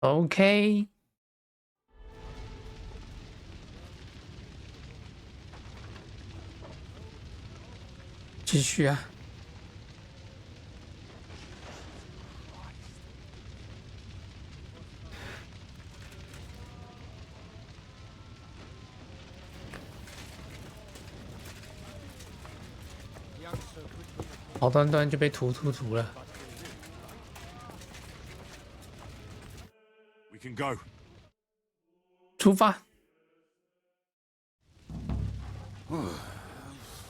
OK，继续啊。好端端就被屠了。We can go. 出发。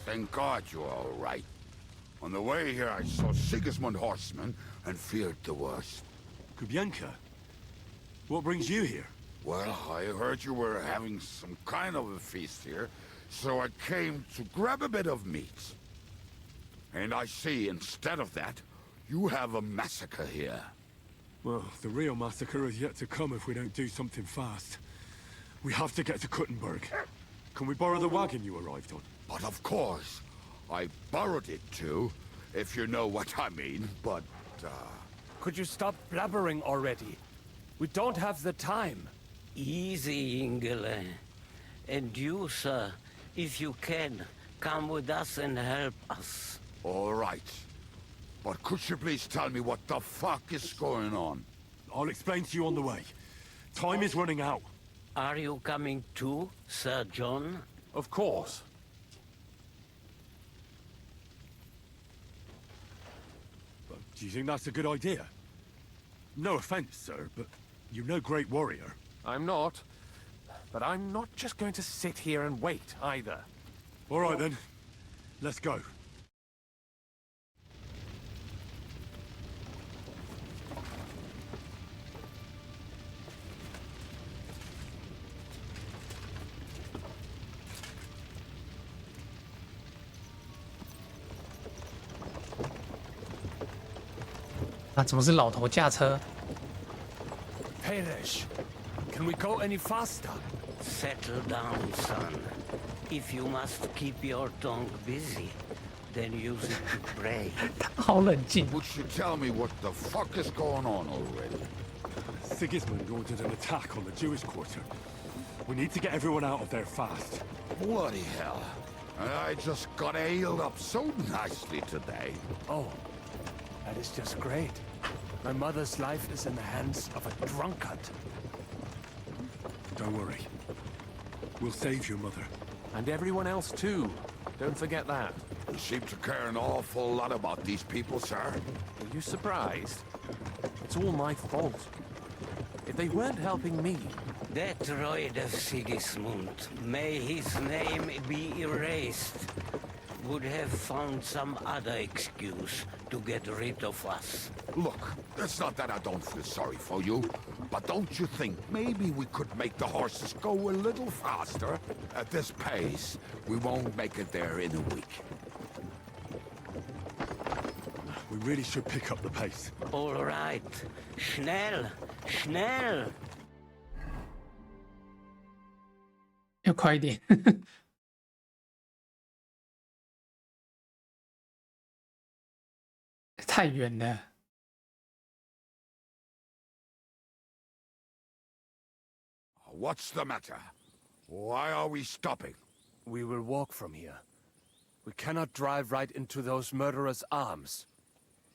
Thank God you're all right. On the way here, I saw Sigismund horsemen and feared the worst. Kubienka? What brings you here? Well, I heard you were having some kind of a feast here, so I came to grab a bit of meat. And I see, instead of that, you have a massacre here. Well, the real massacre is yet to come if we don't do something fast. We have to get to Kuttenberg. Can we borrow the wagon you arrived on? But of course, I borrowed it too, if you know what I mean, but, Could you stop blabbering already? We don't have the time. Easy, Ingele. And you, sir, if you can, come with us and help us. All right. But could you please tell me what the fuck is going on? I'll explain to you on the way. Time is running out. Are you coming too, Sir John? Of course. Do you think that's a good idea? No offense, sir, but you're no great warrior. I'm not. But I'm not just going to sit here and wait, either. All right, then. Let's go. 啊，怎么是老头驾车？ Perish. Can we go any faster? Settle down, son. If you must keep your tongue busy, then use it to pray. 好冷静。 Would you tell me what the fuck is going on already? Sigismund ordered an attack on the Jewish quarter. We need to get everyone out of there fast. Bloody hell. I just got ailed up so nicely today. Oh, that is just great. My mother's life is in the hands of a drunkard. Don't worry. We'll save your mother. And everyone else too. Don't forget that. You seem to care an awful lot about these people, sir. Are you surprised? It's all my fault. If they weren't helping me... That droid of Sigismund, may his name be erased, would have found some other excuse to get rid of us. Look, it's not that I don't feel sorry for you, but don't you think maybe we could make the horses go a little faster? At this pace, we won't make it there in a week. We really should pick up the pace. All right. Schnell! Schnell! 要快一点。太远了。 What's the matter? Why are we stopping? We will walk from here. We cannot drive right into those murderers' arms.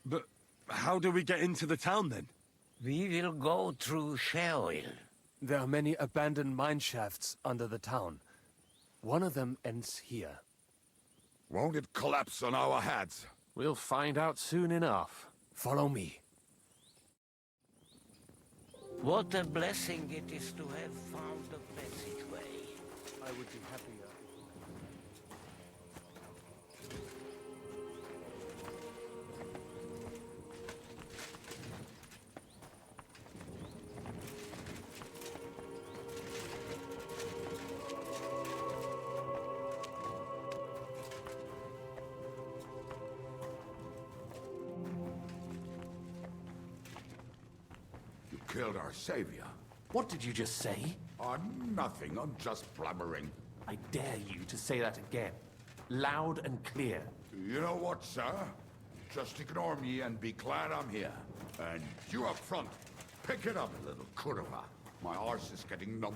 But how do we get into the town then? We will go through Sheol. There are many abandoned mine shafts under the town. One of them ends here. Won't it collapse on our heads? We'll find out soon enough. Follow me. What a blessing it is to have found the passageway. I would be happier. You killed our savior. What did you just say? Nothing, I'm just blabbering. I dare you to say that again. Loud and clear. You know what, sir? Just ignore me and be glad I'm here. And you up front, Pick it up a little, Kurva. My arse is getting numb.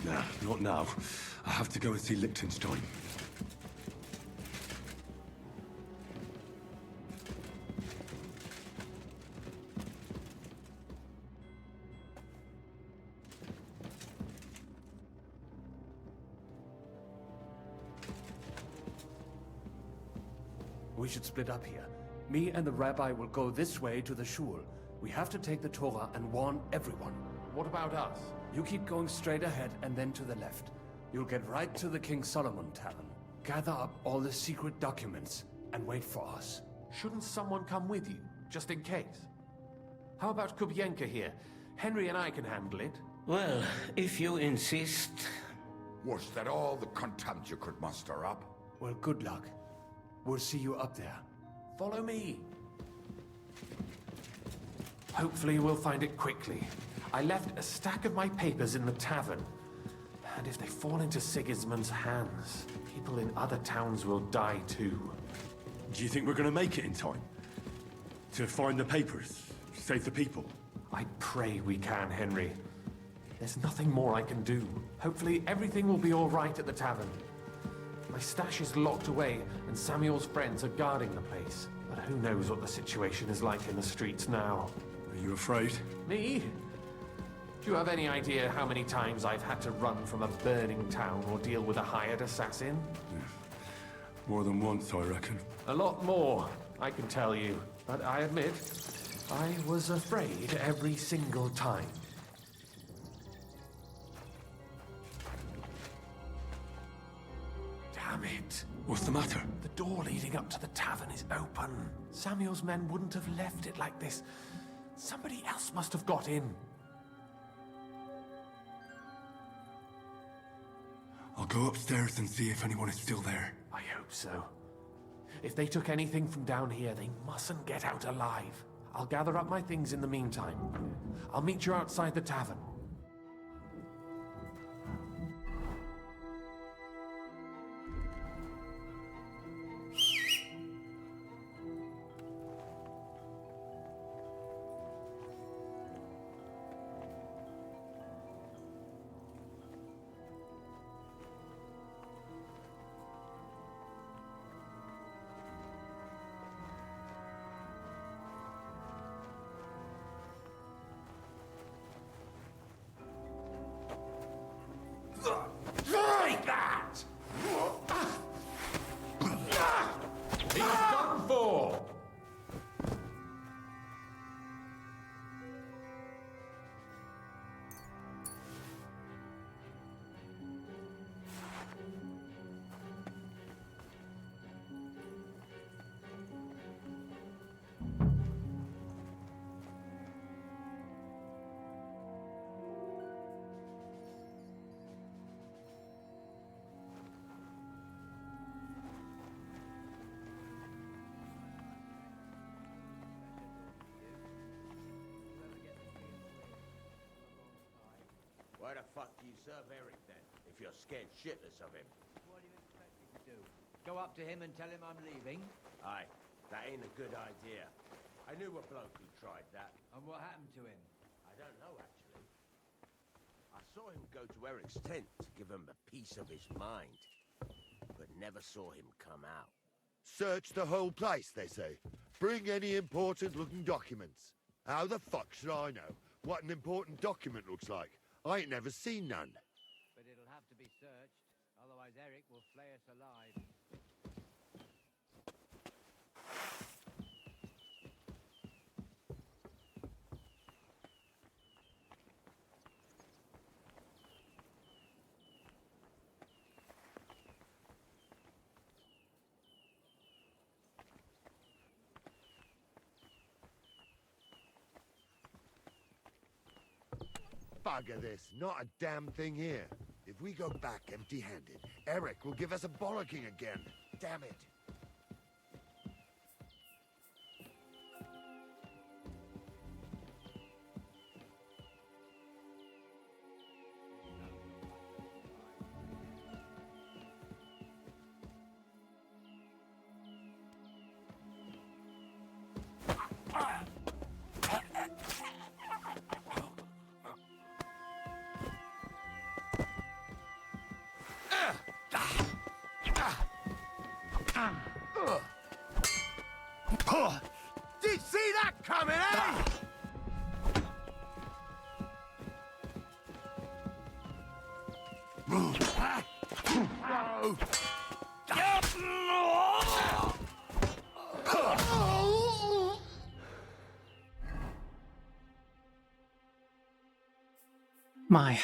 Nah, not now. I have to go and see Liechtenstein. We should split up here. Me and the rabbi will go this way to the shul. We have to take the Torah and warn everyone. What about us? You keep going straight ahead and then to the left. You'll get right to the King Solomon Tavern. Gather up all the secret documents and wait for us. Shouldn't someone come with you, just in case? How about Kubienka here? Henry and I can handle it. Well, if you insist. Was that all the contempt you could muster up? Well, good luck. We'll see you up there. Follow me. Hopefully we'll find it quickly. I left a stack of my papers in the tavern. And if they fall into Sigismund's hands, people in other towns will die too. Do you think we're gonna make it in time? To find the papers? Save the people? I pray we can, Henry. There's nothing more I can do. Hopefully everything will be all right at the tavern. My stash is locked away, and Samuel's friends are guarding the place. But who knows what the situation is like in the streets now. Are you afraid? Me? Do you have any idea how many times I've had to run from a burning town or deal with a hired assassin? More than once, I reckon. A lot more, I can tell you. But I admit, I was afraid every single time. Damn it. What's the matter? The door leading up to the tavern is open. Samuel's men wouldn't have left it like this. Somebody else must have got in. I'll go upstairs and see if anyone is still there. I hope so. If they took anything from down here, they mustn't get out alive. I'll gather up my things in the meantime. I'll meet you outside the tavern. Like that! He's done for! Why the fuck do you serve Eric then, if you're scared shitless of him? What do you expect me to do? Go up to him and tell him I'm leaving? Aye, that ain't a good idea. I knew a bloke who tried that. And what happened to him? I don't know, actually. I saw him go to Eric's tent to give him a piece of his mind, but never saw him come out. Search the whole place, they say. Bring any important-looking documents. How the fuck should I know what an important document looks like? I ain't never seen none. But it'll have to be searched, otherwise Eric will flay us alive. Bugger this, not a damn thing here. If we go back empty-handed, Eric will give us a bollocking again. Damn it. Did you see that coming, eh?妈呀！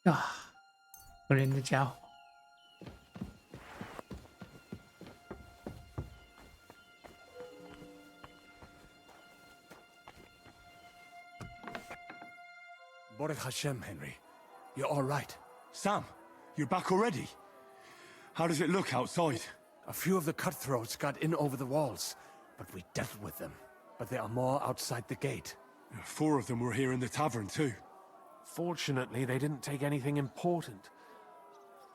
啊，可怜的家伙。Baruch Hashem, Henry. You're all right. Sam, you're back already? How does it look outside? A few of the cutthroats got in over the walls, but we dealt with them. But there are more outside the gate. 4 of them were here in the tavern too. Fortunately, they didn't take anything important.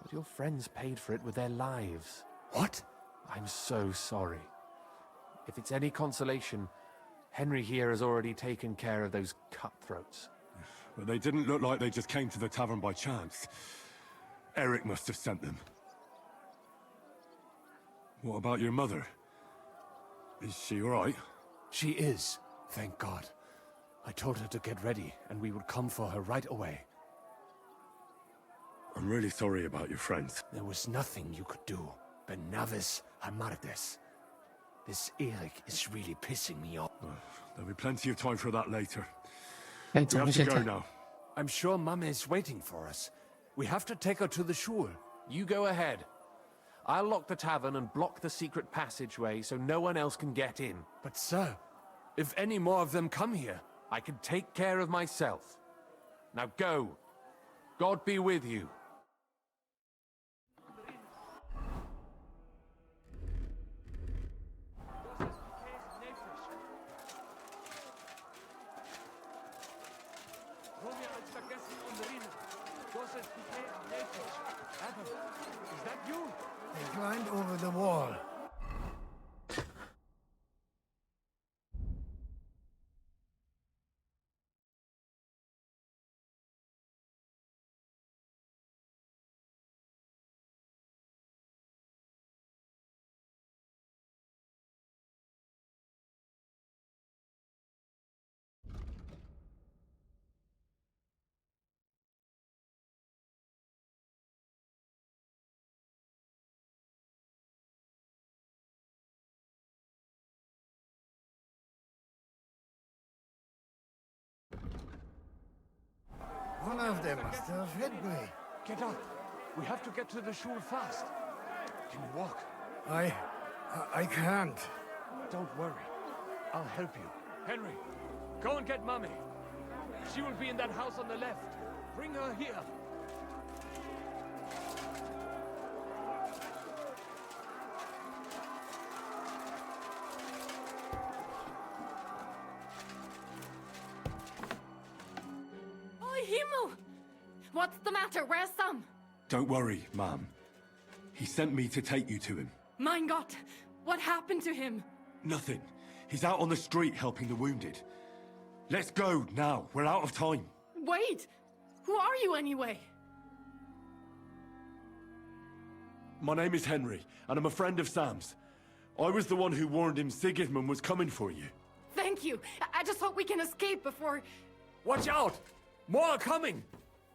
But your friends paid for it with their lives. What? I'm so sorry. If it's any consolation, Henry here has already taken care of those cutthroats. But they didn't look like they just came to the tavern by chance. Eric must have sent them. What about your mother? Is she all right? She is, thank God. I told her to get ready, and we would come for her right away. I'm really sorry about your friends. There was nothing you could do. Benavis Hamardes. This Eric is really pissing me off. There'll be plenty of time for that later. 该 We 怎么 have to 现 go 在？ now. I'm sure Mum is waiting for us. We have to take her to the shul. You go ahead. I'll lock the tavern and block the secret passageway so no one else can get in. But sir, if any more of them come here... I can take care of myself. Now go. God be with you. Is that you? They climbed over the wall. One of them must have headway. Get up. We have to get to the shul fast. Can you walk? I can't. Don't worry. I'll help you. Henry, go and get Mummy. She will be in that house on the left. Bring her here. Oh, Himmel! What's the matter? Where's Sam? Don't worry, Ma'am. He sent me to take you to him. Mein Gott! What happened to him? Nothing. He's out on the street helping the wounded. Let's go now. We're out of time. Wait! Who are you anyway? My name is Henry, and I'm a friend of Sam's. I was the one who warned him Sigismund was coming for you. Thank you. I just hope we can escape before... Watch out! More are coming!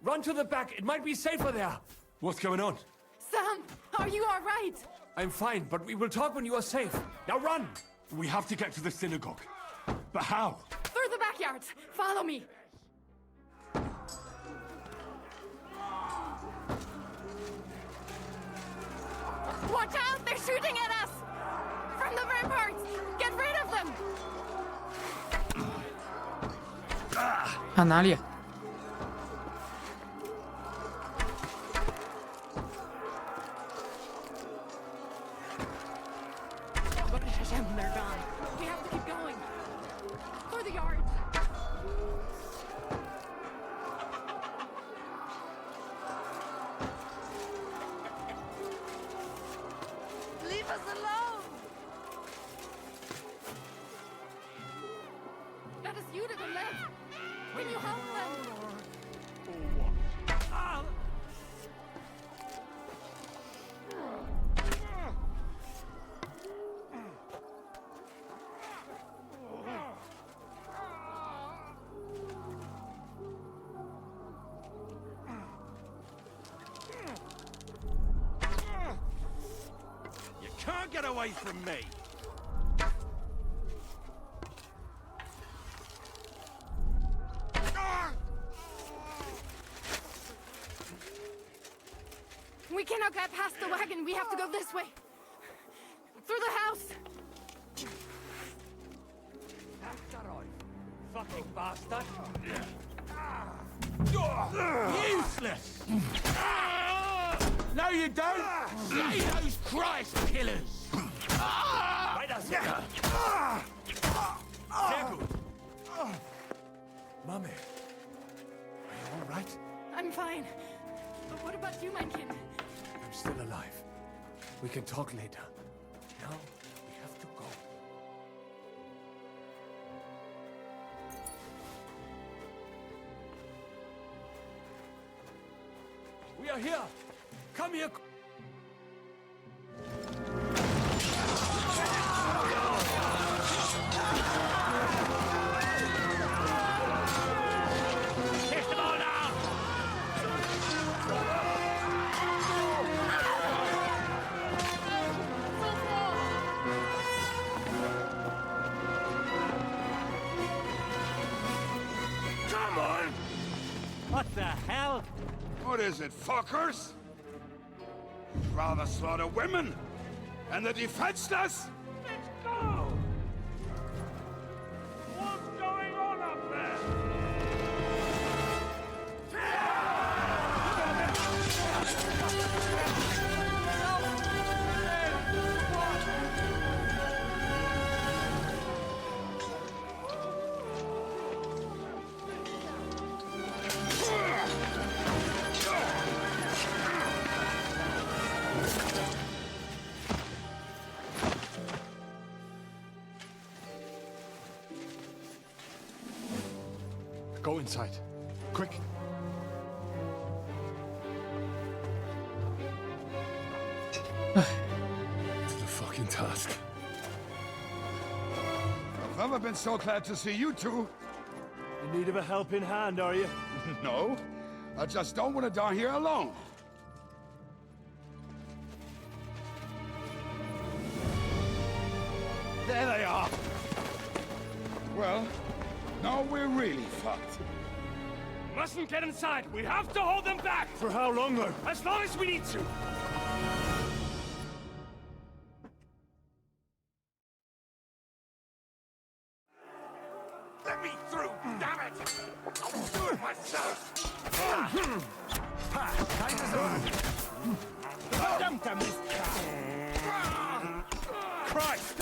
Run to the back. It might be safer there. What's going on? Sam, are you all right? I'm fine, but we will talk when you are safe. Now run! We have to get to the synagogue. But how? Through the backyards. Follow me. Watch out! They're shooting at us! From the ramparts! Get rid of them! 啊，哪里？ They're gone. We have to keep going. For the yards. Leave us alone! That is you to the left. Can you help them? Can't get away from me! We cannot get past the wagon. We have to go this way. Through the house. Fucking bastard! Useless! No, you don't! Slay those Christ killers! Weiter so! Sehr gut! Mummy, are you all right? I'm fine. But what about you, mein Kind? I'm still alive. We can talk later. Now, we have to go. We are here! Come here! Kiss them all down! Come on! What the hell? What is it, fuckers? Rather slaughter women and the defenseless? Let's go! What's going on up there? Go inside. Quick. The fucking task. I've never been so glad to see you two. In need of a helping hand, are you? No, I just don't want to die here alone. There they are. Well, now we're really fucked. mustn't get inside. We have to hold them back. For how long, though? As long as we need to. Let me through, damn it! I'll do it myself! Christ!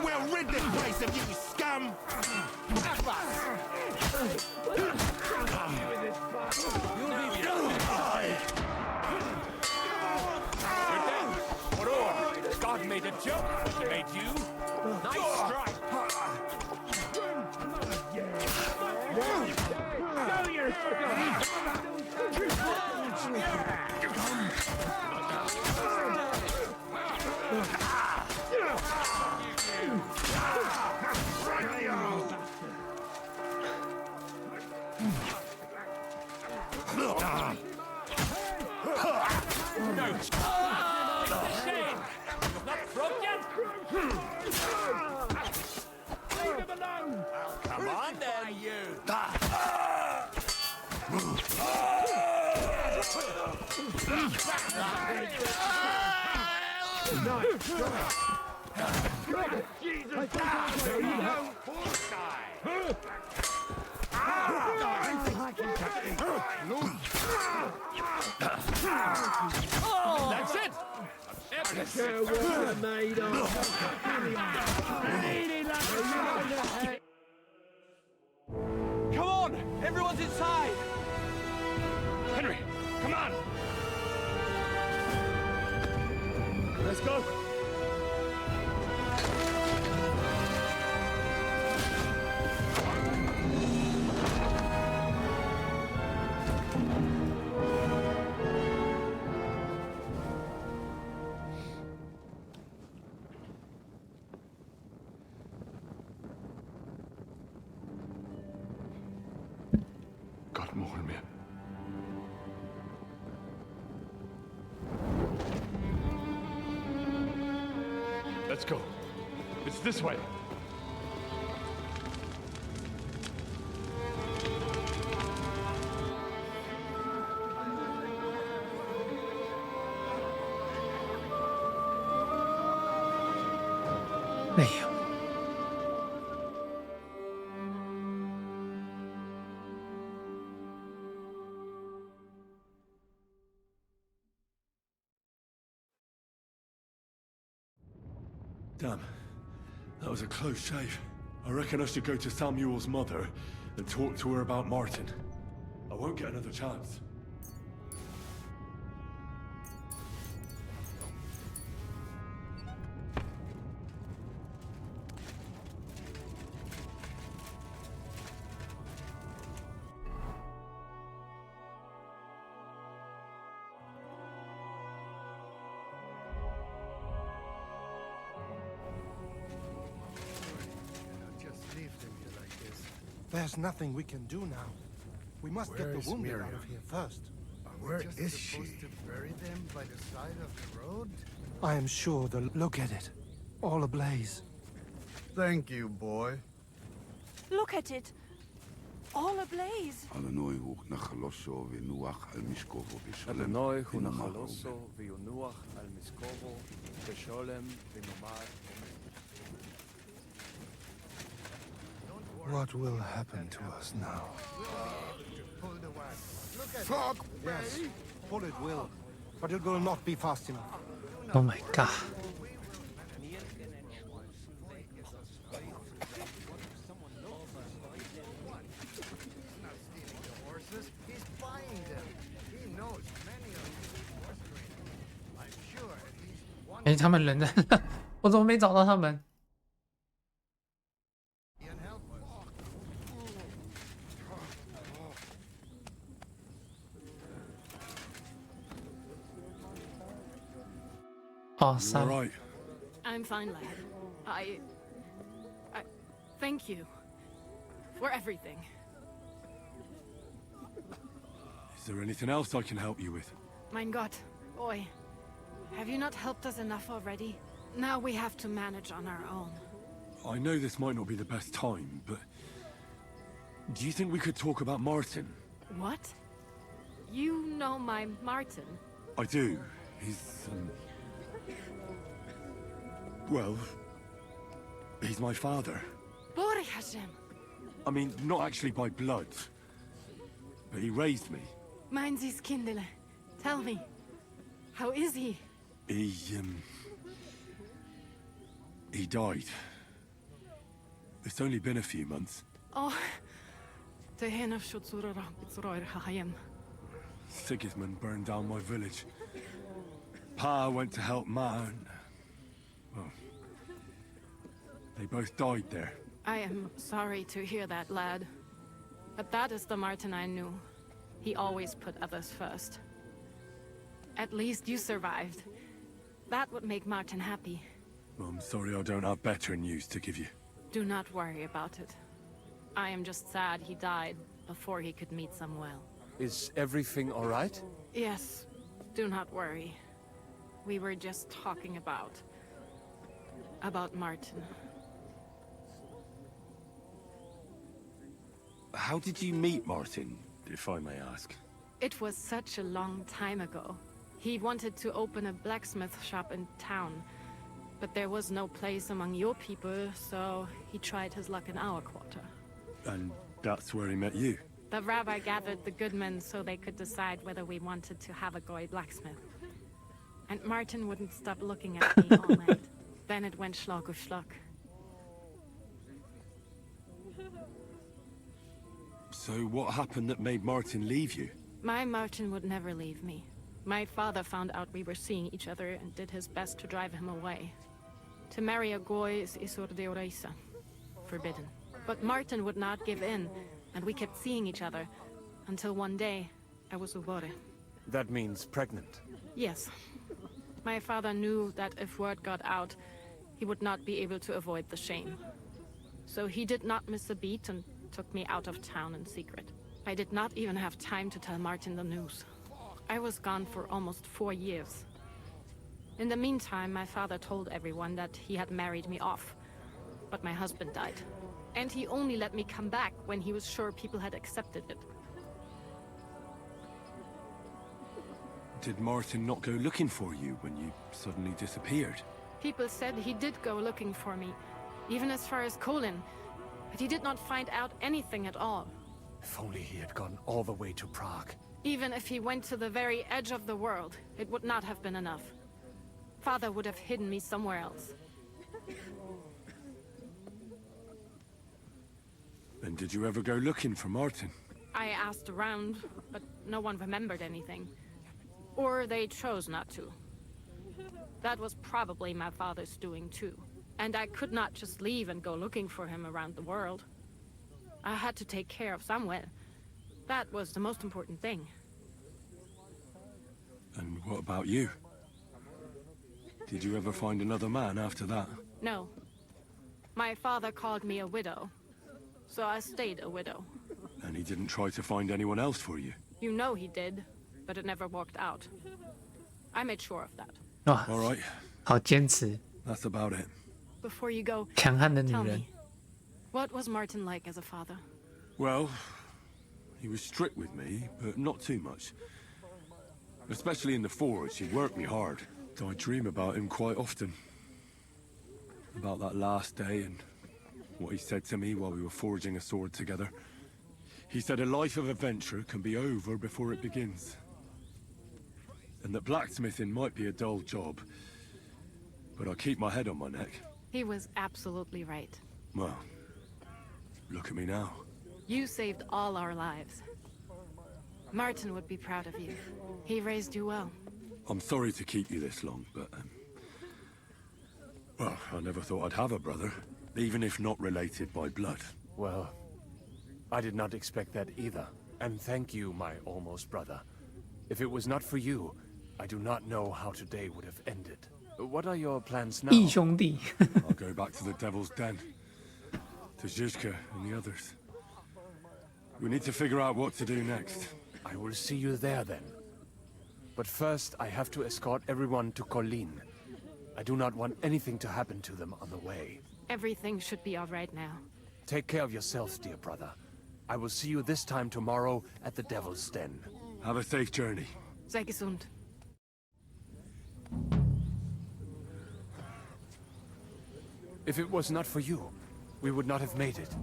We'll rid this place of you, scum! God made a joke. He made you. Nice strike. Come on then, you! That's it. Come on! Everyone's inside! Henry, come on. Let's go. God more me. Let's go. It's this way. Damn. That was a close shave. I reckon I should go to Samuel's mother and talk to her about Martin. I won't get another chance. There's nothing we can do now. We must get the wounded out of here first. Where is she? Supposed to bury them by the side of the road? I am sure they'll look at it. All ablaze. Thank you, boy. Look at it. All ablaze. Alanoi hu nachaloso v'nuach al miskovo b'sholem. Alanoi hu nachaloso v'nuach al miskovo b'sholem v'nomar. What will happen to us now? Fuck me! Yes, pull it will, but it will not be fast enough. Oh my god. He's buying them. He knows many of these horse trainers. I'm sure at least one 哎，他们人在那，我怎么没找到他们？ can help us. 哦， You 三 all right? I'm fine, lad. I thank you for everything. Is there anything else I can help you with? Mein Gott, boy. Have you not helped us enough already? Now we have to manage on our own. I know this might not be the best time, but Do you think we could talk about Martin? What? You know my Martin? I do. He's, well, he's my father. Bore Hashem. I mean, not actually by blood, but he raised me. Meins is kindele. Tell me, how is he? He died. It's only been a few months. Oh, the hen of Shutzurara, Bitzroir Hahayim. Sigismund burned down my village. Pa went to help Ma and... well, they both died there. I am sorry to hear that, lad. But that is the Martin I knew. He always put others first. At least you survived. That would make Martin happy. I'm sorry I don't have better news to give you. Do not worry about it. I am just sad he died before he could meet Samuel. Is everything all right? Yes, do not worry. We were just talking about Martin. How did you meet Martin, if I may ask? It was such a long time ago. He wanted to open a blacksmith shop in town, but there was no place among your people, so he tried his luck in our quarter. And that's where he met you? The rabbi gathered the good men so they could decide whether we wanted to have a goy blacksmith. And Martin wouldn't stop looking at me all night. Then it went schlock auf schlock. So what happened that made Martin leave you? My Martin would never leave me. My father found out we were seeing each other and did his best to drive him away. To marry a goy is isur deoreisa, forbidden. But Martin would not give in, and we kept seeing each other, until one day, I was ubore. That means pregnant. Yes. My father knew that if word got out, he would not be able to avoid the shame. So he did not miss a beat and took me out of town in secret. I did not even have time to tell Martin the news. I was gone for almost 4 years. In the meantime, my father told everyone that he had married me off. But my husband died. And he only let me come back when he was sure people had accepted it. Did Martin not go looking for you when you suddenly disappeared? People said he did go looking for me, even as far as Colin. But he did not find out anything at all. If only he had gone all the way to Prague. Even if he went to the very edge of the world, it would not have been enough. Father would have hidden me somewhere else. And did you ever go looking for Martin? I asked around, but no one remembered anything. Or they chose not to. That was probably my father's doing too. And I could not just leave and go looking for him around the world. I had to take care of Samuel. That was the most important thing. And what about you? Did you ever find another man after that? No. My father called me a widow. So I stayed a widow. And he didn't try to find anyone else for you? You know he did, but it never worked out. I made sure of that. All right. 好坚持。 That's about it. Before you go, 强悍的女 tell 人 me, what was Martin like as a father? Well, he was strict with me, but not too much. Especially in the forge, he worked me hard. I dream about him quite often. About that last day and what he said to me while we were forging a sword together. He said a life of adventure can be over before it begins. And that blacksmithing might be a dull job, but I keep my head on my neck. He was absolutely right. Well, look at me now. You saved all our lives. Martin would be proud of you. He raised you well. I'm sorry to keep you this long, but... well, I never thought I'd have a brother, even if not related by blood. Well, I did not expect that either. And thank you, my almost brother. If it was not for you, I do not know how today would have ended. What are your plans now? 义兄弟。 I'll go back to the Devil's Den, to Zizka and the others. We need to figure out what to do next. I will see you there then. But first, I have to escort everyone to Colin. I do not want anything to happen to them on the way. Everything should be all right now. Take care of yourselves, dear brother. I will see you this time tomorrow at the Devil's Den. Have a safe journey. Sei gesund. If it was not for you, we would not have made it.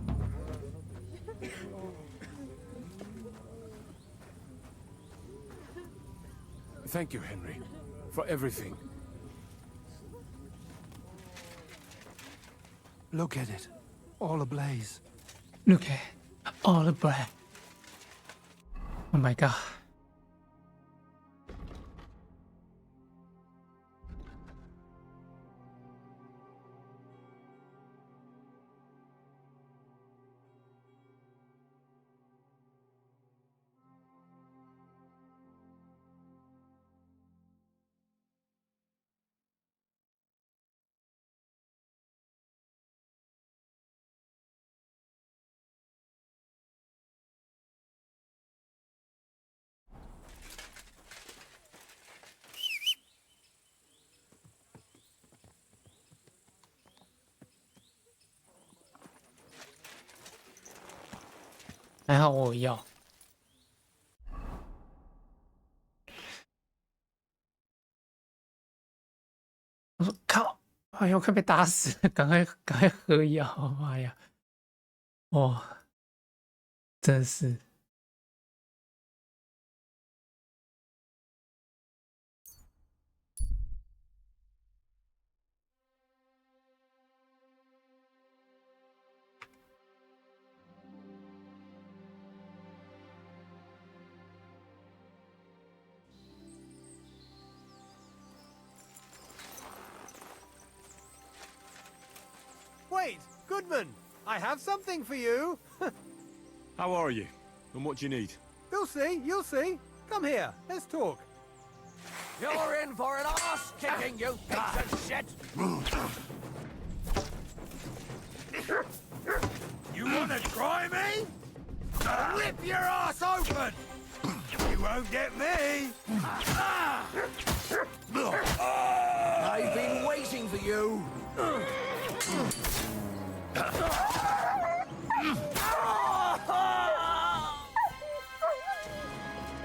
Thank you, Henry, for everything. Look at it. All ablaze. Look at all the bread. Oh my god. 还好我有药。我说靠，哎呦，快被打死了！赶快喝药！妈呀，哦，真是。Wait, Goodman, I have something for you. How are you? And what do you need? You'll see, you'll see. Come here, let's talk. You're in for an ass kicking, you piece of shit! You wanna try me? I'll rip your ass open! You won't get me! I've been waiting for you!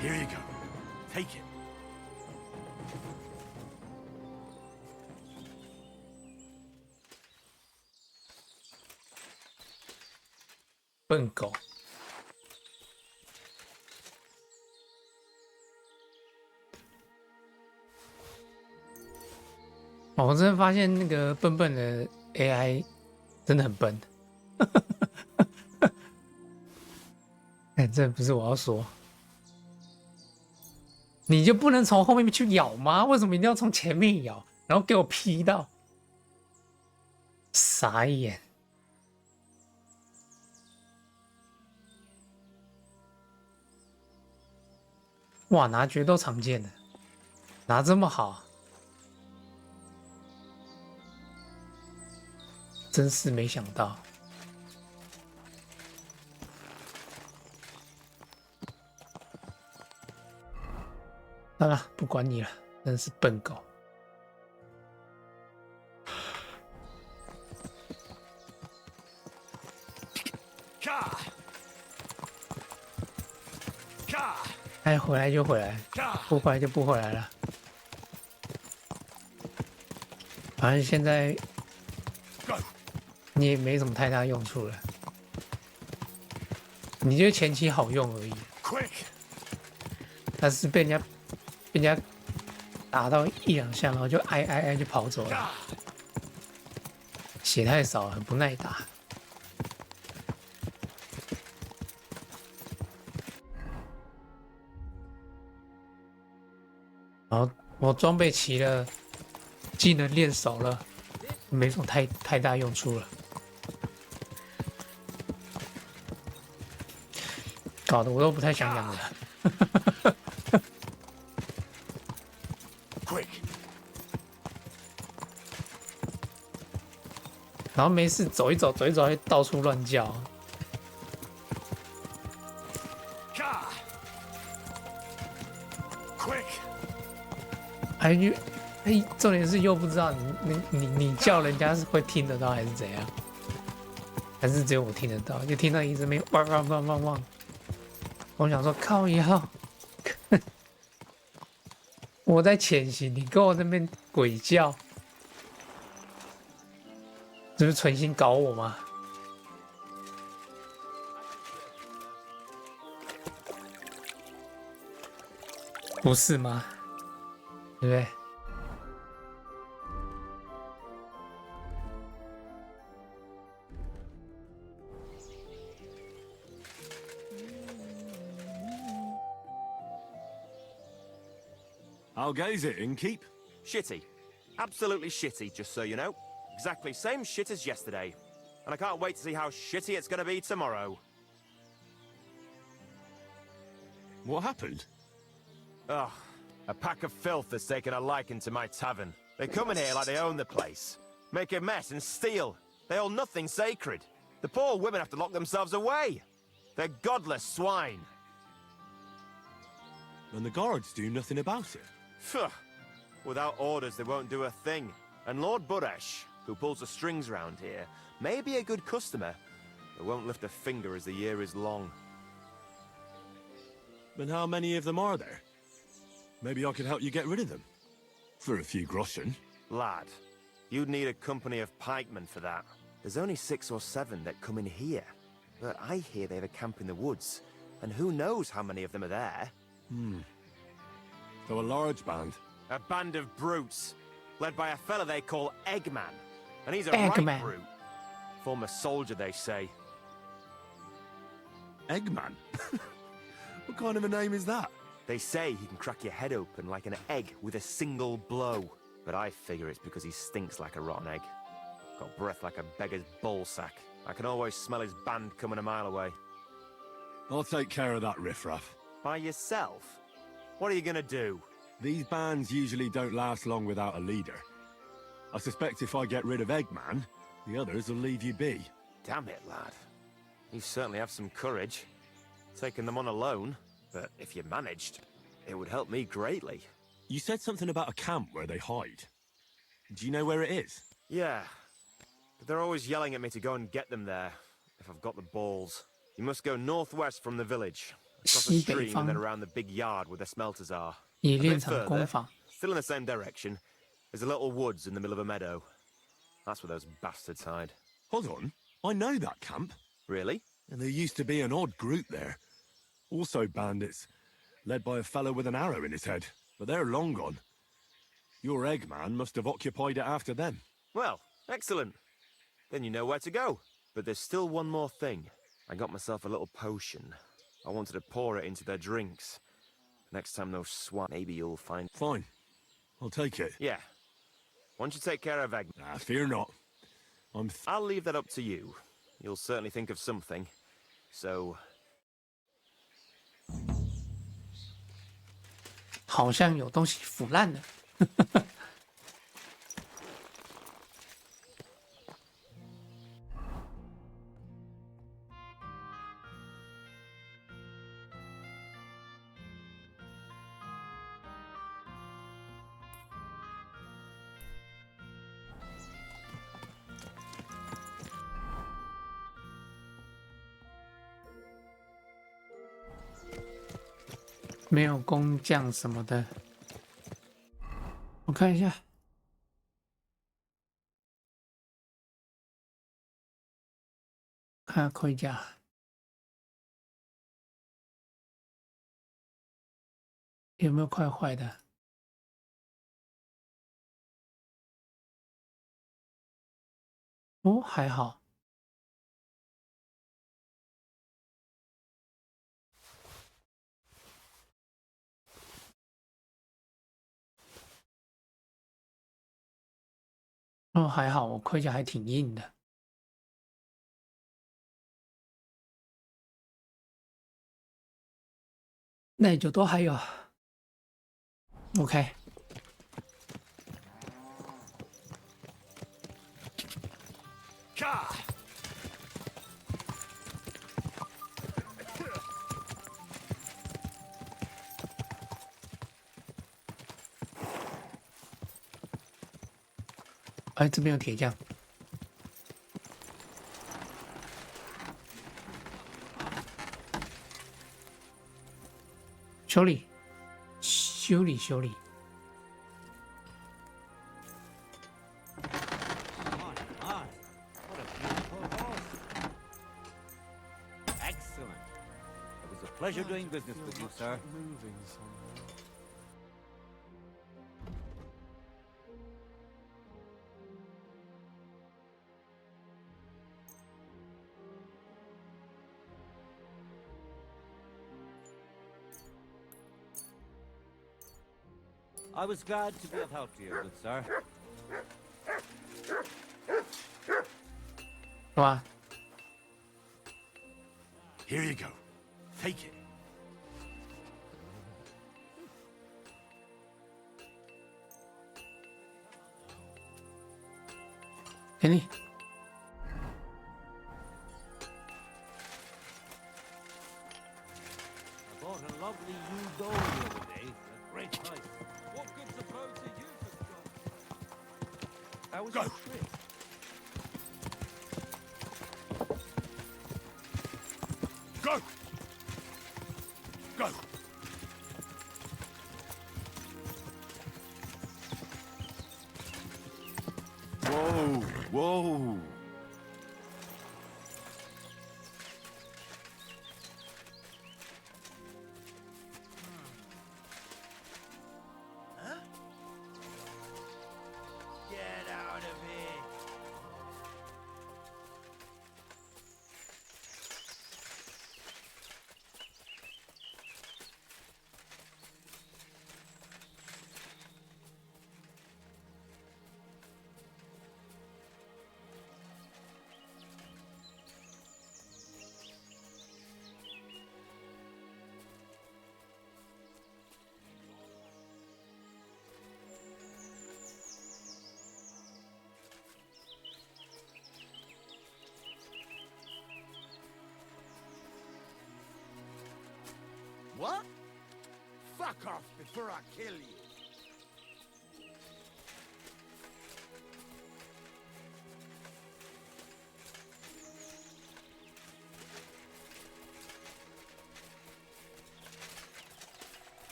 Here you go. Take it. 笨狗。哦，我真的发现那个笨笨的 AI 真的很笨。哎，这不是我要说，你就不能从后面去咬吗？为什么一定要从前面咬，然后给我劈到？傻眼！哇，拿决斗常见的，拿这么好，真是没想到。好了，不管你了，真是笨狗。爱回来就回来，不回来就不回来了。反正现在你也没什么太大用处了，你就前期好用而已。但是被人家打到一两下，然后就挨就跑走了，血太少了，很不耐打。然后我装备齐了，技能练熟了，没什么太大用处了，搞得我都不太想养了。然后没事走一走，还到处乱叫。重点是又不知道你叫人家是会听得到还是怎样。还是只有我听得到？就听到一直没汪汪汪汪汪。我想说靠腰，我在前行，你跟我那边鬼叫，这是存心搞我吗？不是吗？对不对？How goes it, innkeep? Shitty. Absolutely shitty, just so you know. Exactly same shit as yesterday. And I can't wait to see how shitty it's gonna be tomorrow. What happened? Ugh. A pack of filth has taken a liking to my tavern. They come in here like they own the place. Make a mess and steal. They hold nothing sacred. The poor women have to lock themselves away. They're godless swine. And the guards do nothing about it? Phew. Without orders, they won't do a thing. And Lord Buresh, who pulls the strings round here, may be a good customer, but won't lift a finger as the year is long. Then how many of them are there? Maybe I could help you get rid of them. For a few groschen. Lad, you'd need a company of pikemen for that. There's only 6 or 7 that come in here. But I hear they have a camp in the woods, and who knows how many of them are there. So a large band. A band of brutes, led by a fella they call Eggman. And he's a Eggman. right brute. Former soldier, they say. Eggman? What kind of a name is that? They say he can crack your head open like an egg with a single blow. But I figure it's because he stinks like a rotten egg. Got breath like a beggar's ballsack. I can always smell his band coming a mile away. I'll take care of that riffraff. By yourself? What are you gonna do? These bands usually don't last long without a leader. I suspect if I get rid of Eggman, the others will leave you be. Damn it, lad. You certainly have some courage. Taking them on alone, but if you managed, it would help me greatly. You said something about a camp where they hide. Do you know where it is? Yeah, but they're always yelling at me to go and get them there, if I've got the balls. You must go northwest from the village, across the stream and then around the big yard where the smelters are. A bit further, still in the same direction, there's a little woods in the middle of a meadow. That's where those bastards hide. Hold on, I know that camp. Really? And there used to be an odd group there. Also bandits, led by a fellow with an arrow in his head. But they're long gone. Your Eggman must have occupied it after them. Well, excellent. Then you know where to go. But there's still one more thing. I got myself a little potion. I wanted to pour it into their drinks. Next time those swine, maybe you'll find... Fine. I'll take it. Yeah. Once you take care of Eggman... Ah, fear not. I'll leave that up to you. You'll certainly think of something. So... 好像有东西腐烂了。没有工匠什么的，我看一下，看盔甲，有没有快坏的？哦，还好。哦，还好，我盔甲还挺硬的。那就都还有 ，OK。哎，这边有铁匠。修理，修理，修理。Excellent. It was a pleasure doing business with you, sir. I was glad to be of help to you, good sir. 是吧 Here you go. Take it. 给你。 I bought a lovely new doll the other day for a great price. What good suppose that you have got? How was your trip? Go! Go! Whoa, whoa. Get out of here! What? Fuck off before I kill you.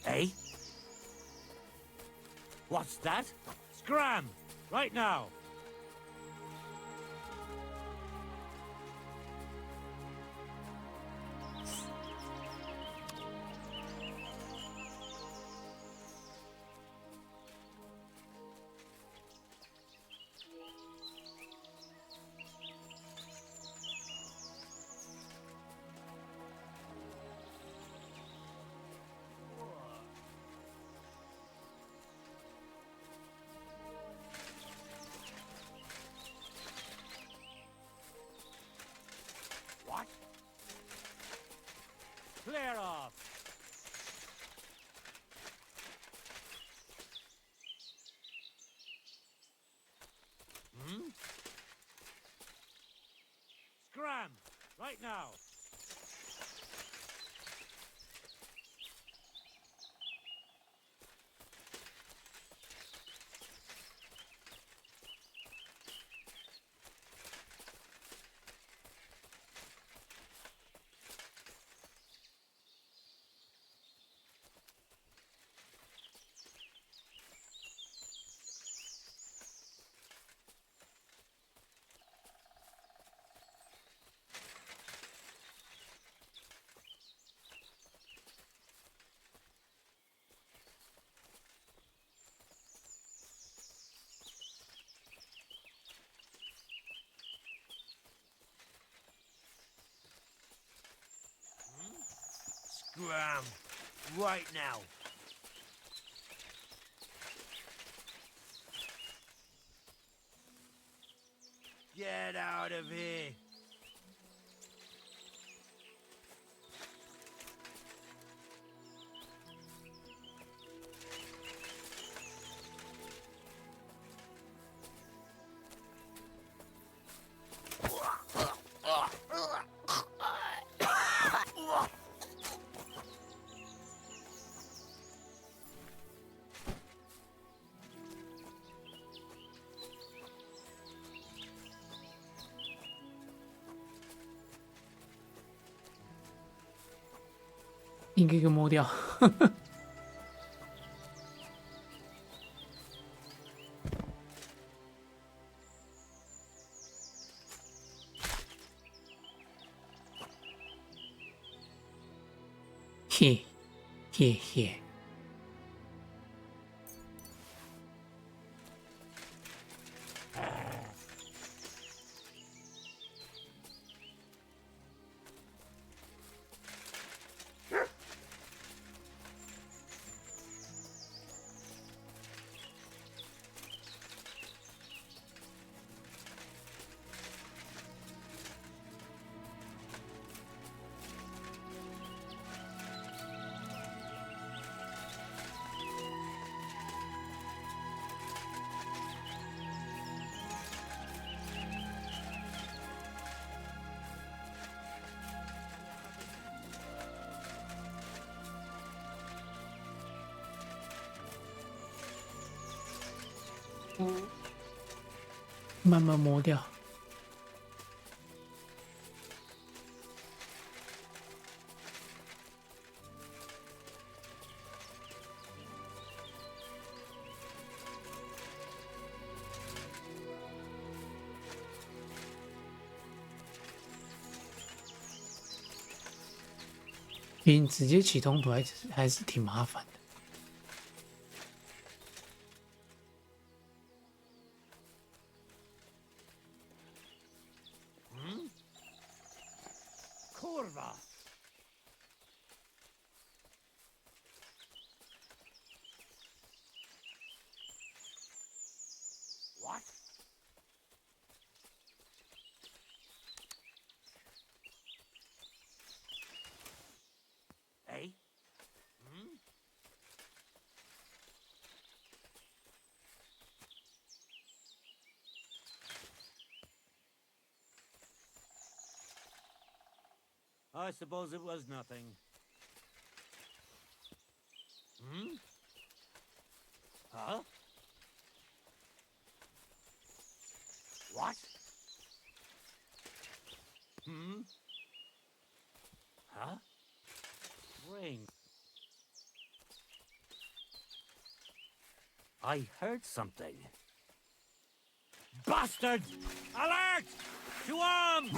Hey? What's that? Scram! Right now! What? Clear off! Hmm? Scram! Right now! Scram! Right now! Get out of here! 一个一个摸掉。嘿，嘿嘿。慢慢磨掉。毕竟直接启动图还是挺麻烦的。Kurva! What? Hey? Hmm? I suppose it was nothing. Hmm? Huh? What? Hmm? Huh? Ring. I heard something. Bastard! Alert! To arms!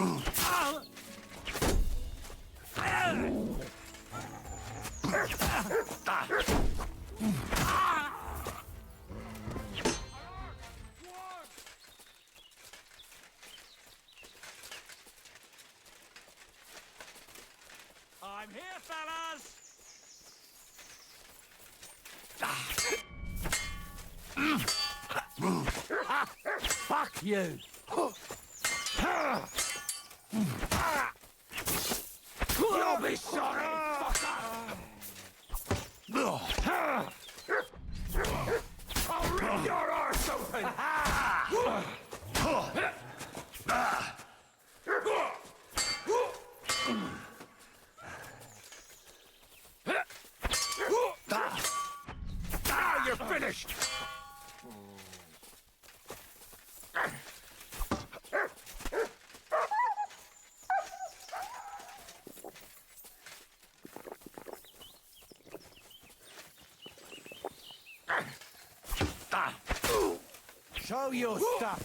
I'm here, fellas! Fuck you! You'll be sorry, fucker! I'll rip your arse open! Now you're finished! Show your stuff!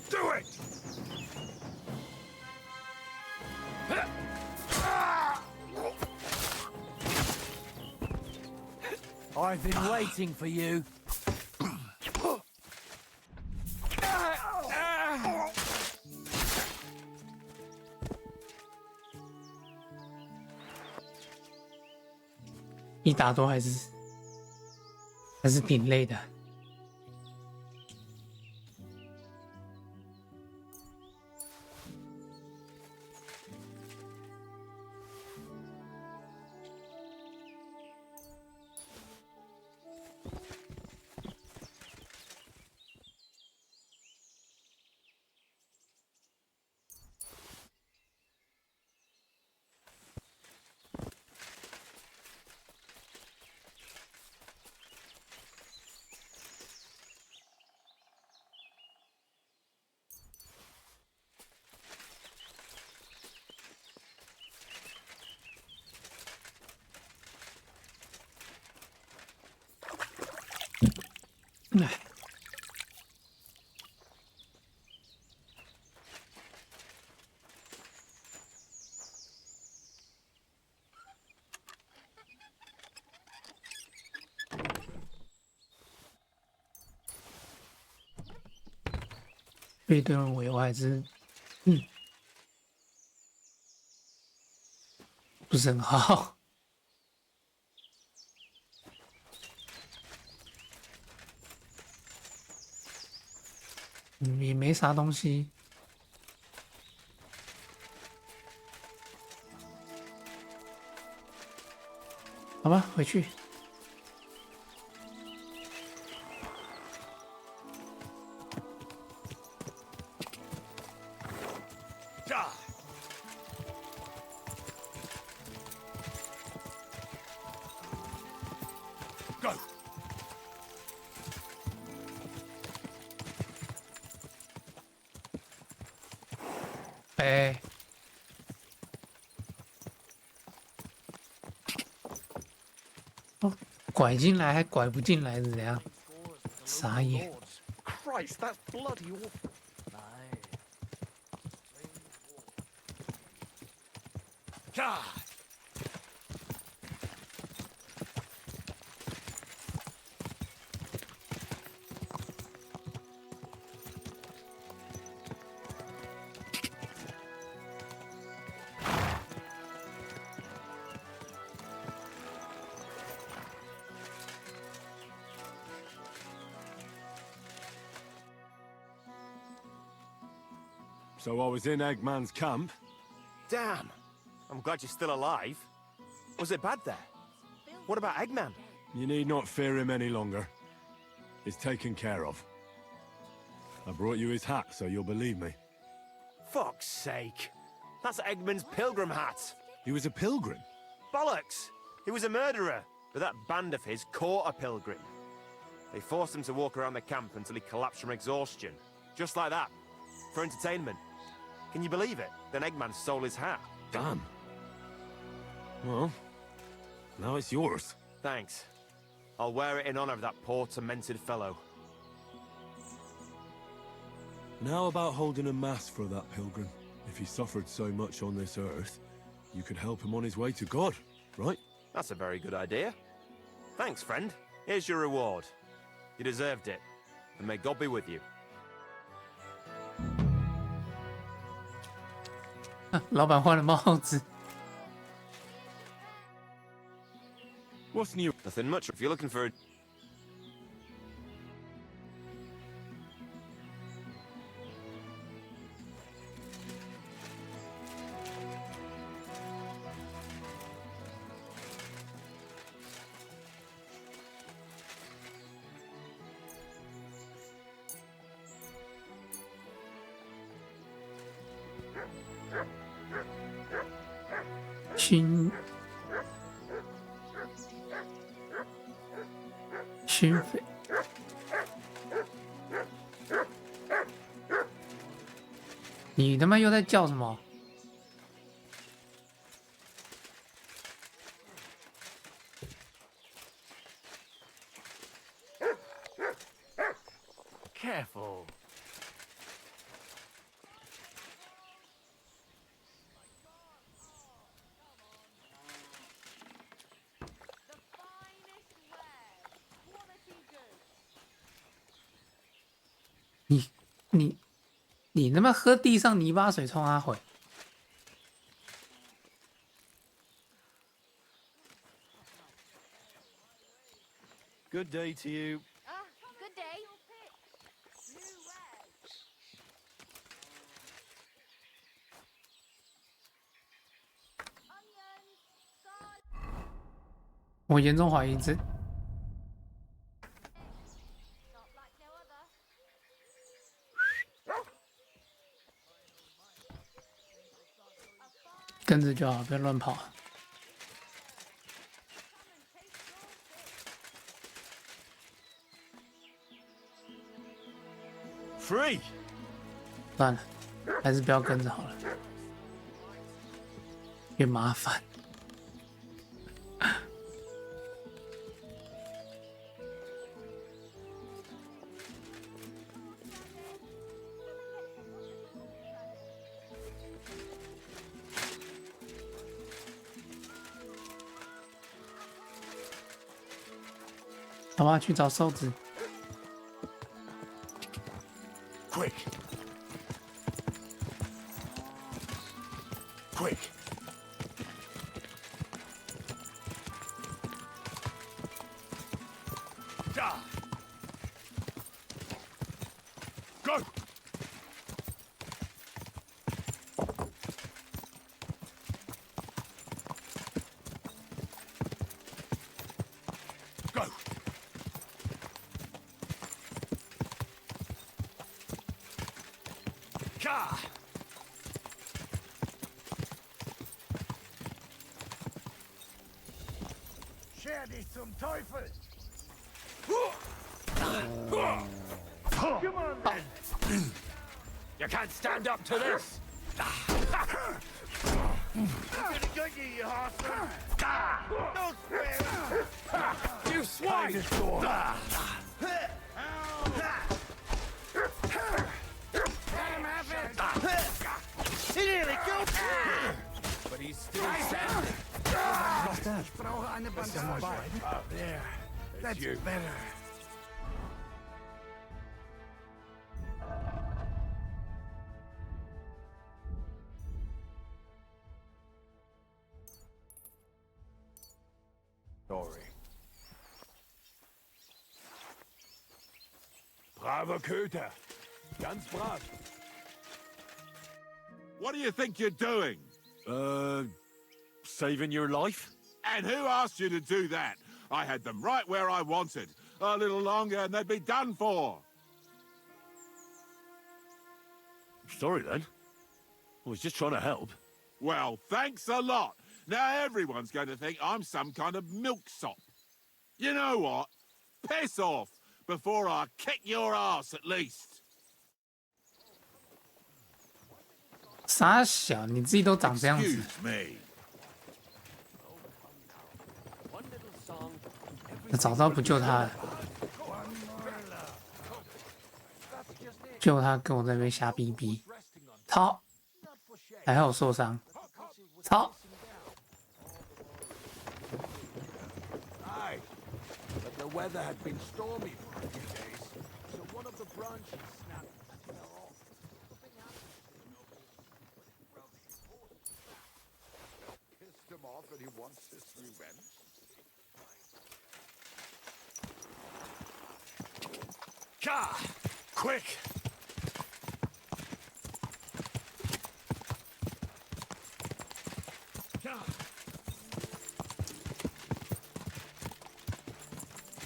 Do it! I've been waiting for you.一打多还是挺累的。哎，被对人委我还是不是很好。也没啥东西。好吧，回去。Go. 哎，哦，拐进来还拐不进来是怎样？傻眼。 Christ, that's bloody awful. God. So I was in Eggman's camp. Damn. I'm glad you're still alive. Was it bad there? What about Eggman? You need not fear him any longer. He's taken care of. I brought you his hat, so you'll believe me. Fuck's sake. That's Eggman's pilgrim hat. He was a pilgrim? Bollocks! He was a murderer, but that band of his caught a pilgrim. They forced him to walk around the camp until he collapsed from exhaustion. Just like that. For entertainment. Can you believe it? Then Eggman stole his hat. Damn. Well, now it's yours. Thanks. I'll wear it in honor of that poor, tormented fellow. Now about holding a mass for that pilgrim. If he suffered so much on this earth, you could help him on his way to God, right? That's a very good idea. Thanks, friend. Here's your reward. You deserved it. And may God be with you. 老板换了帽子。 What's new? Nothing much. If you're looking for a...心肺。你他妈又在叫什么？ Careful.你他妈喝地上泥巴水冲阿回。 Good day to you. Good day. New 我严重怀疑这。 跟着就好，不要乱跑。 Free. 算了，还是不要跟着好了，越麻烦。好吧，去找瘦子。Quick! Quick! Go! Go! Ka! Scher dich zum Teufel! Come on, then! You can't stand up to this! I'm gonna get you, you horseman! Don't swear! You swine! Let him have it! He nearly killed me! But he's still standing. What's that? Ich brauche eine Bandage. Up there. That's you. better. Story. Braver Köter. Ganz brav. What do you think you're doing? Saving your life? And who asked you to do that? I had them right where I wanted. A little longer and they'd be done for. Sorry then. I was just trying to help. Well, thanks a lot. Now everyone's going to think I'm some kind of milksop. You know what? Piss off before I kick your ass at least. 傻小，你自己都长这样子。 Excuse me. 早知道不救他了，救他跟我在那边瞎逼逼，操！还好我受伤，操！ Aye, but the weather had been stormy for a few days, so one of the branches snapped and fell off. Pissed him off and he wants his revenge. Ka! Quick!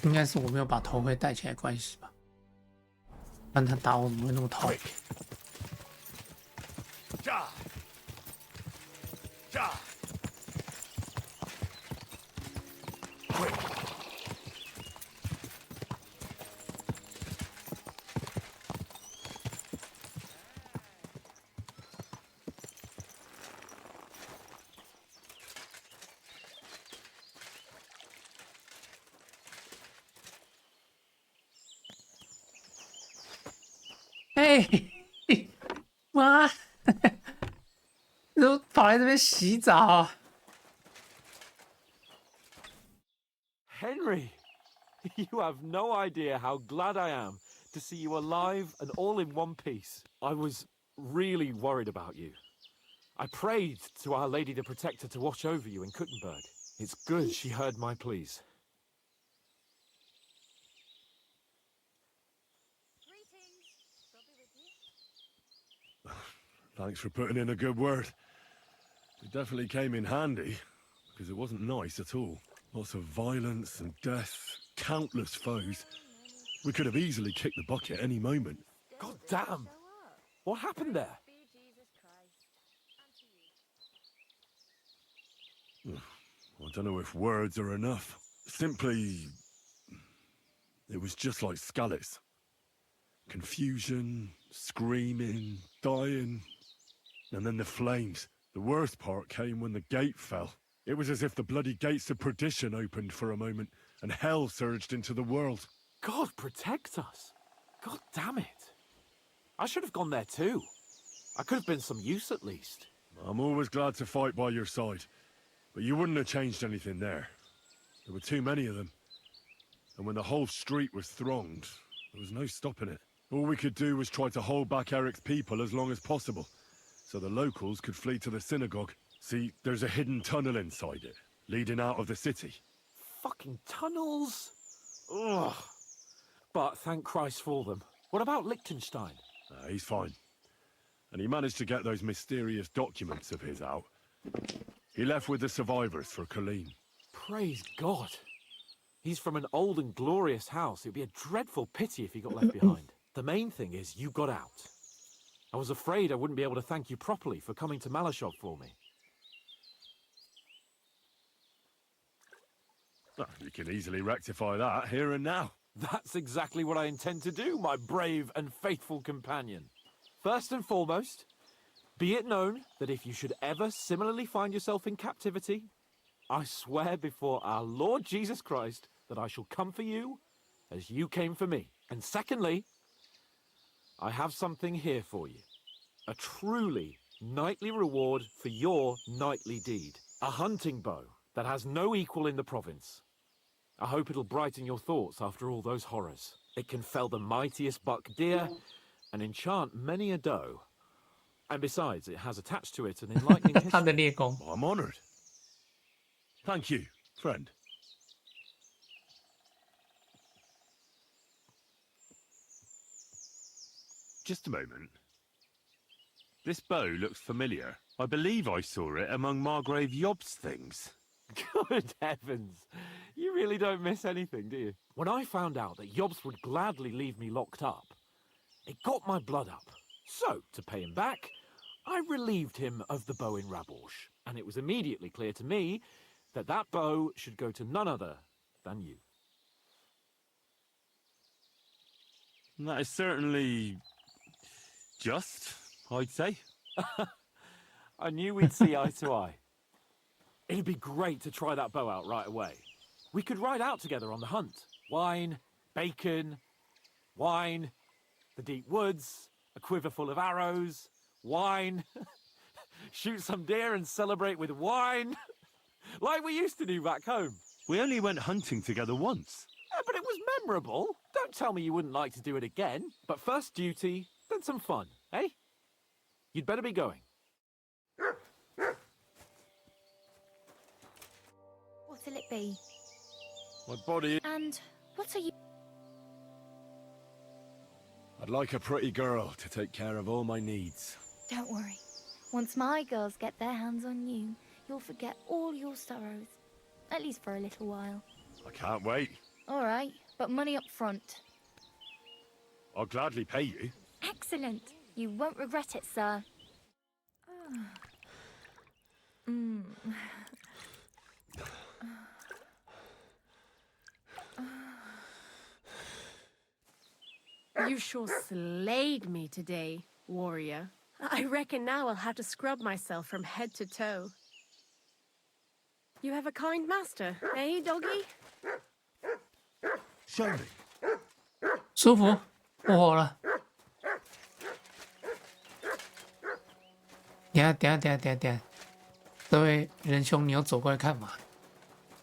应该是我没有把头盔戴起来的关系吧？不然他打我怎么会那么痛？ Ja! Ja! Quick! 哎，妈，都跑来这边洗澡。 Henry, you have no idea how glad I am to see you alive and all in one piece. I was really worried about you. I prayed to Our Lady the Protector to watch over you in Kuttenberg. It's good she heard my pleas. Thanks for putting in a good word. It definitely came in handy, because it wasn't nice at all. Lots of violence and death, countless foes. We could have easily kicked the bucket any moment. God damn! What happened there? I don't know if words are enough. Simply... it was just like Skalitz. Confusion, screaming, dying... and then the flames. The worst part came when the gate fell. It was as if the bloody gates of perdition opened for a moment, and hell surged into the world. God protect us! God damn it! I should have gone there too. I could have been some use at least. I'm always glad to fight by your side, but you wouldn't have changed anything there. There were too many of them. And when the whole street was thronged, there was no stopping it. All we could do was try to hold back Eric's people as long as possible, so the locals could flee to the synagogue. See, there's a hidden tunnel inside it, leading out of the city. Fucking tunnels! Ugh. But thank Christ for them. What about Liechtenstein? He's fine. And he managed to get those mysterious documents of his out. He left with the survivors for Colleen. Praise God. He's from an old and glorious house. It'd be a dreadful pity if he got left behind. The main thing is you got out. I was afraid I wouldn't be able to thank you properly for coming to Malashov for me. Oh, you can easily rectify that here and now. That's exactly what I intend to do, my brave and faithful companion. First and foremost, be it known that if you should ever similarly find yourself in captivity, I swear before our Lord Jesus Christ that I shall come for you as you came for me. And secondly, I have something here for you. A truly knightly reward for your knightly deed. A hunting bow that has no equal in the province. I hope it'll brighten your thoughts after all those horrors. It can fell the mightiest buck deer and enchant many a doe. And besides, it has attached to it an enlightening history. I'm honored. Thank you, friend. Just a moment. This bow looks familiar. I believe I saw it among Margrave Yob's things. Good heavens. You really don't miss anything, do you? When I found out that Yobs would gladly leave me locked up, it got my blood up. So, to pay him back, I relieved him of the bow in Raborsh. And it was immediately clear to me that that bow should go to none other than you. That is certainly just, I'd say. I knew we'd see eye to eye. It'd be great to try that bow out right away. We could ride out together on the hunt. Wine, bacon, wine, the deep woods, a quiver full of arrows, wine. Shoot some deer and celebrate with wine. Like we used to do back home. We only went hunting together once. Yeah, but it was memorable. Don't tell me you wouldn't like to do it again. But first duty, then some fun, eh? You'd better be going. What'll it be? My body... And what are you... I'd like a pretty girl to take care of all my needs. Don't worry. Once my girls get their hands on you, you'll forget all your sorrows. At least for a little while. I can't wait. All right, but money up front. I'll gladly pay you. Excellent. You won't regret it, sir. You sure slayed me today, warrior. I reckon now I'll have to scrub myself from head to toe. You have a kind master, eh, doggy? Show me. 舒服，不火了。等下，这位仁兄，你要走过来干嘛？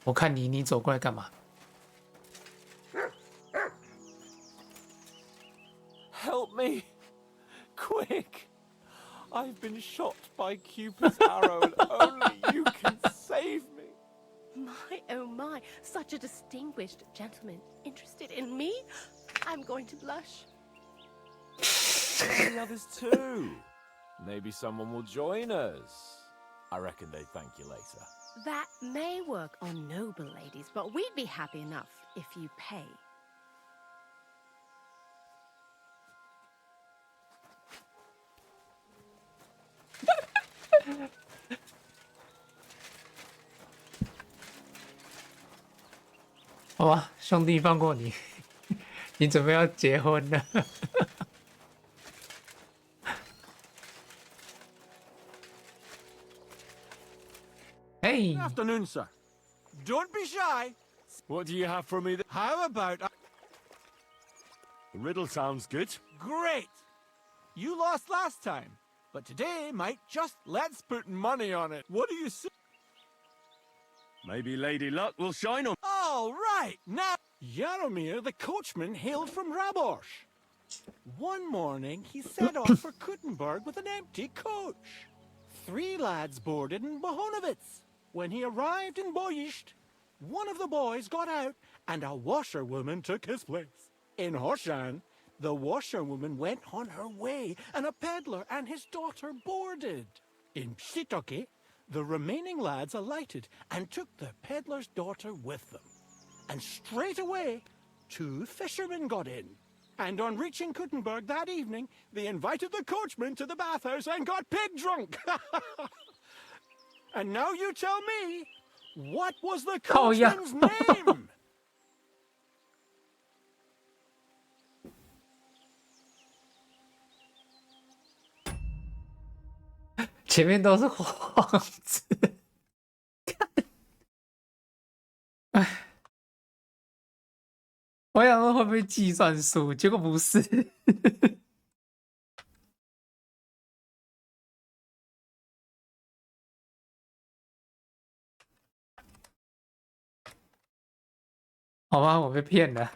我看你走过来干嘛？ Help me! Quick! I've been shot by Cupid's arrow and only you can save me! My, oh my, such a distinguished gentleman interested in me? I'm going to blush. And the others too. Maybe someone will join us. I reckon they'd thank you later. That may work on noble ladies, but we'd be happy enough if you pay. "好吧，兄弟，放过你，你准备要结婚了。Hey. Afternoon, sir. Don't be shy. What do you have for me? How about... The riddle sounds good. Great! You lost last time, but today might just... Let's put money on it. What do you say? Maybe Lady Luck will shine on... All right, now... Jaromir, the coachman, hailed from Rabosh. One morning, he set off for Kuttenberg with an empty coach. 3 lads boarded in Bohonovitz. When he arrived in Boyisht, one of the boys got out, and a washerwoman took his place. In Hoshan, the washerwoman went on her way, and a peddler and his daughter boarded. In Psitoke, the remaining lads alighted and took the peddler's daughter with them. And straight away, 2 fishermen got in. And on reaching Kuttenberg that evening, they invited the coachman to the bathhouse and got pig drunk. And now you tell me, what was the coachman's name? 前面都是幌子，哎，我想说会不会计算数，结果不是。好吧，我被骗了。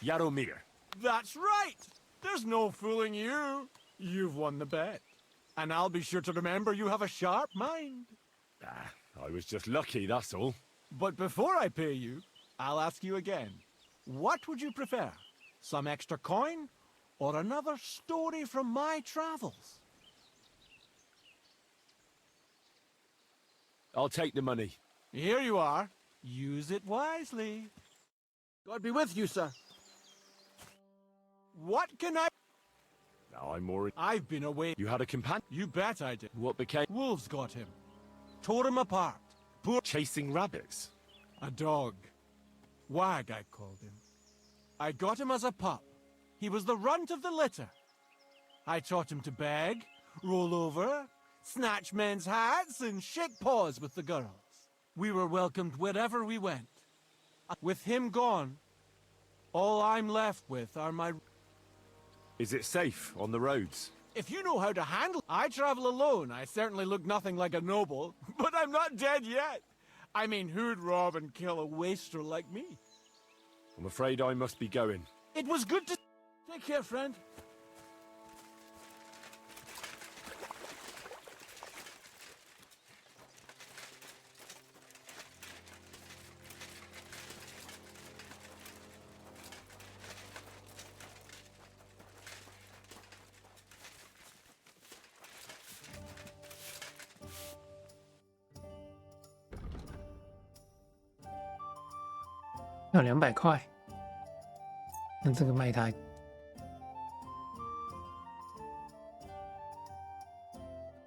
Jaromir. That's right! There's no fooling you. You've won the bet. And I'll be sure to remember you have a sharp mind. I was just lucky, that's all. But before I pay you, I'll ask you again. What would you prefer? Some extra coin? Or another story from my travels? I'll take the money. Here you are. Use it wisely. God be with you, sir. What can I... Now I'm more... I've been away. You had a companion? You bet I did. What became... Wolves got him. Tore him apart. Poor... Chasing rabbits? A dog. Wag, I called him. I got him as a pup. He was the runt of the litter. I taught him to beg, roll over, snatch men's hats, and shake paws with the girls. We were welcomed wherever we went. With him gone, all I'm left with are my... Is it safe on the roads? If you know how to handle... I travel alone. I certainly look nothing like a noble, but I'm not dead yet. I mean, who'd rob and kill a wastrel like me? I'm afraid I must be going. It was good to... Take care, friend.要200块，那这个卖他。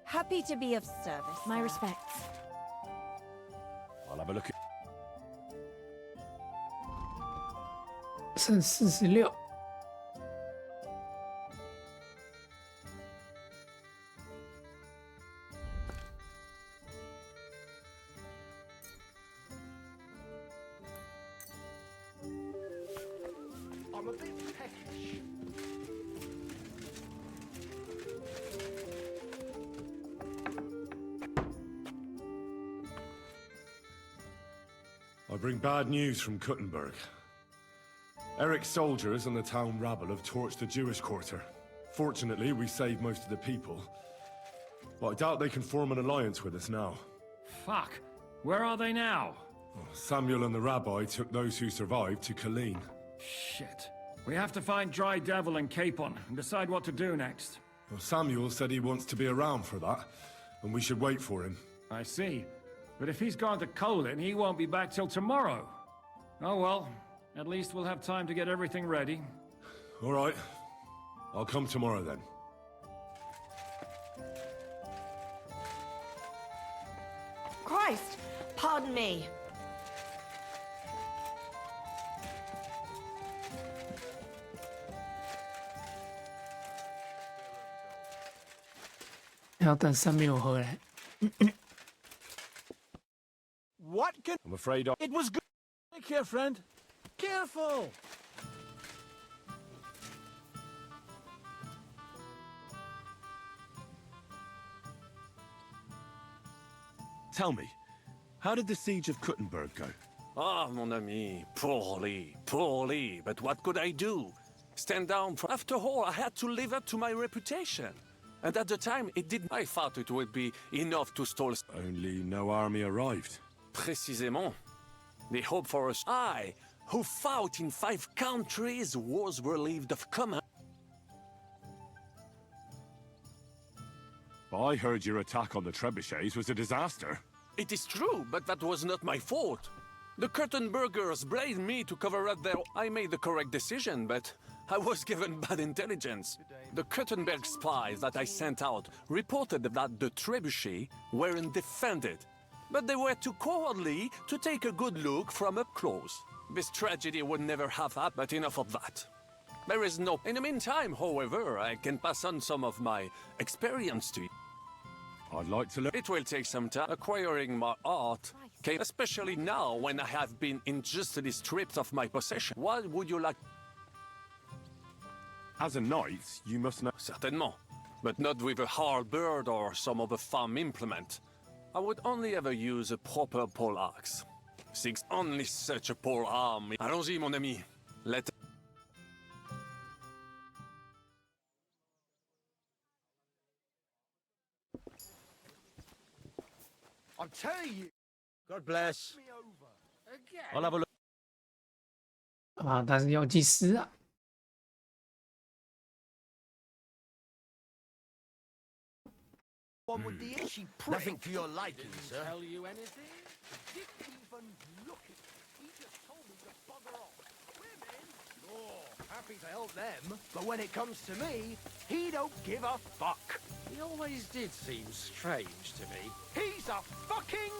Happy to be of service. My respects. I'll have a look at... 剩46。I'm a bit peckish. I bring bad news from Kuttenberg. Eric's soldiers and the town rabble have torched the Jewish quarter. Fortunately, we saved most of the people. But I doubt they can form an alliance with us now. Fuck! Where are they now? Samuel and the rabbi took those who survived to Colleen. Shit. We have to find Dry Devil and Capon and decide what to do next. Well, Samuel said he wants to be around for that, and we should wait for him. I see. But if he's gone to Colin, he won't be back till tomorrow. Oh well. At least we'll have time to get everything ready. All right. I'll come tomorrow then. Pardon me. 要等Samuel回来。What can... I'm afraid I... It was good. Take care, friend. Careful. Tell me, how did the siege of Kuttenberg go? Ah, mon ami, poorly, poorly. But what could I do? Stand down. After all, I had to live up to my reputation. And at the time, it did. I thought it would be enough to stall. Only no army arrived. Précisément. They hope for us. I, who fought in 5 countries, was relieved of command. I heard your attack on the trebuchets was a disaster. It is true, but that was not my fault. The Kuttenbergers blamed me to cover up their... I made the correct decision, but I was given bad intelligence. The Kuttenberg spies that I sent out reported that the trebuchets weren't defended, but they were too cowardly to take a good look from up close. This tragedy would never have happened, but enough of that. There is no... In the meantime, however, I can pass on some of my experience to you. I'd like to learn. It will take some time acquiring my art, especially now when I have been injustly stripped of my possession. What would you like? As a knight, you must know. Certainement, but not with a halberd or some other farm implement. I would only ever use a proper pole axe. Since only such a pole arm. Allons-y, mon ami. Let. I'm telling you. God bless. I'll have a look. 啊，他是药剂师啊。One with the itchy prick. Nothing to your liking, sir. Tell you anything? Didn't even look at me. He just told me to bugger off. Women? Oh, happy to help them. But when it comes to me, he don't give a fuck. He always did seem strange to me. He's a fucking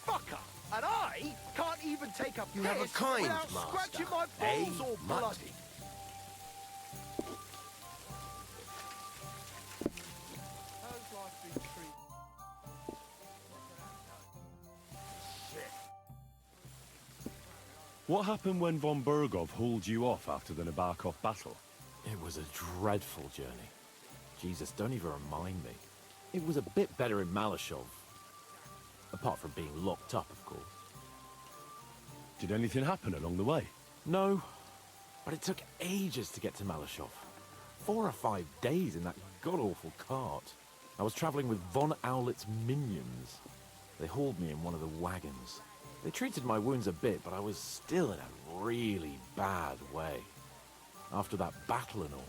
fucker. And I can't even take a piss have a kind without master, scratching my balls all mutt? bloody. How's life been treated? What happened when von Bergov hauled you off after the Nabokov battle? It was a dreadful journey. Jesus, don't even remind me. It was a bit better in Malashov. Apart from being locked up, of course. Did anything happen along the way? No, but it took ages to get to Malashov. 4 or 5 days in that god-awful cart. I was traveling with von Owlet's minions. They hauled me in one of the wagons. They treated my wounds a bit, but I was still in a really bad way. After that battle and all.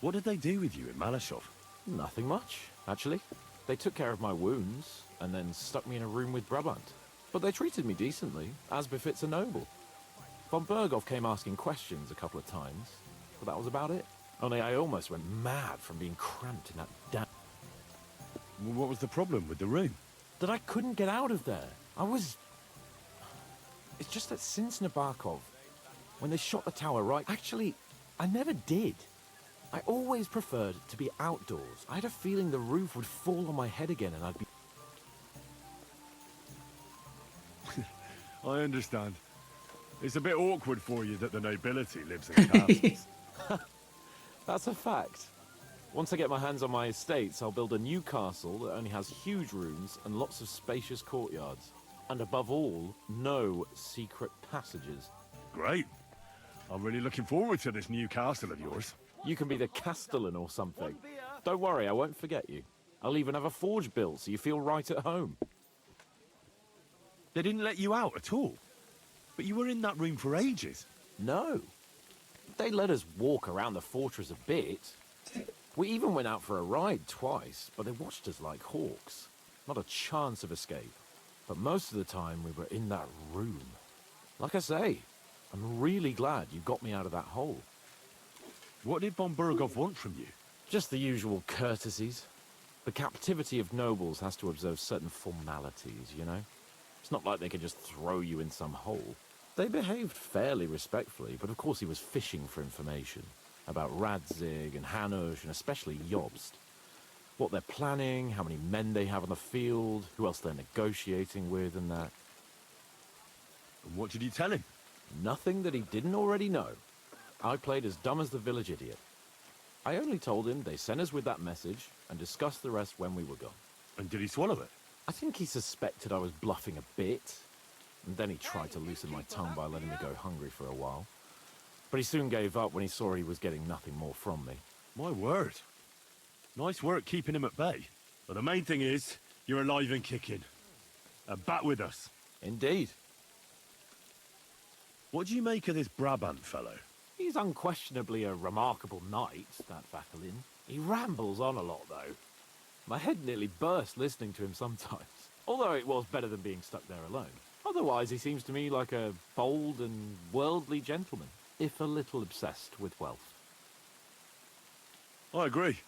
What did they do with you in Malashov? Nothing much, actually. They took care of my wounds, and then stuck me in a room with Brabant. But they treated me decently, as befits a noble. Von Bergov came asking questions a couple of times, but that was about it. Only I almost went mad from being cramped in that damn... Well, what was the problem with the room? That I couldn't get out of there. It's just that since Nabokov, when they shot the tower right... Actually, I never did. I always preferred to be outdoors. I had a feeling the roof would fall on my head again and I'd be... I understand. It's a bit awkward for you that the nobility lives in castles. That's a fact. Once I get my hands on my estates, I'll build a new castle that only has huge rooms and lots of spacious courtyards. And above all, no secret passages. Great. I'm really looking forward to this new castle of yours. You can be the castellan or something. Don't worry, I won't forget you. I'll even have a forge built so you feel right at home. They didn't let you out at all? But you were in that room for ages. No. They let us walk around the fortress a bit. We even went out for a ride twice, but they watched us like hawks. Not a chance of escape. But most of the time we were in that room. Like I say, I'm really glad you got me out of that hole. What did von Bergov want from you? Just the usual courtesies. The captivity of nobles has to observe certain formalities, you know? It's not like they could just throw you in some hole. They behaved fairly respectfully, but of course he was fishing for information about Radzig and Hanush and especially Jobst. What they're planning, how many men they have on the field, who else they're negotiating with and that. And what did you tell him? Nothing that he didn't already know. I played as dumb as the village idiot. I only told him they sent us with that message and discussed the rest when we were gone. And did he swallow it? I think he suspected I was bluffing a bit, and then he tried to loosen my tongue by letting me go hungry for a while. But he soon gave up when he saw he was getting nothing more from me. My word. Nice work keeping him at bay. But the main thing is, you're alive and kicking. And back with us. Indeed. What do you make of this Brabant fellow? He's unquestionably a remarkable knight, that Vakalin. He rambles on a lot, though. My head nearly burst listening to him sometimes. Although it was better than being stuck there alone. Otherwise, he seems to me like a bold and worldly gentleman, if a little obsessed with wealth. I agree.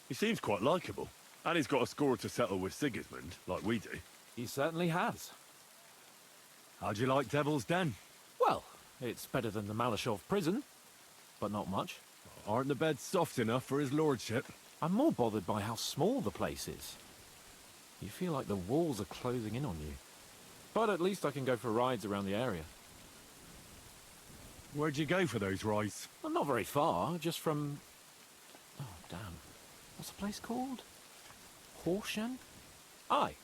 He seems quite likeable. And he's got a score to settle with Sigismund, like we do. He certainly has. How'd you like Devil's Den? Well, it's better than the Malashov prison, but not much. Aren't the beds soft enough for his lordship? I'm more bothered by how small the place is. You feel like the walls are closing in on you. But at least I can go for rides around the area. Where'd you go for those rides? Well, not very far, just from... Oh, damn. What's the place called? Horshan? Aye.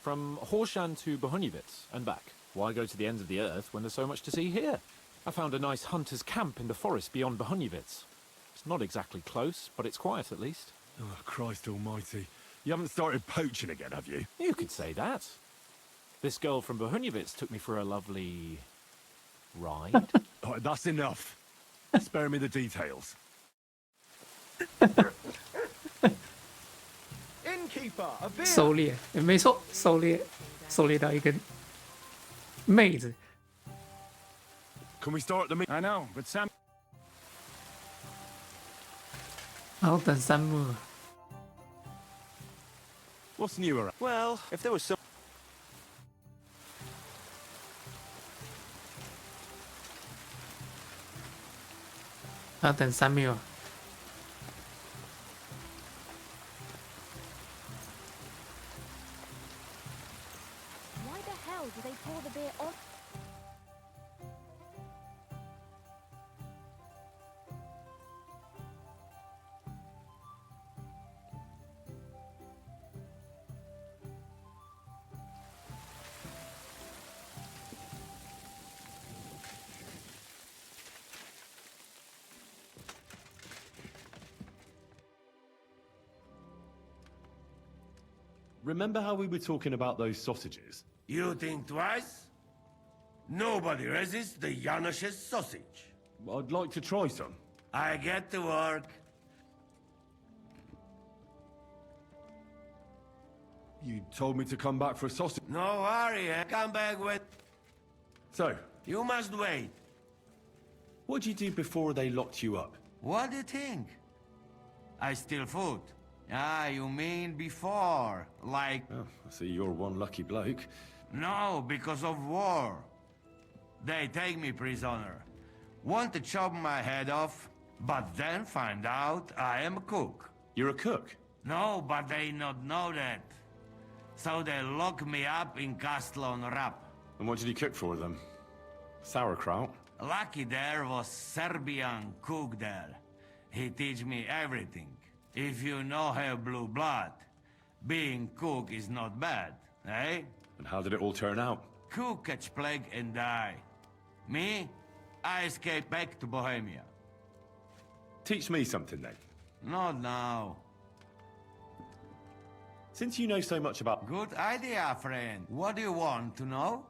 From Horshan to Bohuniewicz and back. Why go to the ends of the earth when there's so much to see here? I found a nice hunter's camp in the forest beyond Bohuniewicz. It's not exactly close, but it's quiet at least. Oh, Christ almighty. You haven't started poaching again, have you? You could say that. This girl from Bohuniewicz took me for a lovely... ride. Oh, that's enough. Spare me the details. Innkeeper, a beer. 狩猎，没错，狩猎到一个妹子。Can we start the meeting? I know, but Sam... 然后等山木。 What's new around? Well, if there was some... 然后等3秒。 Why the hell do they pour the beer on? Remember how we were talking about those sausages? You think twice? Nobody resists the Janusz's sausage. I'd like to try some. I get to work. You told me to come back for a sausage. No worry, I come back with... So? You must wait. What'd you do before they locked you up? What do you think? I steal food. Ah, you mean before, like... Oh, I see you're one lucky bloke. No, because of war. They take me prisoner. Want to chop my head off, but then find out I am a cook. You're a cook? No, but they not know that. So they lock me up in Castle on Rap. And what did you cook for them? Sauerkraut? Lucky there was Serbian cook there. He teach me everything. If you no have blue blood, being cook is not bad, eh? And how did it all turn out? Cook catch plague and die. Me? I escape back to Bohemia. Teach me something then. Not now. Since you know so much about... Good idea, friend. What do you want to know?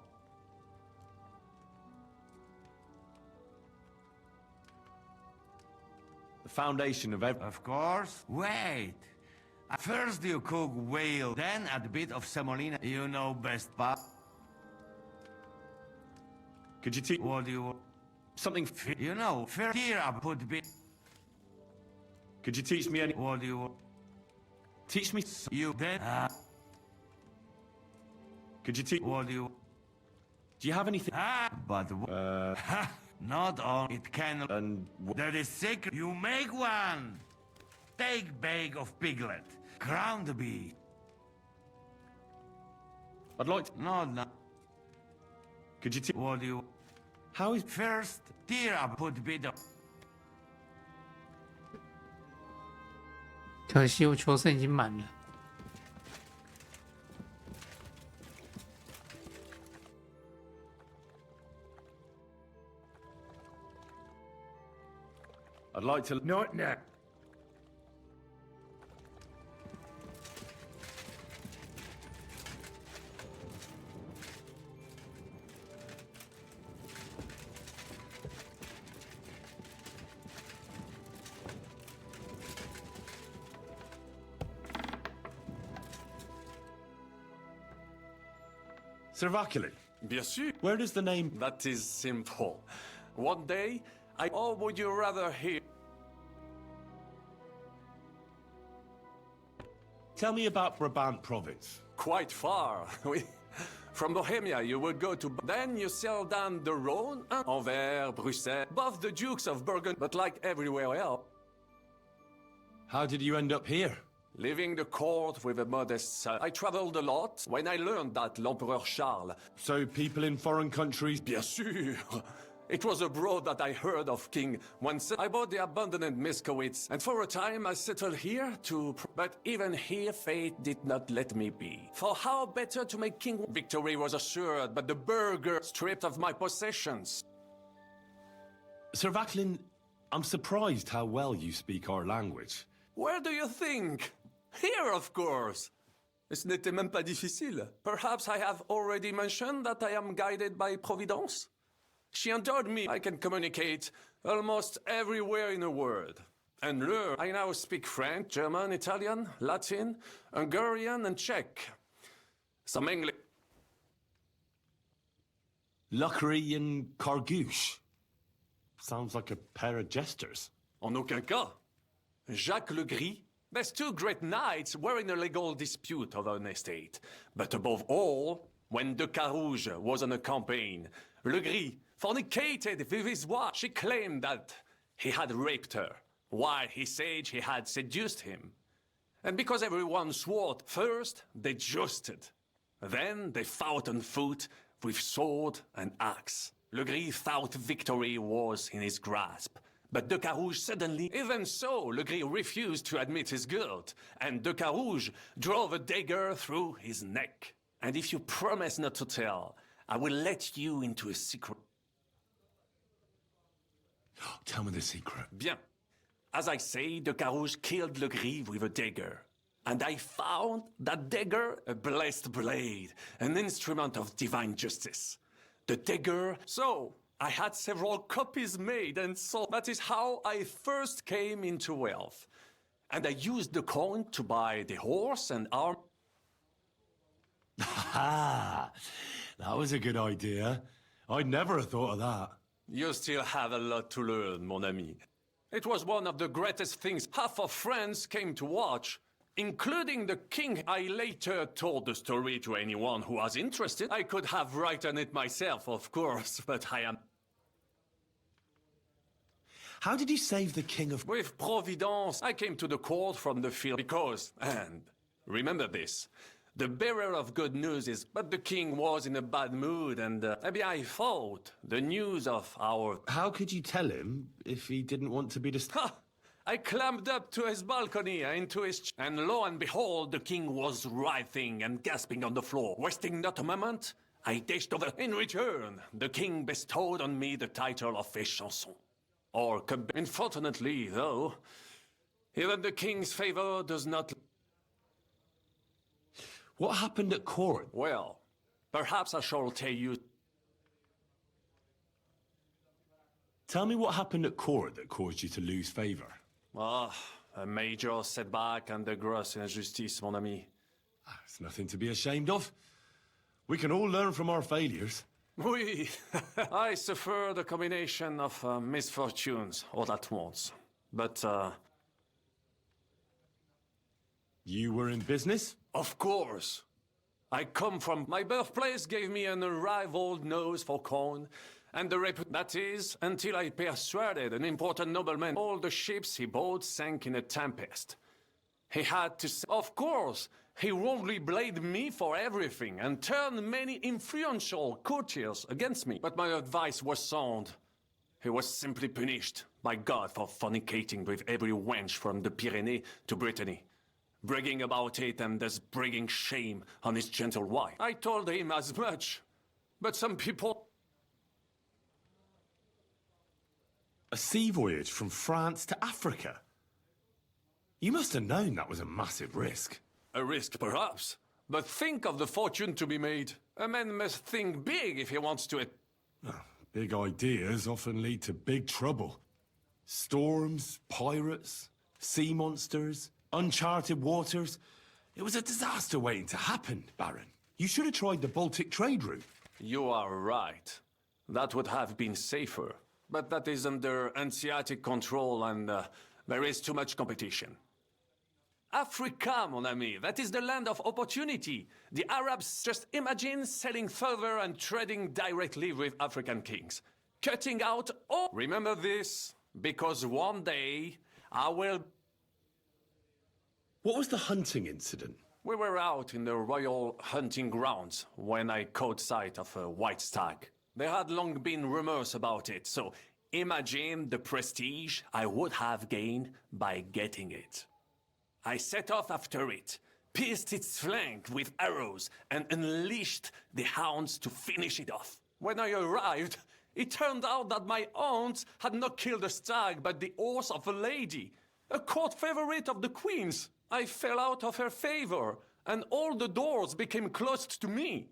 The foundation of every... Of course. Wait. First you cook whale, then add a bit of semolina. You know best part. Could you teach... What do you... Something... You know, first here I put bit... Could you teach me any... What do you... Teach me... You then... Could you teach... What do you... Do you have anything? But not all it can. And that is secret. You make one. Take bag of piglet. Ground beef. I'd like to... No. Could you... What do you... How is... First, tear up, put bit of... 可惜我求生已经满了。I'd like to... Not now. Sir Vakili. Bien sûr. Where does the name... That is simple. One day, Or would you rather hear... Tell me about Brabant province. Quite far. From Bohemia, you would go to... Then you sail down the Rhone, Anvers, Bruxelles, above the Dukes of Burgundy, but like everywhere else. How did you end up here? Leaving the court with a modest son. I traveled a lot when I learned that l'Empereur Charles... So people in foreign countries... Bien sûr! It was abroad that I heard of King once. I bought the abandoned Miskowitz, and for a time I settled here to... But even here fate did not let me be. For how better to make king... Victory was assured, but the burgher stripped of my possessions. Sir Vaclin, I'm surprised how well you speak our language. Where do you think? Here, of course. Ce n'était même pas difficile. Perhaps I have already mentioned that I am guided by Providence? She endured me. I can communicate almost everywhere in the world. And learn. I now speak French, German, Italian, Latin, Hungarian, and Czech. Some English. Luckery and Cargouche. Sounds like a pair of jesters. En aucun cas. Jacques Le Gris. There's two great knights were in a legal dispute over an estate. But above all, when de Carouge was on a campaign, Le Gris fornicated with his wife. She claimed that he had raped her, while he said he had seduced him. And because everyone swore, first they jousted. Then they fought on foot with sword and axe. Le Gris thought victory was in his grasp. But de Carouge suddenly... Even so, Le Gris refused to admit his guilt, and de Carouge drove a dagger through his neck. And if you promise not to tell, I will let you into a secret. Tell me the secret. Bien. As I say, de Carouge killed Le Gris with a dagger. And I found that dagger a blessed blade, an instrument of divine justice. The dagger... So, I had several copies made, and so that is how I first came into wealth. And I used the coin to buy the horse and arm... Ha! That was a good idea. I'd never have thought of that. You still have a lot to learn, mon ami. It was one of the greatest things. Half of France came to watch, including the king. I later told the story to anyone who was interested. I could have written it myself, of course, but I am... How did you save the king of... With Providence, I came to the court from the field because, and remember this, the bearer of good news is, but the king was in a bad mood and maybe I thought the news of our... How could you tell him if he didn't want to be disturbed? I climbed up to his balcony into his... And lo and behold, the king was writhing and gasping on the floor. Wasting not a moment, I dashed over. In return, the king bestowed on me the title of Échanson. Or, unfortunately, though, even the king's favor does not... What happened at court? Well, perhaps I shall tell you... Tell me what happened at court that caused you to lose favor. Ah, a major setback and a gross injustice, mon ami. It's nothing to be ashamed of. We can all learn from our failures. Oui, I suffered a combination of misfortunes all at once. But, You were in business? Of course. I come from my birthplace gave me an unrivaled nose for corn, and the that is, until I persuaded an important nobleman all the ships he bought sank in a tempest. He had to say, of course, he wrongly blamed me for everything and turned many influential courtiers against me. But my advice was sound. He was simply punished by God for fornicating with every wench from the Pyrenees to Brittany, bragging about it and thus bringing shame on his gentle wife. I told him as much, but some people... A sea voyage from France to Africa? You must have known that was a massive risk. A risk, perhaps. But think of the fortune to be made. A man must think big if he wants to... Big ideas often lead to big trouble. Storms, pirates, sea monsters, uncharted waters. It was a disaster waiting to happen, Baron. You should have tried the Baltic trade route. You are right. That would have been safer. But that is under Hanseatic control and there is too much competition. Africa, mon ami, that is the land of opportunity. The Arabs just imagine selling further and trading directly with African kings. Cutting out all... Remember this, because one day I will... What was the hunting incident? We were out in the royal hunting grounds when I caught sight of a white stag. There had long been rumors about it, so imagine the prestige I would have gained by getting it. I set off after it, pierced its flank with arrows, and unleashed the hounds to finish it off. When I arrived, it turned out that my hounds had not killed a stag, but the horse of a lady, a court favorite of the queen's. I fell out of her favor, and all the doors became closed to me.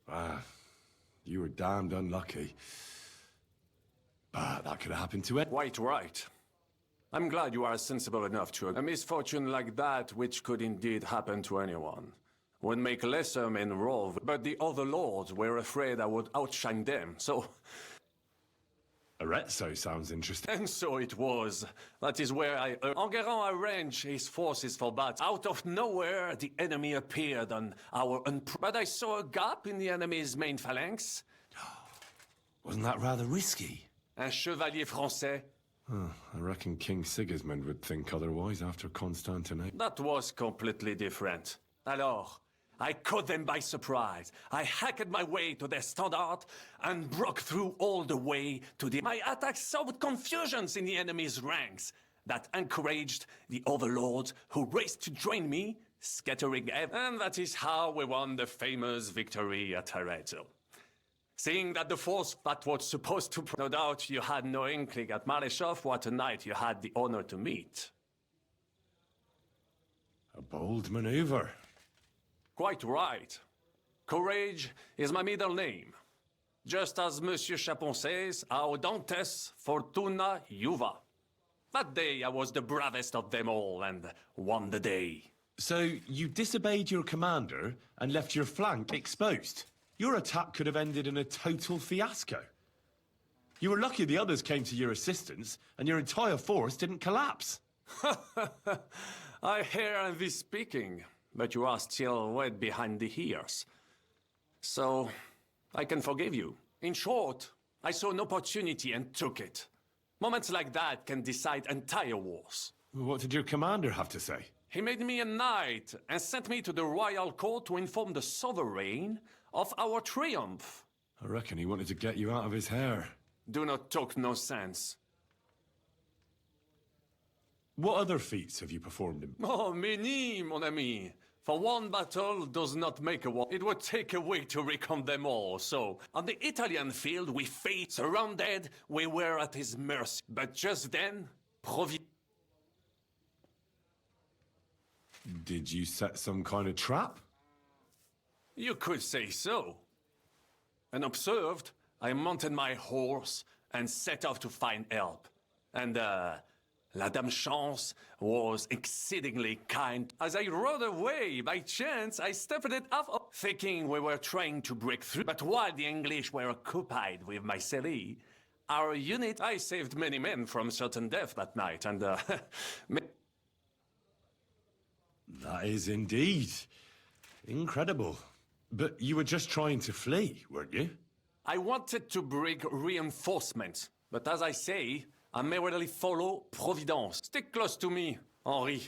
Ah, you were damned unlucky. But that could have happened to it. Quite right. I'm glad you are sensible enough to a misfortune like that, which could indeed happen to anyone, would make lesser men rove, but the other lords were afraid I would outshine them, so... Arezzo sounds interesting. And so it was. That is where Enguerrand arranged his forces for battle. Out of nowhere, the enemy appeared on our... But I saw a gap in the enemy's main phalanx. Wasn't that rather risky? Un chevalier français. I reckon King Sigismund would think otherwise after Constantinople. That was completely different. Alors, I caught them by surprise. I hacked my way to their standard and broke through all the way to the... My attack sowed confusions in the enemy's ranks. That encouraged the overlords who raced to join me, scattering... And that is how we won the famous victory at Arezzo. Seeing that the force that was supposed to... No doubt you had no inkling at Maleshov what a knight you had the honor to meet. A bold maneuver. Quite right. Courage is my middle name. Just as Monsieur Chapon says, Audantes Fortuna Juva. That day I was the bravest of them all and won the day. So you disobeyed your commander and left your flank exposed? Your attack could have ended in a total fiasco. You were lucky the others came to your assistance and your entire force didn't collapse. I hear thee speaking, but you are still wet behind the ears. So, I can forgive you. In short, I saw an opportunity and took it. Moments like that can decide entire wars. What did your commander have to say? He made me a knight and sent me to the royal court to inform the sovereign of our triumph. I reckon he wanted to get you out of his hair. Do not talk nonsense. What other feats have you performed in... Oh, many, mon ami. For one battle does not make a war. It would take a week to recount them all. So, on the Italian field, we faced surrounded. We were at his mercy. But just then, Did you set some kind of trap? You could say so. Unobserved, I mounted my horse and set off to find help. And, La Dame Chance was exceedingly kind. As I rode away, by chance, I stepped it off, thinking we were trying to break through. But while the English were occupied with Myceli, our unit, I saved many men from certain death that night, and, That is indeed Incredible. But you were just trying to flee, weren't you? I wanted to bring reinforcements, but as I say, I merely follow Providence. Stick close to me, Henri.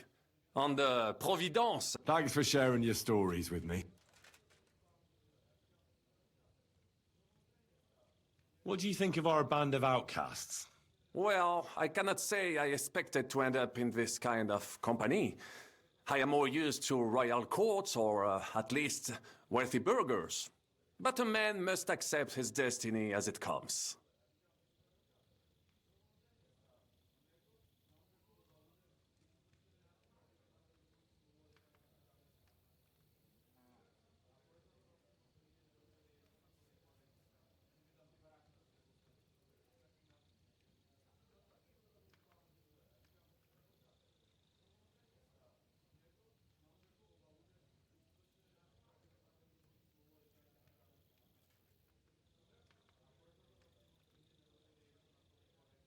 On the Providence. Thanks for sharing your stories with me. What do you think of our band of outcasts? Well, I cannot say I expected to end up in this kind of company. I am more used to royal courts or, at least, wealthy burghers. But a man must accept his destiny as it comes.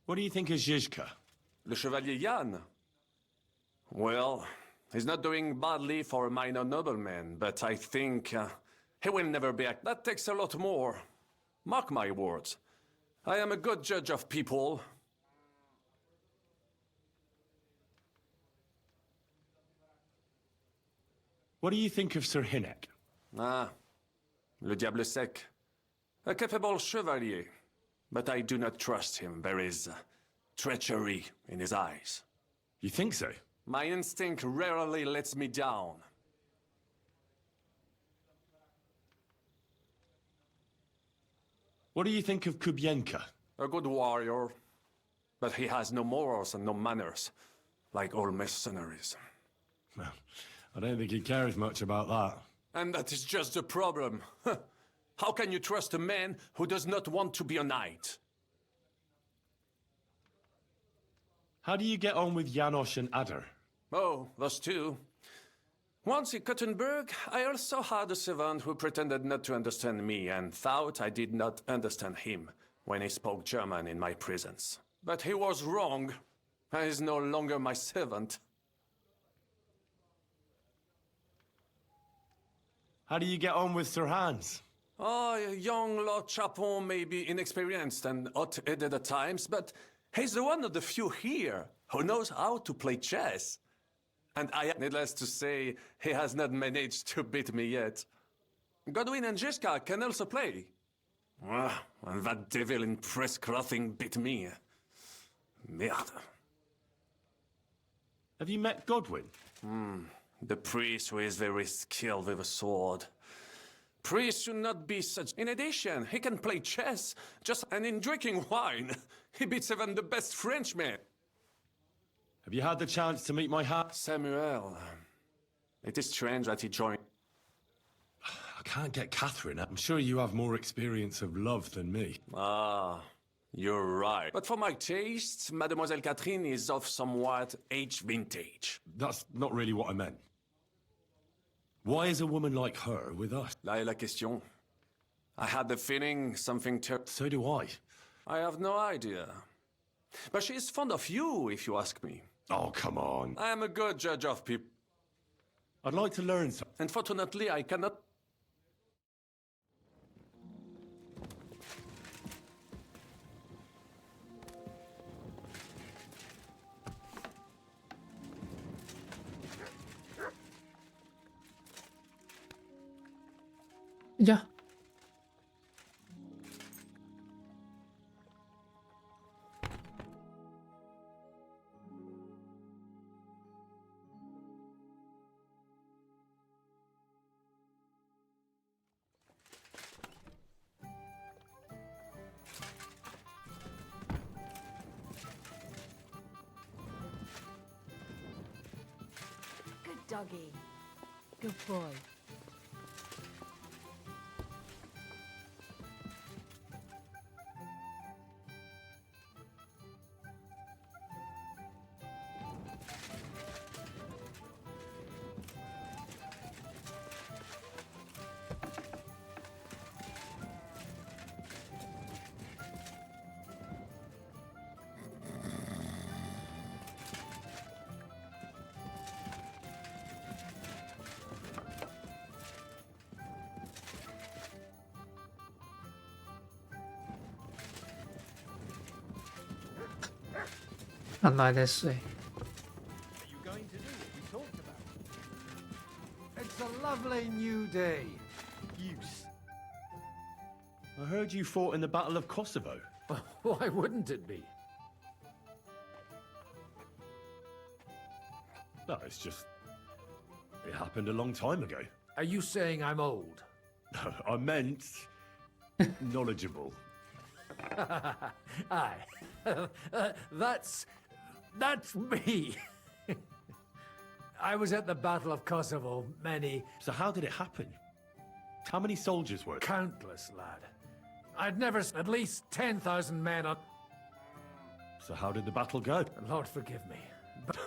What do you think of Zizka? Le Chevalier Jan? Well, he's not doing badly for a minor nobleman, but I think he will never be. That takes a lot more. Mark my words. I am a good judge of people. What do you think of Sir Hynek? Ah, le diable sec. A capable chevalier. But I do not trust him. There is treachery in his eyes. You think so? My instinct rarely lets me down. What do you think of Kubienka? A good warrior, but he has no morals and no manners, like all mercenaries. Well, I don't think he cares much about that. And that is just the problem. How can you trust a man who does not want to be a knight? How do you get on with Janosch and Adder? Oh, those two. Once in Kuttenberg, I also had a servant who pretended not to understand me and thought I did not understand him when he spoke German in my presence. But he was wrong. He is no longer my servant. How do you get on with Sir Hans? Oh, young Lord Chapon may be inexperienced and hot-headed at times, but he's the one of the few here who knows how to play chess. And needless to say, he has not managed to beat me yet. Godwin and Jiska can also play. And that devil in press clothing beat me. Merde. Have you met Godwin? The priest who is very skilled with a sword. Priests should not be such. In addition, he can play chess, and in drinking wine, he beats even the best Frenchmen. Have you had the chance to meet my Samuel. It is strange that he joined. I can't get Catherine. I'm sure you have more experience of love than me. Ah, you're right. But for my tastes, Mademoiselle Catherine is of somewhat age vintage. That's not really what I meant. Why is a woman like her with us? Là est la question. I had the feeling something So do I. I have no idea. But she is fond of you, if you ask me. Oh, come on. I am a good judge of people. I'd like to learn something. Unfortunately, I cannot. Ya. Good doggy. Good boy. 看到还在睡。Are you going to do what we talked about? It's a lovely new day. Use. I heard you fought in the Battle of Kosovo. Why wouldn't it be? No, it's just... It happened a long time ago. Are you saying I'm old? I meant... knowledgeable. Aye. That's me. I was at the Battle of Kosovo many... So how did it happen? How many soldiers were there? Countless, lad. I'd never... At least 10,000 men on... So how did the battle go? Lord forgive me. But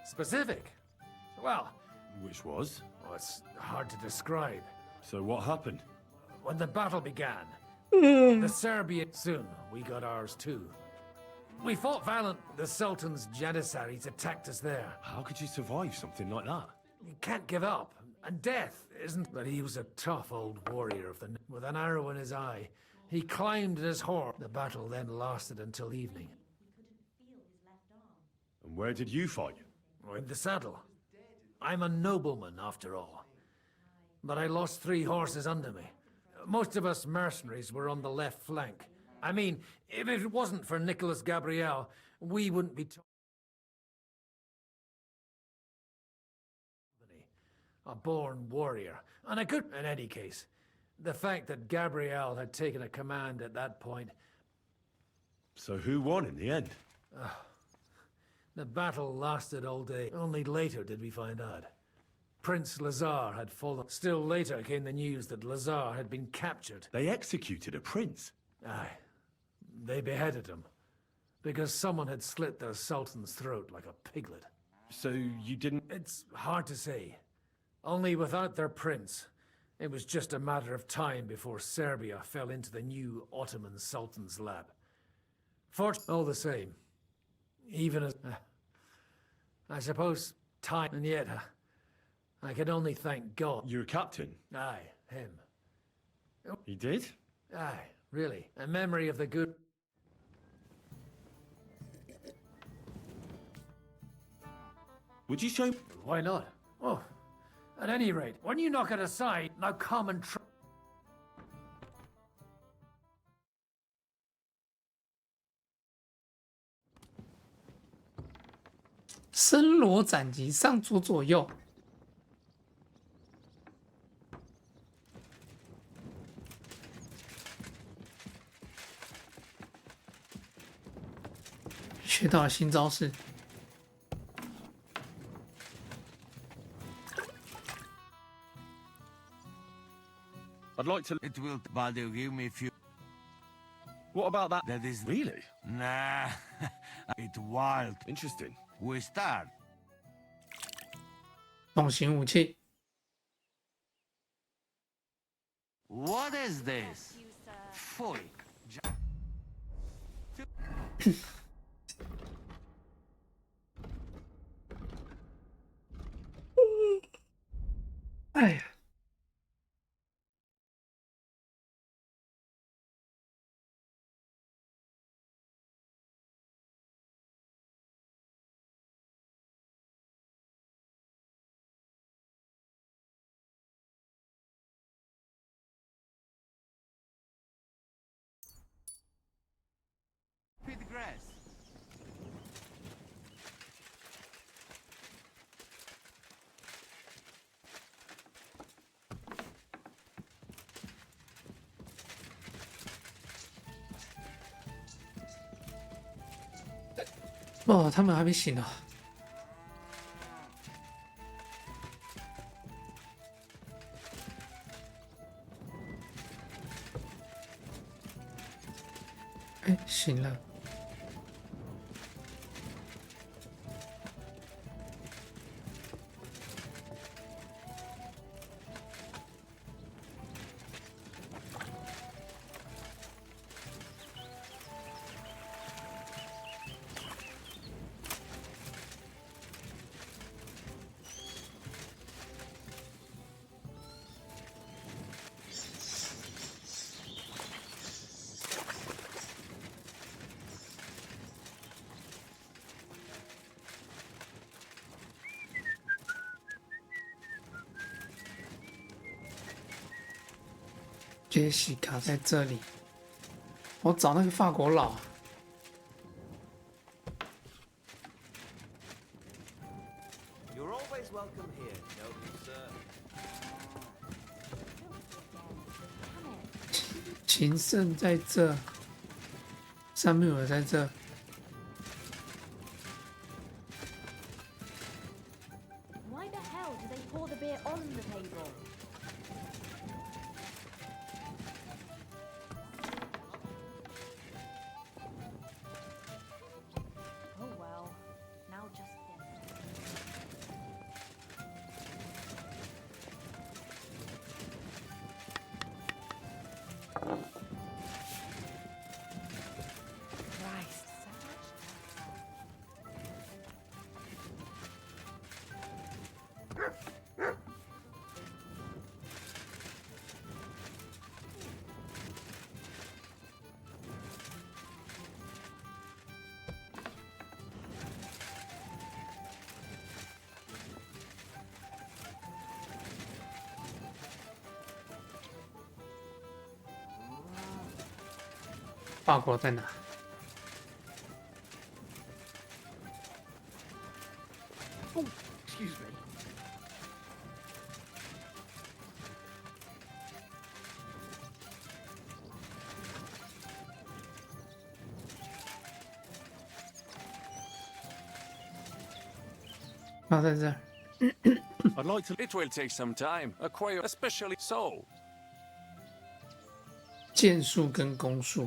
specific? Well... Which was? Oh, it's hard to describe. So what happened? When the battle began, the Serbian... Soon, we got ours too. We fought valiant. The Sultan's Janissaries attacked us there. How could you survive something like that? You can't give up. And death isn't... But he was a tough old warrior of the... With an arrow in his eye, he climbed his horse. The battle then lasted until evening. And where did you fight? In the saddle. I'm a nobleman, after all. But I lost 3 horses under me. Most of us mercenaries were on the left flank. I mean, if it wasn't for Nicholas Gabriel, we wouldn't be... A born warrior. And I could... In any case, the fact that Gabriel had taken a command at that point... So who won in the end? The battle lasted all day. Only later did we find out. Prince Lazar had fallen. Still later came the news that Lazar had been captured. They executed a prince? Aye. They beheaded him. Because someone had slit their sultan's throat like a piglet. So you didn't... It's hard to say. Only without their prince, it was just a matter of time before Serbia fell into the new Ottoman sultan's lap. All the same. Even as... I suppose time... And yet, I can only thank God. You're a captain? Aye, him. He did? Aye, really. A memory of the good... Would you show... Why not? Oh, at any rate, when you knock it aside, now come and try... 森罗斩击上左左右。学到了新招式。I'd like to... It will bother you if you... What about that? That is... Really? Nah. It's wild. Interesting. We start. 重型武器。What is this? Foy. 哎呀！Feed the grass.哦，他们还没醒呢。哎，醒了。杰西卡在这里，我找那个法国佬。You're always welcome here, noble sir. 秦圣在这，萨缪尔在这。Why the hell do they pour the beer on the table? Oh well, now just Christ, so much 法国在哪？Oh, excuse me. I'd like to. It will take some time. Acquire, especially so. 剑术跟弓术。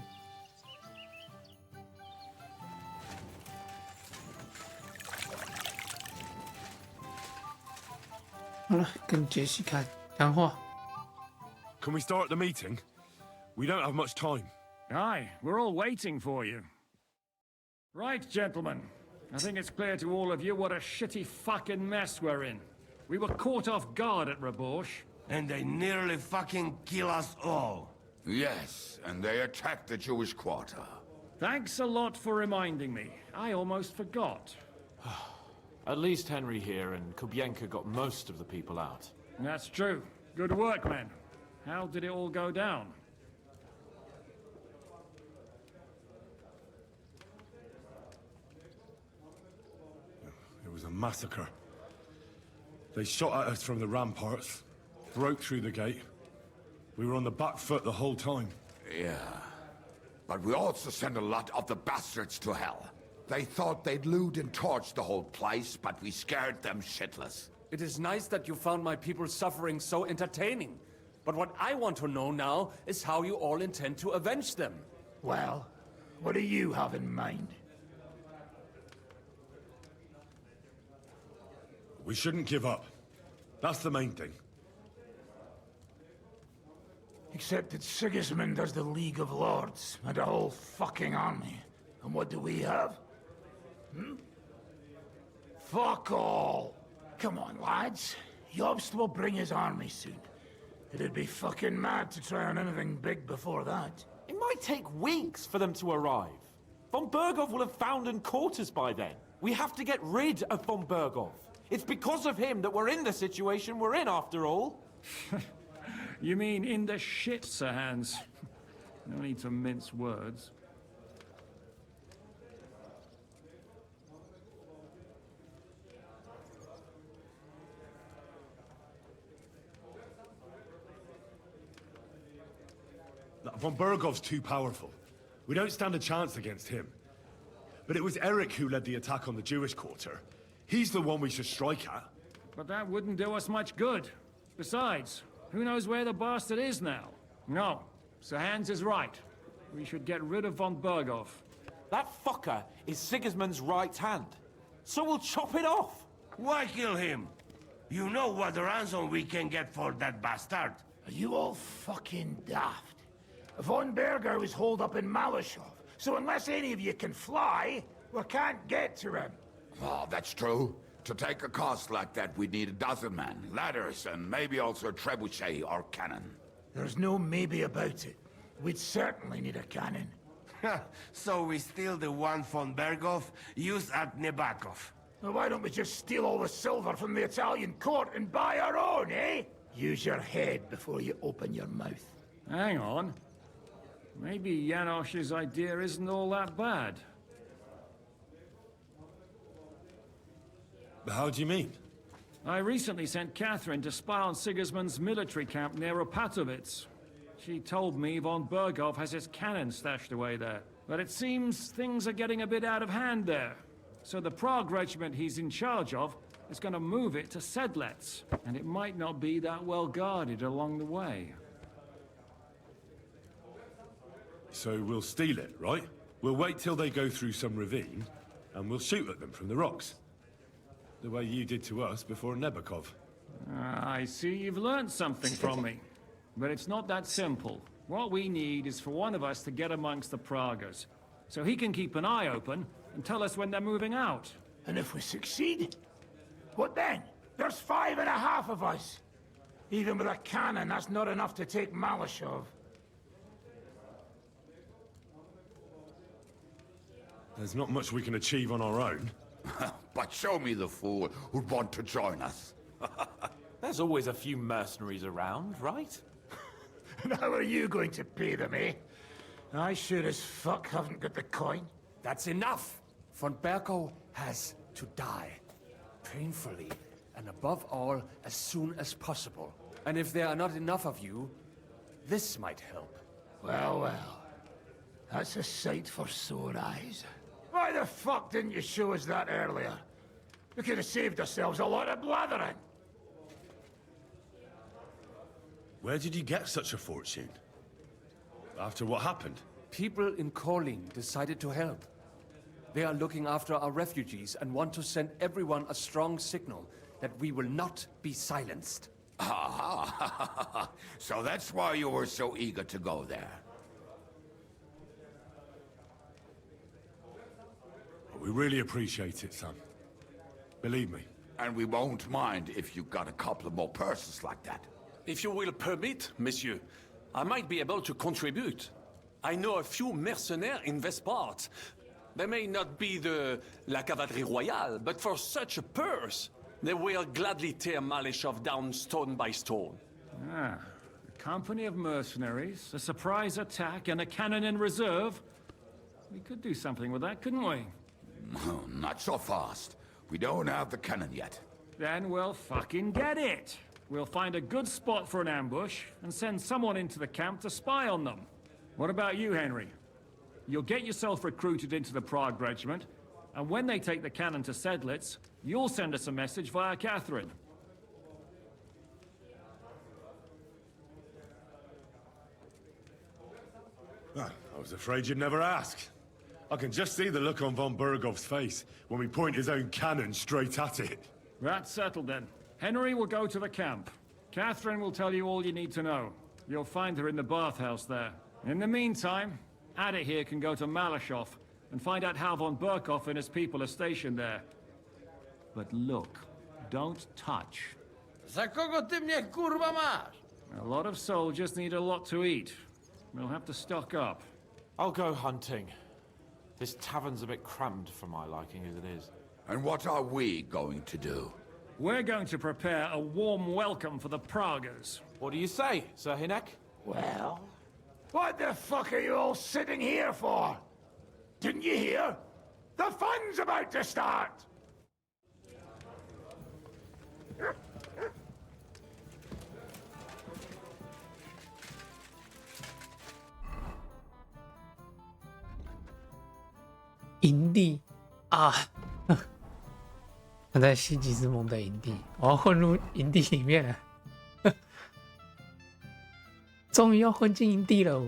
好了，跟杰西看谈话。Can we start the meeting? We don't have much time. Aye, we're all waiting for you. Right, gentlemen. I think it's clear to all of you what a shitty fucking mess we're in. We were caught off guard at Rabosh. And they nearly fucking kill us all. Yes, and they attacked the Jewish quarter. Thanks a lot for reminding me. I almost forgot. At least Henry here and Kubienka got most of the people out. That's true. Good work, men. How did it all go down? It was a massacre. They shot at us from the ramparts, broke through the gate. We were on the back foot the whole time. Yeah. But we also sent a lot of the bastards to hell. They thought they'd loot and torch the whole place, but we scared them shitless. It is nice that you found my people's suffering so entertaining. But what I want to know now is how you all intend to avenge them. Well, what do you have in mind? We shouldn't give up. That's the main thing. Except that Sigismund has the League of Lords and a whole fucking army. And what do we have? Hmm? Fuck all! Come on, lads. Jobst will bring his army soon. It'd be fucking mad to try on anything big before that. It might take weeks for them to arrive. Von Bergov will have found and caught us by then. We have to get rid of Von Bergov. It's because of him that we're in the situation we're in, after all. You mean in the shit, Sir Hans? No need to mince words. Von Bergov's too powerful. We don't stand a chance against him. But it was Eric who led the attack on the Jewish quarter. He's the one we should strike at. But that wouldn't do us much good. Besides, who knows where the bastard is now? No, Sir Hans is right. We should get rid of Von Bergov. That fucker is Sigismund's right hand. So we'll chop it off. Why kill him? You know what ransom we can get for that bastard. Are you all fucking daft? Von Berger is holed up in Malashov, so unless any of you can fly, we can't get to him. Oh, that's true. To take a cost like that, we'd need a dozen men, ladders, and maybe also a trebuchet or cannon. There's no maybe about it. We'd certainly need a cannon. So we steal the one von Bergov, use at Nebakov. Well, why don't we just steal all the silver from the Italian court and buy our own, eh? Use your head before you open your mouth. Hang on. Maybe Janosch's idea isn't all that bad. How do you mean? I recently sent Catherine to spy on Sigismund's military camp near Opatovitz. She told me von Berghoff has his cannon stashed away there. But it seems things are getting a bit out of hand there. So the Prague regiment he's in charge of is going to move it to Sedlec. And it might not be that well guarded along the way. So we'll steal it, right? We'll wait till they go through some ravine, and we'll shoot at them from the rocks. The way you did to us before Nebakov. I see you've learned something from me. But it's not that simple. What we need is for one of us to get amongst the Pragas, so he can keep an eye open and tell us when they're moving out. And if we succeed? What then? There's 5.5 of us. Even with a cannon, that's not enough to take Malashov. There's not much we can achieve on our own. But show me the fool who'd want to join us. There's always a few mercenaries around, right? And how are you going to pay them, eh? I sure as fuck haven't got the coin. That's enough! Von Berko has to die. Painfully, and above all, as soon as possible. And if there are not enough of you, this might help. Well, well. That's a sight for sore eyes. Why the fuck didn't you show us that earlier? We could have saved ourselves a lot of blathering. Where did you get such a fortune? After what happened? People in Kolin decided to help. They are looking after our refugees and want to send everyone a strong signal that we will not be silenced. Ah, so that's why you were so eager to go there. We really appreciate it, son. Believe me. And we won't mind if you got a couple of more purses like that. If you will permit, monsieur, I might be able to contribute. I know a few mercenaires in this part. They may not be la cavalerie royale, but for such a purse, they will gladly tear Maleshov down stone by stone. Ah, a company of mercenaries, a surprise attack, and a cannon in reserve. We could do something with that, couldn't we? Not so fast. We don't have the cannon yet. Then we'll fucking get it. We'll find a good spot for an ambush and send someone into the camp to spy on them. What about you, Henry? You'll get yourself recruited into the Prague regiment, and when they take the cannon to Sedlec, you'll send us a message via Catherine. I was afraid you'd never ask. I can just see the look on von Bergov's face when we point his own cannon straight at it. That's settled then. Henry will go to the camp. Catherine will tell you all you need to know. You'll find her in the bathhouse there. In the meantime, Ada here can go to Malashov and find out how von Berkov and his people are stationed there. But look, don't touch. Za kogo ty mnie kurwa masz? A lot of soldiers need a lot to eat. We'll have to stock up. I'll go hunting. This tavern's a bit crammed for my liking as it is. And what are we going to do? We're going to prepare a warm welcome for the Pragas. What do you say, Sir Hinek? Well, what the fuck are you all sitting here for? Didn't you hear? The fun's about to start!营地啊，我在西吉之盟的营地，我要混入营地里面了，终于要混进营地了。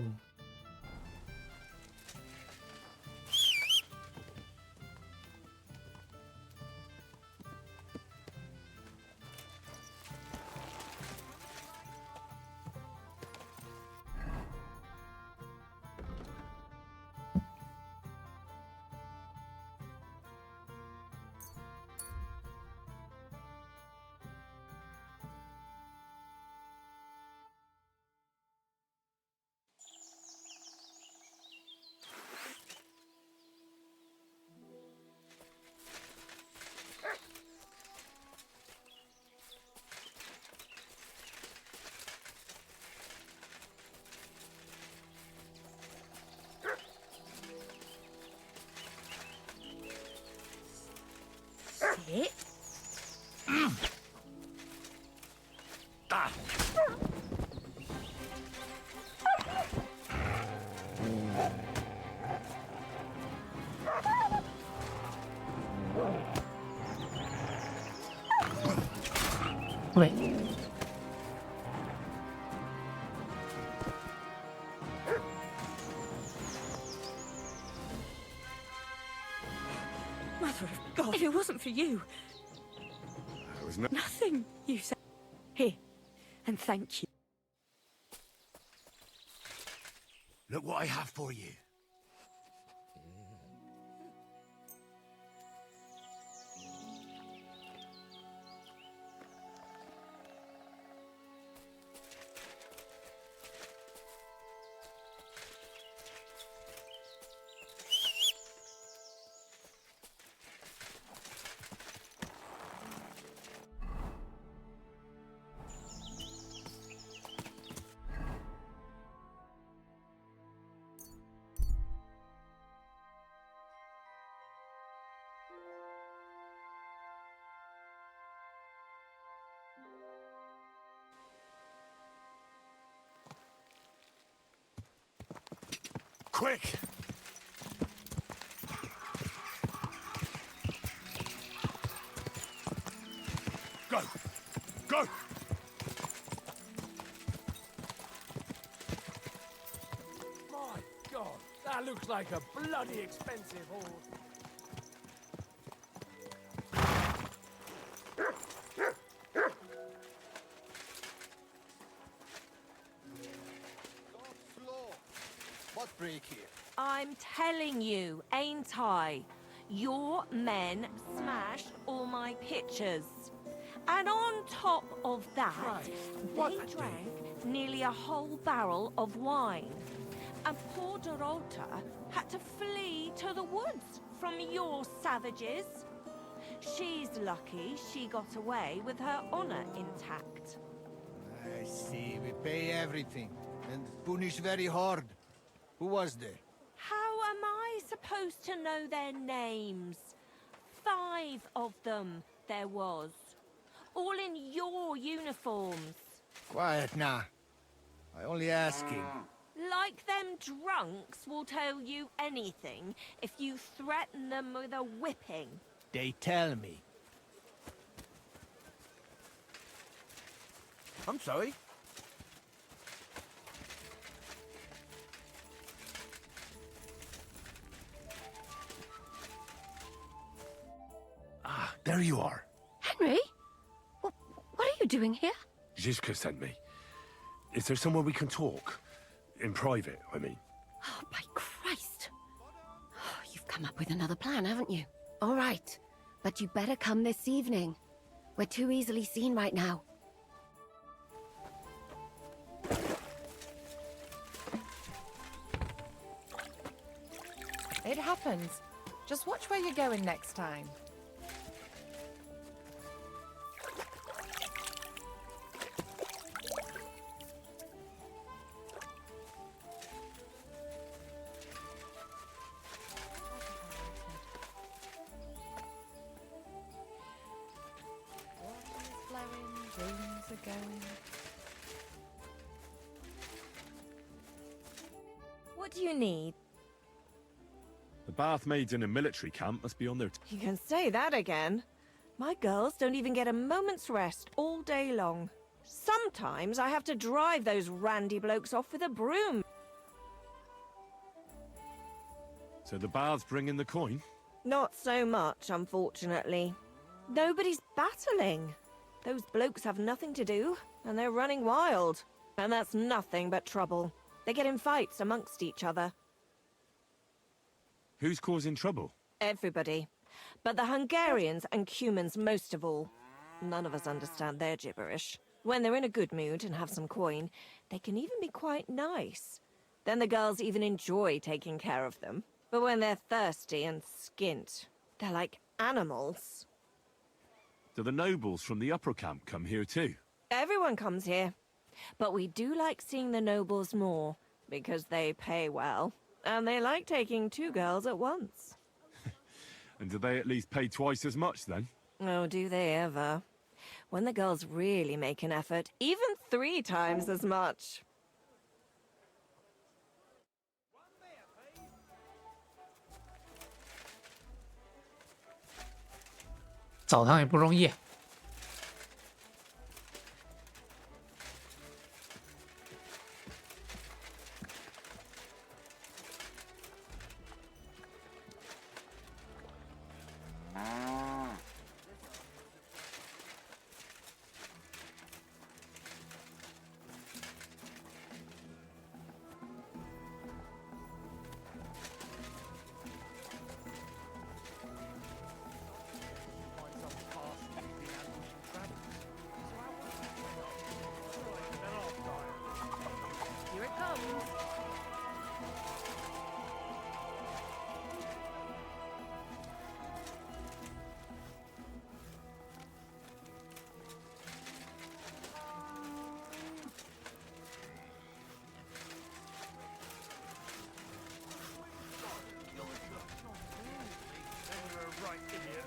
it. Ah. Wait. Mother of God, if it wasn't for you, There was nothing you said. Here, and thank you. Look what I have for you. Quick! Go! Go! My God, that looks like a bloody expensive horse. What break here? I'm telling you, ain't I? Your men smashed all my pictures. And on top of that, they drank nearly a whole barrel of wine. And poor Dorota had to flee to the woods from your savages. She's lucky she got away with her honor intact. I see. We pay everything. And punish very hard. Who was there? How am I supposed to know their names? 5 of them there was. All in your uniforms. Quiet now. I only asking. Like them drunks will tell you anything if you threaten them with a whipping. They tell me. I'm sorry. Ah, there you are. Henry? What are you doing here? Zizka sent me. Is there somewhere we can talk? In private, I mean. Oh, by Christ. Oh, you've come up with another plan, haven't you? All right. But you better come this evening. We're too easily seen right now. It happens. Just watch where you're going next time. Dreams are going. What do you need? The bath maids in a military camp must be on their... You can say that again. My girls don't even get a moment's rest all day long. Sometimes I have to drive those randy blokes off with a broom. So the baths bring in the coin? Not so much, unfortunately. Nobody's battling. Those blokes have nothing to do, and they're running wild. And that's nothing but trouble. They get in fights amongst each other. Who's causing trouble? Everybody. But the Hungarians and Cumans most of all. None of us understand their gibberish. When they're in a good mood and have some coin, they can even be quite nice. Then the girls even enjoy taking care of them. But when they're thirsty and skint, they're like animals. Do the nobles from the upper camp come here too? Everyone comes here. But we do like seeing the nobles more, because they pay well. And they like taking 2 girls at once. And do they at least pay twice as much then? Oh, do they ever? When the girls really make an effort, even 3 times as much. 澡堂也不容易。Here it comes.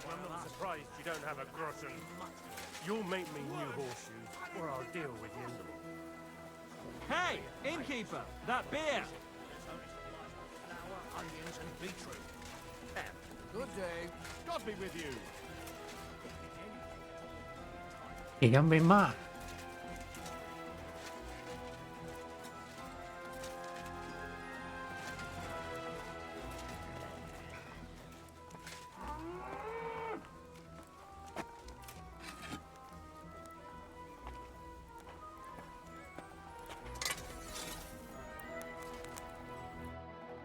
I'm surprised you don't have a groschen. You'll make me new horseshoes, or I'll deal with you. Hey, innkeeper, that beer! Onions and beetroot. Good day. God be with you. 也要被骂。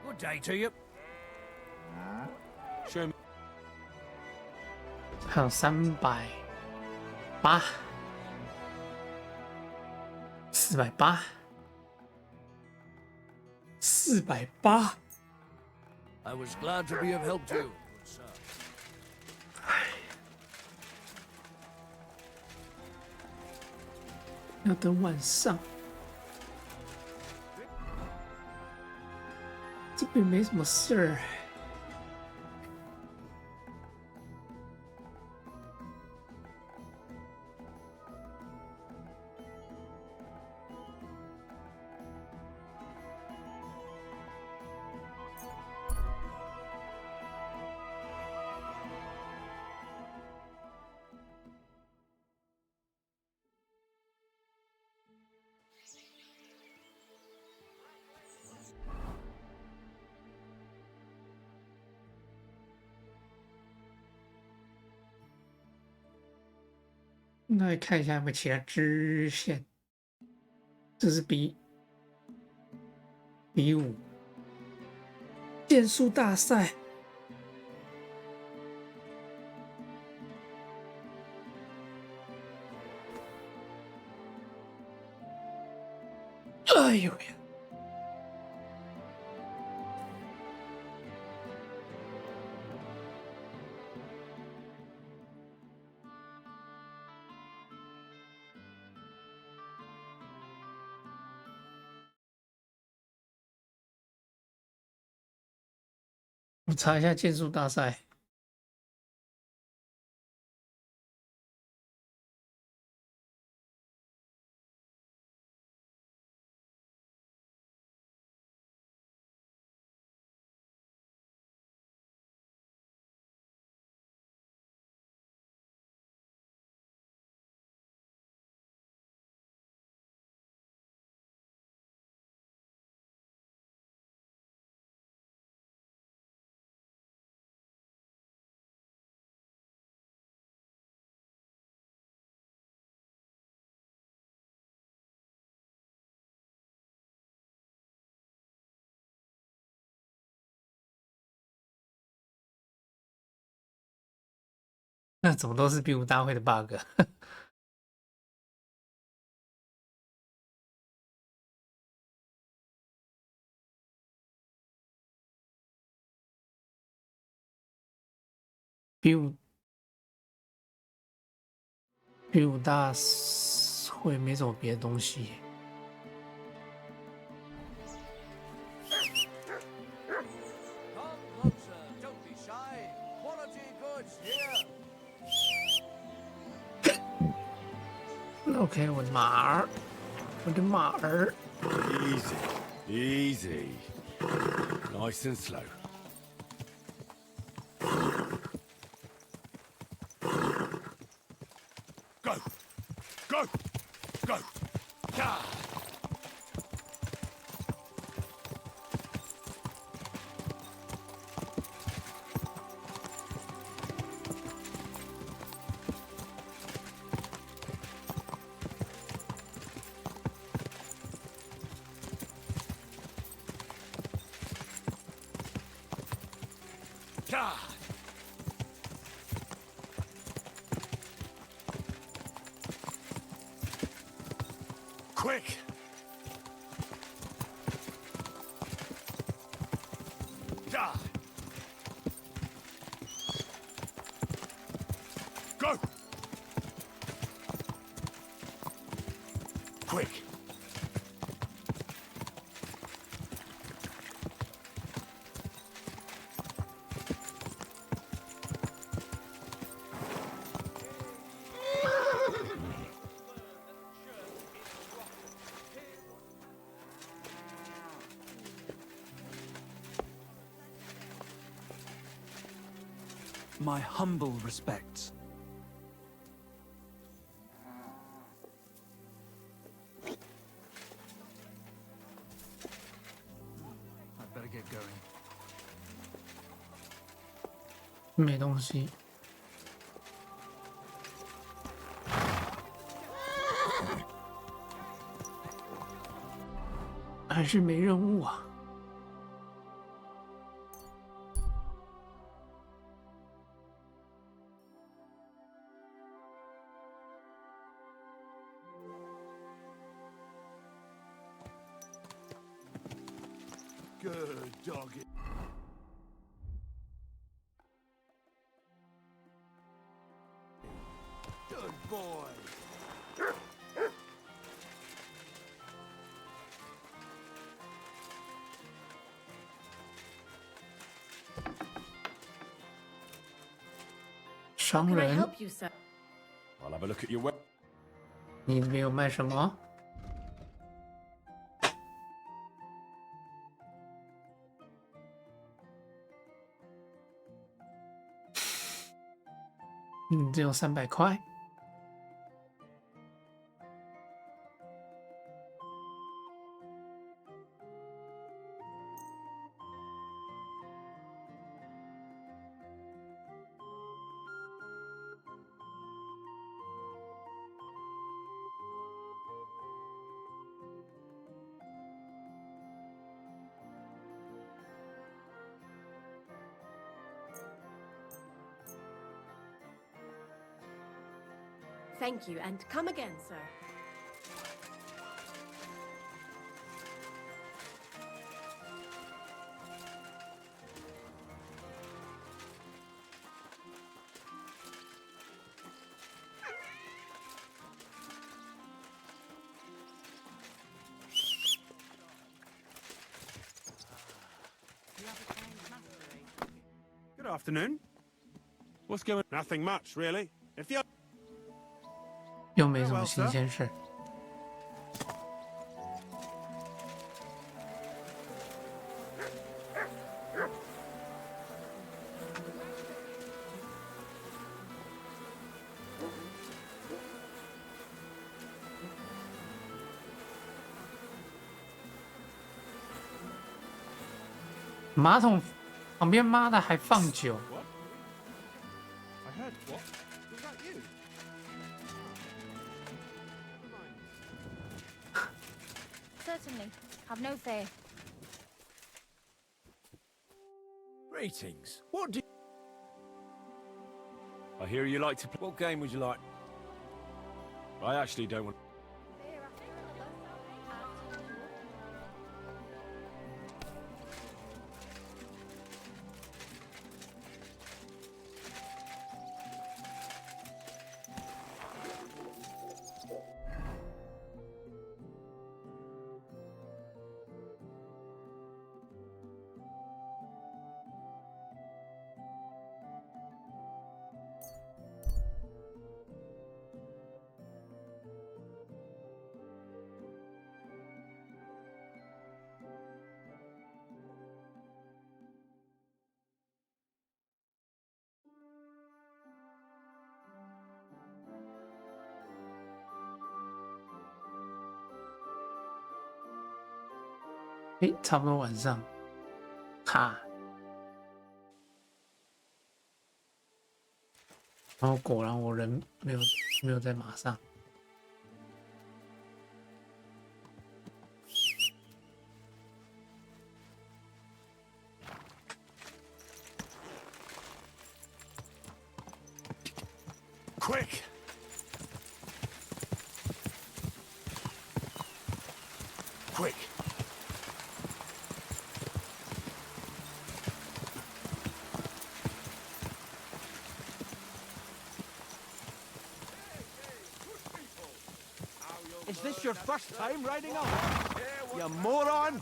Good day to you. Show me. 还有380、480、480。I was glad to be of help to you, good sir. 要等晚上。这边没什么事儿。那来看一下有没有其他支线。这是比5剑术大赛。哎呦呀！我查一下剑术大赛。那怎么都是比武大会的 bug？ 比武大会没什么别的东西。Come closer, don't be shy. Quality goods here. OK， 我的马儿，我的马儿。Easy, nice and slow. Go, go, go. Yeah. Quick! Die! Go! Quick! My humble respects. I'd better get going. 没东西。还是没任务啊。Good doggy. Good boy.商 Can I 人， help you, sir? I'll have a look at your web. 你这边有卖什么？只有300块。Thank you, and come again, sir. Good afternoon. What's going? Nothing much, really. If you 又没什么新鲜事。马桶旁边妈的还放酒。I heard what? Was that you? Certainly. Have no fear. Greetings. What do I hear you like to play. What game would you like? I actually don't want. 诶，差不多晚上，哈，然后果然我人没有在马上。Quick! Quick! Is this your first time riding up? You moron!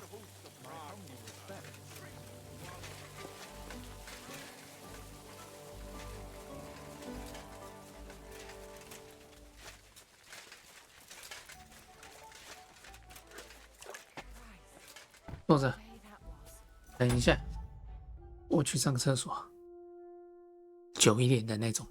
坐着，等一下，我去上个厕所，久一点的那种。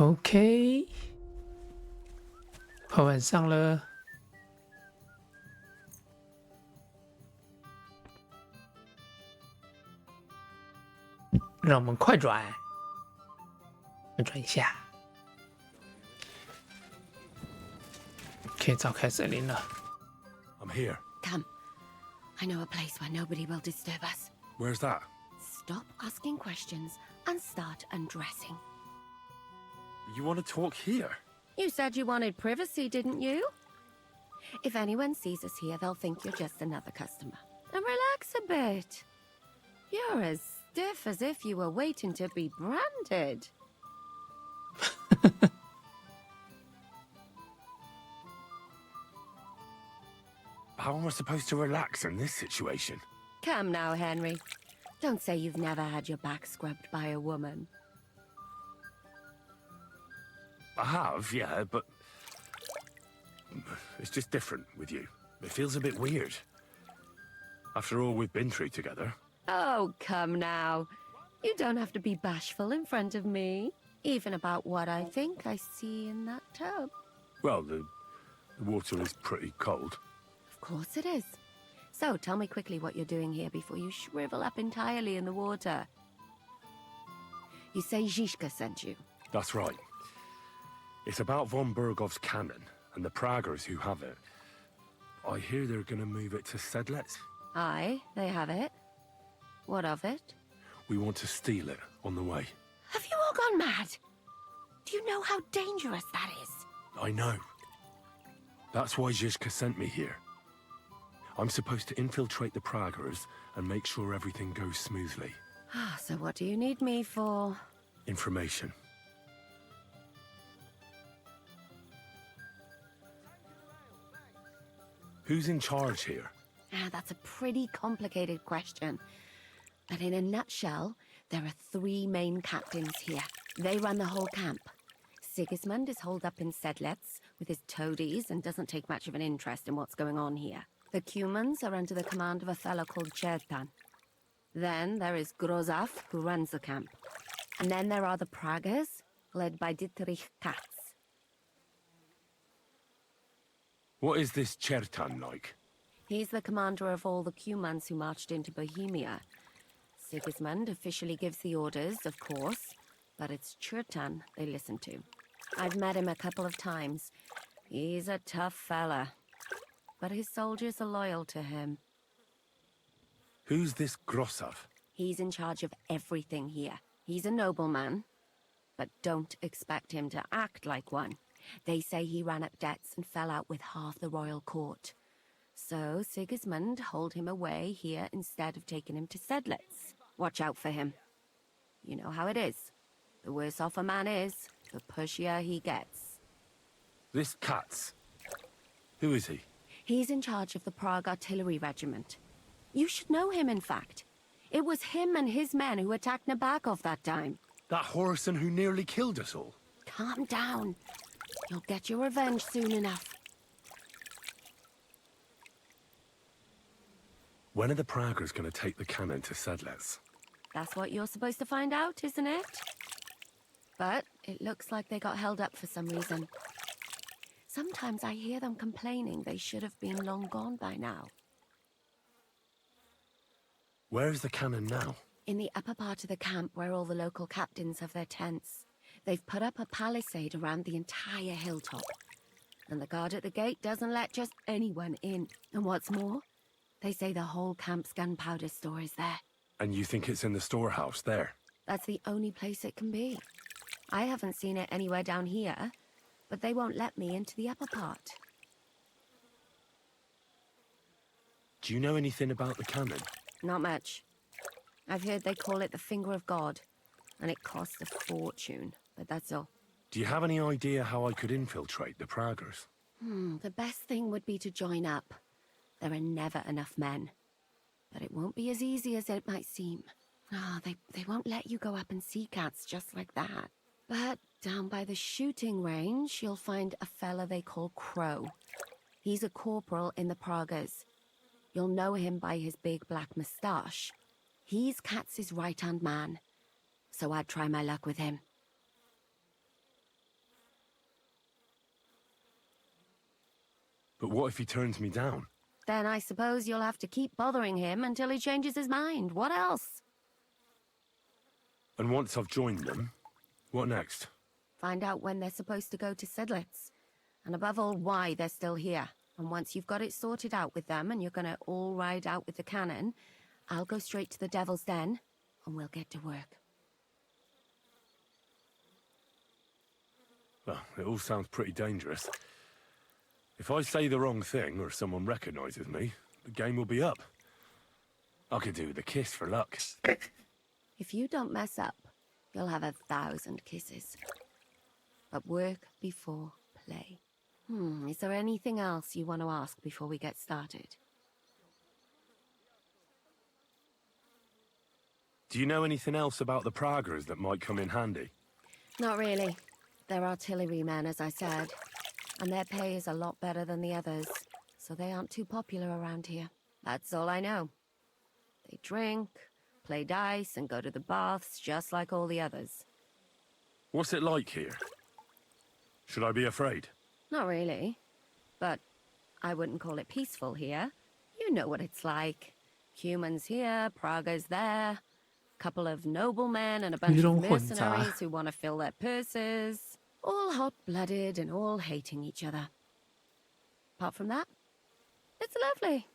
OK， 快晚上了。让我们快转一下，可以召开神灵了。I'm here. Come. I know a place where nobody will disturb us. Where's that? Stop asking questions and start undressing. You want to talk here? You said you wanted privacy, didn't you? If anyone sees us here, they'll think you're just another customer. And relax a bit. You're as stiff as if you were waiting to be branded. How am I supposed to relax in this situation? Come now, Henry. Don't say you've never had your back scrubbed by a woman. I have, yeah, but it's just different with you. It feels a bit weird. After all we've been through together. Oh, come now. You don't have to be bashful in front of me. Even about what I think I see in that tub. Well, the water is pretty cold. Of course it is. So, tell me quickly what you're doing here before you shrivel up entirely in the water. You say Zizka sent you? That's right. It's about von Bergov's cannon and the Praggers who have it. I hear they're gonna move it to Sedlets. Aye, they have it. What of it? We want to steal it on the way. Have you all gone mad? Do you know how dangerous that is? I know. That's why Zizka sent me here. I'm supposed to infiltrate the Praggers and make sure everything goes smoothly. So what do you need me for? Information. Who's in charge here? That's a pretty complicated question. But in a nutshell, there are 3 main captains here. They run the whole camp. Sigismund is holed up in Sedlets with his toadies and doesn't take much of an interest in what's going on here. The Cumans are under the command of a fellow called Chertan. Then there is Grozaf, who runs the camp. And then there are the Praggers, led by Dietrich Katz. What is this Chertan like? He's the commander of all the Cumans who marched into Bohemia. Sigismund officially gives the orders, of course, but it's Chertan they listen to. I've met him a couple of times. He's a tough fella, but his soldiers are loyal to him. Who's this Grosov? He's in charge of everything here. He's a nobleman, but don't expect him to act like one. They say he ran up debts and fell out with half the royal court. So Sigismund holed him away here instead of taking him to Sedlets. Watch out for him. You know how it is. The worse off a man is, the pushier he gets. This Katz. Who is he? He's in charge of the Prague Artillery Regiment. You should know him, in fact. It was him and his men who attacked Nabokov that time. That Horasan who nearly killed us all. Calm down. You'll get your revenge soon enough. When are the Praggers going to take the cannon to Sedlets? That's what you're supposed to find out, isn't it? But it looks like they got held up for some reason. Sometimes I hear them complaining they should have been long gone by now. Where is the cannon now? In the upper part of the camp where all the local captains have their tents. They've put up a palisade around the entire hilltop. And the guard at the gate doesn't let just anyone in. And what's more, they say the whole camp's gunpowder store is there. And you think it's in the storehouse there? That's the only place it can be. I haven't seen it anywhere down here, but they won't let me into the upper part. Do you know anything about the cannon? Not much. I've heard they call it the Finger of God, and it costs a fortune, but that's all. Do you have any idea how I could infiltrate the Praggers? The best thing would be to join up. There are never enough men. But it won't be as easy as it might seem. They won't let you go up and see cats just like that. But down by the shooting range, you'll find a fella they call Crow. He's a corporal in the Praggers. You'll know him by his big black moustache. He's Katz's right-hand man. So I'd try my luck with him. But what if he turns me down? Then I suppose you'll have to keep bothering him until he changes his mind. What else? And once I've joined them, what next? Find out when they're supposed to go to Sedlitz. And above all, why they're still here. And once you've got it sorted out with them and you're gonna all ride out with the cannon, I'll go straight to the Devil's Den and we'll get to work. Well, it all sounds pretty dangerous. If I say the wrong thing or someone recognizes me, the game will be up. I could do with a kiss for luck. If you don't mess up, you'll have 1,000 kisses. But work before play. Is there anything else you want to ask before we get started? Do you know anything else about the Praggers that might come in handy? Not really. They're artillerymen, as I said. And their pay is a lot better than the others, so they aren't too popular around here. That's all I know. They drink, play dice, and go to the baths just like all the others. What's it like here? Should I be afraid? Not really. But I wouldn't call it peaceful here. You know what it's like. Humans here, Prague's there. Couple of noblemen and a bunch of mercenaries who want to fill their purses. All hot-blooded and all hating each other. Apart from that, it's lovely.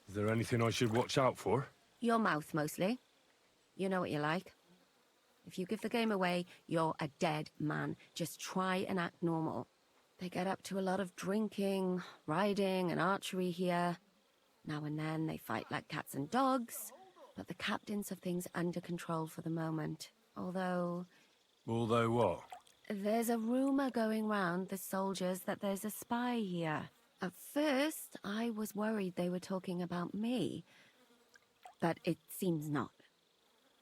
Is there anything I should watch out for? Your mouth, mostly. You know what you're like. If you give the game away, you're a dead man. Just try and act normal. They get up to a lot of drinking, riding, and archery here. Now and then they fight like cats and dogs, but the captains have things under control for the moment. Although what? There's a rumor going round the soldiers that there's a spy here. At first, I was worried they were talking about me. But it seems not.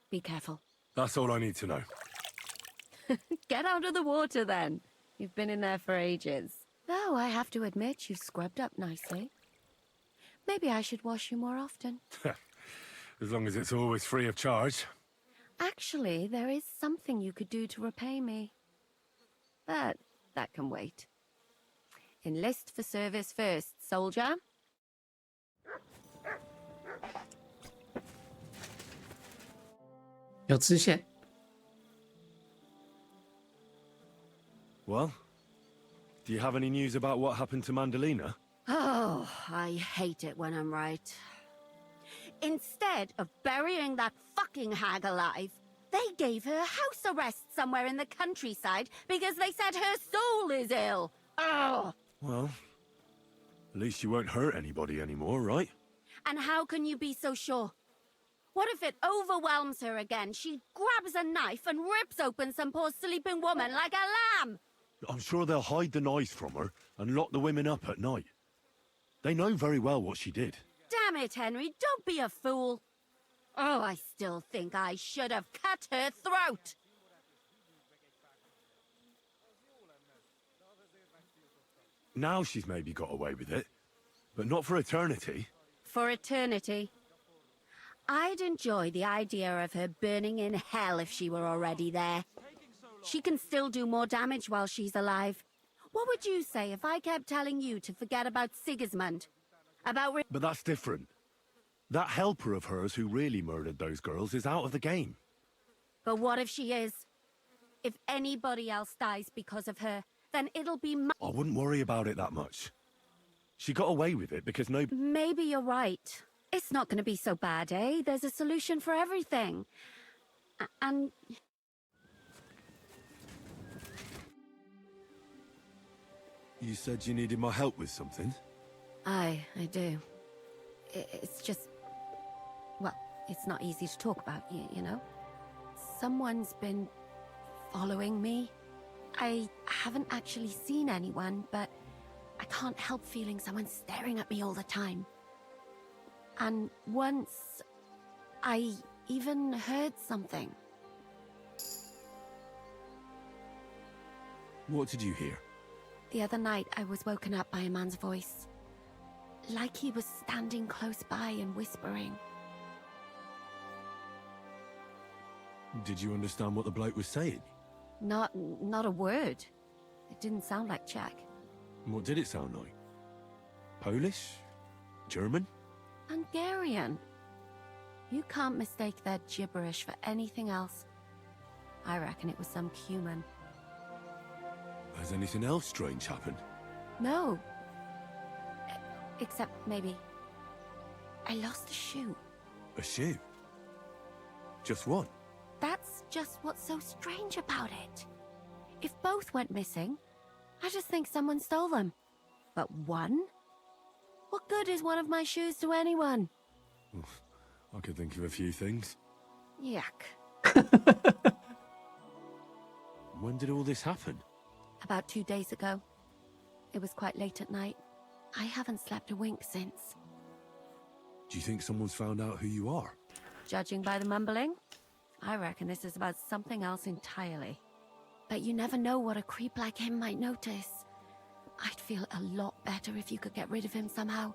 Be careful. That's all I need to know. Get out of the water, then. You've been in there for ages. Though I have to admit, you've scrubbed up nicely. Maybe I should wash you more often. As long as it's always free of charge. Actually, there is something you could do to repay me. But that can wait. Enlist for service first, soldier. Well, do you have any news about what happened to Mandalina? Oh, I hate it when I'm right. Instead of burying that fucking hag alive, they gave her house arrest somewhere in the countryside because they said her soul is ill. Oh! Well, at least she won't hurt anybody anymore, right? And how can you be so sure? What if it overwhelms her again? She grabs a knife and rips open some poor sleeping woman like a lamb! I'm sure they'll hide the knives from her and lock the women up at night. They know very well what she did. Damn it, Henry, don't be a fool. Oh, I still think I should have cut her throat. Now she's maybe got away with it, but not for eternity. For eternity. I'd enjoy the idea of her burning in hell if she were already there. She can still do more damage while she's alive. What would you say if I kept telling you to forget about Sigismund? About But that's different. That helper of hers who really murdered those girls is out of the game. But what if she is? If anybody else dies because of her, then it'll be I wouldn't worry about it that much. She got away with it because no... Maybe you're right. It's not going to be so bad, eh? There's a solution for everything. And... You said you needed my help with something? I do. It's just... Well, it's not easy to talk about, you know? Someone's been following me. I haven't actually seen anyone, but I can't help feeling someone staring at me all the time. And once, I even heard something. What did you hear? The other night, I was woken up by a man's voice. Like he was standing close by and whispering. Did you understand what the bloke was saying? Not a word. It didn't sound like Jack. What did it sound like? Polish? German? Hungarian. You can't mistake their gibberish for anything else. I reckon it was some Cuman. Has anything else strange happened? No. Except maybe... I lost a shoe. A shoe? Just one? That's just what's so strange about it. If both went missing, I just think someone stole them. But one? What good is one of my shoes to anyone? I could think of a few things. Yuck. When did all this happen? About 2 days ago. It was quite late at night. I haven't slept a wink since. Do you think someone's found out who you are? Judging by the mumbling, I reckon this is about something else entirely. But you never know what a creep like him might notice. I'd feel a lot better if you could get rid of him somehow.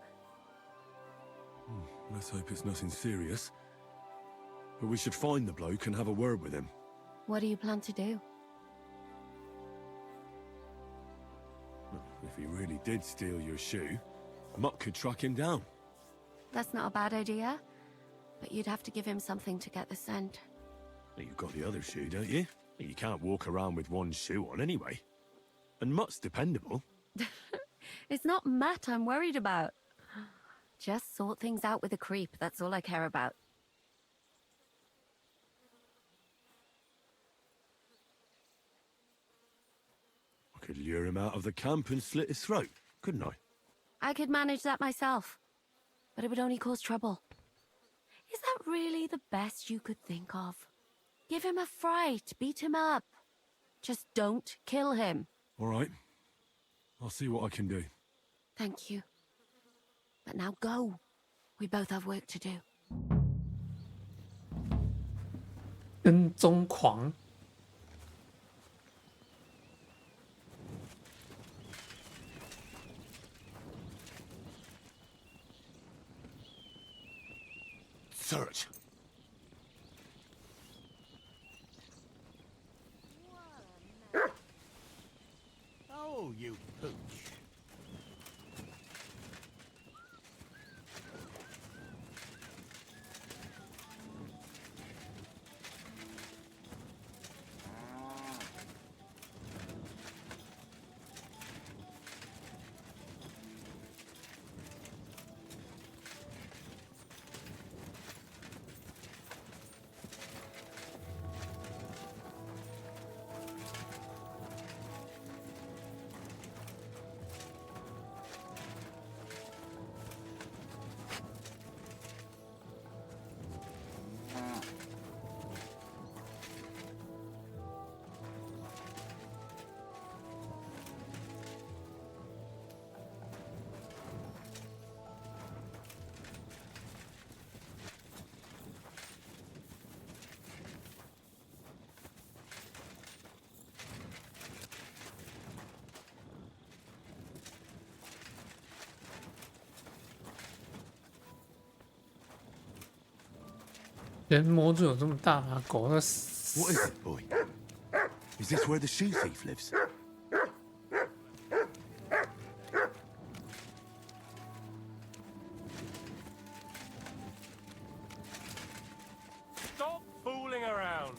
Let's hope it's nothing serious. But we should find the bloke and have a word with him. What do you plan to do? If he really did steal your shoe, Mutt could track him down. That's not a bad idea, but you'd have to give him something to get the scent. You've got the other shoe, don't you? You can't walk around with one shoe on anyway. And Mutt's dependable. It's not Matt I'm worried about. Just sort things out with a creep, that's all I care about. I could lure him out of the camp and slit his throat, couldn't I? I could manage that myself, but it would only cause trouble. Is that really the best you could think of? Give him a fright, beat him up. Just don't kill him. All right. I'll see what I can do. Thank you. But now go. We both have work to do. 跟踪狂。Search. Oh, you pooch.人魔就有这么大吗？狗都死。 What is it, boy? Is this where the shoe thief lives? Stop fooling around.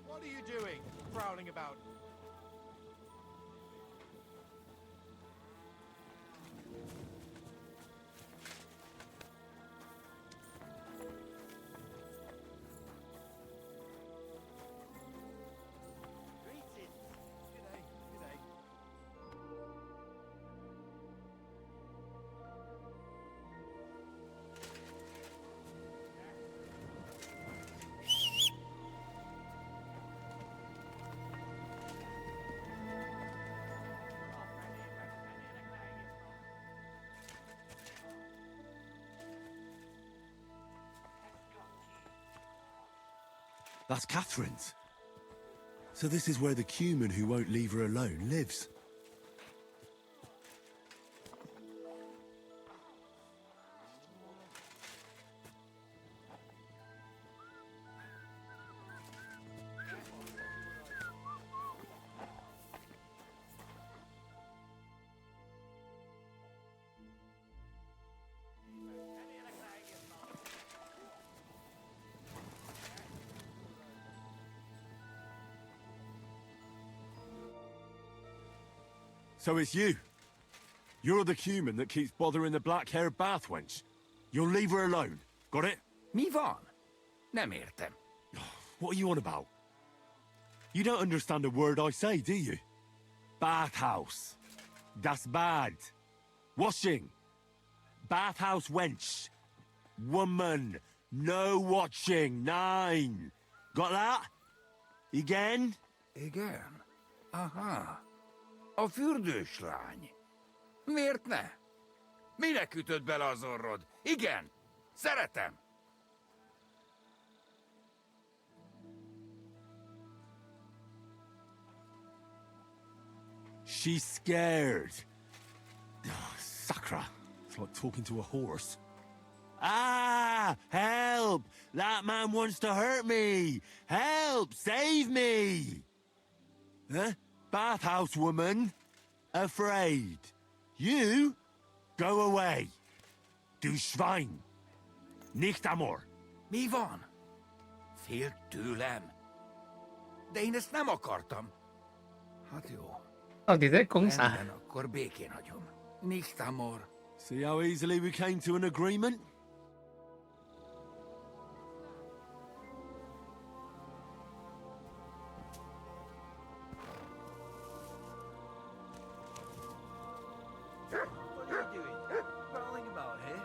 What are you doing? Prowling about. Greetings. G'day, g'day. That's Catherine's. So this is where the Cuman who won't leave her alone lives. So it's you. You're the human that keeps bothering the black-haired bath wench. You'll leave her alone. Got it? Mi van? Nem értem. What are you on about? You don't understand a word I say, do you? Bathhouse. Das Bad. Washing. Bathhouse wench. Woman. No watching. 9. Got that? Again? Igen. Aha. A fürdős lány. Miért ne? Minek ütött bele az orrod? Igen. Szeretem. She's scared. Sakra. It's like talking to a horse. Ah! Help! That man wants to hurt me! Help! Save me! Huh? Bathhouse woman? Afraid. You? Go away. Du Schwein. Nicht amor. Mi van? Félt tőlem. De én ezt nem akartam. Hát jó. 到底在攻啥？ Rendben, akkor békén hagyom. Nicht amor. See how easily we came to an agreement? What are you doing? Prowling about here?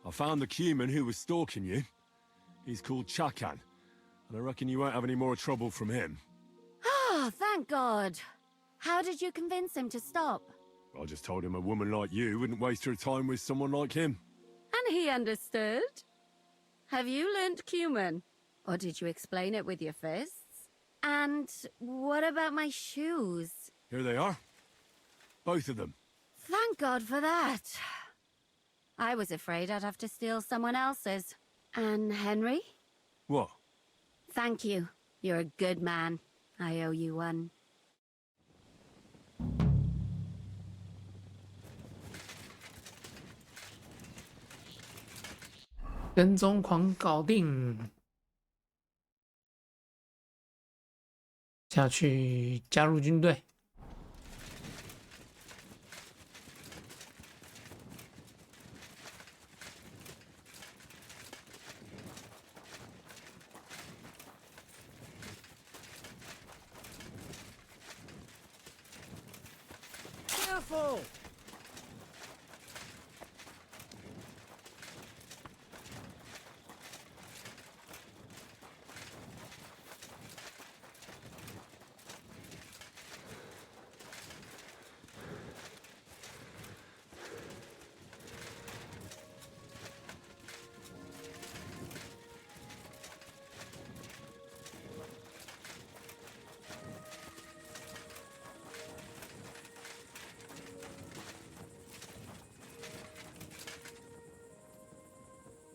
I found the human who was stalking you. He's called Chakan, and I reckon you won't have any more trouble from him. Oh, thank God. How did you convince him to stop? I just told him a woman like you wouldn't waste her time with someone like him. And he understood? Have you learnt Cuman? Or did you explain it with your fists? And what about my shoes? Here they are. Both of them. Thank God for that. I was afraid I'd have to steal someone else's. And Henry? What? Thank you. You're a good man. I owe you one. 跟踪狂搞定，下去加入军队。Careful!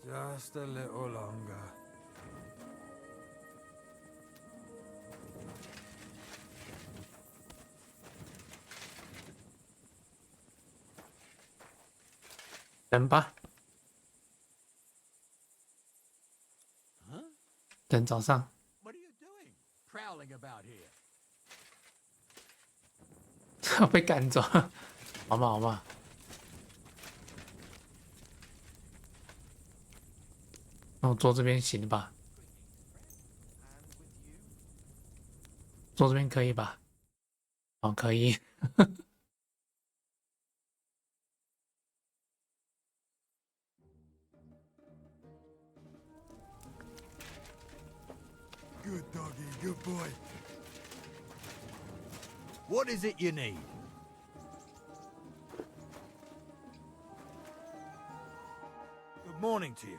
Just a little longer.等吧，等早上。 What are you doing? Prowling about here. 要被赶走，好嘛好嘛。那我坐这边行吧？坐这边可以吧？哦，可以。Good doggy, good boy. What is it you need? Good morning to you.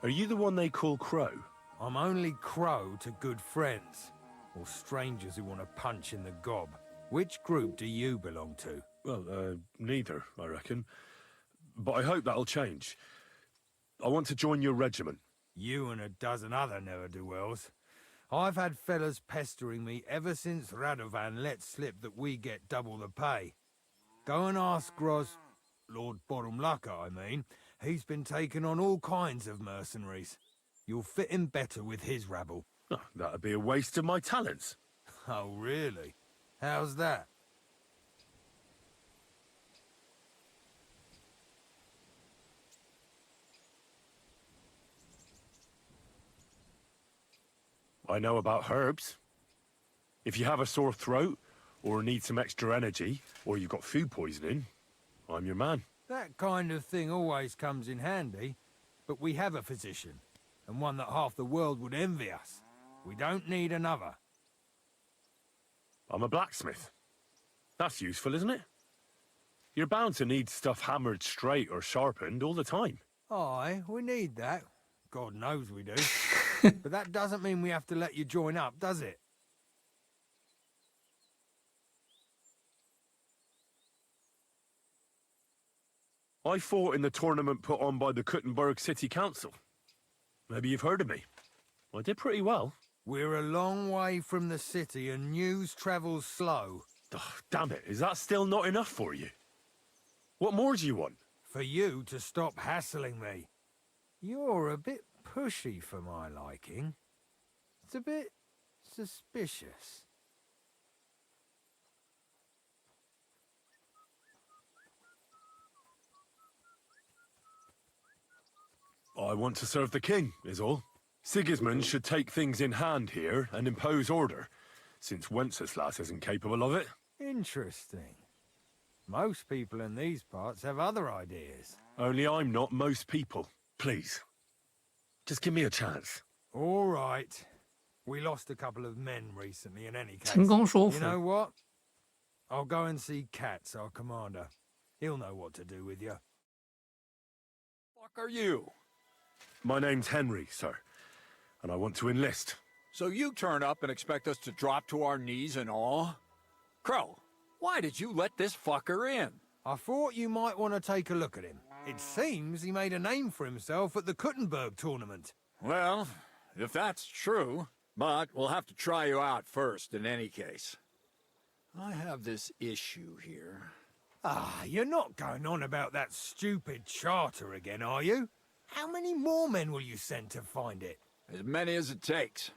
Are you the one they call Crow? I'm only Crow to good friends, or strangers who want to punch in the gob. Which group do you belong to? Well, neither, I reckon. But I hope that'll change. I want to join your regiment. You and a dozen other ne'er-do-wells. I've had fellas pestering me ever since Radovan let slip that we get double the pay. Go and ask Lord Borumlaka, I mean. He's been taking on all kinds of mercenaries. You'll fit in better with his rabble. Oh, that'd be a waste of my talents. Oh, really? How's that? I know about herbs. If you have a sore throat, or need some extra energy, or you've got food poisoning, I'm your man. That kind of thing always comes in handy, but we have a physician, and one that half the world would envy us. We don't need another. I'm a blacksmith. That's useful, isn't it? You're bound to need stuff hammered straight or sharpened all the time. Aye, we need that. God knows we do. But that doesn't mean we have to let you join up, does it? I fought in the tournament put on by the Kuttenberg City Council. Maybe you've heard of me. I did pretty well. We're a long way from the city and news travels slow. Oh, damn it, is that still not enough for you? What more do you want? For you to stop hassling me. You're a bit pushy for my liking. It's a bit suspicious. I want to serve the king, is all. Sigismund should take things in hand here and impose order, since Wenceslas isn't capable of it. Interesting. Most people in these parts have other ideas. Only I'm not most people. Please. Just give me a chance. All right. We lost a couple of men recently in any case. 成功说 You 服。 know what? I'll go and see Katz, our commander. He'll know what to do with you. Fuck are you? My name's Henry, sir, and I want to enlist. So you turn up and expect us to drop to our knees in awe? Crow, why did you let this fucker in? I thought you might want to take a look at him. It seems he made a name for himself at the Kuttenberg tournament. Well, if that's true, but we'll have to try you out first in any case. I have this issue here. Ah, you're not going on about that stupid charter again, are you? How many more men will you send to find it? As many as it takes.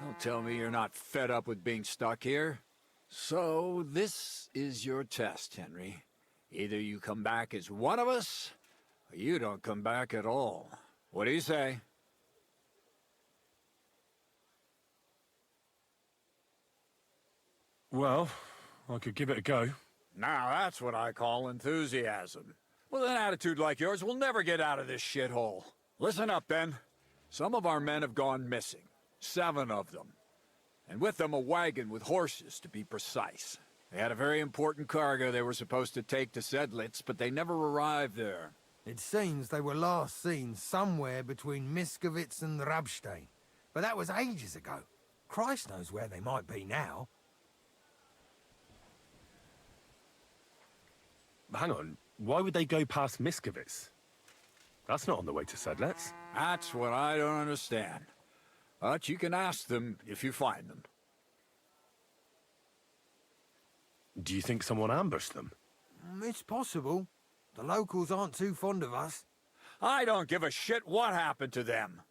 Don't tell me you're not fed up with being stuck here. So, this is your test, Henry. Either you come back as one of us, or you don't come back at all. What do you say? Well, I could give it a go. Now that's what I call enthusiasm. With an attitude like yours, we'll never get out of this shithole. Listen up, then. Some of our men have gone missing. 7 of them. And with them a wagon with horses, to be precise. They had a very important cargo they were supposed to take to Sedlitz, but they never arrived there. It seems they were last seen somewhere between Miskovitz and Rabstein. But that was ages ago. Christ knows where they might be now. Hang on, why would they go past Miskovitz? That's not on the way to Sedlets. That's what I don't understand. But you can ask them if you find them. Do you think someone ambushed them? It's possible. The locals aren't too fond of us. I don't give a shit what happened to them.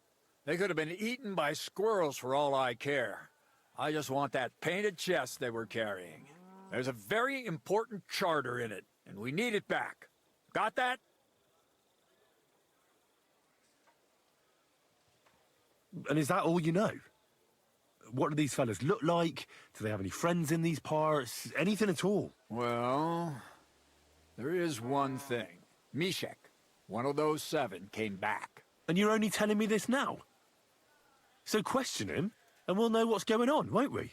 They could have been eaten by squirrels for all I care. I just want that painted chest they were carrying. There's a very important charter in it, and we need it back. Got that? And is that all you know? What do these fellas look like? Do they have any friends in these parts? Anything at all? Well, there is one thing. Mishek, one of those 7, came back. And you're only telling me this now? So question him, and we'll know what's going on, won't we?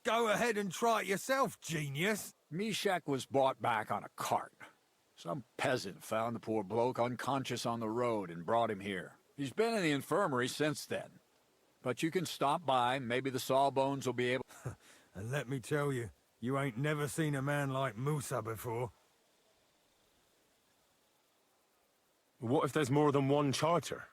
Go ahead and try it yourself, genius. Mishek was brought back on a cart. Some peasant found the poor bloke unconscious on the road and brought him here. He's been in the infirmary since then. But you can stop by, maybe the Sawbones will be able... And let me tell you, you ain't never seen a man like Musa before. What if there's more than one charter?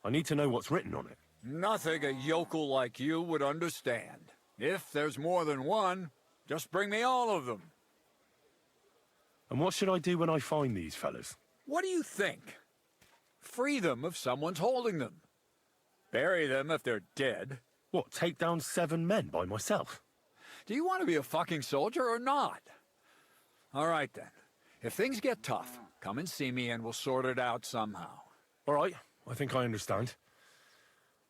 I need to know what's written on it. Nothing a yokel like you would understand. If there's more than one, just bring me all of them. And what should I do when I find these fellas? What do you think? Free them if someone's holding them. Bury them if they're dead. What, take down 7 men by myself? Do you want to be a fucking soldier or not? All right then. If things get tough, come and see me and we'll sort it out somehow. All right, I think I understand.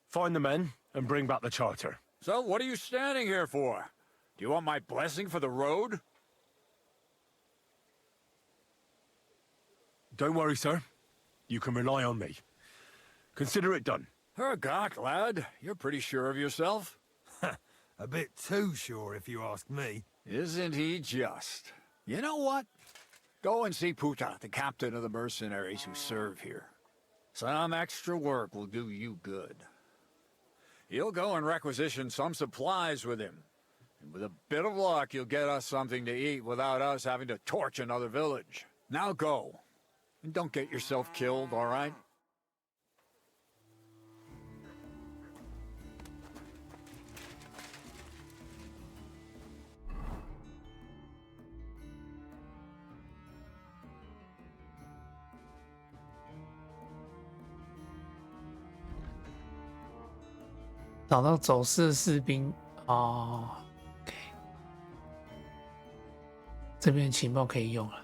Find the men and bring back the charter. So what are you standing here for? Do you want my blessing for the road? Don't worry, sir. You can rely on me. Consider it done. Hergott, lad. You're pretty sure of yourself. A bit too sure, if you ask me. Isn't he just? You know what? Go and see Puta, the captain of the mercenaries who serve here. Some extra work will do you good. He'll go and requisition some supplies with him. And with a bit of luck, you'll get us something to eat without us having to torch another village. Now go. And don't get yourself killed, all right?找到走失士兵哦 ，OK， 这边情报可以用了。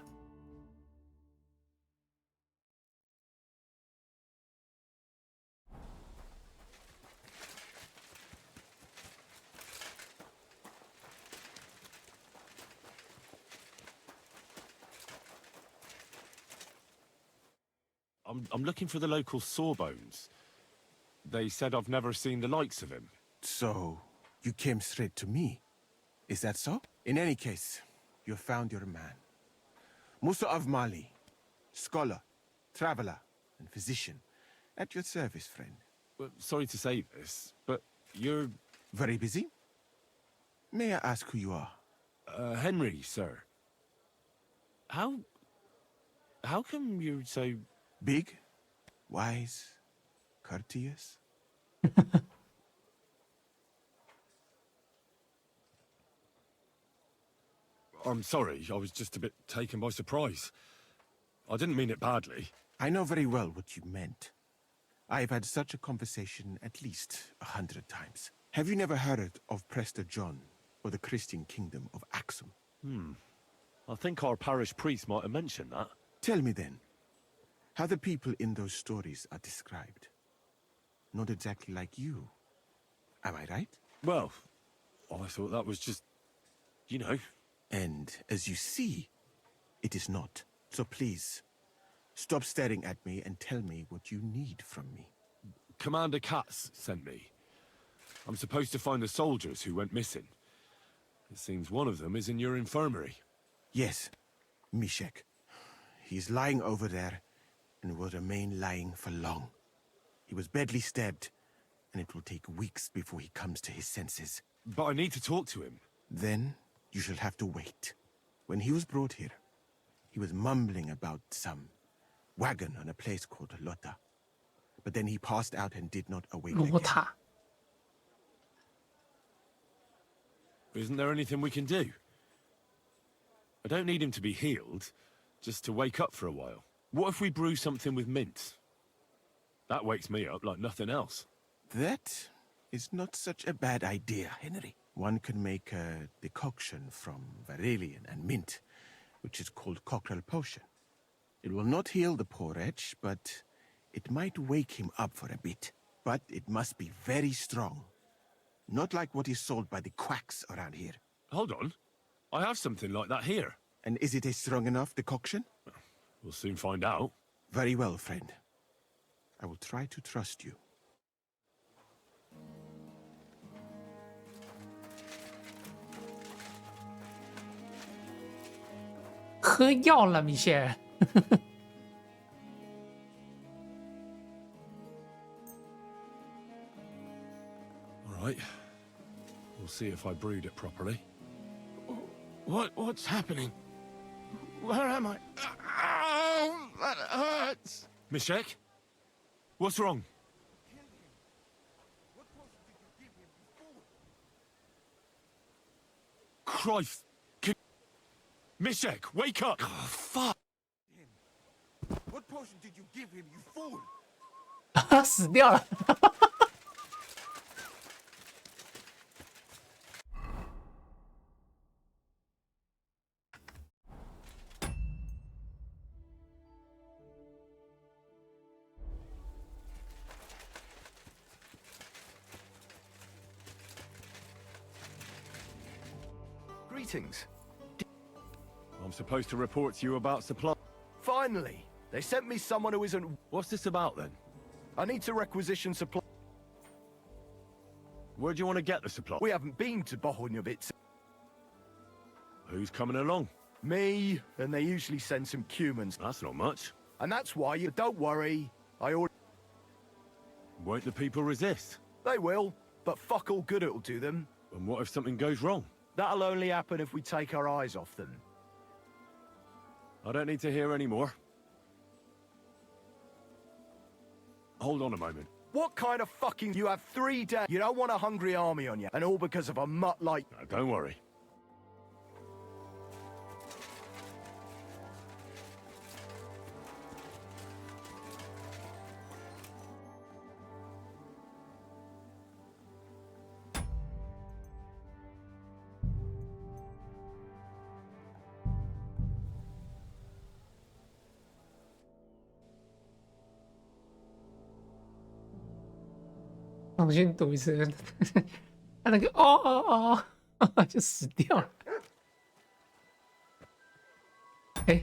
I'm looking for the local Sawbones. They said I've never seen the likes of him. So, you came straight to me. Is that so? In any case, you found your man. Musa of Mali, scholar, traveler, and physician. At your service, friend. Well, sorry to say this, but you're... Very busy? May I ask who you are? Henry, sir. How come you're so... Big? Wise? Courteous? I'm sorry, I was just a bit taken by surprise. I didn't mean it badly. I know very well what you meant. I've had such a conversation at least 100 times. Have you never heard of Prester John or the Christian kingdom of Axum? I think our parish priest might have mentioned that. Tell me then, how the people in those stories are described. Not exactly like you. Am I right? Well, I thought that was just, you know. And as you see, it is not. So please, stop staring at me and tell me what you need from me. Commander Katz sent me. I'm supposed to find the soldiers who went missing. It seems one of them is in your infirmary. Yes, Mishek. He's lying over there and will remain lying for long. He was badly stabbed, and it will take weeks before he comes to his senses. But I need to talk to him. Then you shall have to wait. When he was brought here, he was mumbling about some wagon on a place called Lota. But then he passed out and did not awake 罗 again. 塔 Isn't there anything we can do? I don't need him to be healed, just to wake up for a while. What if we brew something with mint? That wakes me up like nothing else. That is not such a bad idea, Henry. One can make a decoction from Varelian and mint, which is called Cockrell Potion. It will not heal the poor wretch, but it might wake him up for a bit. But it must be very strong. Not like what is sold by the quacks around here. Hold on. I have something like that here. And is it a strong enough decoction? We'll soon find out. Very well, friend. I will try to trust you. 喝药了，米歇尔。All right. We'll see if I brewed it properly. What's happening? Where am I? Ow, that hurts! Mishek? What's wrong? Christ! Mishek, wake up! Oh, fuck! What potion did you give him, you fool? 死掉了。Greetings. I'm supposed to report to you about supply. Finally! They sent me someone who isn't... What's this about, then? I need to requisition supply. Where do you want to get the supply? We haven't been to Bohunjovitz. Who's coming along? Me, and they usually send some cumans. That's not much. And that's why you... Don't worry, I already... Won't the people resist? They will, but fuck all good it'll do them. And what if something goes wrong? That'll only happen if we take our eyes off them. I don't need to hear any more. Hold on a moment. What kind of fucking... You have 3 days. You don't want a hungry army on you, and all because of a mutt like... No, don't worry. "重新读一次，他那个哦就死掉了。哎，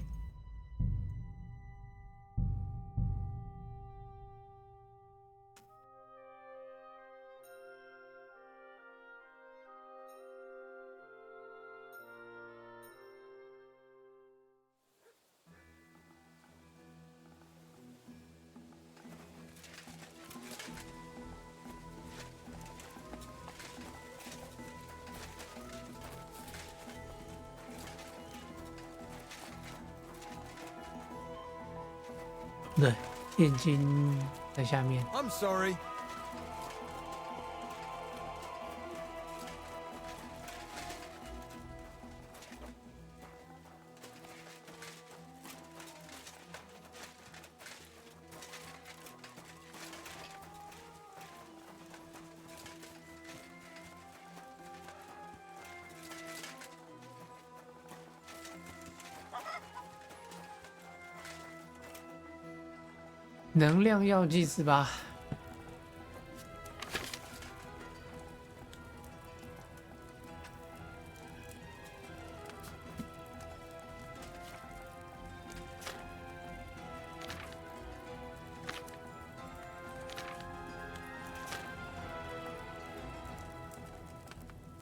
对，眼睛在下面。I'm sorry. "能量药剂是吧？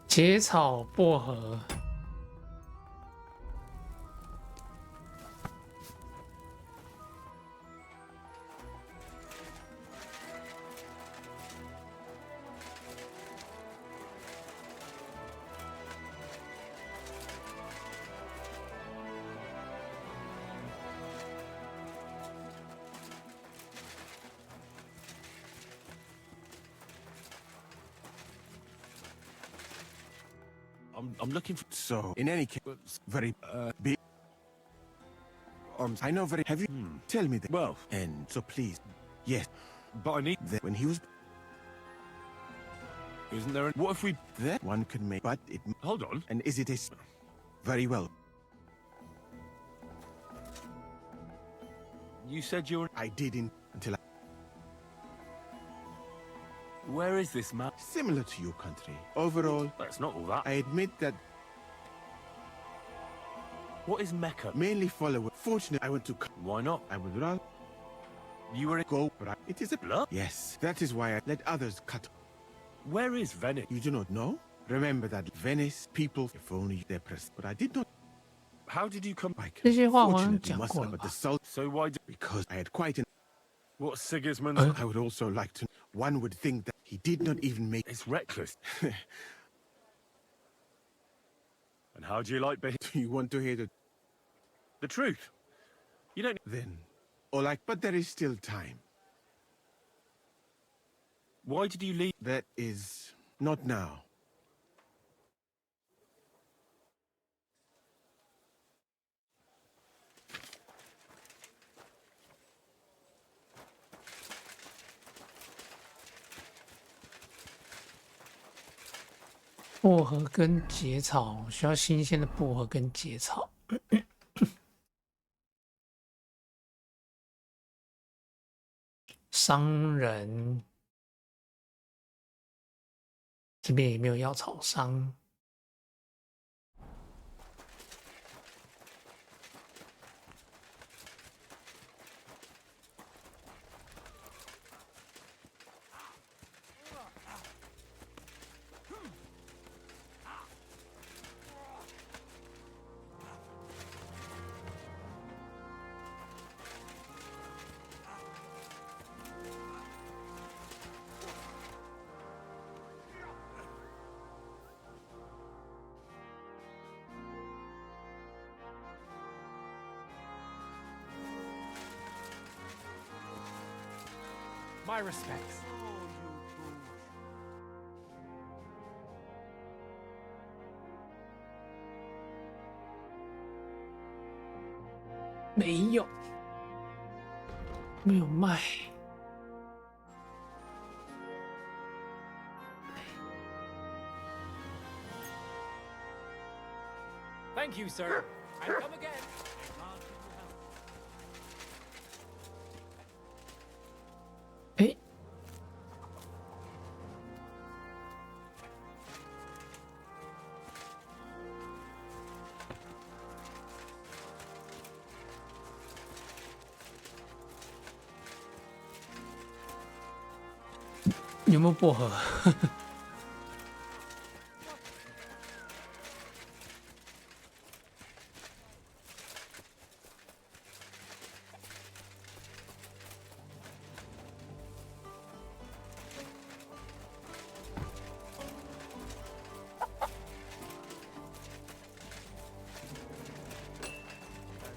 茄草薄荷。I'm looking for... So, in any case, very big arms. I know very... Have you... Tell me that. Well... And so please... Yes. But I need... When he was... Isn't there... What if we... That one could make... But it... Hold on. And is it a... Very well. You said you were... I didn't until I... Where is this man? Similar to your country. Overall... That's not all that. I admit that... What is Mecca? Mainly follower. Fortunately, I went to... Why not? I would rather... You were... Go, but it is a... Blur? Yes. That is why I let others cut... Where is Venice? You do not know? Remember that Venice people, if only they're pressed. But I did not... How did you come back? 这些话我好像 Fortunately, 讲 must 过 have 了 but 吧 the salt... So why do... Because I had quite an... What Sigismund... I would also like to... One would think that he did not even make... It's reckless. And how do you like being... Do you want to hear the truth? You don't... Then... Or like, but there is still time. Why did you leave? That is... Not now.《薄荷跟结草需要新鲜的薄荷跟结草。商人这边也没有药草商。My respects. 没有，没有卖。Thank you, sir. And come again. 哎，有没有薄荷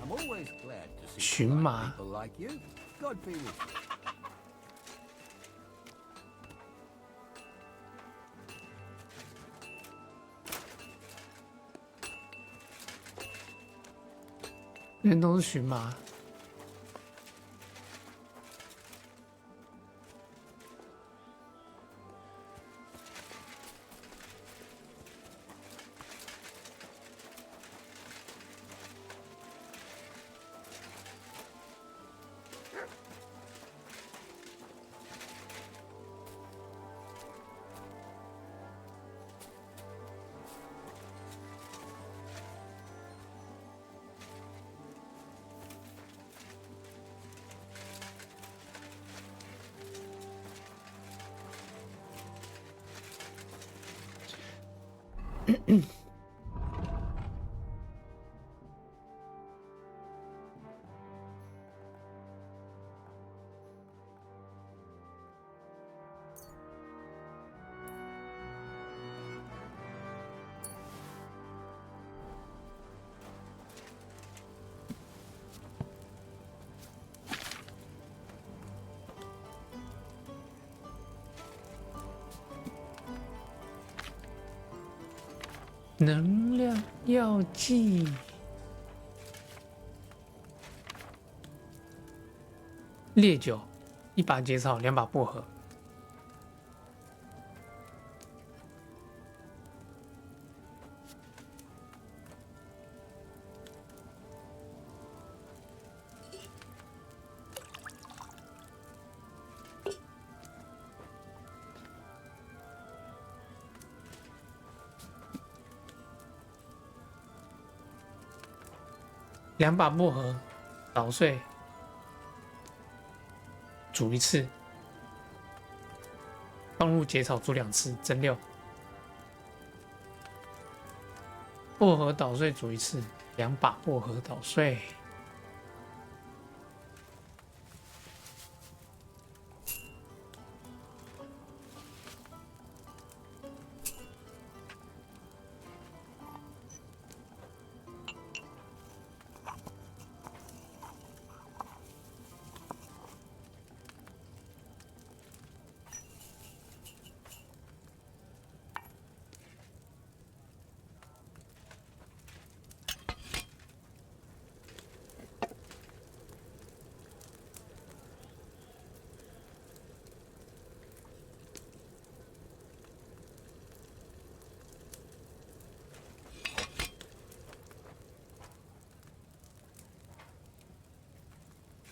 ？I'm always glad to see 驯马。 people like you. God be with you. 人都是驯马。能量药剂。烈酒，1把结草，2把薄荷。2把薄荷捣碎，煮1次，放入结草煮2次，蒸馏。薄荷捣碎煮1次，2把薄荷捣碎。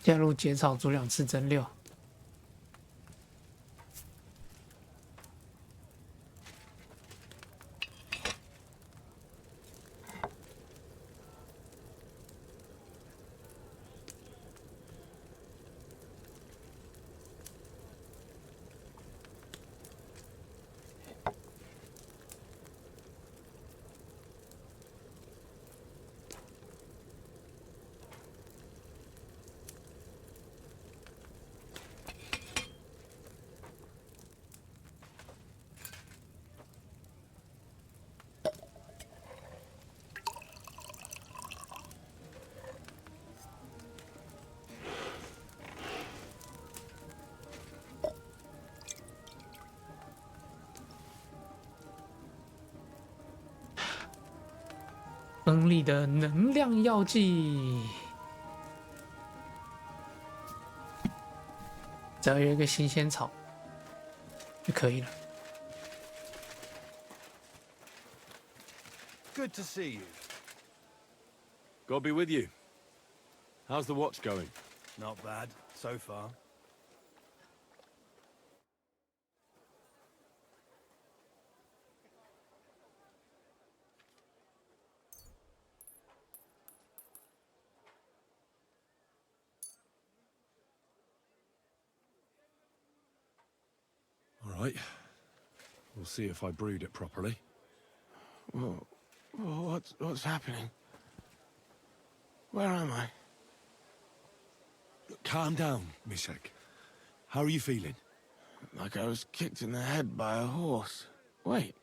加入结草煮2次蒸馏。锋利的能量药剂，只要有一个新鲜草就可以了。Good to see you. God be with you. How's the watch going? Not bad, so far. All right. We'll see if I brewed it properly. Whoa. What's happening? Where am I? Calm down, Mishek. How are you feeling? Like I was kicked in the head by a horse. Wait.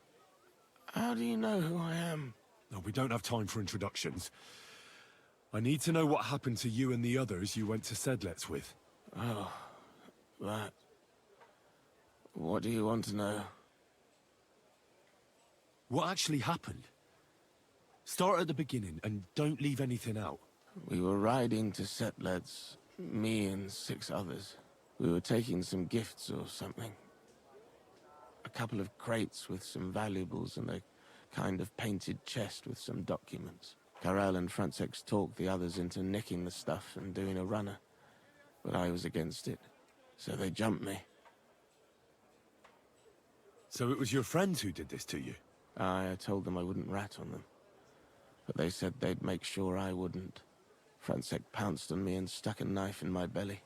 How do you know who I am? No, we don't have time for introductions. I need to know what happened to you and the others you went to Sedlets with. Oh, that. What do you want to know? What actually happened? Start at the beginning and don't leave anything out. We were riding to Sedlets, me and 6 others. We were taking some gifts or something. A couple of crates with some valuables and a kind of painted chest with some documents. Karel and Francex talked the others into nicking the stuff and doing a runner. But I was against it, so they jumped me. So it was your friends who did this to you? I told them I wouldn't rat on them. But they said they'd make sure I wouldn't. Francex pounced on me and stuck a knife in my belly.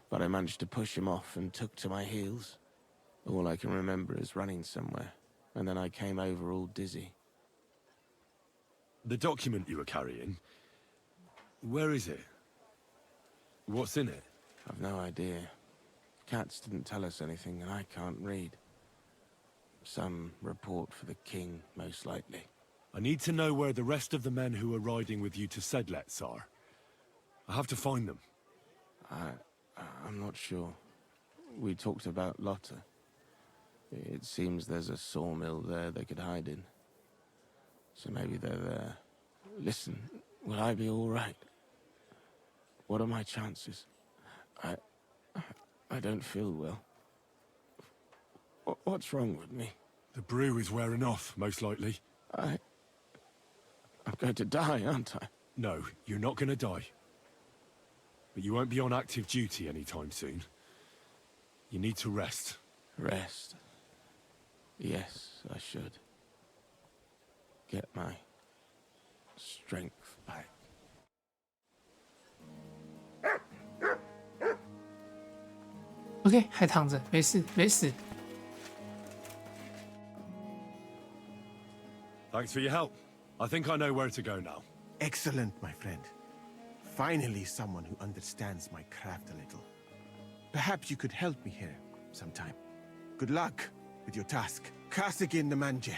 But I managed to push him off and took to my heels. All I can remember is running somewhere, and then I came over all dizzy. The document you were carrying, where is it? What's in it? I've no idea. Cats didn't tell us anything, and I can't read. Some report for the king, most likely. I need to know where the rest of the men who are riding with you to Sedlets are. I have to find them. I'm not sure. We talked about Lotta. It seems there's a sawmill there they could hide in. So maybe they're there. Listen, will I be all right? What are my chances? I don't feel well. What's wrong with me? The brew is wearing off, most likely. I'm going to die, aren't I? No, you're not going to die. But you won't be on active duty anytime soon. You need to rest. Rest? Yes, I should. Get my strength back. OK， 还躺着，没事，没死。Thanks for your help. I think I know where to go now. Excellent, my friend. Finally, someone who understands my craft a little. Perhaps you could help me here sometime. Good luck with your task. Kasagin the manje.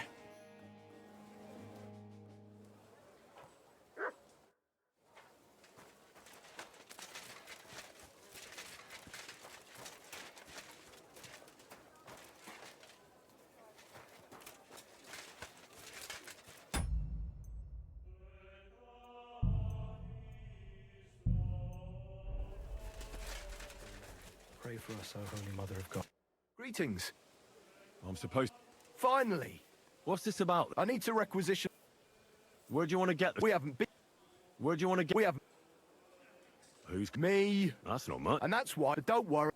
Pray for us, O Holy Mother of God. Greetings. I'm supposed... Finally! What's this about? I need to requisition... Where do you want to get this? We haven't been... Where do you want to get... We haven't... Who's... Me. That's not much. And that's why... Don't worry.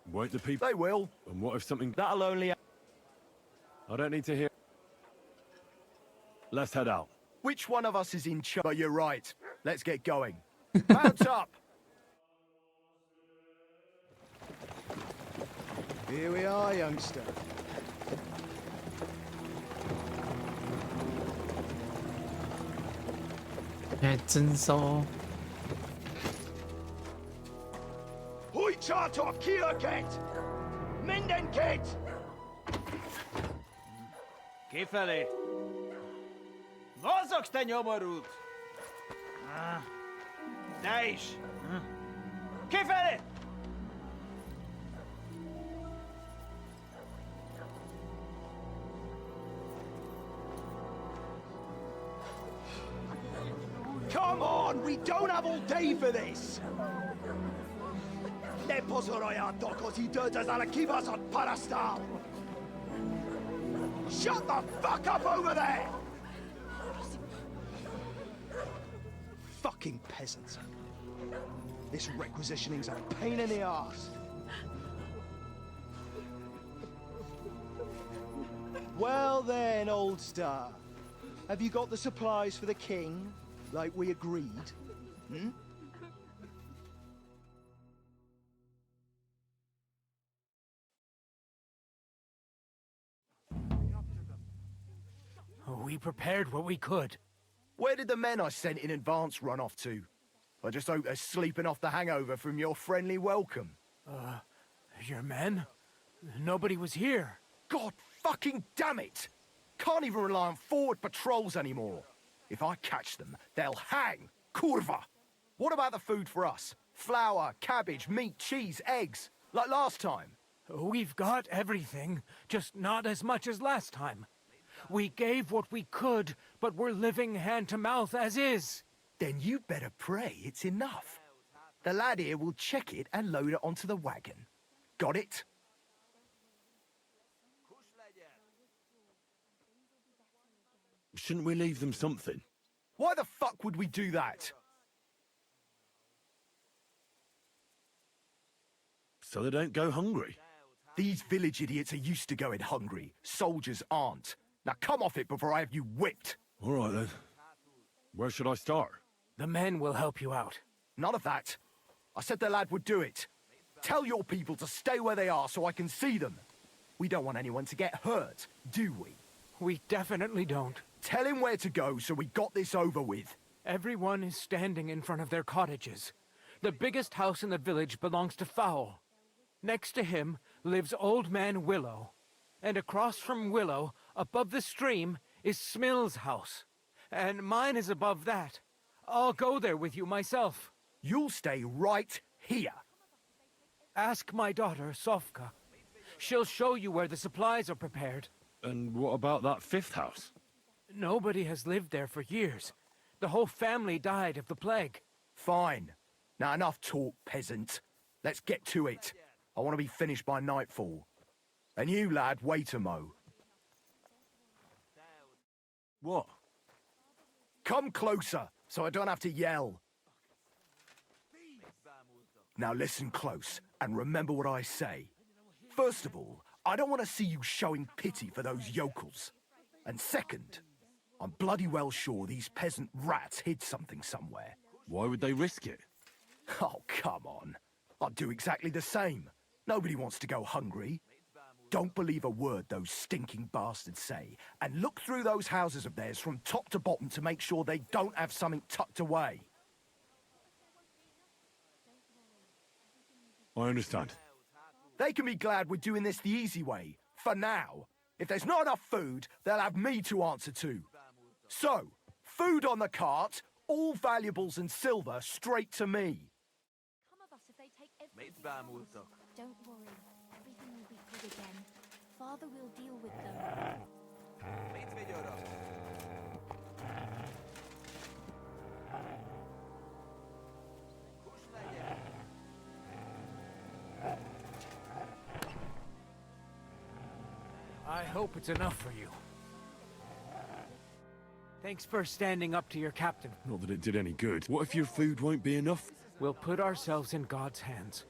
Won't the people... They will. And what if something... That'll only... I don't need to hear... Let's head out. Which one of us is in charge? But you're right. Let's get going. Mount up! Here we are, youngster.征收。Hoi charter Kierket! Mindenket! Kifelé! Mozogsz, te nyomorult! Te is! Kifelé! Come on, we don't have all day for this! Ne pozorojato, così dödas alla kivas od parastal! Shut the fuck up over there! Fucking peasants. This requisitioning's a pain in the arse. Well then, old star. Have you got the supplies for the king? Like we agreed? Hmm? We prepared what we could. Where did the men I sent in advance run off to? I just hope they're sleeping off the hangover from your friendly welcome. Your men? Nobody was here. God fucking damn it! Can't even rely on forward patrols anymore. If I catch them, they'll hang. Kurva! What about the food for us? Flour, cabbage, meat, cheese, eggs. Like last time. We've got everything, just not as much as last time. We gave what we could, but we're living hand-to-mouth as is. Then you better pray it's enough. The lad here will check it and load it onto the wagon. Got it? Shouldn't we leave them something? Why the fuck would we do that? So they don't go hungry. These village idiots are used to going hungry. Soldiers aren't. Now come off it before I have you whipped. All right then. Where should I start? The men will help you out. None of that. I said the lad would do it. Tell your people to stay where they are so I can see them. We don't want anyone to get hurt, do we? We definitely don't. Tell him where to go so we got this over with. Everyone is standing in front of their cottages. The biggest house in the village belongs to Fowl. Next to him lives Old Man Willow. And across from Willow, above the stream, is Smill's house. And mine is above that. I'll go there with you myself. You'll stay right here. Ask my daughter, Sofka. She'll show you where the supplies are prepared. And what about that fifth house? Nobody has lived there for years. The whole family died of the plague. Fine. Now enough talk, peasant. Let's get to it. I want to be finished by nightfall. And you, lad, wait a mo. What? Come closer, so I don't have to yell. Now listen close, and remember what I say. First of all, I don't want to see you showing pity for those yokels. And second, I'm bloody well sure these peasant rats hid something somewhere. Why would they risk it? Oh, come on. I'd do exactly the same. Nobody wants to go hungry. Don't believe a word those stinking bastards say, and look through those houses of theirs from top to bottom to make sure they don't have something tucked away. I understand. They can be glad we're doing this the easy way, for now. If there's not enough food, they'll have me to answer to. So, food on the cart, all valuables and silver straight to me. Come of us if they take everything. Don't worry. Everything will be good again. Father will deal with them. I hope it's enough for you. Thanks for standing up to your captain. Not that it did any good. What if your food won't be enough? We'll put ourselves in God's hands.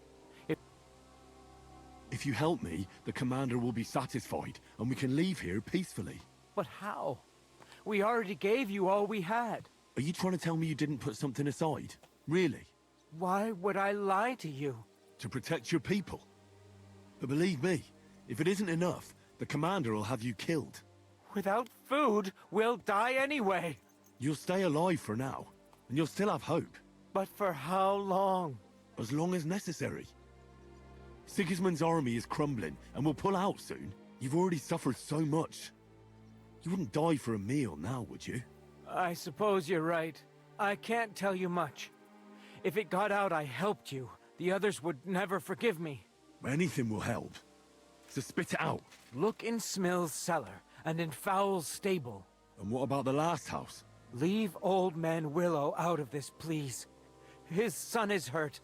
If you help me, the commander will be satisfied, and we can leave here peacefully. But how? We already gave you all we had. Are you trying to tell me you didn't put something aside? Really? Why would I lie to you? To protect your people. But believe me, if it isn't enough, the commander will have you killed. Without food, we'll die anyway. You'll stay alive for now, and you'll still have hope. But for how long? As long as necessary. Sigismund's army is crumbling, and will pull out soon. You've already suffered so much. You wouldn't die for a meal now, would you? I suppose you're right. I can't tell you much. If it got out I helped you, the others would never forgive me. Anything will help. So spit it out. Look in Smill's cellar, and in Fowl's stable. And what about the last house? Leave old man Willow out of this, please. His son is hurt,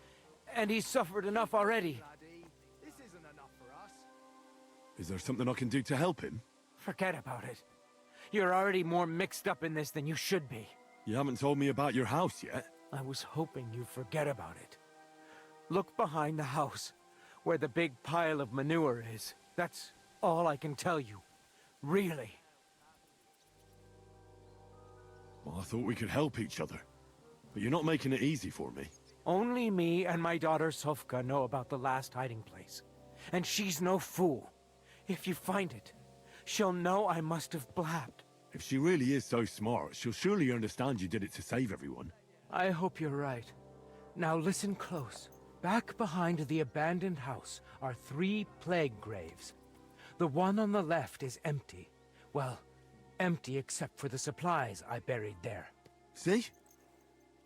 and he's suffered enough already. This isn't enough for us. Is there something I can do to help him? Forget about it. You're already more mixed up in this than you should be. You haven't told me about your house yet. I was hoping you'd forget about it. Look behind the house, where the big pile of manure is. That's all I can tell you. Really. Well, I thought we could help each other. But you're not making it easy for me. Only me and my daughter Sofka know about the last hiding place. And she's no fool. If you find it, she'll know I must have blabbed. If she really is so smart, she'll surely understand you did it to save everyone. I hope you're right. Now listen close. Back behind the abandoned house are 3 plague graves. The one on the left is empty. Well, empty except for the supplies I buried there. See?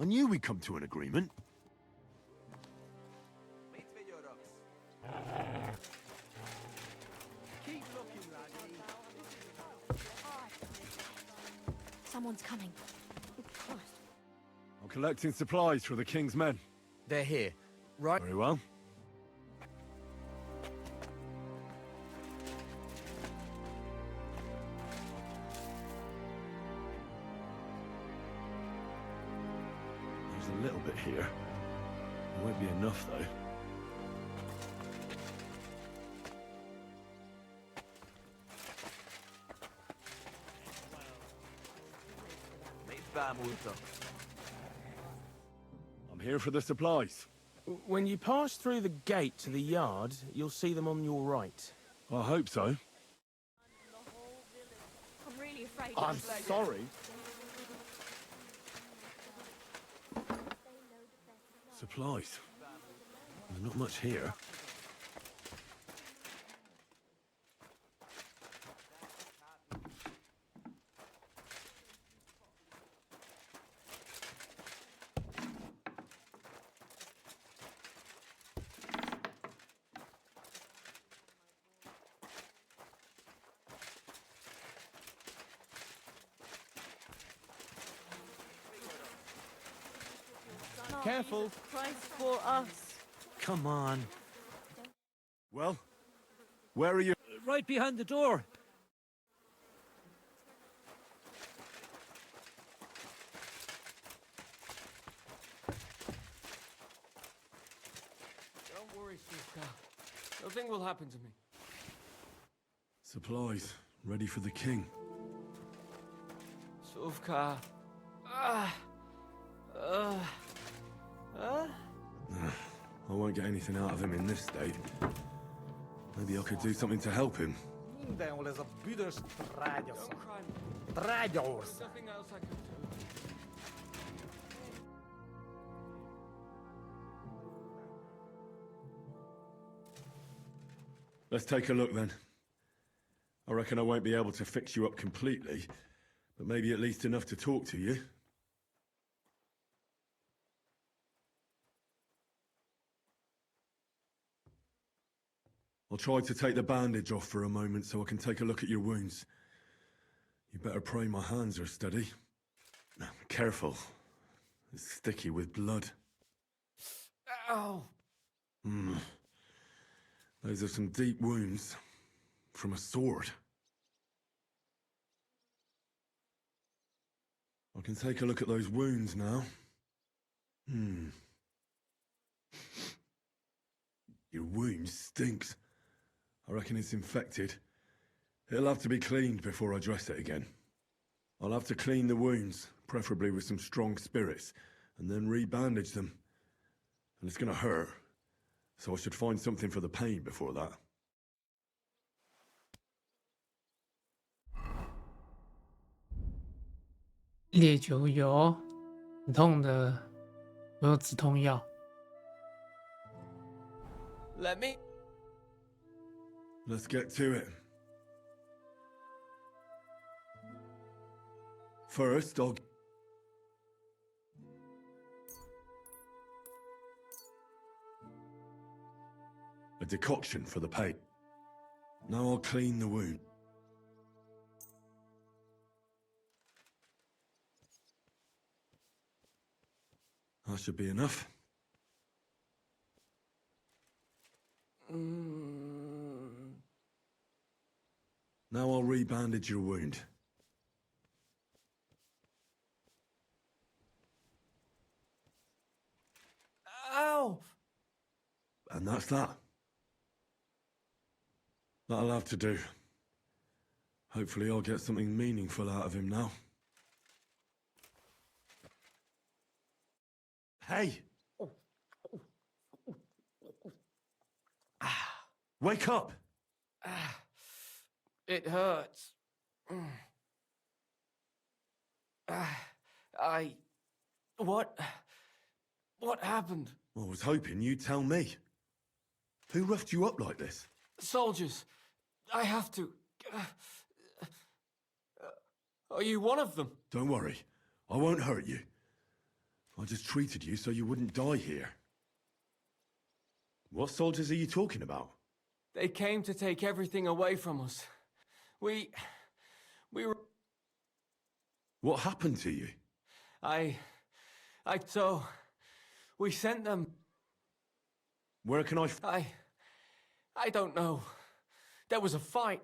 I knew we'd come to an agreement. Keep looking, laddie. Someone's coming. Oh, Christ. I'm collecting supplies for the king's men. They're here. Right. Very well. There's a little bit here. It won't be enough, though. I'm here for the supplies. When you pass through the gate to the yard, you'll see them on your right. I hope so. I'm really afraid. I'm sorry. Supplies. There's not much here. Careful. Christ for us. Come on. Well, where are you? Right behind the door. Don't worry, Suvka. Nothing will happen to me. Supplies, ready for the king. Suvka. I won't get anything out of him in this state. Maybe I could do something to help him. Don't cry. There's nothing else I can do. Let's take a look then. I reckon I won't be able to fix you up completely, but maybe at least enough to talk to you. I'll try to take the bandage off for a moment so I can take a look at your wounds. You better pray my hands are steady. Now, careful. It's sticky with blood. Ow! Those are some deep wounds from a sword. I can take a look at those wounds now. Your wound stinks. I reckon it's infected. It'll have to be cleaned before I dress it again. I'll have to clean the wounds, preferably with some strong spirits, and then re-bandage them. And it's gonna hurt, so I should find something for the pain before that. 烈酒有，止痛的，我有止痛药。 Let me. Let's get to it. First, I'll... a decoction for the pain. Now I'll clean the wound. That should be enough. Now I'll re-bandage your wound. Ow! And that's that. That'll have to do. Hopefully I'll get something meaningful out of him now. Hey! Wake up! It hurts. What happened? I was hoping you'd tell me. Who roughed you up like this? Soldiers. I have to. Are you one of them? Don't worry. I won't hurt you. I just treated you so you wouldn't die here. What soldiers are you talking about? They came to take everything away from us. We were... What happened to you? So... we sent them... Where can I don't know. There was a fight.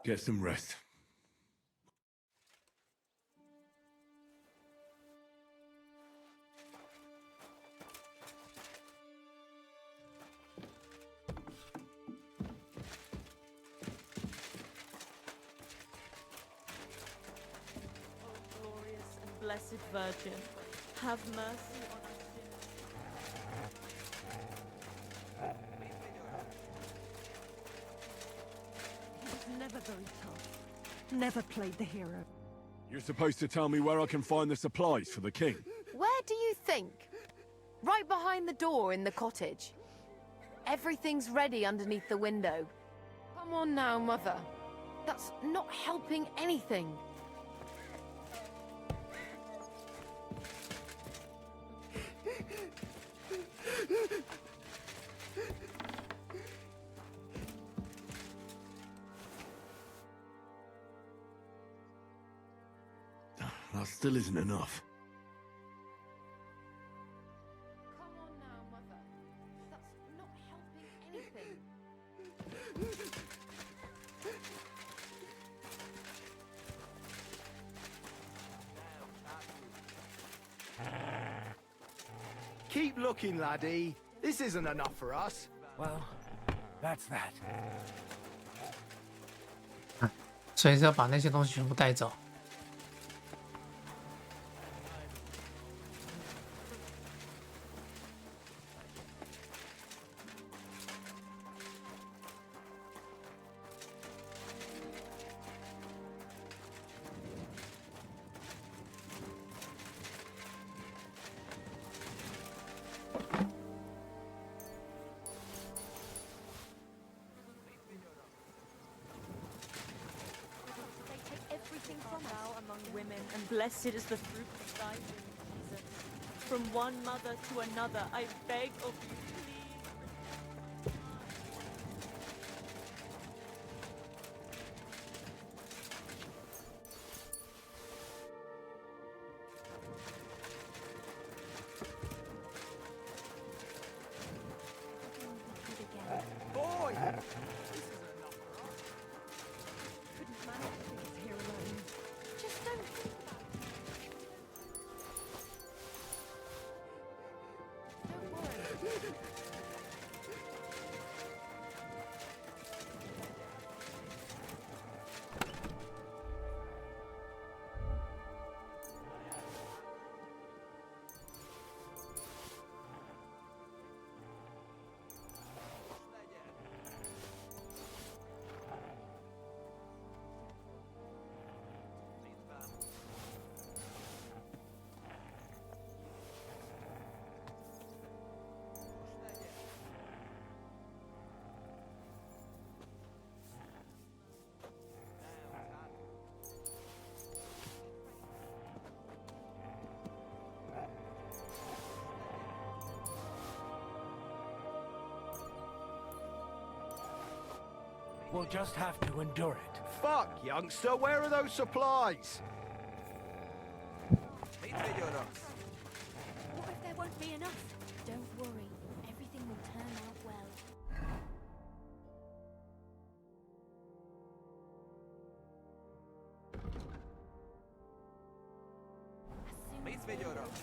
Get some rest. Blessed Virgin, have mercy on us sinners. He was never very tough. Never played the hero. You're supposed to tell me where I can find the supplies for the king. Where do you think? Right behind the door in the cottage. Everything's ready underneath the window. Come on now, Mother. That's not helping anything. That still isn't enough. Come on now, Mother. That's not helping anything. Keep looking, laddie. This isn't enough for us. Well, that's that. 所以是要把那些东西全部带走。Blessed is the fruit of thy womb, Jesus. From one mother to another, I beg of you, please. Boy! This isn't enough for us. Couldn't manage things here alone. Just don't think about it. Don't worry. We'll just have to endure it. Fuck, youngster, where are those supplies? Meet me, Jonas. What if there won't be enough? Don't worry. Everything will turn out well. Meet me, Jonas.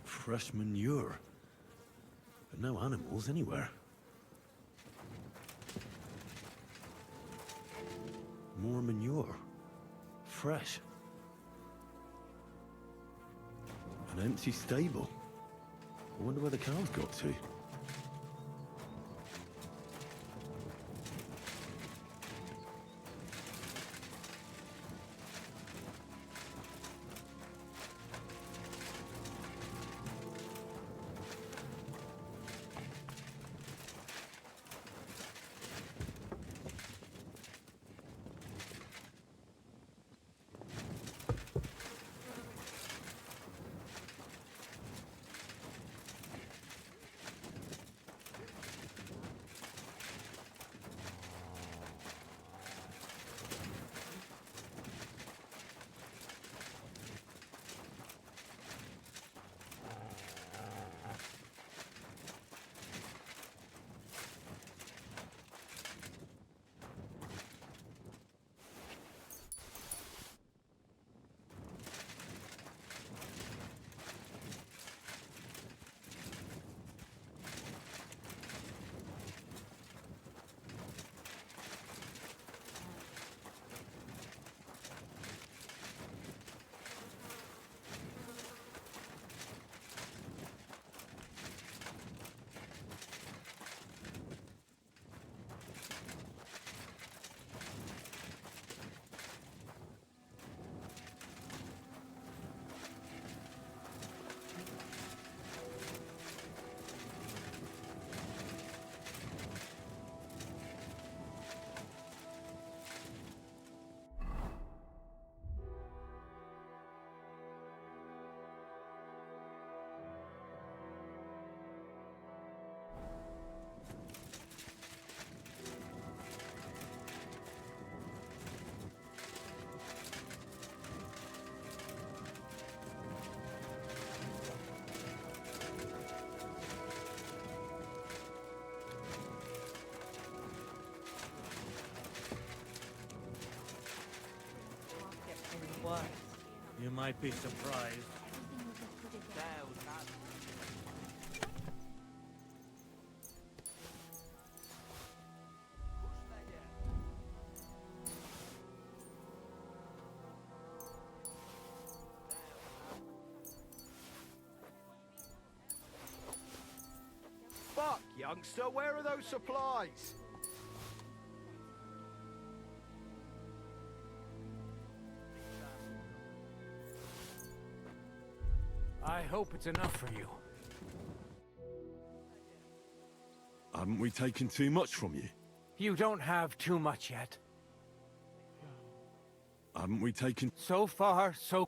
Fresh manure. But no animals anywhere. More manure. Fresh. An empty stable. I wonder where the cows got to. What? You might be surprised. Fuck, youngster, where are those supplies? I hope it's enough for you. Haven't we taken too much from you? You don't have too much yet. Haven't we taken... So far, so...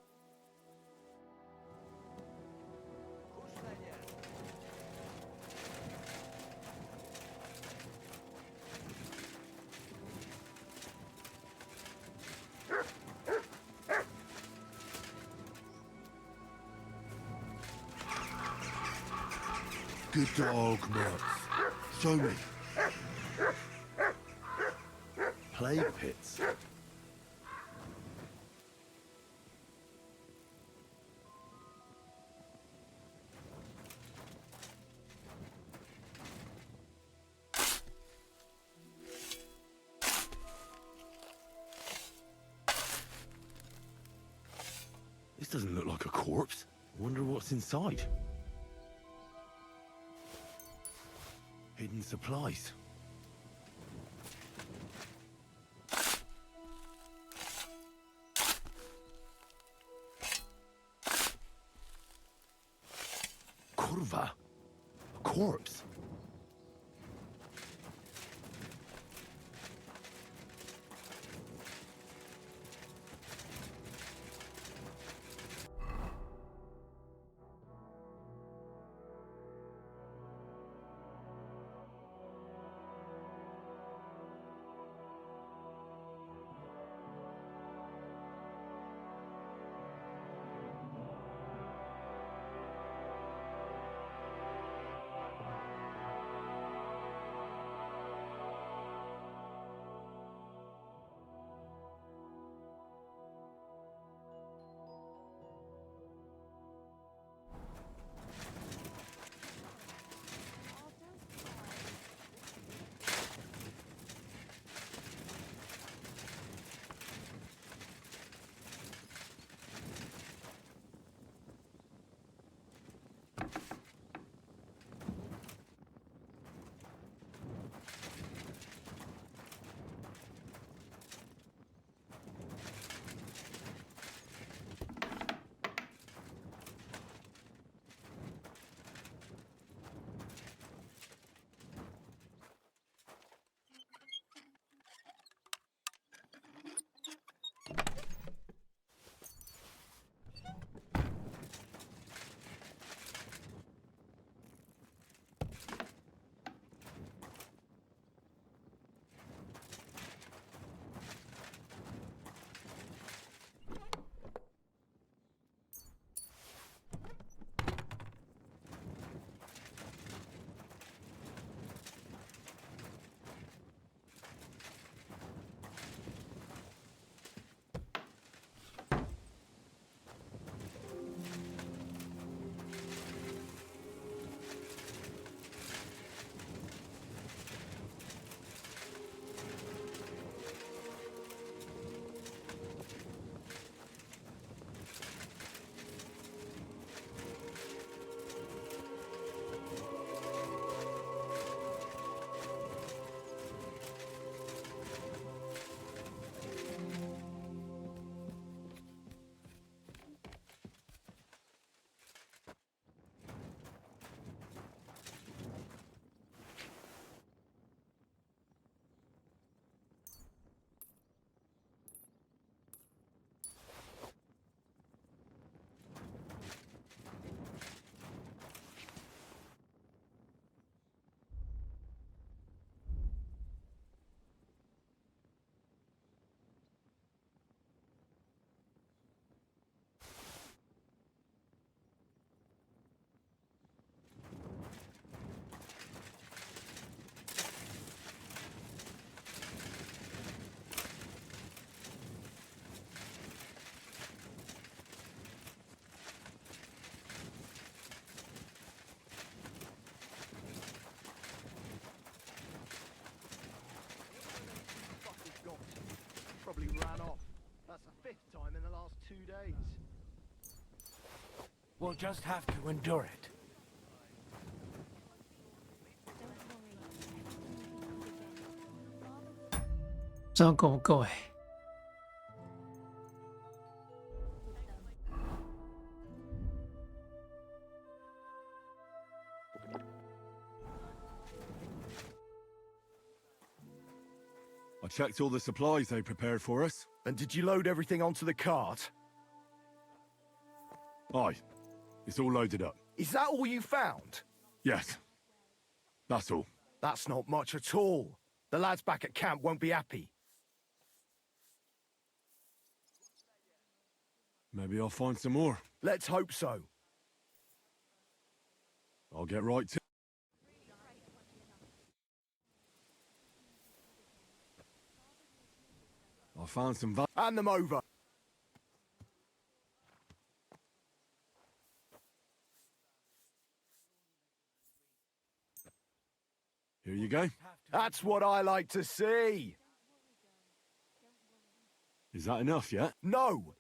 Good dog, Mutz. Show me. Plague pits. This doesn't look like a corpse. I wonder what's inside. Hidden supplies. Kurva? A corpse? 5th time in the last 2 days. We'll just have to endure it.不知道够不够哎。I checked all the supplies they prepared for us. And did you load everything onto the cart? Aye. It's all loaded up. Is that all you found? Yes. That's all. That's not much at all. The lads back at camp won't be happy. Maybe I'll find some more. Let's hope so. I'll get right to I found some Hand them over. Here you go. That's what I like to see. Is that enough yet? No.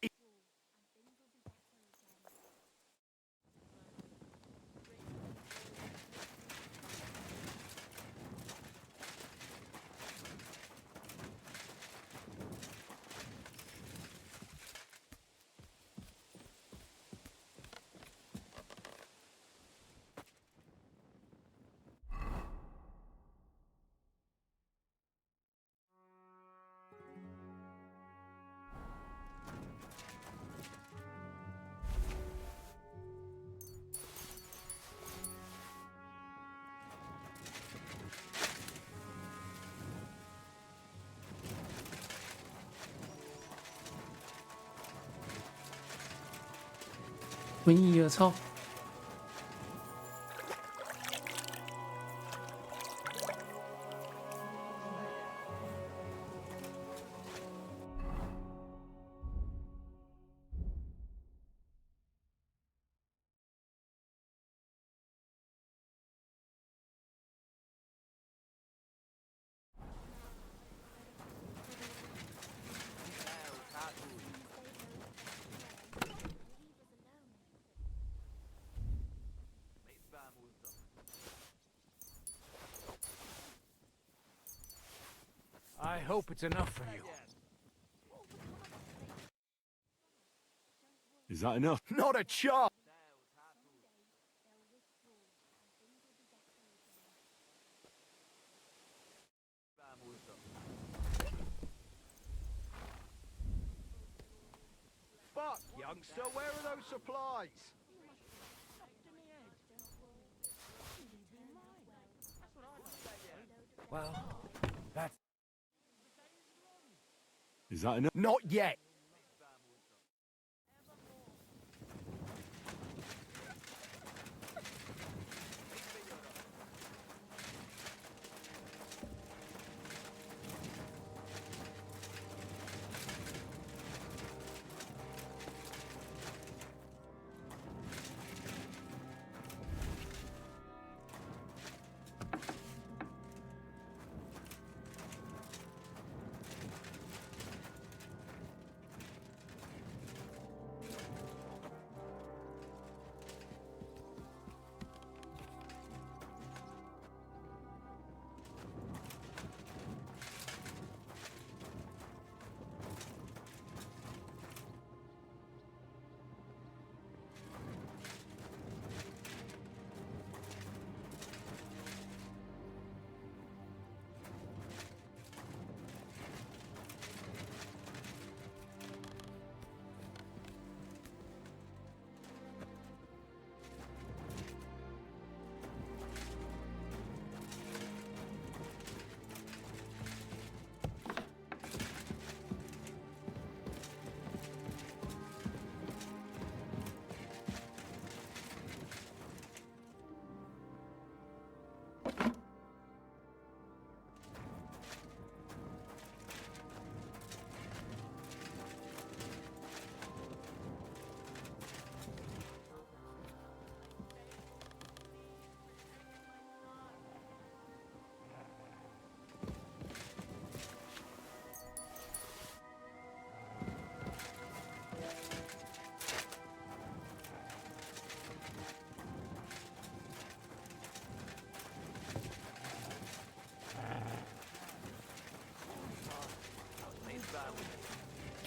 闻一而臭。I hope it's enough for you. Is that enough? Not a chance. Fuck, youngster, where are those supplies? Well, that's... Is that enough? Not yet.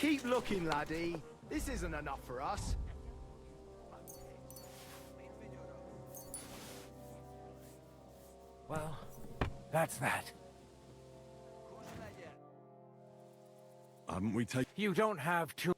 Keep looking, laddie. This isn't enough for us. Well, that's that. Haven't we taken... You don't have to...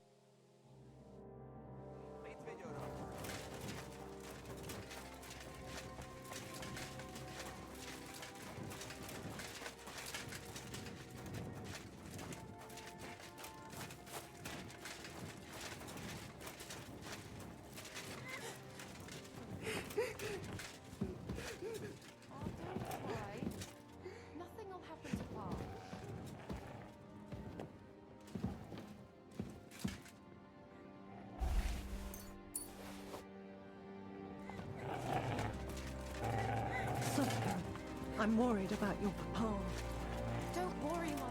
Nothing will happen to Paul. Softer. I'm worried about your papa. Don't worry, Mother.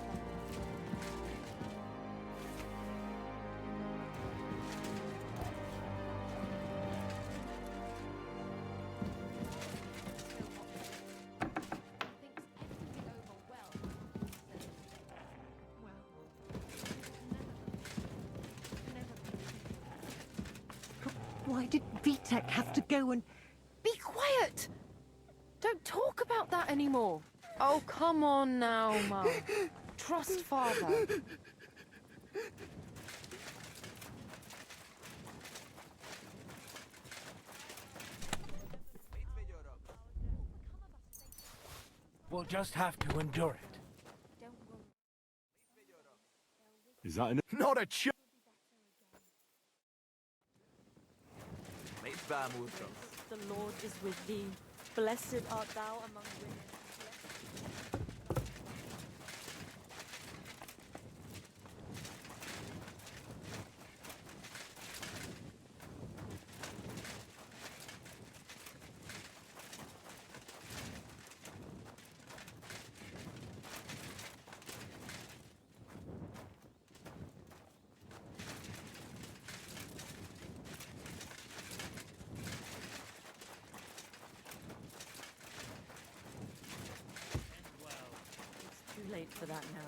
Why did Vitek have to go and... Be quiet! Don't talk about that anymore. Oh, come on now, Mum. Trust Father. We'll just have to endure it. Is that enough? Not a chance. The Lord is with thee. Blessed art thou among women. Too late for that now.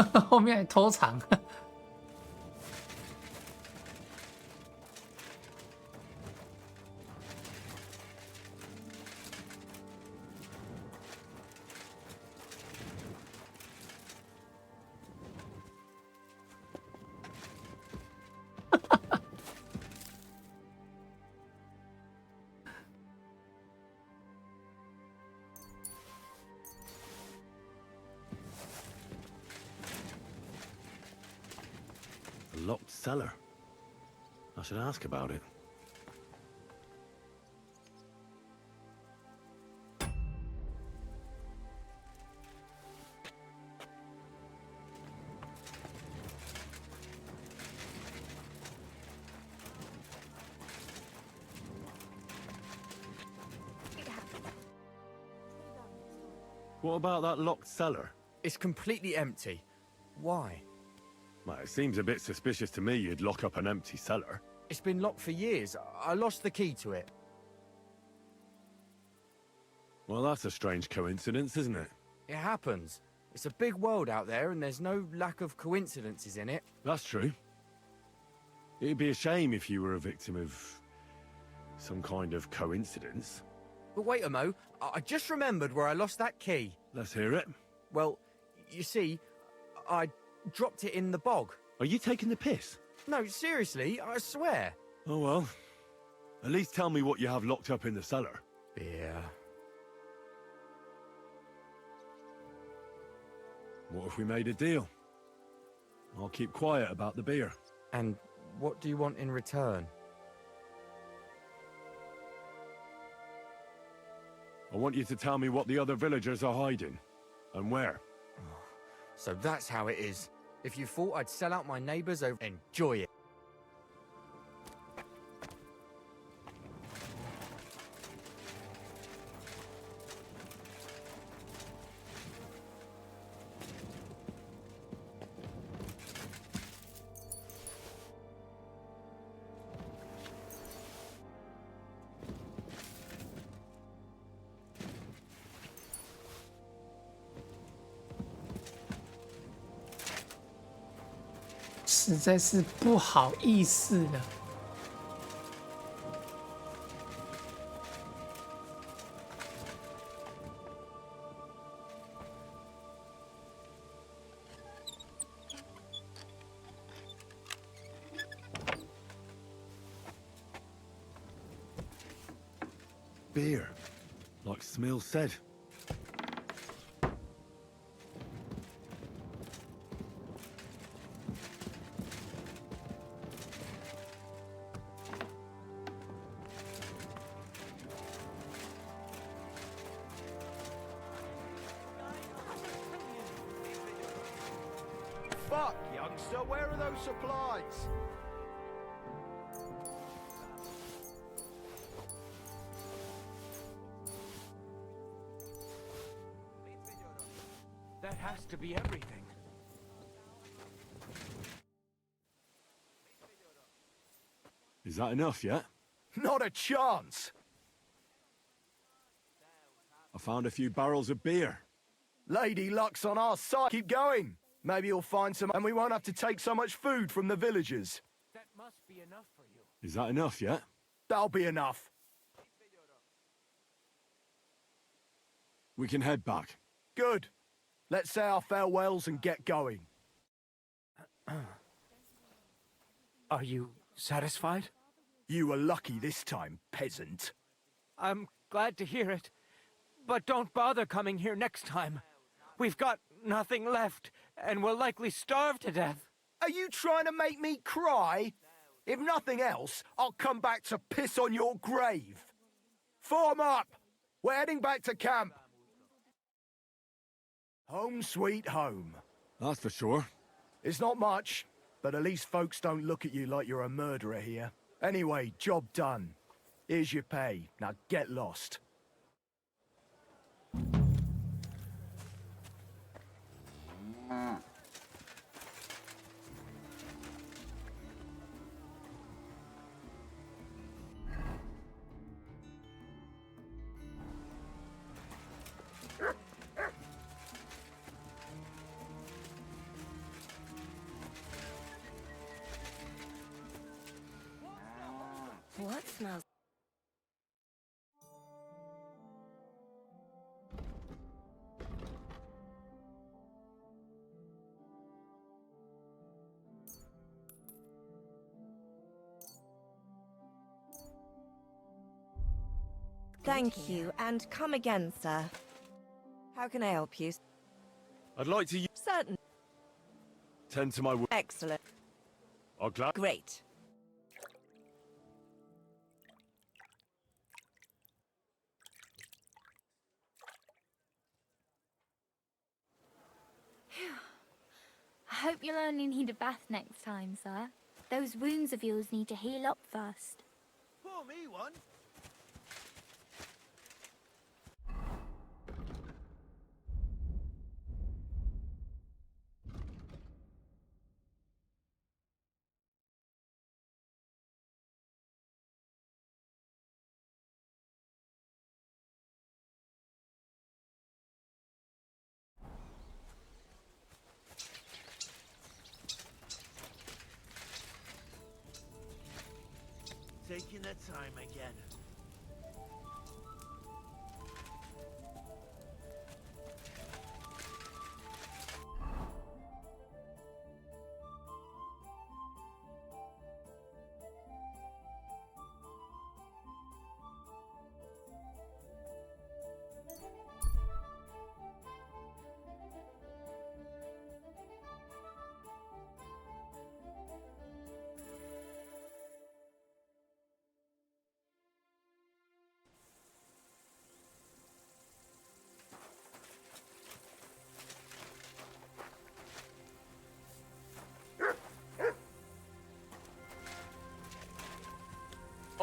"后面还偷藏。A locked cellar. I should ask about it. What about that locked cellar? It's completely empty. Why? Well, it seems a bit suspicious to me you'd lock up an empty cellar. It's been locked for years. I lost the key to it. Well, that's a strange coincidence, isn't it? It happens. It's a big world out there, and there's no lack of coincidences in it. That's true. It'd be a shame if you were a victim of some kind of coincidence. But wait a mo, I just remembered where I lost that key. Let's hear it. Well, you see, I dropped it in the bog. Are you taking the piss? No, seriously, I swear. Oh well. At least tell me what you have locked up in the cellar. Beer. What if we made a deal? I'll keep quiet about the beer. And What do you want in return? I want you to tell me what the other villagers are hiding. And where. So that's how it is. If you thought I'd sell out my neighbours over... Enjoy it.实在是不好意思了。Beer, like Smill said. Fuck, youngster, where are those supplies? That has to be everything. Is that enough yet? Not a chance! I found a few barrels of beer. Lady Luck's on our side. Keep going. Maybe you'll find some, and we won't have to take so much food from the villagers. That must be enough for you. Is that enough yet? That'll be enough. We can head back. Good. Let's say our farewells and get going. Are you satisfied? You were lucky this time, peasant. I'm glad to hear it. But don't bother coming here next time. We've got nothing left, and we'll likely starve to death. Are you trying to make me cry? If nothing else, I'll come back to piss on your grave. Form up! We're heading back to camp. Home sweet home. That's for sure. It's not much, but at least folks don't look at you like you're a murderer here. Anyway, job done. Here's your pay. Now get lost. What smells? Thank you, and come again, sir. How can I help you? I'd like to Certain. tend to my work. Excellent. I'll glad. Great. I hope you'll only need a bath next time, sir. Those wounds of yours need to heal up first. Pour me one. Taking their time again.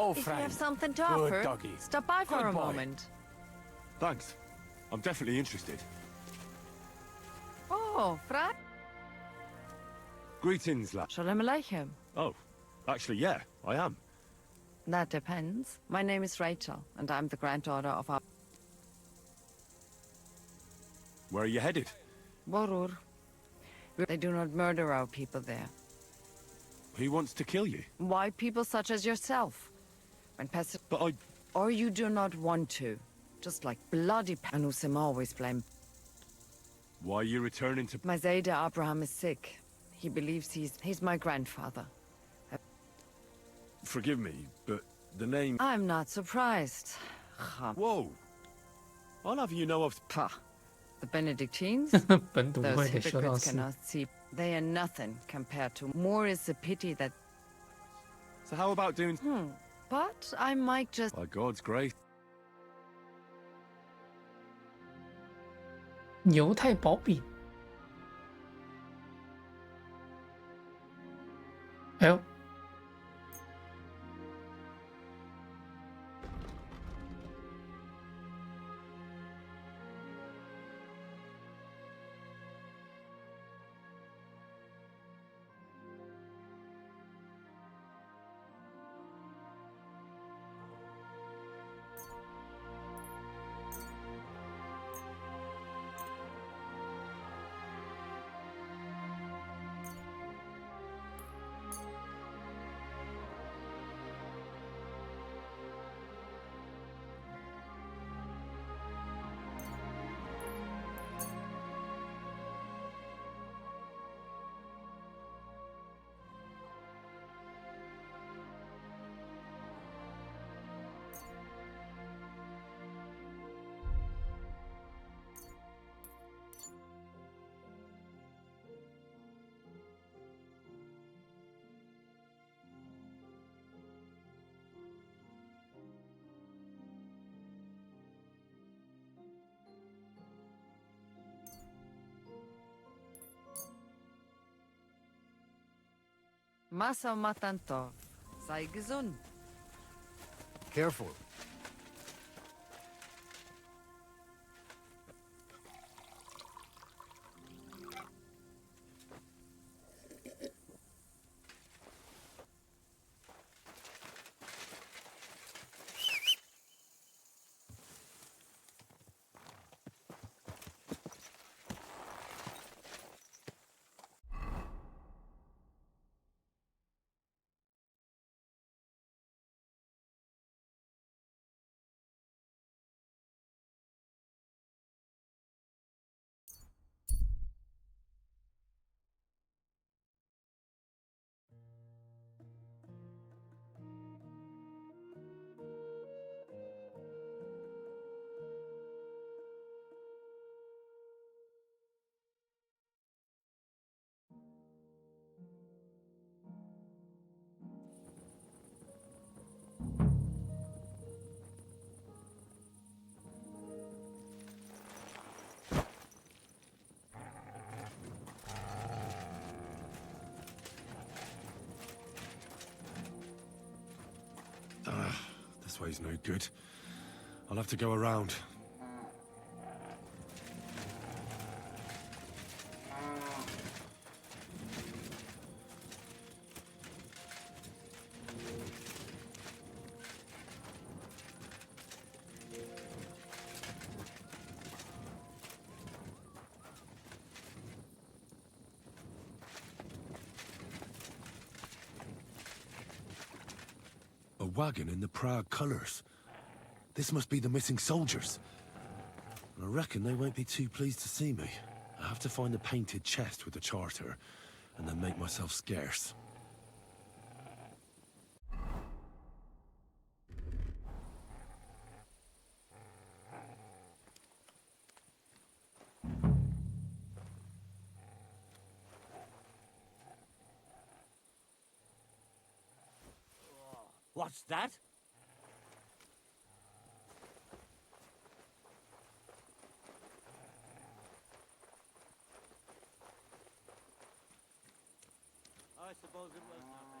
Oh, If you Frank. have something to Good offer, doggy. stop by for Good a boy. moment. Thanks. I'm definitely interested. Oh, Frank. Greetings, lad. Shalom Aleichem. Oh, actually, yeah, I am. That depends. My name is Rachel, and I'm the granddaughter of our... Where are you headed? Borur. They do not murder our people there. Who wants to kill you? Why people such as yourself? When But I... Or you do not want to. Just like bloody Panusim always blame. Why are you returning to... My Zayda Abraham is sick. He believes he's my grandfather. Forgive me, but the name... I'm not surprised. Whoa! I'll have you know of... Pah. The Benedictines? 本笃 Those 会得修道 hypocrites 士。 cannot see. They are nothing compared to... More is the pity that... So how about doing... But I might just... By God's grace. 犹太薄饼。哎呦，Masa matantov. Sei gesund. Careful. This way's no good. I'll have to go around. A wagon in the Prague colours. This must be the missing soldiers. I reckon they won't be too pleased to see me. I have to find a painted chest with the charter, and then make myself scarce. What's that? I suppose it was nothing.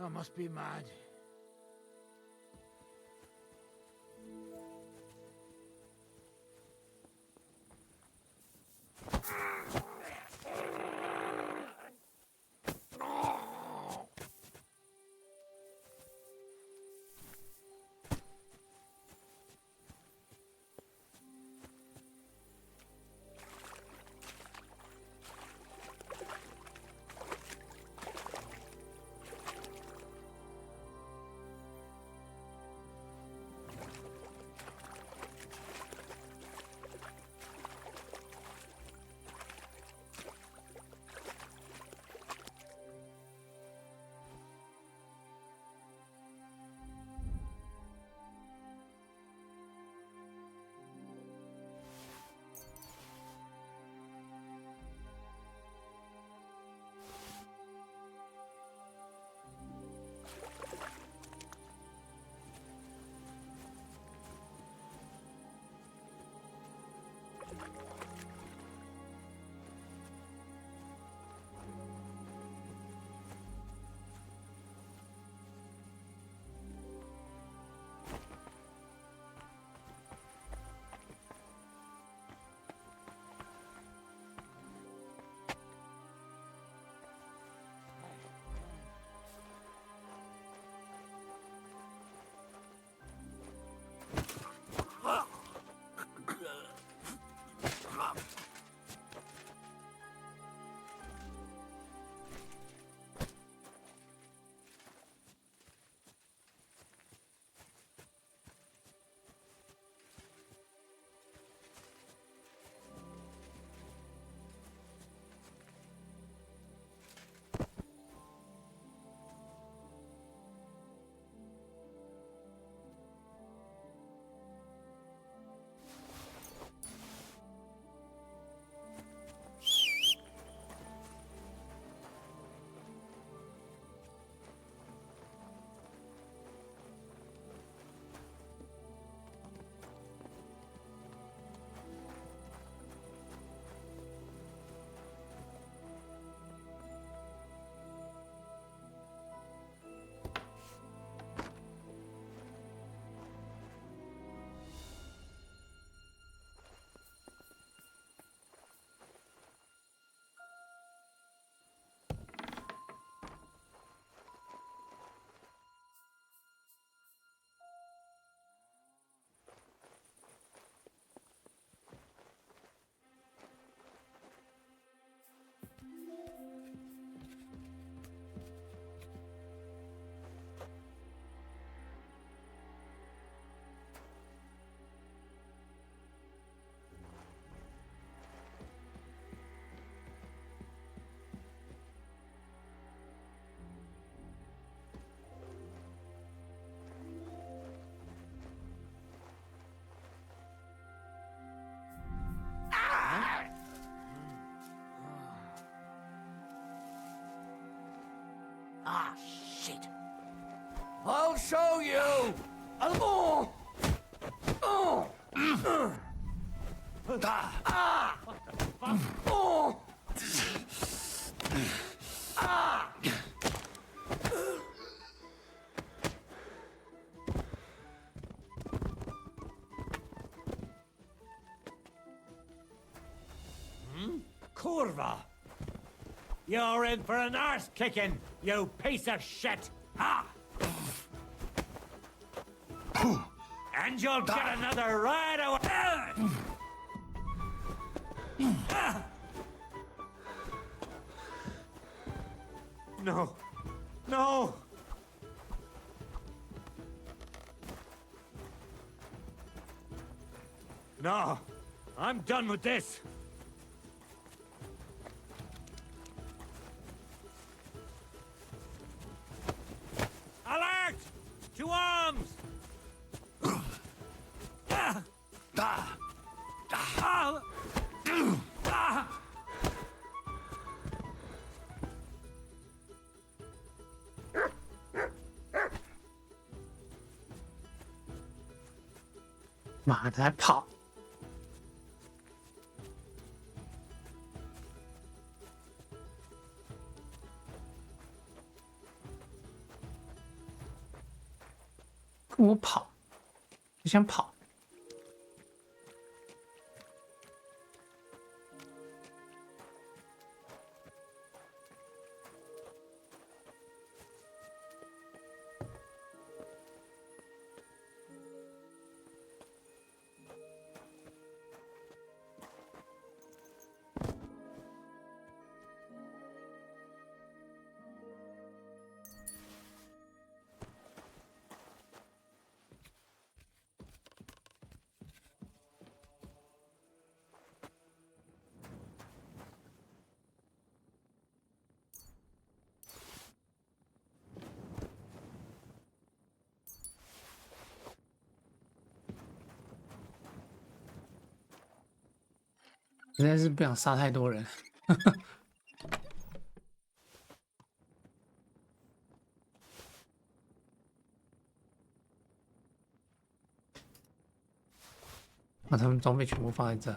I must be mad. Ah, shit. I'll show you! Oh! Oh! Ah! Oh! Ah! Kurva! You're in for an arse kicking, you piece of shit! Ha! And you'll get another right away! No. No! No! I'm done with this! Alert! To arms!妈的，还跑！我跑，我想跑。实在是不想杀太多人。把他们装备全部放在这。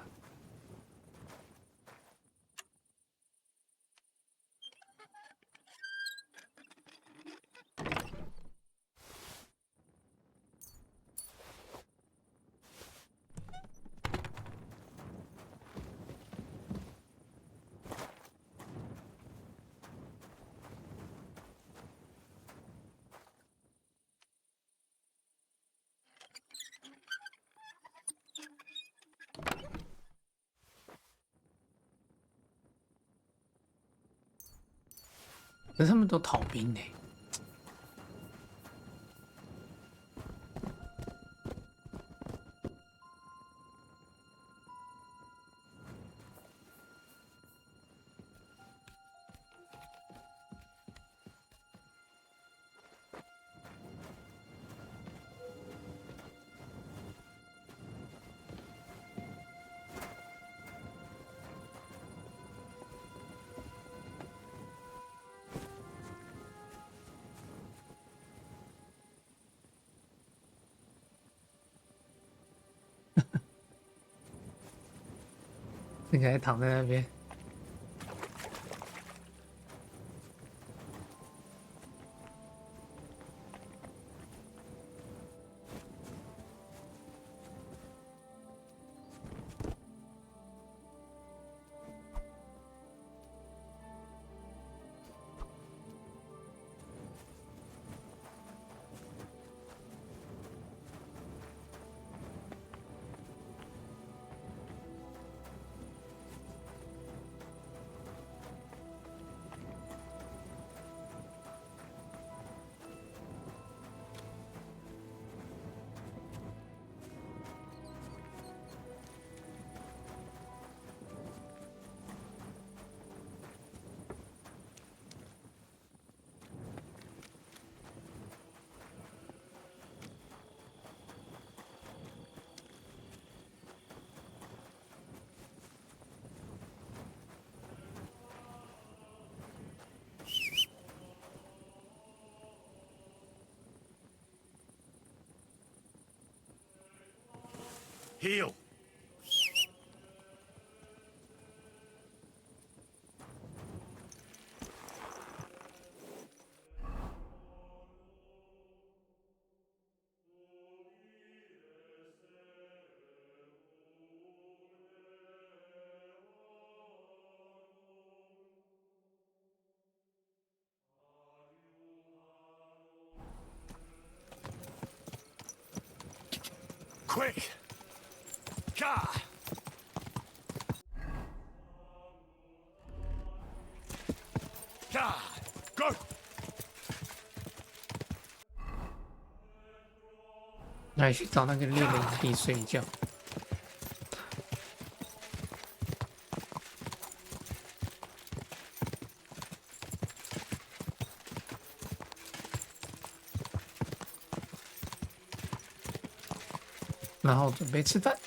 可是他们都逃兵呢。那个还躺在那边。Heal. Quick! God! God! Go! 来去找那个猎人地睡觉。然后准备吃饭。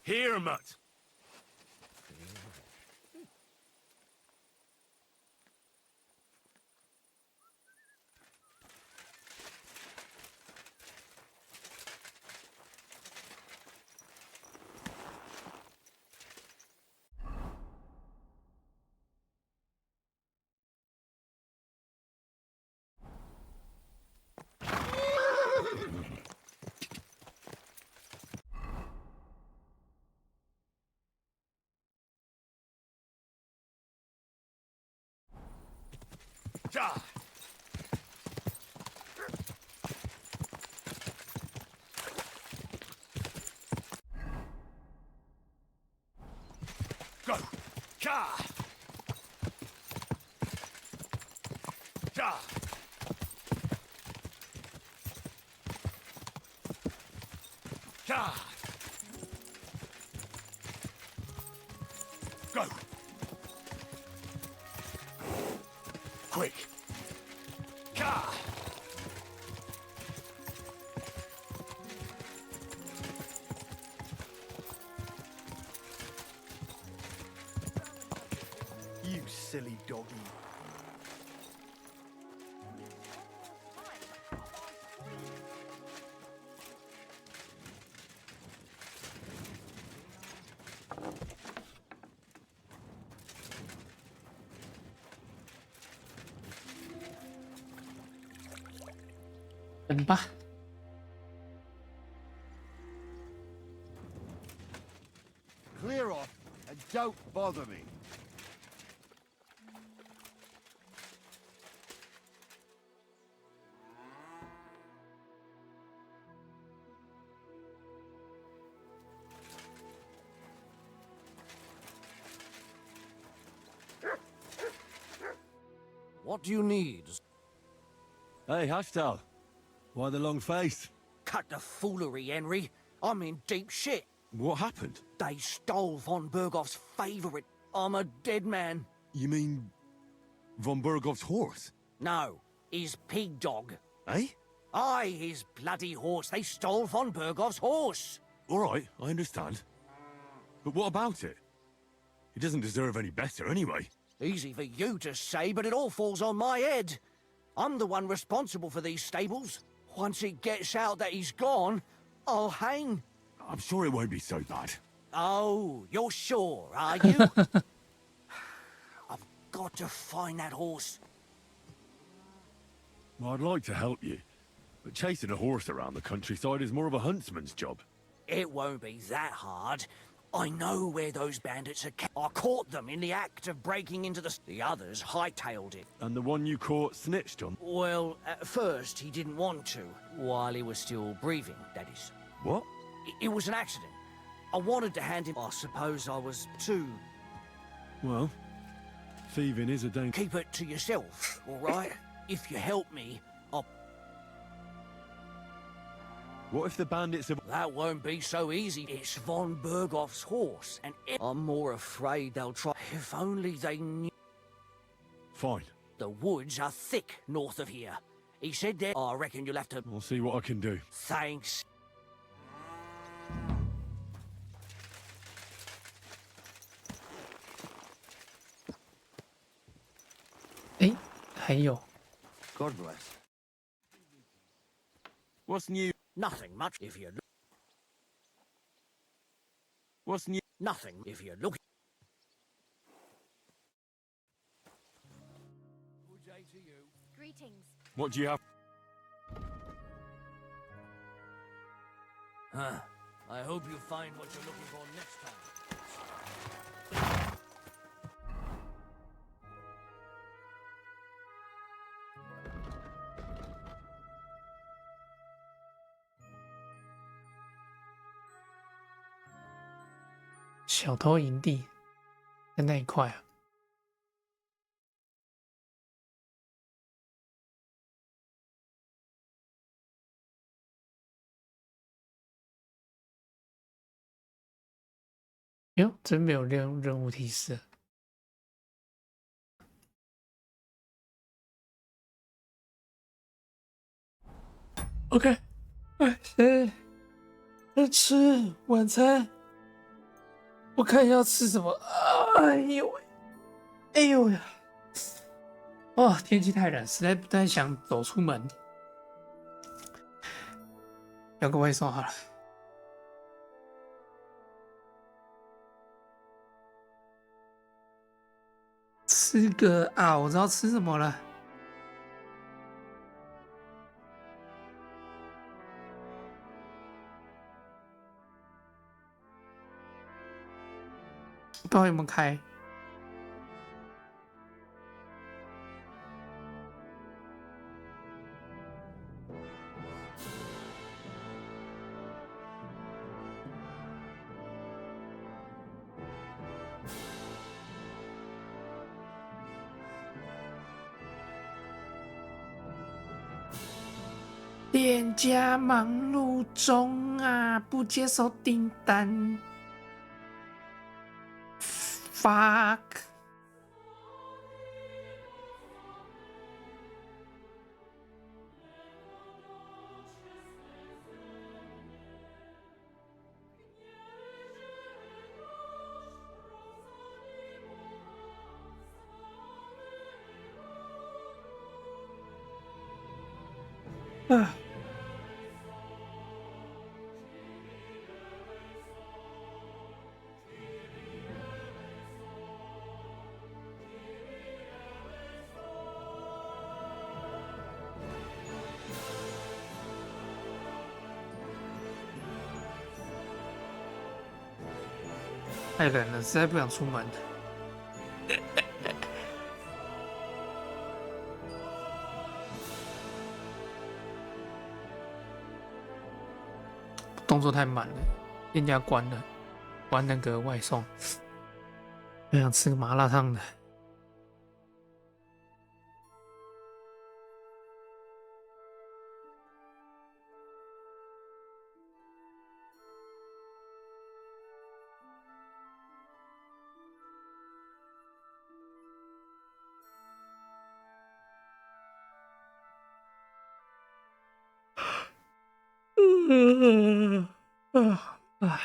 Here, Mutt. Ja. Go. Ja. Ja. Ja. Go. Quick. Ka. You silly doggy. Clear off and don't bother me. What do you need? Hey, Hashtal. Why the long face? Cut the foolery, Henry. I'm in deep shit. What happened? They stole von Bergoff's favorite. I'm a dead man. You mean von Bergoff's horse? No, his pig dog. Eh? Aye, his bloody horse. They stole von Bergoff's horse. All right, I understand. But what about it? He doesn't deserve any better anyway. Easy for you to say, but it all falls on my head. I'm the one responsible for these stables. Once it gets out that he's gone, I'll hang. I'm sure it won't be so bad. Oh, you're sure, are you? I've got to find that horse. Well, I'd like to help you, but chasing a horse around the countryside is more of a huntsman's job. It won't be that hard. I know where those bandits are. I caught them in the act of breaking into the... The others hightailed it. And the one you caught snitched on? Well, at first he didn't want to, while he was still breathing, that is. What? It was an accident. I wanted to hand him... I suppose I was too... Well, thieving is a danger. Keep it to yourself, all right? If you help me, I'll... What if the bandits have... That won't be so easy. It's von Bergoff's horse, and I'm more afraid they'll try... If only they knew... Fine. The woods are thick north of here. He said that... I reckon you'll have to... I'll see what I can do. Thanks. Eh, 还有 God bless. What's new? Nothing much if you look. What's new? Nothing if you look. Good day to you. Greetings. What do you have? Huh. I hope you find what you're looking for next time. 小偷营地在那一块啊。哟，真没有任务提示。OK， 哎，谁要吃晚餐？我看一下要吃什么。哎呦喂，哎呦呀！哦，天气太冷，实在不太想走出门。要个外送好了。吃个啊，我知道吃什么了。不知道有没有开。店家忙碌中啊，不接受订单。Fuck。啊。太冷了，实在不想出门。动作太慢了，店家关了，关那个外送。我想吃个麻辣烫的。唉。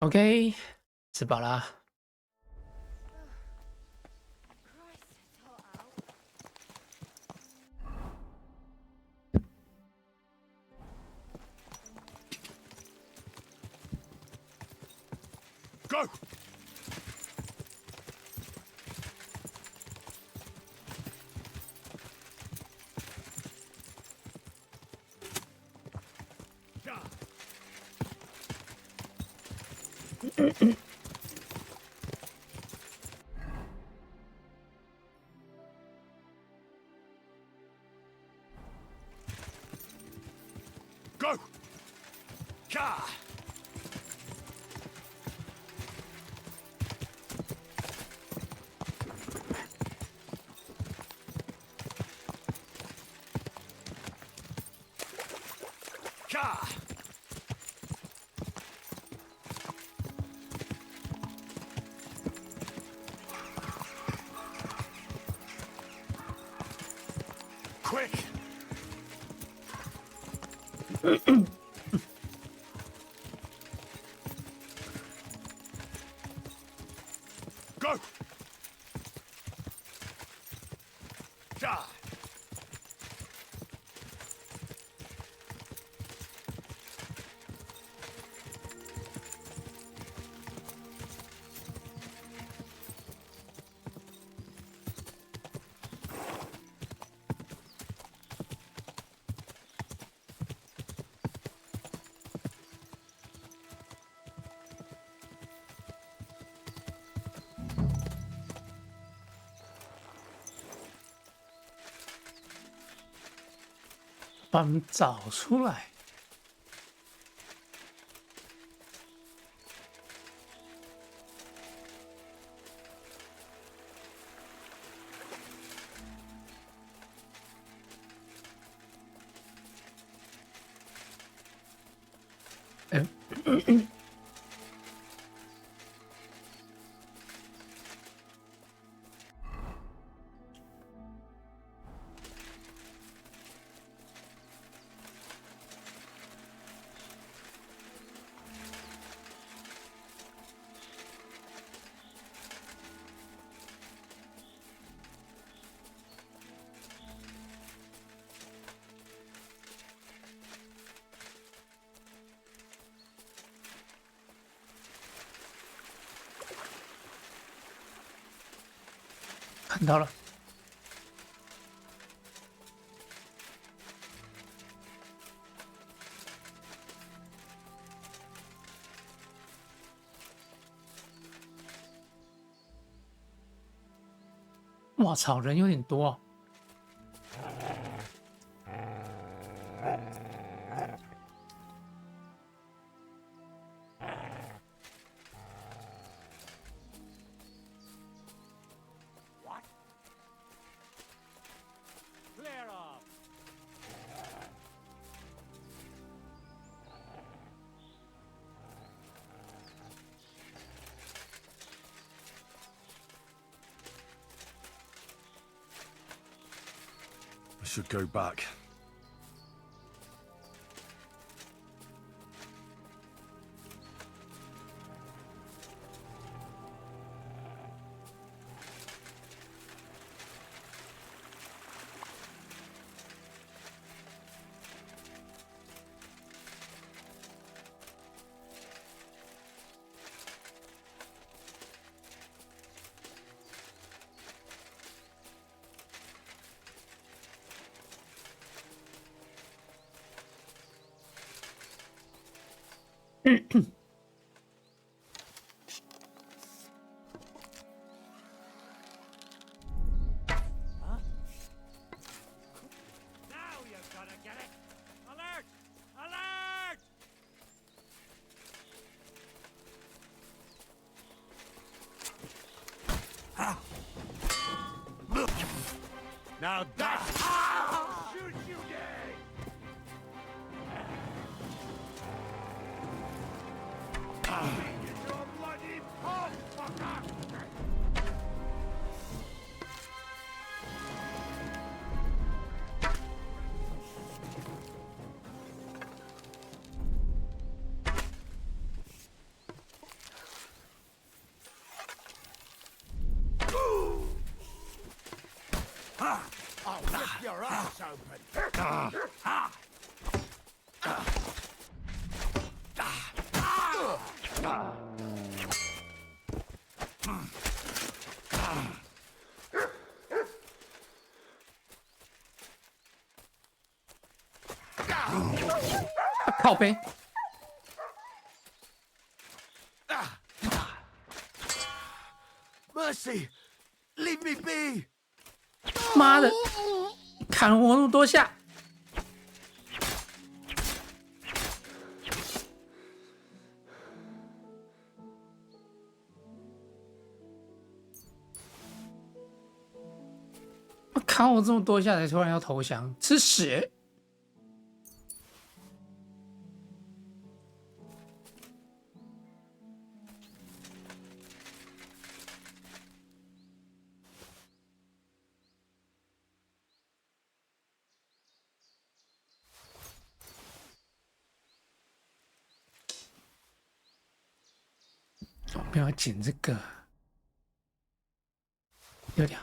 OK， 吃饱啦。Go! Go! Ka! Ka! Quick! Go! Ja!把他们找出来。看到了，哇操，人有点多啊。Clear off. I should go back. Now you're gonna get it. Alert! Alert! Now that's... I'll shoot you dead! Get your bloody paw, fucker! I'll rip your ass open. Ah, 靠背。Mercy, leave me be. 妈的，砍了我那么多下。砍我这么多下才突然要投降，吃屎！我不要剪这个，有点。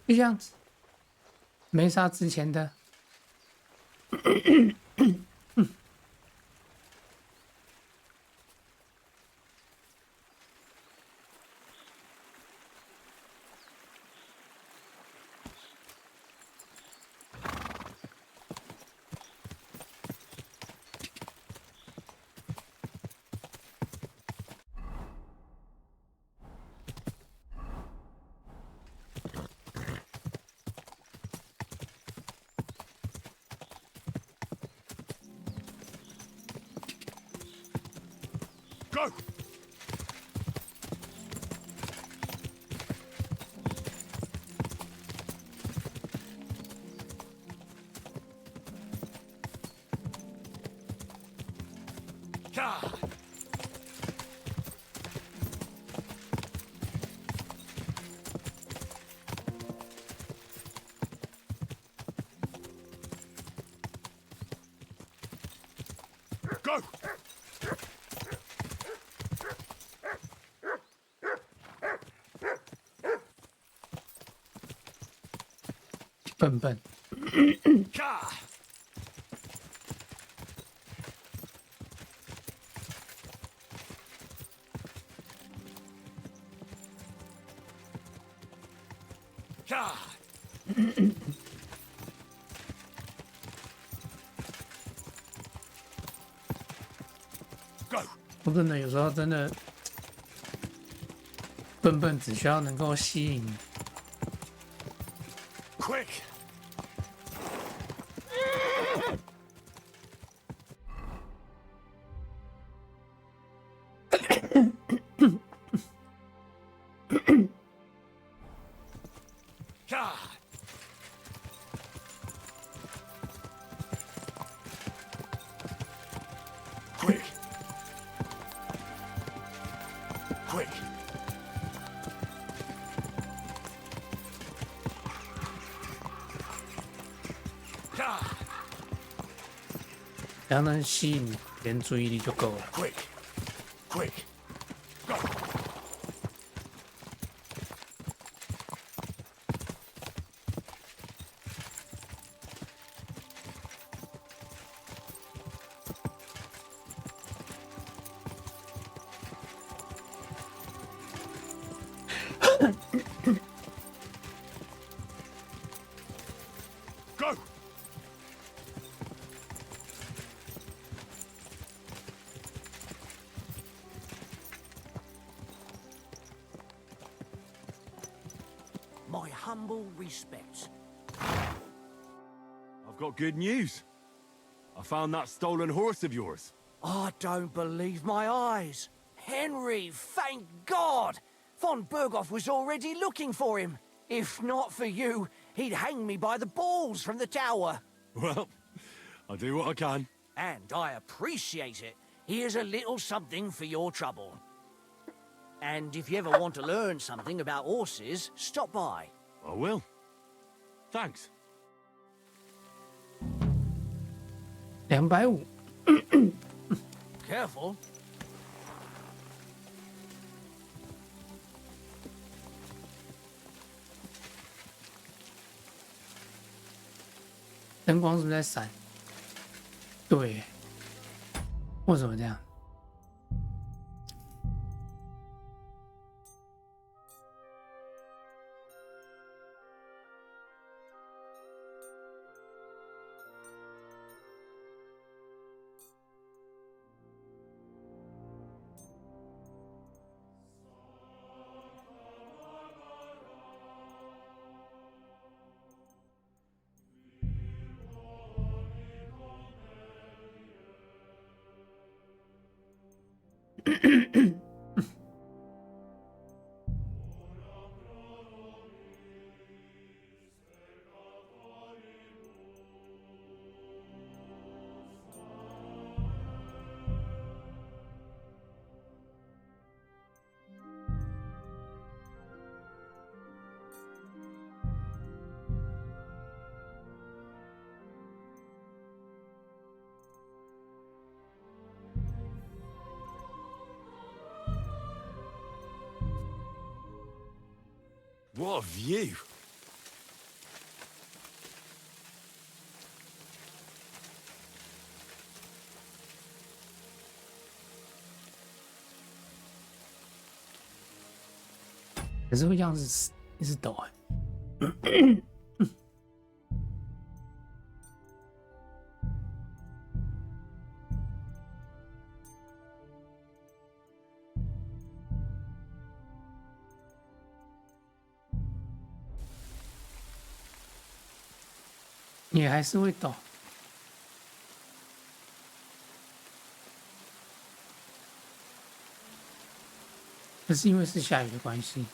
就这样子，没杀之前的。Go! Go! 笨笨。我真的有时候真的笨笨，只需要能够吸引。Quick! 只要能吸引别人注意力就够了。Quick, quick, go. Go! My humble respects. I've got good news. I found that stolen horse of yours. I don't believe my eyes. Henry, thank God! Von Berghoff was already looking for him. If not for you, he'd hang me by the balls from the tower. Well, I'll do what I can. And I appreciate it. Here's a little something for your trouble. And if you ever want to learn something about horses, stop by. I will. Thanks. 250。Careful. 灯光是不是在闪？对，为什么这样？What a view! "可是会这样子一直抖哎。也还是会抖。可是因为是下雨的关系。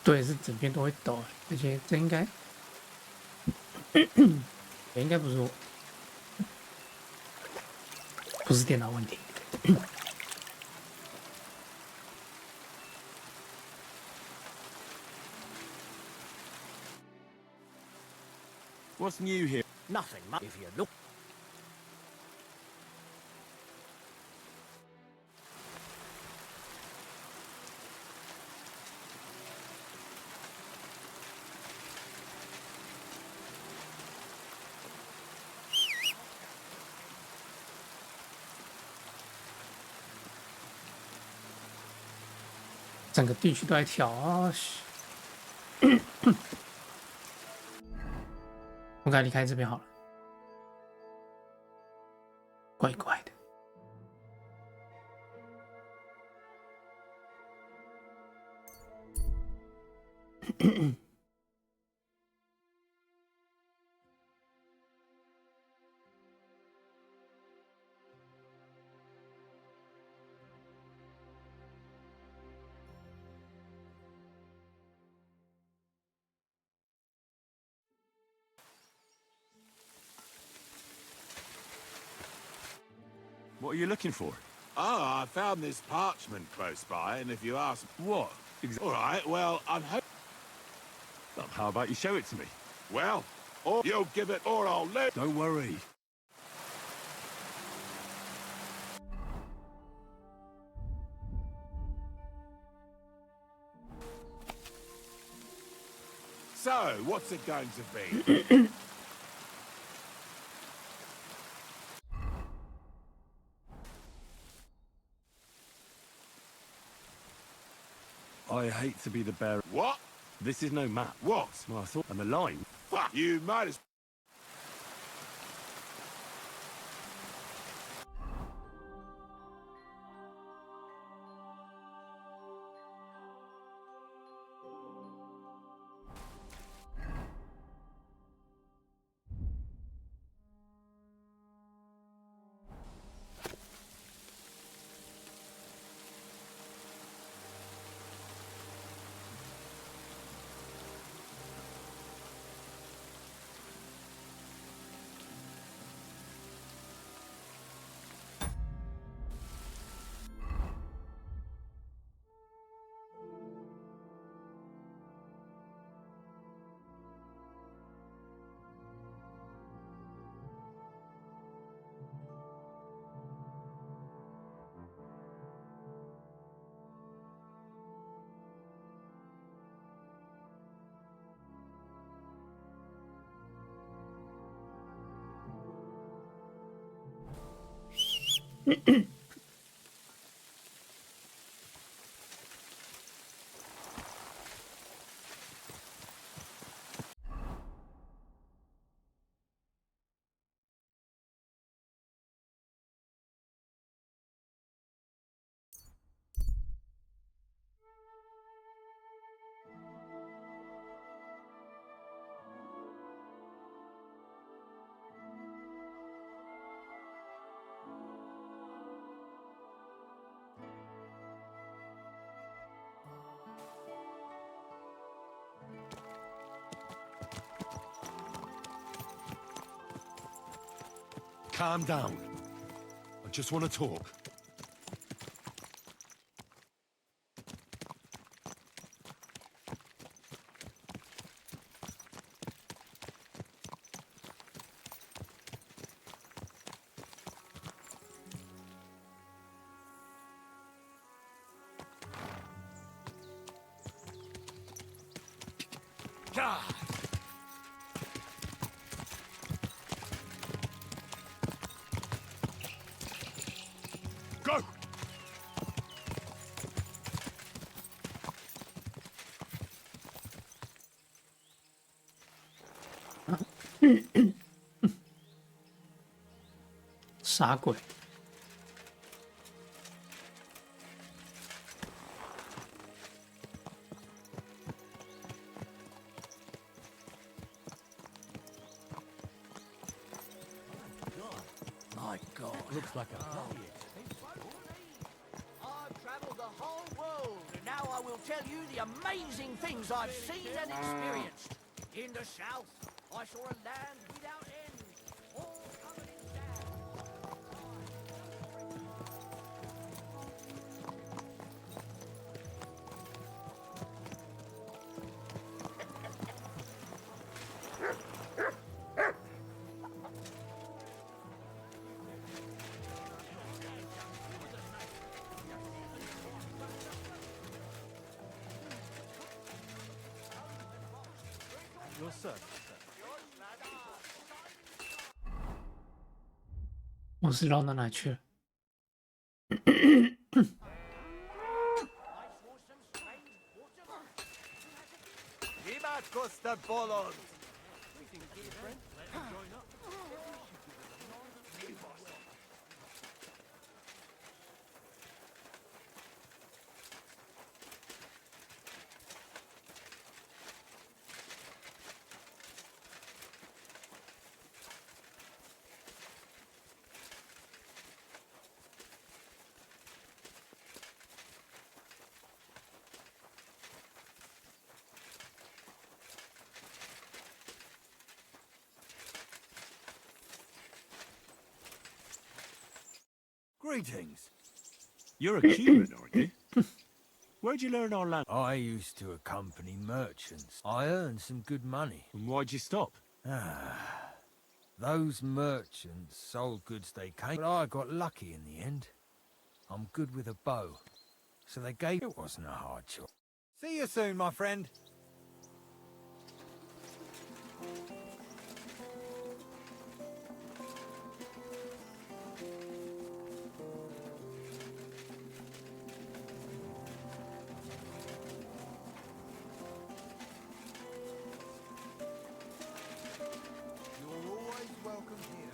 对，是整片都会抖，而且这应该，也应该不是我，不是电脑问题。What's new here? Nothing much if you look. 整个地区都在跳啊！我该离开这边好了，怪怪的。What are you looking for? Oh, I found this parchment close by, and if you ask... What? All right, well, I'm hoping... How about you show it to me? Well, or you'll give it or I'll live. Don't worry. So, what's it going to be? I hate to be the bearer. What? This is no map. What? Well, I thought I'm a line. Fuck, you might as... Calm down. I just want to talk. God! Go!傻鬼。My God. Looks like a I've travelled the whole world, and now I will tell you the amazing things I've seen and experienced. In the south, I saw a land without end, all covered in sand. Your service, sir. 我是绕到哪去了？ Vivat Costa Bolos! Greetings. You're a Cuban, aren't you? Where'd you learn our language? I used to accompany merchants. I earned some good money. And why'd you stop? Those merchants sold goods they came, but I got lucky in the end. I'm good with a bow, so they gave it wasn't a hard choice. See you soon, my friend. You're always welcome here.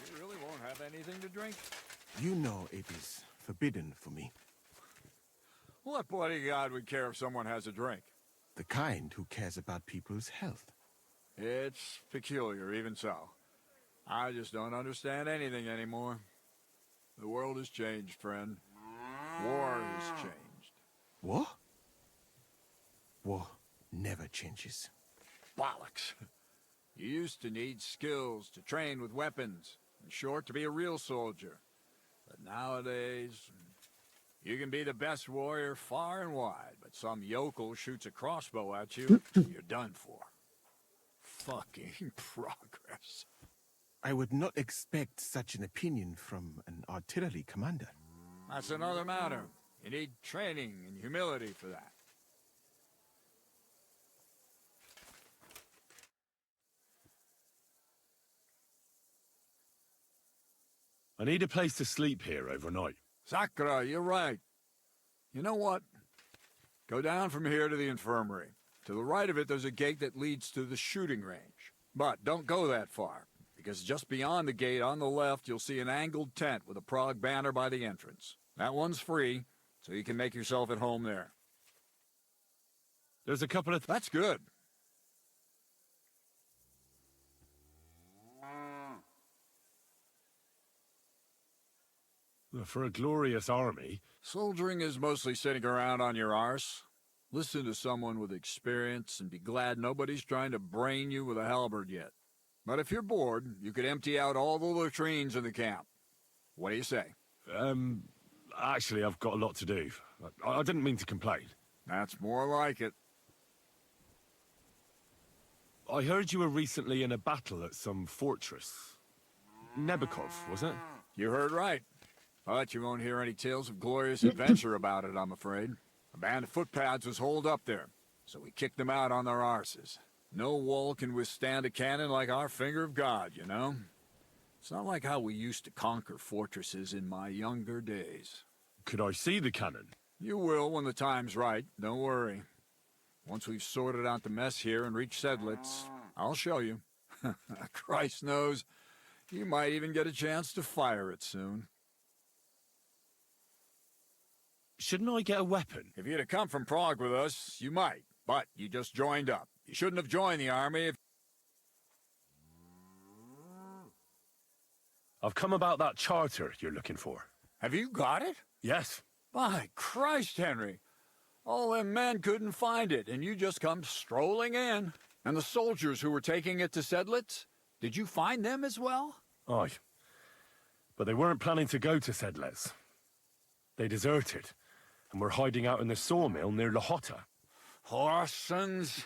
You really won't have anything to drink? You know it is forbidden for me. What bodyguard would care if someone has a drink? The kind who cares about people's health. It's peculiar, even so. I just don't understand anything anymore. The world has changed, friend. War has changed. War? War never changes. Bollocks. You used to need skills to train with weapons. In short, to be a real soldier. But nowadays, you can be the best warrior far and wide, but some yokel shoots a crossbow at you, you're done for. Fucking progress. I would not expect such an opinion from an artillery commander. That's another matter. You need training and humility for that. I need a place to sleep here overnight. Sakura, you're right. You know what? Go down from here to the infirmary. To the right of it, there's a gate that leads to the shooting range. But don't go that far, because just beyond the gate on the left, you'll see an angled tent with a Prague banner by the entrance. That one's free, so you can make yourself at home there. There's a couple of... That's good. For a glorious army... Soldiering is mostly sitting around on your arse. Listen to someone with experience and be glad nobody's trying to brain you with a halberd yet. But if you're bored, you could empty out all the latrines in the camp. What do you say? Actually, I've got a lot to do. I didn't mean to complain. That's more like it. I heard you were recently in a battle at some fortress. Nebukov, was it? You heard right. But you won't hear any tales of glorious adventure about it, I'm afraid. A band of footpads was holed up there, so we kicked them out on their arses. No wall can withstand a cannon like our finger of God, you know? It's not like how we used to conquer fortresses in my younger days. Could I see the cannon? You will when the time's right, don't worry. Once we've sorted out the mess here and reached Sedlitz, I'll show you. Christ knows, you might even get a chance to fire it soon. Shouldn't I get a weapon? If you'd have come from Prague with us, you might. But you just joined up. You shouldn't have joined the army if... I've come about that charter you're looking for. Have you got it? Yes. By Christ, Henry. All them men couldn't find it, and you just come strolling in. And the soldiers who were taking it to Sedlitz, did you find them as well? Aye. But they weren't planning to go to Sedlitz. They deserted, and were hiding out in the sawmill near Lahota. Horsons?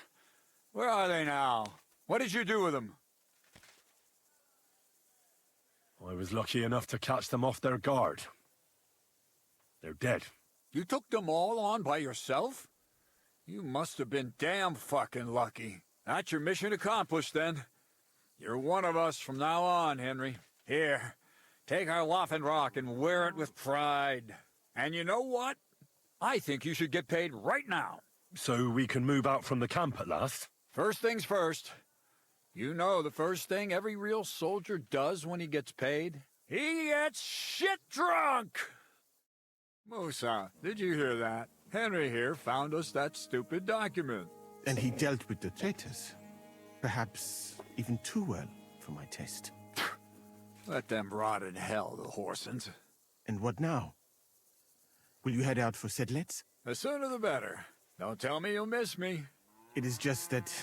Where are they now? What did you do with them? I was lucky enough to catch them off their guard. They're dead. You took them all on by yourself? You must have been damn fucking lucky. That's your mission accomplished, then. You're one of us from now on, Henry. Here, take our Waffenrock and wear it with pride. And you know what? I think you should get paid right now. So we can move out from the camp at last? First things first. You know the first thing every real soldier does when he gets paid? He gets shit drunk! Musa, did you hear that? Henry here found us that stupid document. And he dealt with the traitors. Perhaps even too well for my taste. Let them rot in hell, the Horsens. And what now? Will you head out for Sedlitz? The sooner the better. Don't tell me you'll miss me. It is just that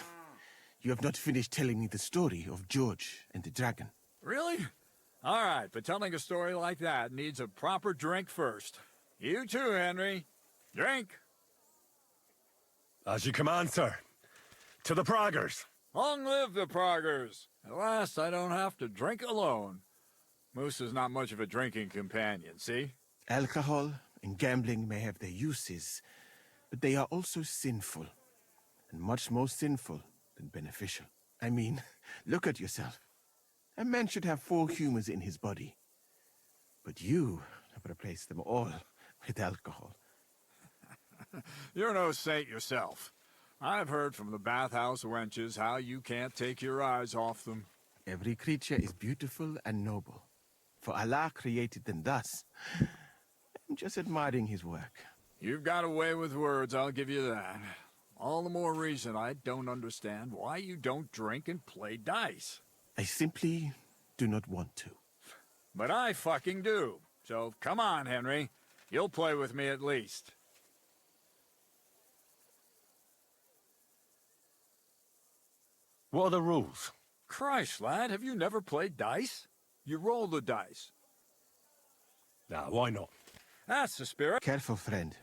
you have not finished telling me the story of George and the dragon. Really? All right, but telling a story like that needs a proper drink first. You too, Henry. Drink. As you command, sir. To the Praggers. Long live the Praggers. At last, I don't have to drink alone. Moose is not much of a drinking companion, see? Alcohol and gambling may have their uses, but they are also sinful, and much more sinful than beneficial. I mean, look at yourself. A man should have 4 humors in his body. But you have replaced them all with alcohol. You're no saint yourself. I've heard from the bathhouse wenches how you can't take your eyes off them. Every creature is beautiful and noble, for Allah created them thus. I'm just admiring his work. You've got a way with words, I'll give you that. All the more reason I don't understand why you don't drink and play dice. I simply do not want to. But I fucking do. So come on, Henry. You'll play with me at least. What are the rules? Christ, lad, have you never played dice? You roll the dice. Nah, why not? That's the spirit. Careful, friend.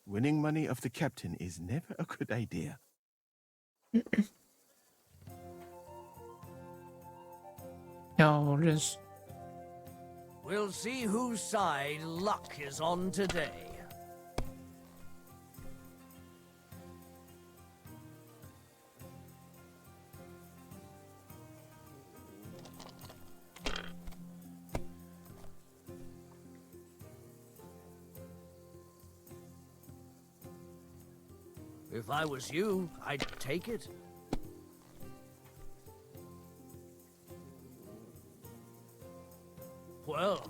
Winning money of the captain is never a good idea. We'll see whose side luck is on today. If I was you, I'd take it. Well,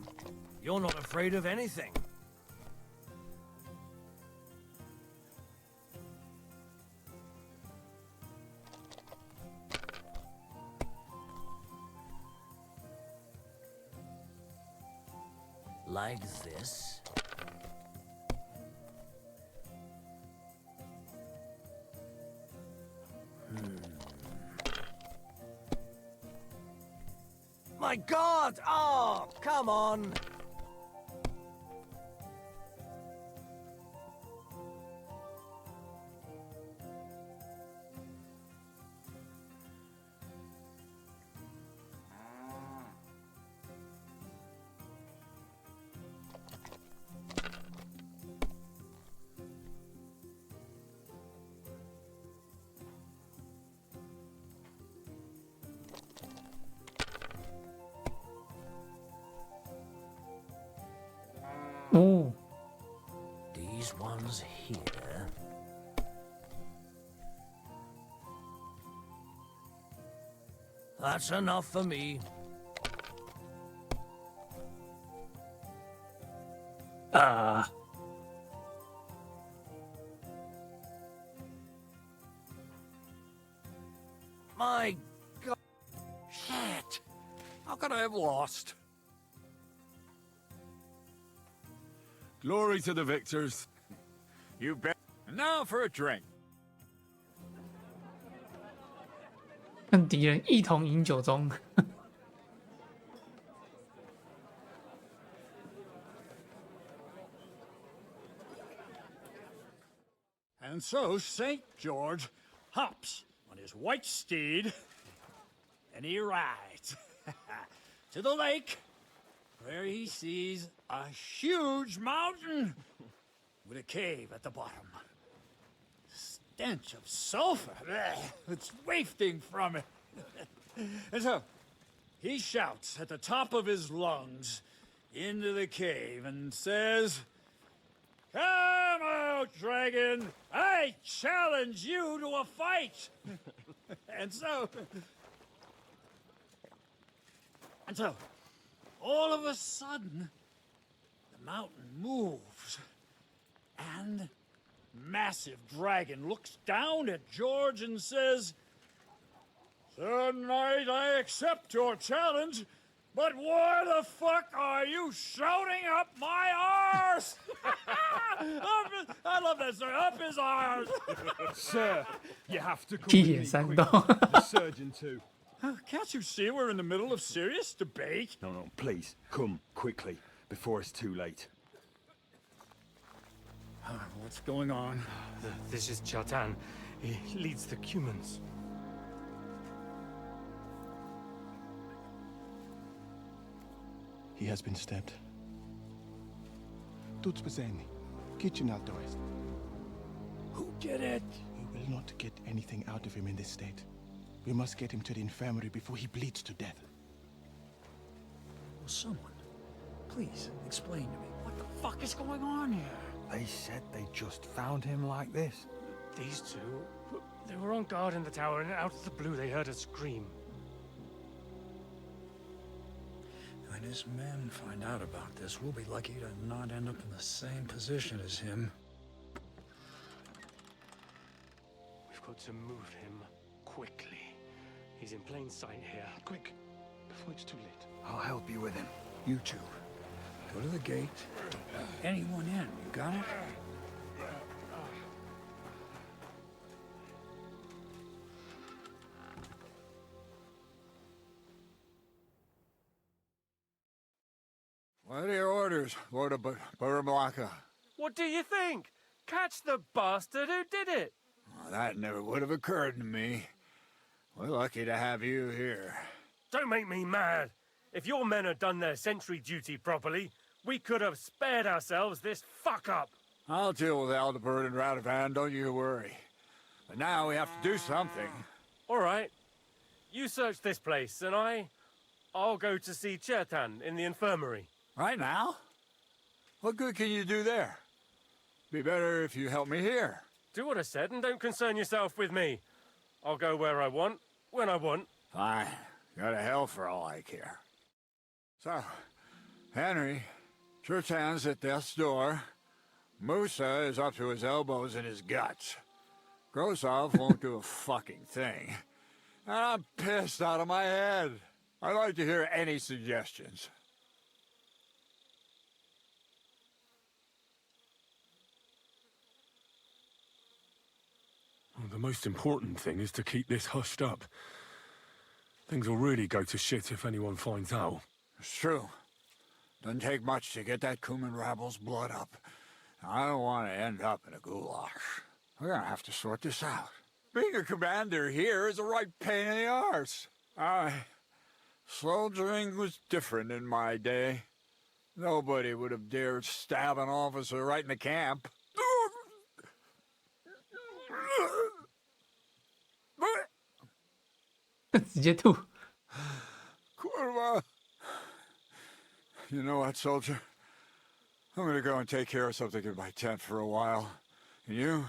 you're not afraid of anything. Like this. My God! Oh, come on! Oh. These ones here. That's enough for me. My God. Shit! How could I have lost? Glory to the victors. You bet. And now for a drink. 跟敌人一同饮酒中。And so St. George hops on his white steed, and he rides to the lake, where he sees a huge mountain with a cave at the bottom. Stench of sulfur, it's wafting from it. And so he shouts at the top of his lungs into the cave and says, "Come out, dragon! I challenge you to a fight!" And so, all of a sudden, the mountain moves, and massive dragon looks down at George and says, "Sir Knight, I accept your challenge, But why the fuck are you shouting up my arse? I love that, sir. Up his arse. Sir, you have to call 一 me 眼山 quick. 洞。 The surgeon too. Can't you see we're in the middle of serious debate? No, please, come quickly, before it's too late. What's going on? This is Chatan. He leads the Cumans. He has been stabbed. Tuts beseni. Kitchen outdoors. Who did it? We will not get anything out of him in this state. We must get him to the infirmary before he bleeds to death. Well, someone, please explain to me what the fuck is going on here. They said they just found him like this. These two, they were on guard in the tower, and out of the blue they heard a scream. When his men find out about this, we'll be lucky to not end up in the same position as him. We've got to move him quickly. He's in plain sight here. Quick, before it's too late. I'll help you with him. You two, go to the gate. Don't let anyone in. You got it? What are your orders, Lord of Burmlaka? What do you think? Catch the bastard who did it! Well, that never would have occurred to me. We're lucky to have you here. Don't make me mad. If your men had done their sentry duty properly, we could have spared ourselves this fuck-up. I'll deal with Aldebert and Radovan, don't you worry. But now we have to do something. All right. You search this place, and I'll go to see Chertan in the infirmary. Right now? What good can you do there? Be better if you help me here. Do what I said and don't concern yourself with me. I'll go where I want, when I want. Fine. Go to hell for all I care. So, Henry, Chertan's at death's door. Musa is up to his elbows in his guts. Grosov won't do a fucking thing. And I'm pissed out of my head. I'd like to hear any suggestions. Well, the most important thing is to keep this hushed up. Things will really go to shit if anyone finds out. It's true. Doesn't take much to get that Cuman rabble's blood up. I don't want to end up in a goulash. We're gonna have to sort this out. Being a commander here is a right pain in the arse. Soldiering was different in my day. Nobody would have dared stab an officer right in the camp. Kurva. You know what, soldier? I'm gonna go and take care of something in my tent for a while. And you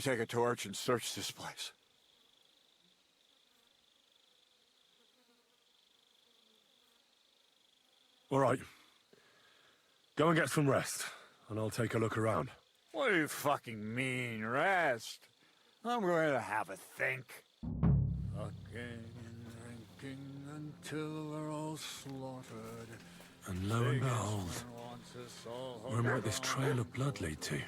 take a torch and search this place. All right. Go and get some rest, and I'll take a look around. What do you fucking mean, rest? I'm going to have a think. Fucking and drinking until they're all slaughtered. And lo and behold, where might this trail of blood lead to?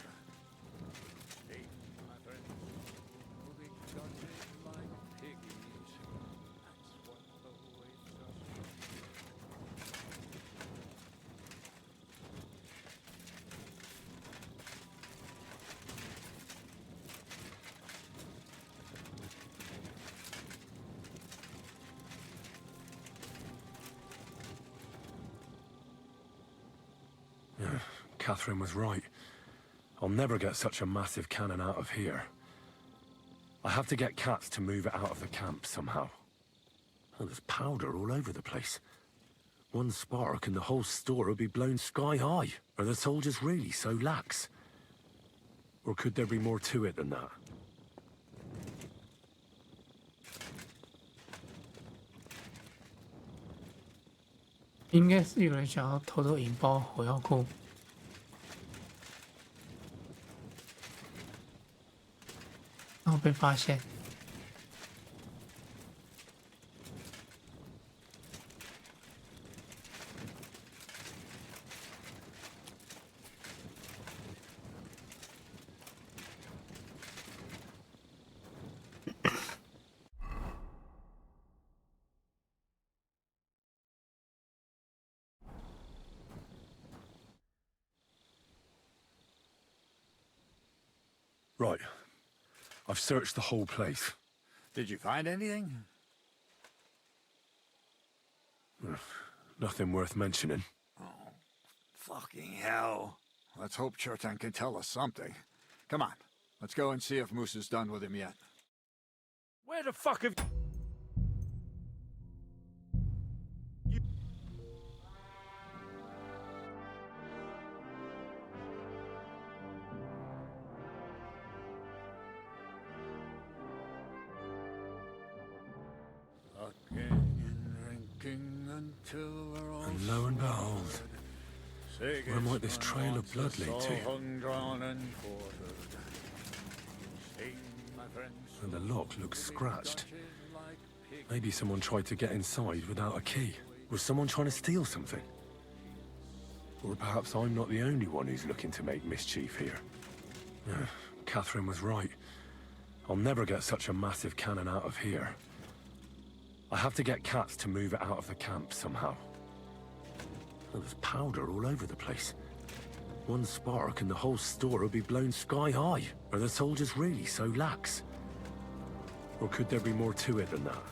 Catherine was right. I'll never get such a massive cannon out of here. I have to get Cats to move it out of the camp somehow. Oh, there's powder all over the place. One spark and the whole store will be blown sky high. Are the soldiers really so lax? Or could there be more to it than that? "应该是有人想要偷偷引爆火药库。然后被发现。Right. I've searched the whole place. Did you find anything? Nothing worth mentioning. Oh, fucking hell. Let's hope Chertan can tell us something. Come on, let's go and see if Moose is done with him yet. Where the fuck have And lo and behold, where might this trail of blood lead to? And the lock looks scratched. Maybe someone tried to get inside without a key. Was someone trying to steal something? Or perhaps I'm not the only one who's looking to make mischief here. Catherine was right. I'll never get such a massive cannon out of here. I have to get Katz to move it out of the camp somehow. Oh, there's powder all over the place. One spark and the whole store will be blown sky high. Are the soldiers really so lax? Or could there be more to it than that?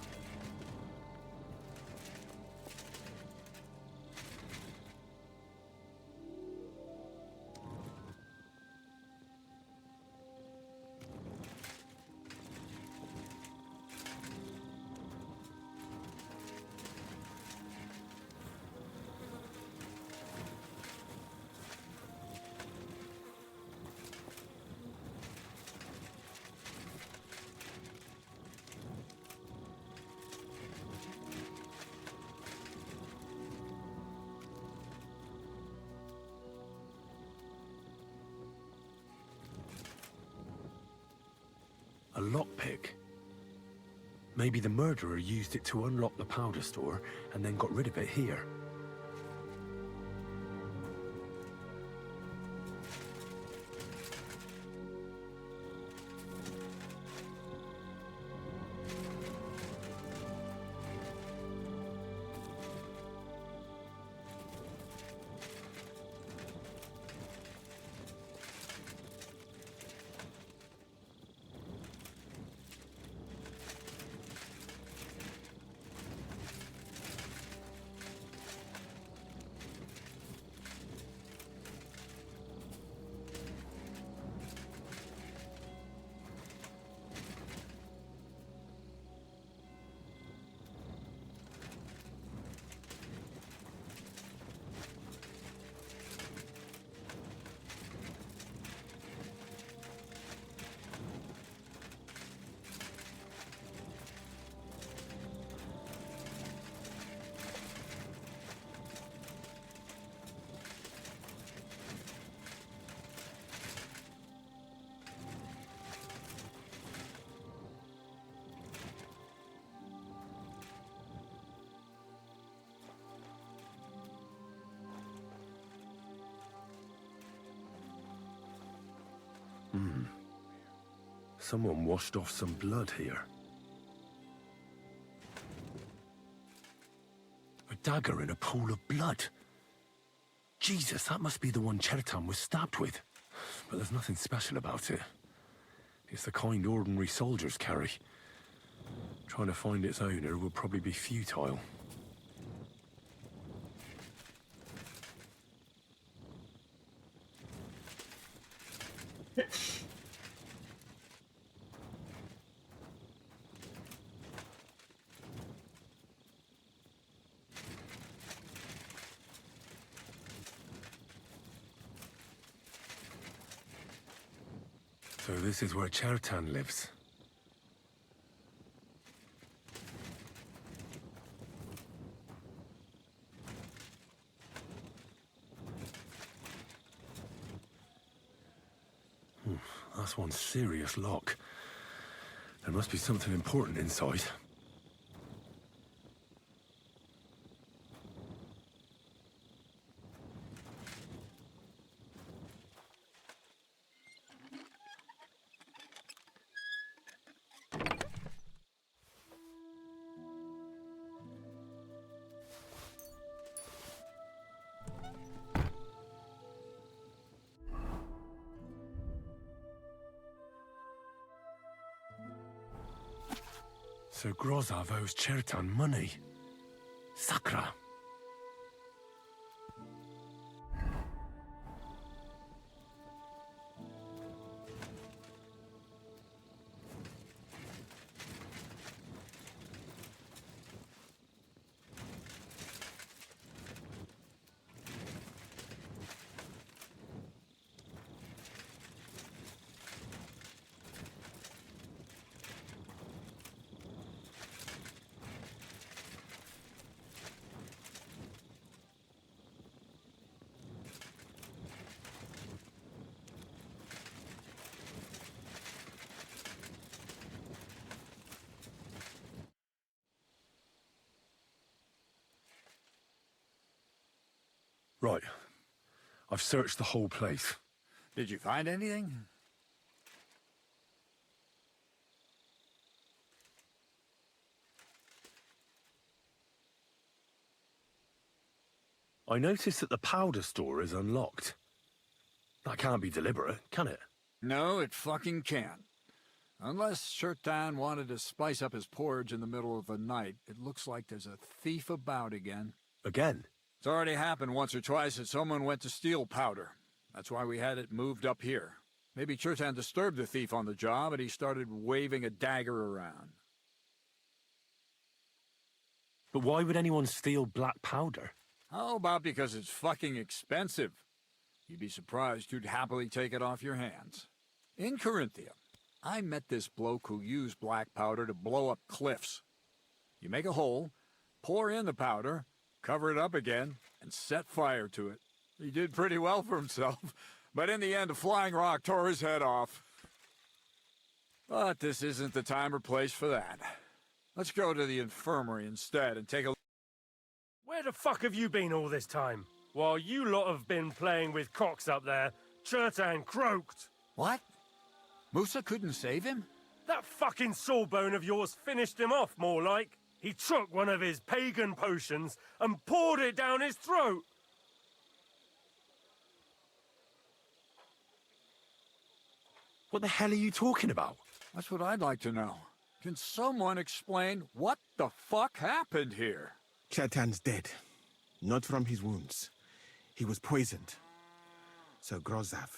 A lockpick. Maybe the murderer used it to unlock the powder store and then got rid of it here. Someone washed off some blood here. A dagger in a pool of blood. Jesus, that must be the one Chertan was stabbed with. But there's nothing special about it. It's the kind ordinary soldiers carry. Trying to find its owner will probably be futile. So this is where Chertan lives. That's one serious lock. There must be something important inside. So Grozav owes Chertan money. Sakra. Right. I've searched the whole place. Did you find anything? I noticed that the powder store is unlocked. That can't be deliberate, can it? No, it fucking can't. Unless Chertan wanted to spice up his porridge in the middle of the night, it looks like there's a thief about again. Again? It's already happened once or twice that someone went to steal powder. That's why we had it moved up here. Maybe Chertan disturbed the thief on the job and he started waving a dagger around. But why would anyone steal black powder? How about because it's fucking expensive? You'd be surprised who'd happily take it off your hands. In Corinthia, I met this bloke who used black powder to blow up cliffs. You make a hole, pour in the powder, cover it up again, and set fire to it. He did pretty well for himself, but in the end a flying rock tore his head off. But this isn't the time or place for that. Let's go to the infirmary instead and take a look. Where the fuck have you been all this time? While you lot have been playing with cocks up there, Chertan croaked. What? Musa couldn't save him? That fucking sawbone of yours finished him off, more like. He took one of his pagan potions and poured it down his throat. What the hell are you talking about? That's what I'd like to know. Can someone explain what the fuck happened here? Chertan's dead. Not from his wounds. He was poisoned. So Grozav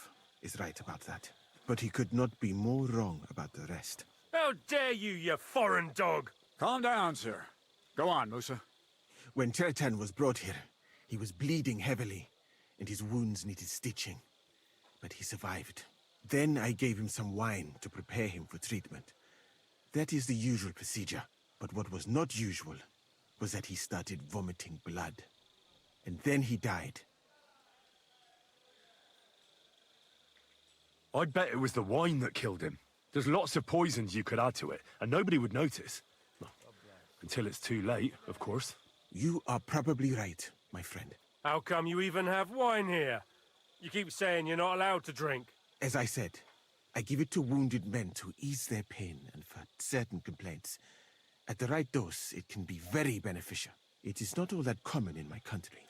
is right about that. But he could not be more wrong about the rest. How dare you, you foreign dog! Calm down, sir. Go on, Musa. When Chertan was brought here, he was bleeding heavily, and his wounds needed stitching. But he survived. Then I gave him some wine to prepare him for treatment. That is the usual procedure. But what was not usual was that he started vomiting blood. And then he died. I'd bet it was the wine that killed him. There's lots of poisons you could add to it, and nobody would notice. Well, until it's too late, of course. You are probably right, my friend. How come you even have wine here? You keep saying you're not allowed to drink. As I said, I give it to wounded men to ease their pain and for certain complaints. At the right dose, it can be very beneficial. It is not all that common in my country,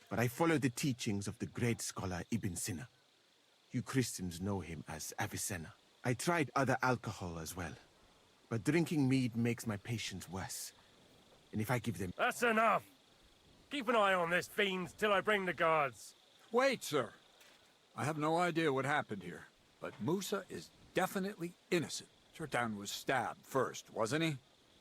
but I follow the teachings of the great scholar Ibn Sina. You Christians know him as Avicenna. I tried other alcohol as well, but drinking mead makes my patients worse. And if I give them... That's enough! Keep an eye on this fiend till I bring the guards. Wait, sir. I have no idea what happened here, but Musa is definitely innocent. Chertan was stabbed first, wasn't he?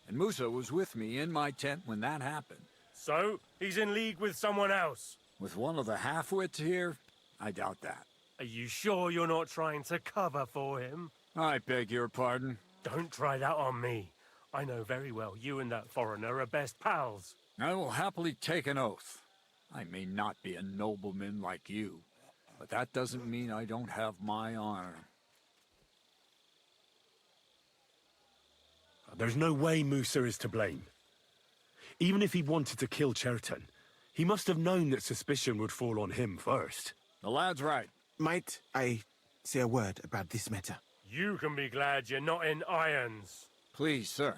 And Musa was with me in my tent when that happened. So, he's in league with someone else? With one of the half-wits here? I doubt that. Are you sure you're not trying to cover for him? I beg your pardon. Don't try that on me. I know very well you and that foreigner are best pals. I will happily take an oath. I may not be a nobleman like you, but that doesn't mean I don't have my honor. There's no way Musa is to blame. Even if he wanted to kill Chertan, he must have known that suspicion would fall on him first. The lad's right. Might I say a word about this matter? You can be glad you're not in irons. Please, sir.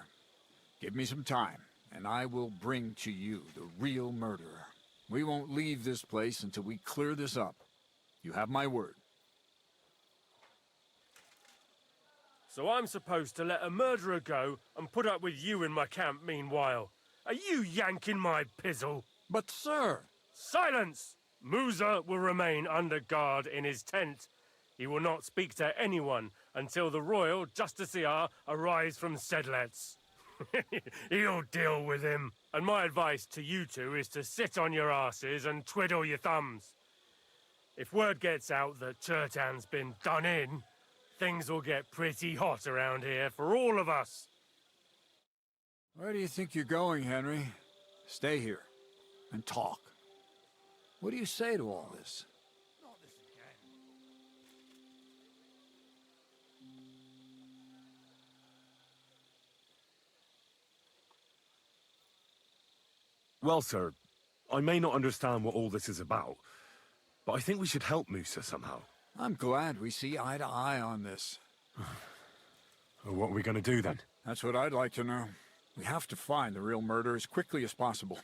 Give me some time, and I will bring to you the real murderer. We won't leave this place until we clear this up. You have my word. So I'm supposed to let a murderer go and put up with you in my camp meanwhile. Are you yanking my pizzle? But, sir... Silence! Musa will remain under guard in his tent. He will not speak to anyone until the royal justiciar arrives from Sedlets. He'll deal with him. And my advice to you two is to sit on your asses and twiddle your thumbs. If word gets out that Turtan's been done in, things will get pretty hot around here for all of us. Where do you think you're going, Henry? Stay here and talk. What do you say to all this? Well, sir, I may not understand what all this is about, but I think we should help Musa somehow. I'm glad we see eye to eye on this. Well, what are we going to do then? That's what I'd like to know. We have to find the real murderer as quickly as possible.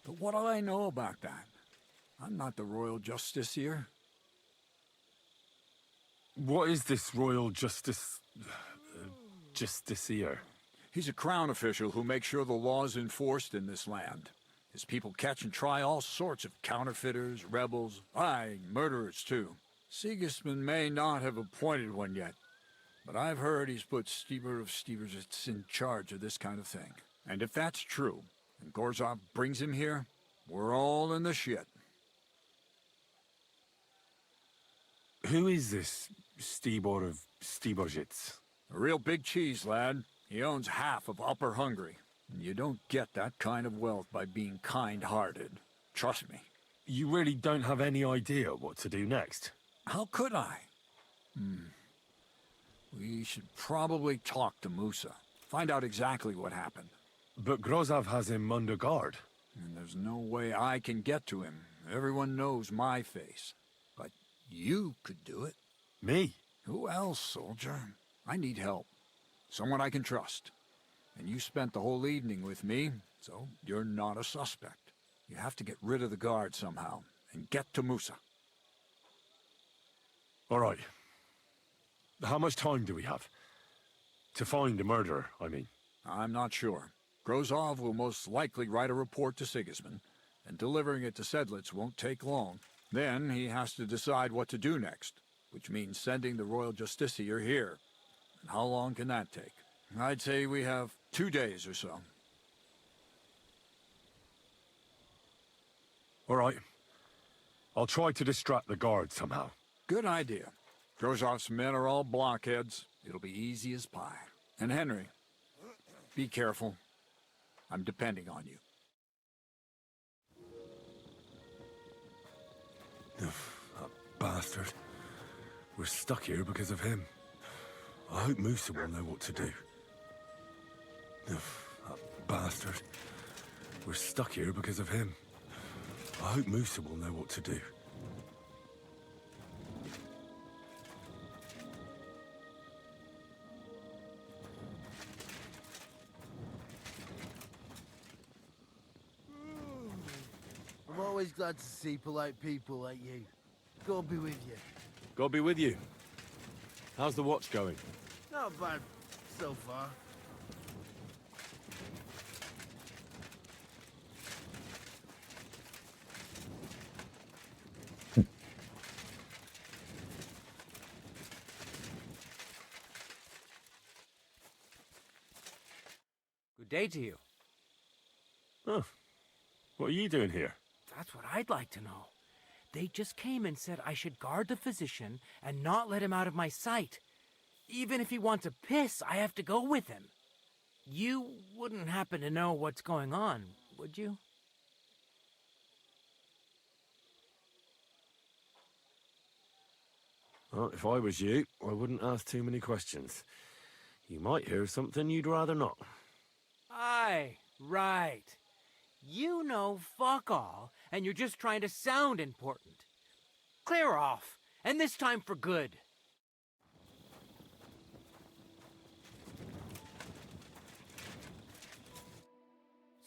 But what do I know about that? I'm not the royal justiciar. What is this royal justiciar? He's a crown official who makes sure the law is enforced in this land. His people catch and try all sorts of counterfeiters, rebels, aye, murderers too. Sigismund may not have appointed one yet, but I've heard he's put Steber of Stebersitz in charge of this kind of thing. And if that's true, and Gorzov brings him here, we're all in the shit. Who is this Stibor of Stebersitz? A real big cheese, lad. He owns half of Upper Hungary. And you don't get that kind of wealth by being kind-hearted. Trust me. You really don't have any idea what to do next? How could I? We should probably talk to Musa. Find out exactly what happened. But Grozov has him under guard. And there's no way I can get to him. Everyone knows my face. But you could do it. Me? Who else, soldier? I need help. Someone I can trust. And you spent the whole evening with me, so you're not a suspect. You have to get rid of the guard somehow, and get to Musa. All right. How much time do we have? To find the murderer, I mean. I'm not sure. Grozov will most likely write a report to Sigismund, and delivering it to Sedlitz won't take long. Then he has to decide what to do next, which means sending the royal justiciar here. And how long can that take? I'd say we have 2 days or so. All right. I'll try to distract the guard somehow. Good idea. Grozov's men are all blockheads. It'll be easy as pie. And Henry, be careful. I'm depending on you. That bastard. We're stuck here because of him. I hope Musa will know what to do. That bastard. We're stuck here because of him. I hope Musa will know what to do. I'm always glad to see polite people like you. God be with you. God be with you. How's the watch going? Not bad so far. Good day to you. Oh, what are you doing here? That's what I'd like to know. They just came and said I should guard the physician and not let him out of my sight. Even if he wants to piss, I have to go with him. You wouldn't happen to know what's going on, would you? Well, if I was you, I wouldn't ask too many questions. You might hear something you'd rather not. Aye, right. You know fuck all, and you're just trying to sound important. Clear off, and this time for good.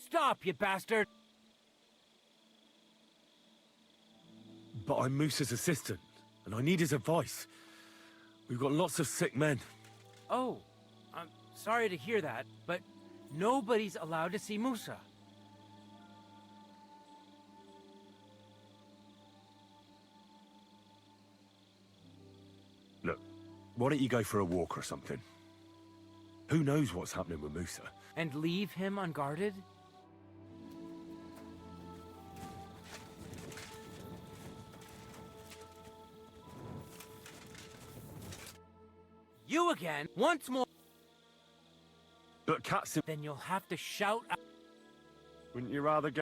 Stop, you bastard! But I'm Musa's assistant, and I need his advice. We've got lots of sick men. Oh, I'm sorry to hear that, but nobody's allowed to see Musa. Look, why don't you go for a walk or something? Who knows what's happening with Musa? And leave him unguarded? You again, once more. But Cat's... Then you'll have to shout out. Wouldn't you rather go...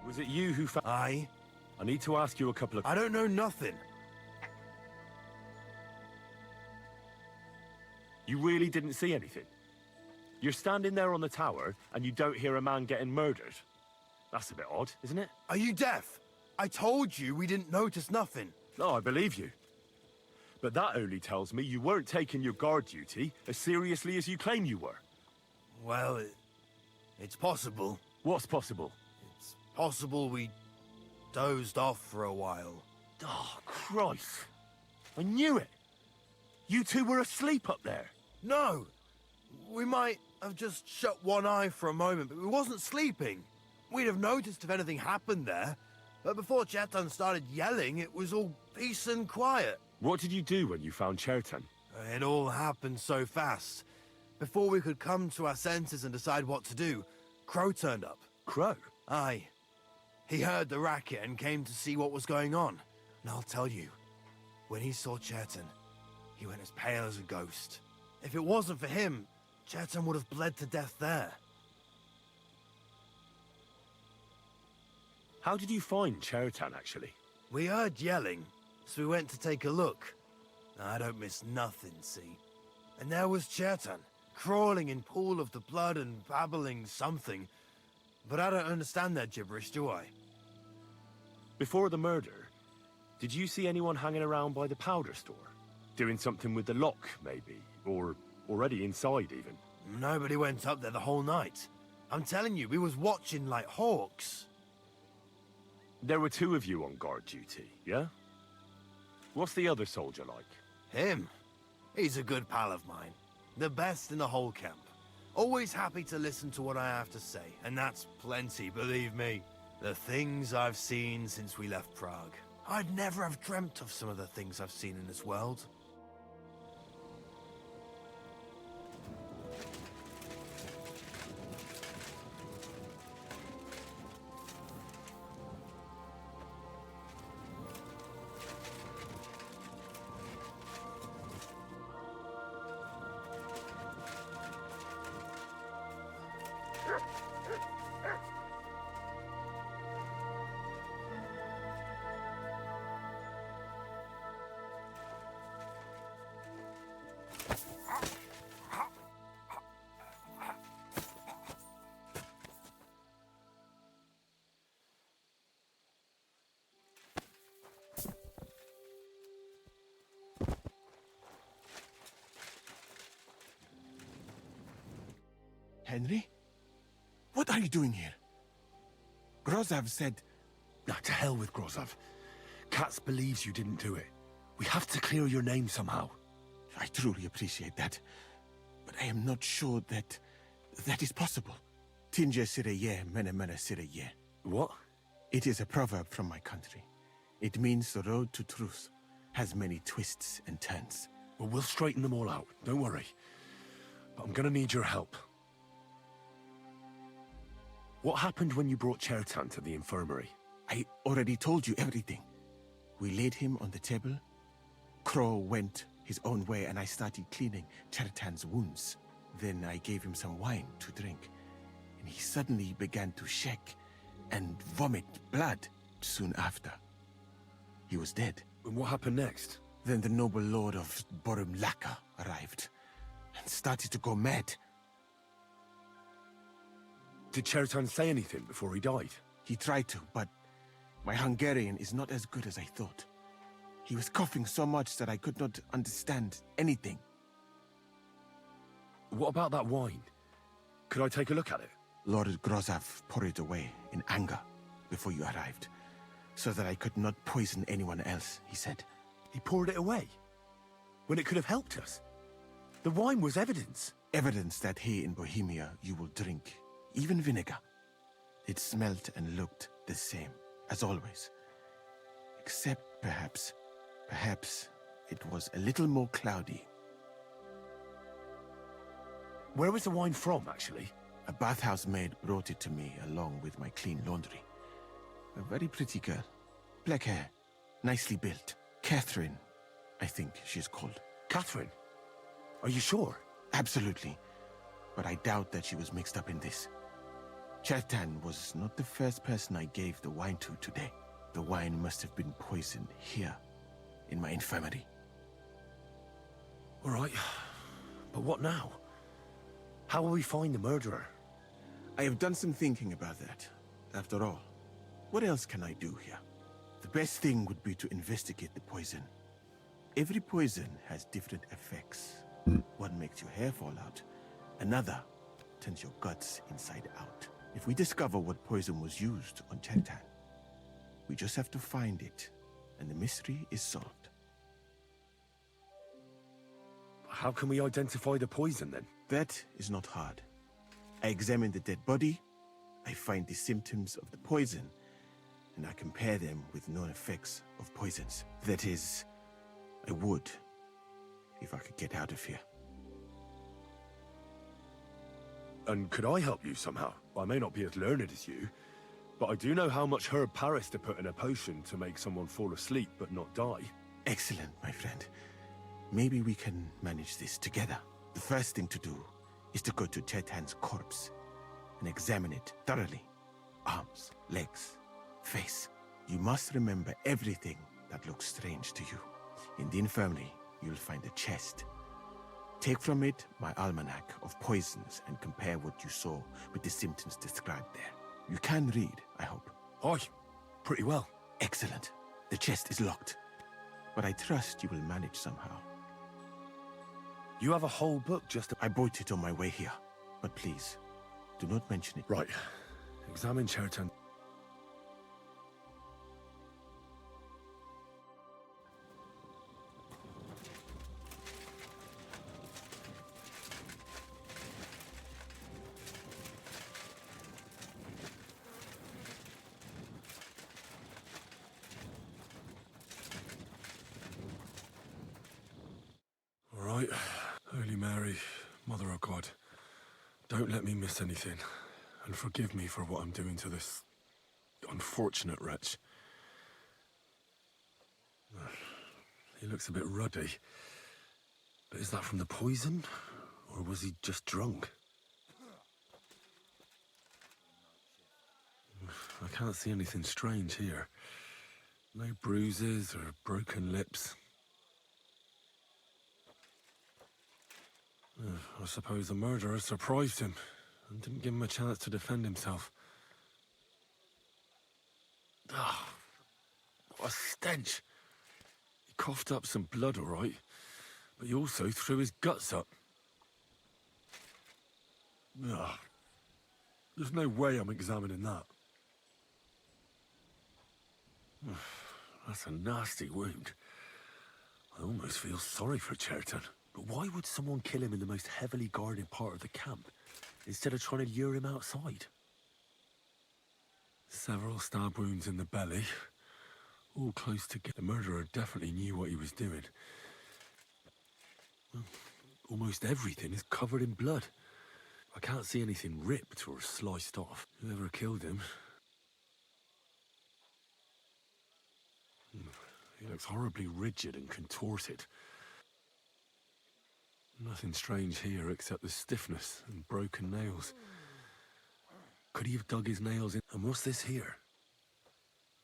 Was it you who found... Aye. I need to ask you a couple of... I don't know nothing. You really didn't see anything? You're standing there on the tower, and you don't hear a man getting murdered? That's a bit odd, isn't it? Are you deaf? I told you we didn't notice nothing. No, I believe you. But that only tells me you weren't taking your guard duty as seriously as you claim you were. Well, it's possible. What's possible? It's possible we dozed off for a while. Oh, Christ. I knew it. You two were asleep up there. No. We might have just shut one eye for a moment, but we wasn't sleeping. We'd have noticed if anything happened there. But before Chetan started yelling, it was all peace and quiet. What did you do when you found Chertan? It all happened so fast. Before we could come to our senses and decide what to do, Crow turned up. Crow? Aye. He heard the racket and came to see what was going on. And I'll tell you, when he saw Chertan, he went as pale as a ghost. If it wasn't for him, Chertan would have bled to death there. How did you find Chertan, actually? We heard yelling, so we went to take a look. I don't miss nothing, see? And there was Chertan, crawling in pool of the blood and babbling something. But I don't understand their gibberish, do I? Before the murder, did you see anyone hanging around by the powder store? Doing something with the lock, maybe? Or already inside, even? Nobody went up there the whole night. I'm telling you, we was watching like hawks. There were two of you on guard duty, yeah? What's the other soldier like? Him? He's a good pal of mine. The best in the whole camp. Always happy to listen to what I have to say, and that's plenty, believe me. The things I've seen since we left Prague. I'd never have dreamt of some of the things I've seen in this world. Henry? What are you doing here? Grozov said... Nah, to hell with Grozov. Katz believes you didn't do it. We have to clear your name somehow. I truly appreciate that. But I am not sure that... that is possible. Tinja sireye, mene mene sireye. What? It is a proverb from my country. It means the road to truth has many twists and turns. Well, we'll straighten them all out. Don't worry. But I'm gonna need your help. What happened when you brought Chertan to the infirmary? I already told you everything. We laid him on the table. Crow went his own way and I started cleaning Chertan's wounds. Then I gave him some wine to drink. And he suddenly began to shake and vomit blood soon after. He was dead. And what happened next? Then the noble lord of Borumlaka arrived and started to go mad. Did Chertan say anything before he died? He tried to, but my Hungarian is not as good as I thought. He was coughing so much that I could not understand anything. What about that wine? Could I take a look at it? Lord Grozav poured it away in anger before you arrived, so that I could not poison anyone else, he said. He poured it away? When it could have helped us? The wine was evidence. Evidence that here in Bohemia you will drink, even vinegar. It smelt and looked the same, as always. Except perhaps it was a little more cloudy. Where was the wine from, actually? A bathhouse maid brought it to me along with my clean laundry. A very pretty girl. Black hair, nicely built. Catherine, I think she's called. Catherine? Are you sure? Absolutely. But I doubt that she was mixed up in this. Chertan was not the first person I gave the wine to today. The wine must have been poisoned here, in my infirmary. All right. But what now? How will we find the murderer? I have done some thinking about that. After all, what else can I do here? The best thing would be to investigate the poison. Every poison has different effects. One makes your hair fall out. Another turns your guts inside out. If we discover what poison was used on Chertan, we just have to find it, and the mystery is solved. How can we identify the poison, then? That is not hard. I examine the dead body, I find the symptoms of the poison, and I compare them with known effects of poisons. That is, I would, if I could get out of here. And could I help you somehow? I may not be as learned as you, but I do know how much herb Paris to put in a potion to make someone fall asleep but not die. Excellent, my friend. Maybe we can manage this together. The first thing to do is to go to Chertan's corpse and examine it thoroughly. Arms, legs, face. You must remember everything that looks strange to you. In the infirmary, you'll find a chest. Take from it my almanac of poisons and compare what you saw with the symptoms described there. You can read, I hope. Aye, pretty well. Excellent. The chest is locked, but I trust you will manage somehow. You have a whole book just... I bought it on my way here, but please, do not mention it. Right. Examine Chertan. All right. Holy Mary, Mother of God, don't let me miss anything, and forgive me for what I'm doing to this unfortunate wretch. He looks a bit ruddy, but is that from the poison, or was he just drunk? I can't see anything strange here. No bruises or broken lips. I suppose the murderer surprised him and didn't give him a chance to defend himself. Ah, what a stench. He coughed up some blood, all right, but he also threw his guts up. Ah, there's no way I'm examining that. That's a nasty wound. I almost feel sorry for Chertan. But why would someone kill him in the most heavily guarded part of the camp, instead of trying to lure him outside? Several stab wounds in the belly, all close together. The murderer definitely knew what he was doing. Well, almost everything is covered in blood. I can't see anything ripped or sliced off. Whoever killed him... He looks horribly rigid and contorted. Nothing strange here except the stiffness and broken nails. Could he have dug his nails in? And what's this here?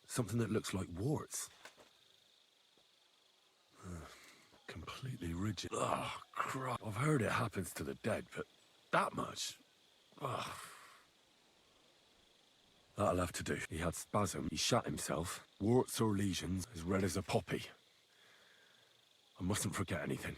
Something that looks like warts. Completely rigid. Oh, crap. I've heard it happens to the dead, but that much? Oh. That'll have to do. He had spasm. He shot himself. Warts or lesions as red as a poppy. I mustn't forget anything.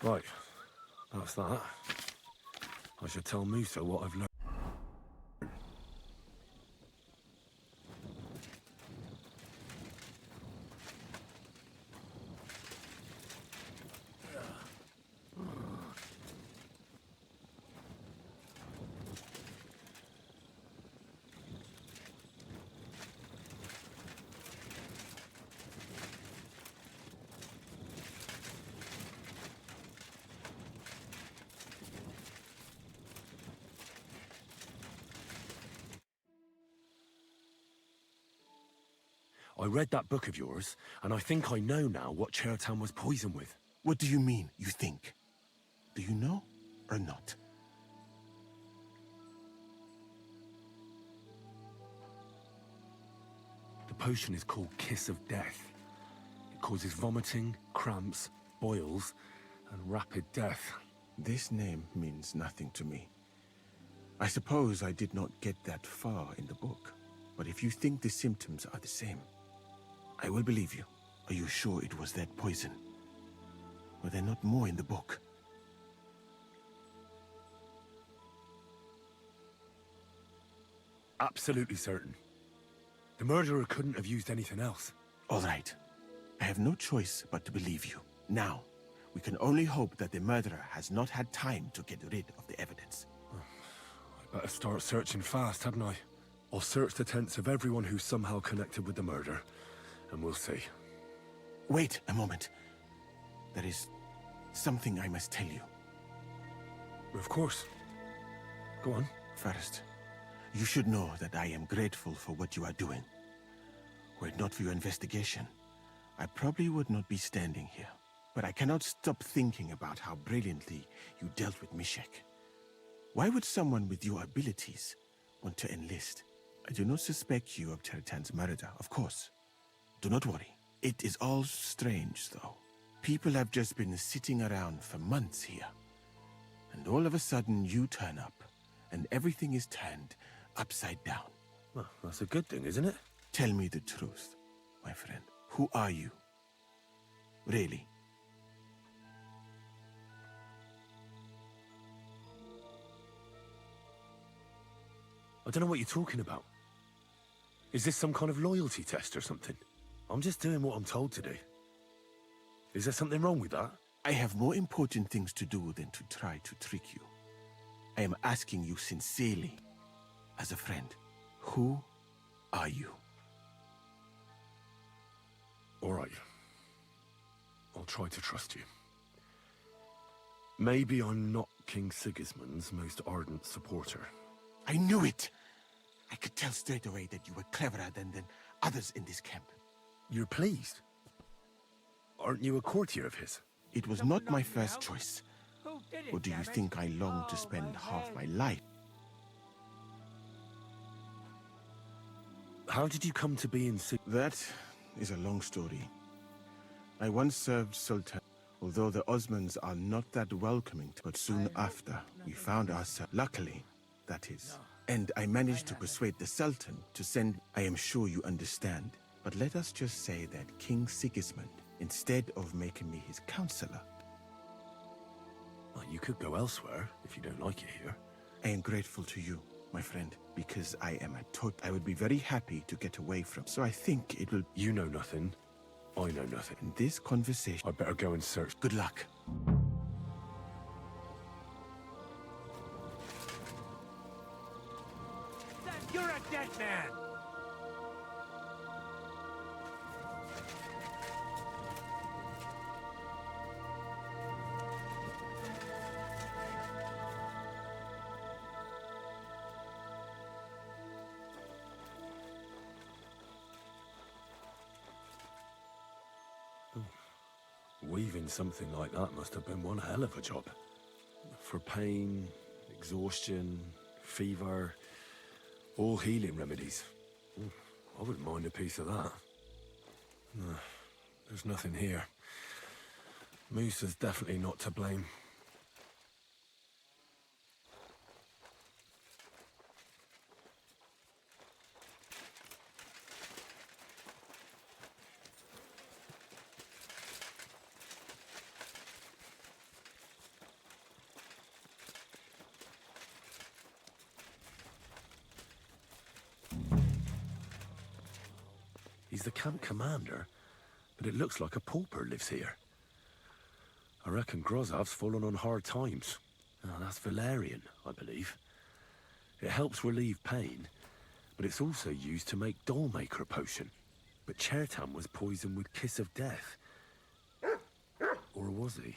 Right, that's that. I should tell Musa what I've learned. I read that book of yours, and I think I know now what Chertown was poisoned with. What do you mean, you think? Do you know or not? The potion is called Kiss of Death. It causes vomiting, cramps, boils, and rapid death. This name means nothing to me. I suppose I did not get that far in the book. But if you think the symptoms are the same, I will believe you. Are you sure it was that poison? Were there not more in the book? Absolutely certain. The murderer couldn't have used anything else. All right. I have no choice but to believe you. Now, we can only hope that the murderer has not had time to get rid of the evidence. I better start searching fast, hadn't I? I'll search the tents of everyone who's somehow connected with the murder, and we'll see. Wait a moment. There is something I must tell you. Of course. Go on. First, you should know that I am grateful for what you are doing. Were it not for your investigation, I probably would not be standing here. But I cannot stop thinking about how brilliantly you dealt with Mishek. Why would someone with your abilities want to enlist? I do not suspect you of Chertan's murder, of course. Do not worry. It is all strange, though. People have just been sitting around for months here. And all of a sudden you turn up, and everything is turned upside down. Well, that's a good thing, isn't it? Tell me the truth, my friend. Who are you? Really? I don't know what you're talking about. Is this some kind of loyalty test or something? I'm just doing what I'm told to do. Is there something wrong with that? I have more important things to do than to try to trick you. I am asking you sincerely, as a friend. Who are you? All right. I'll try to trust you. Maybe I'm not King Sigismund's most ardent supporter. I knew it! I could tell straight away that you were cleverer than others in this camp. You're pleased? Aren't you a courtier of his? It was not my first choice. Or do you think I long to spend half my life? How did you come to be in That is a long story. I once served Sultan, although the Osmans are not that welcoming, but soon after, we found ourselves, luckily, that is. And I managed to persuade the Sultan to send, I am sure you understand, but let us just say that King Sigismund, instead of making me his counselor... Well, you could go elsewhere if you don't like it here. I am grateful to you, my friend, because I am I would be very happy to get away from, so I think it will... You know nothing. I know nothing. In this conversation... I better go and search. Good luck. You're a dead man! Weaving something like that must have been one hell of a job. For pain, exhaustion, fever, all healing remedies. I wouldn't mind a piece of that. No, there's nothing here. Musa's definitely not to blame. He's the camp commander, but it looks like a pauper lives here. I reckon Grozov's fallen on hard times. Oh, that's valerian, I believe. It helps relieve pain, but it's also used to make dollmaker potion. But Chertan was poisoned with Kiss of Death. Or was he?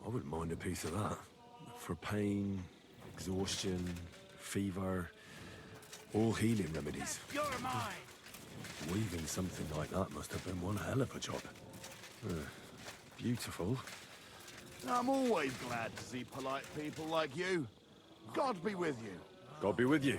I wouldn't mind a piece of that. For pain, exhaustion, fever, all healing remedies. You're mine! Weaving something like that must have been one hell of a job. Beautiful. I'm always glad to see polite people like you. God be with you. God be with you.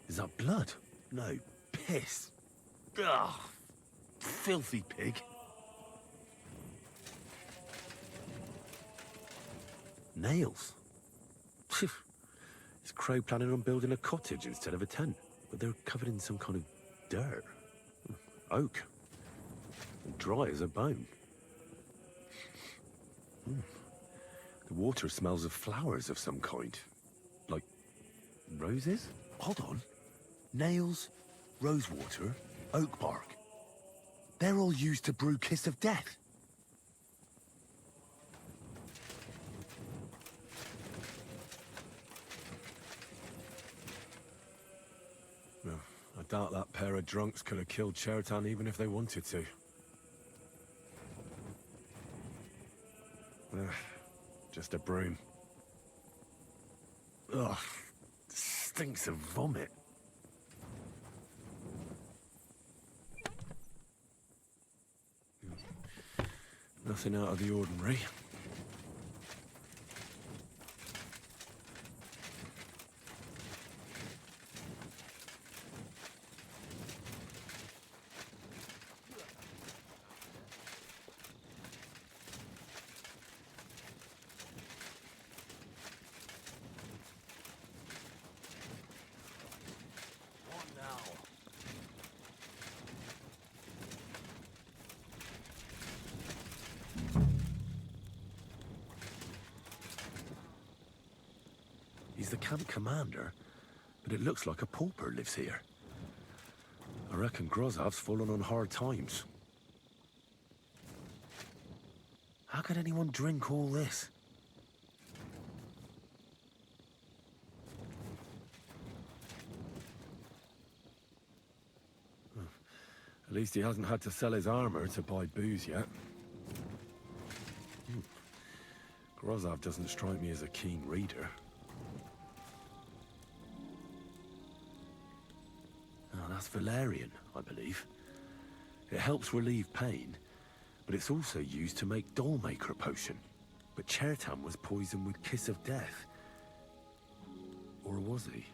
Is that blood? No, piss. Ugh, filthy pig. Nails. Is Crow planning on building a cottage instead of a tent? But they're covered in some kind of dirt. Oak. And dry as a bone. The water smells of flowers of some kind. Like roses? Hold on. Nails, rosewater, oak bark. They're all used to brew Kiss of Death. Well, I doubt that pair of drunks could have killed Chertan even if they wanted to. Just a broom. Ugh, stinks of vomit. Nothing out of the ordinary. He's the camp commander, but it looks like a pauper lives here. I reckon Grozov's fallen on hard times. How could anyone drink all this? At least he hasn't had to sell his armor to buy booze yet. Grozov doesn't strike me as a keen reader. Oh, that's valerian, I believe. It helps relieve pain, but it's also used to make Dollmaker potion. But Chertan was poisoned with Kiss of Death. Or was he?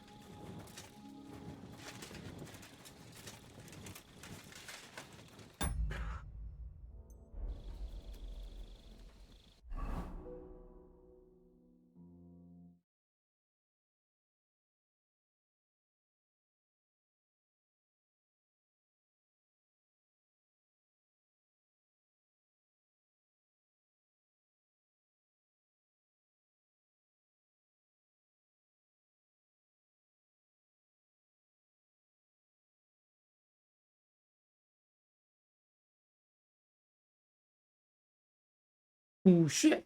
虎穴。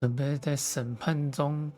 准备在审判中。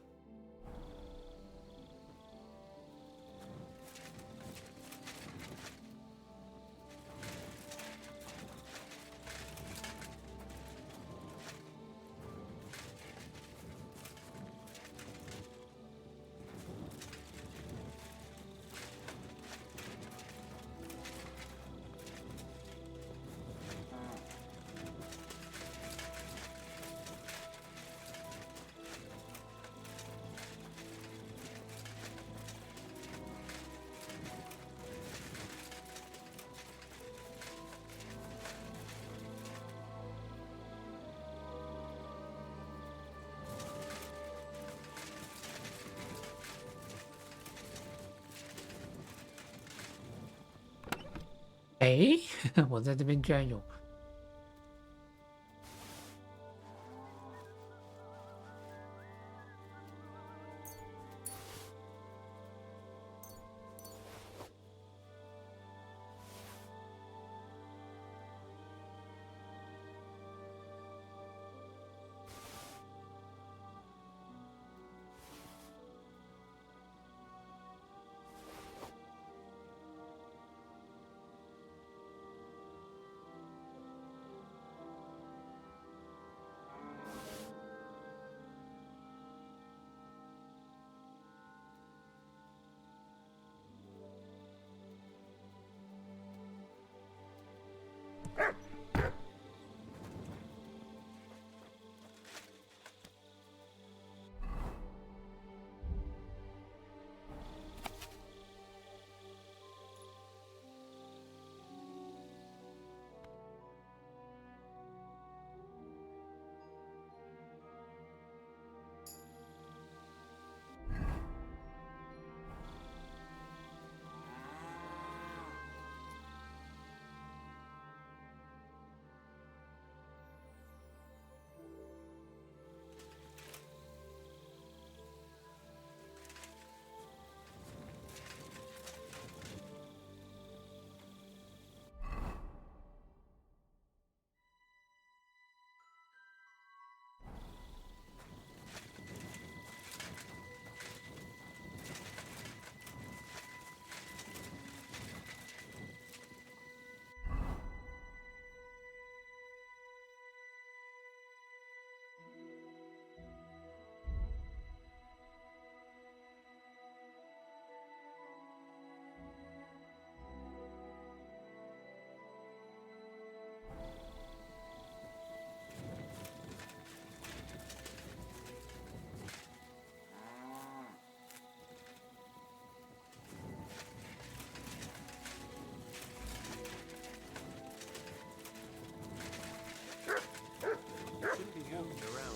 哎，我在这边居然有。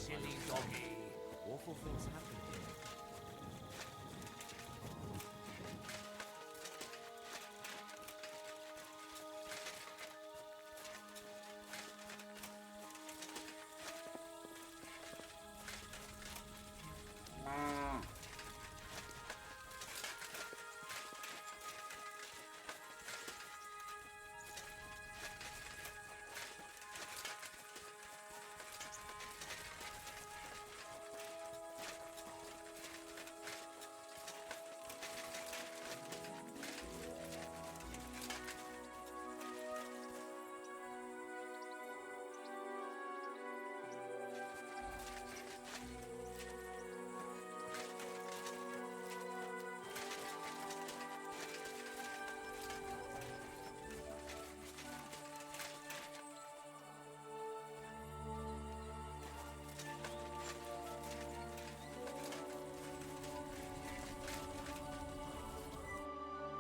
Silly doggy. Awful things happen here.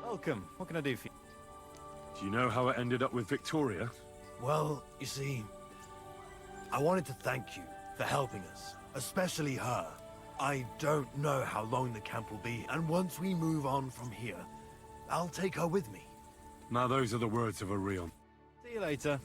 Welcome. What can I do for you? Do you know how it ended up with Victoria? Well, you see, I wanted to thank you for helping us, especially her. I don't know how long the camp will be, and once we move on from here, I'll take her with me. Now those are the words of a real. See you later.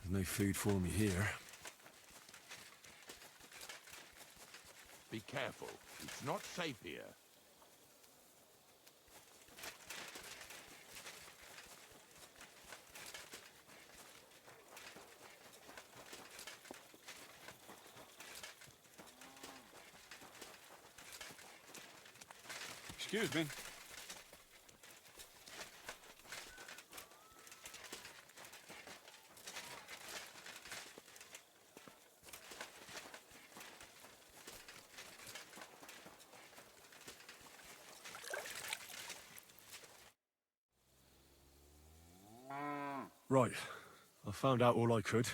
There's no food for me here. Be careful. It's not safe here. Excuse me. Right. I found out all I could.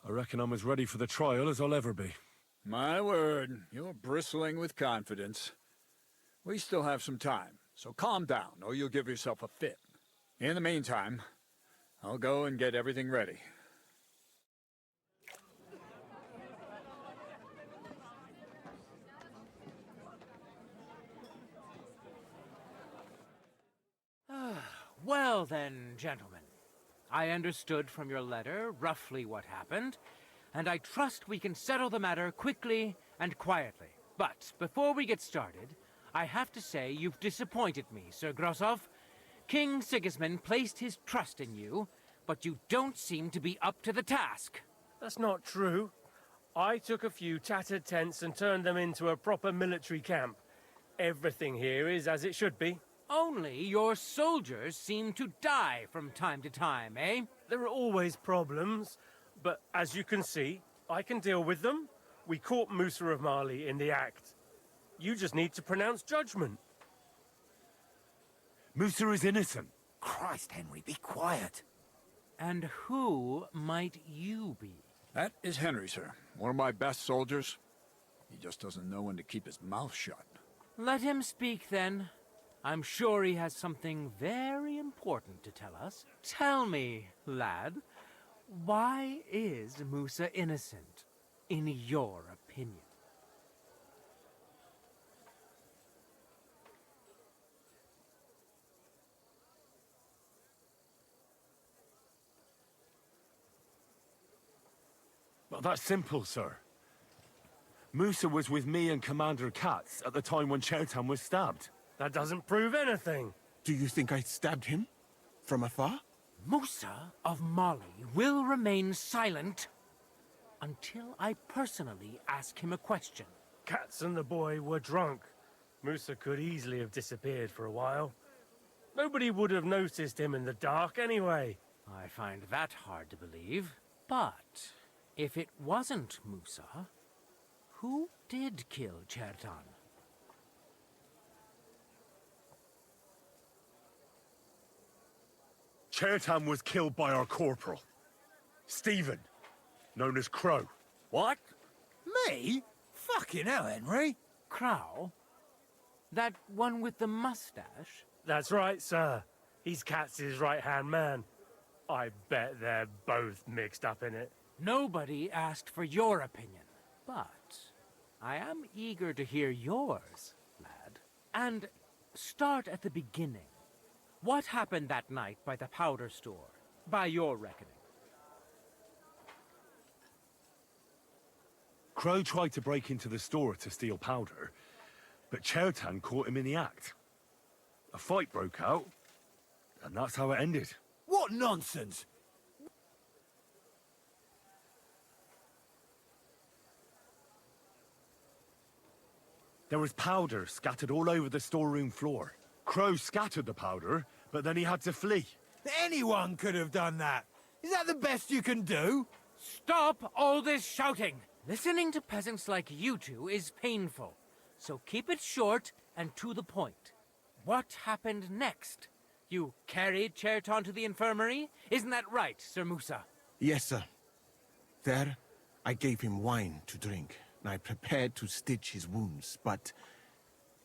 I reckon I'm as ready for the trial as I'll ever be. My word, you're bristling with confidence. We still have some time, so calm down, or you'll give yourself a fit. In the meantime, I'll go and get everything ready. Well then, gentlemen. I understood from your letter roughly what happened, and I trust we can settle the matter quickly and quietly. But before we get started, I have to say you've disappointed me, Sir Grosov. King Sigismund placed his trust in you, but you don't seem to be up to the task. That's not true. I took a few tattered tents and turned them into a proper military camp. Everything here is as it should be. Only your soldiers seem to die from time to time, eh? There are always problems, but as you can see, I can deal with them. We caught Musa of Mali in the act. You just need to pronounce judgment. Musa is innocent. Christ, Henry, be quiet. And who might you be? That is Henry, sir. One of my best soldiers. He just doesn't know when to keep his mouth shut. Let him speak, then. I'm sure he has something very important to tell us. Tell me, lad, why is Musa innocent, in your opinion? Well, that's simple, sir. Musa was with me and Commander Katz at the time when Chertan was stabbed. That doesn't prove anything. Do you think I stabbed him? From afar? Musa of Mali will remain silent until I personally ask him a question. Katz and the boy were drunk. Musa could easily have disappeared for a while. Nobody would have noticed him in the dark anyway. I find that hard to believe. But if it wasn't Musa, who did kill Chertan? Chertan was killed by our corporal, Stephen, known as Crow. What? Me? Fucking hell, Henry. Crow? That one with the mustache? That's right, sir. He's Katz's right-hand man. I bet they're both mixed up in it. Nobody asked for your opinion, but I am eager to hear yours, lad. And start at the beginning. What happened that night by the powder store, by your reckoning? Crow tried to break into the store to steal powder, but Chertan caught him in the act. A fight broke out, and that's how it ended. What nonsense! There was powder scattered all over the storeroom floor. Crow scattered the powder, but then he had to flee. Anyone could have done that. Is that the best you can do? Stop all this shouting! Listening to peasants like you two is painful, so keep it short and to the point. What happened next? You carried Chertan to the infirmary? Isn't that right, Sir Musa? Yes, sir. There, I gave him wine to drink, and I prepared to stitch his wounds, but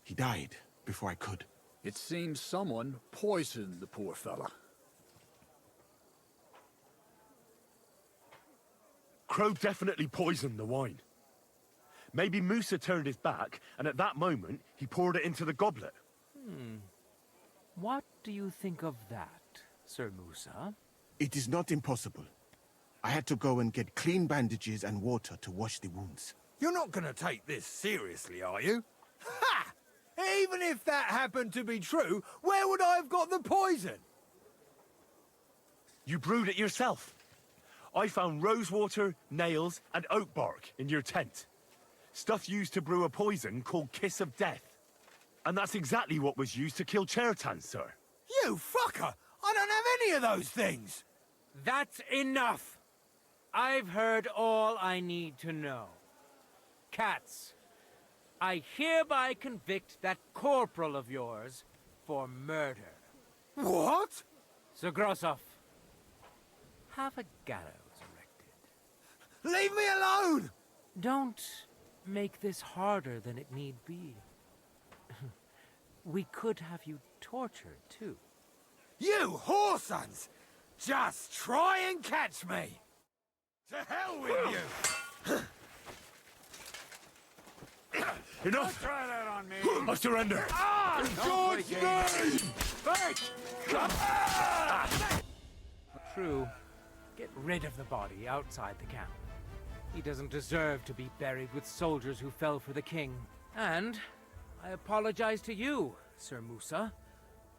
he died before I could. It seems someone poisoned the poor fella. Crow definitely poisoned the wine. Maybe Musa turned his back, and at that moment, he poured it into the goblet. What do you think of that, Sir Musa? It is not impossible. I had to go and get clean bandages and water to wash the wounds. You're not gonna take this seriously, are you? Ha! Even if that happened to be true, where would I have got the poison? You brewed it yourself. I found rosewater, nails, and oak bark in your tent. Stuff used to brew a poison called Kiss of Death. And that's exactly what was used to kill Chertan, sir. You fucker! I don't have any of those things! That's enough! I've heard all I need to know. Katz, I hereby convict that corporal of yours for murder. What? Sir Grosov, have a gallows erected. Leave me alone! Don't make this harder than it need be. We could have you tortured, too. You whoresons! Just try and catch me! To hell with you! Enough! Don't try that on me! I surrender! Ah! In God's name! True. Get rid of the body outside the camp. He doesn't deserve to be buried with soldiers who fell for the king. And I apologize to you, Sir Musa,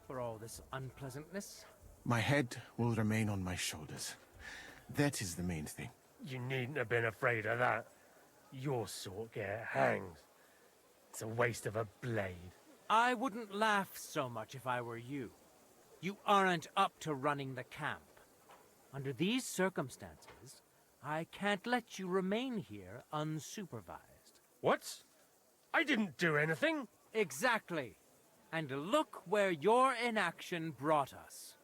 for all this unpleasantness. My head will remain on my shoulders. That is the main thing. You needn't have been afraid of that. Your sort get hanged. It's a waste of a blade. I wouldn't laugh so much if I were you. You aren't up to running the camp. Under these circumstances, I can't let you remain here unsupervised. What? I didn't do anything. Exactly. And look where your inaction brought us.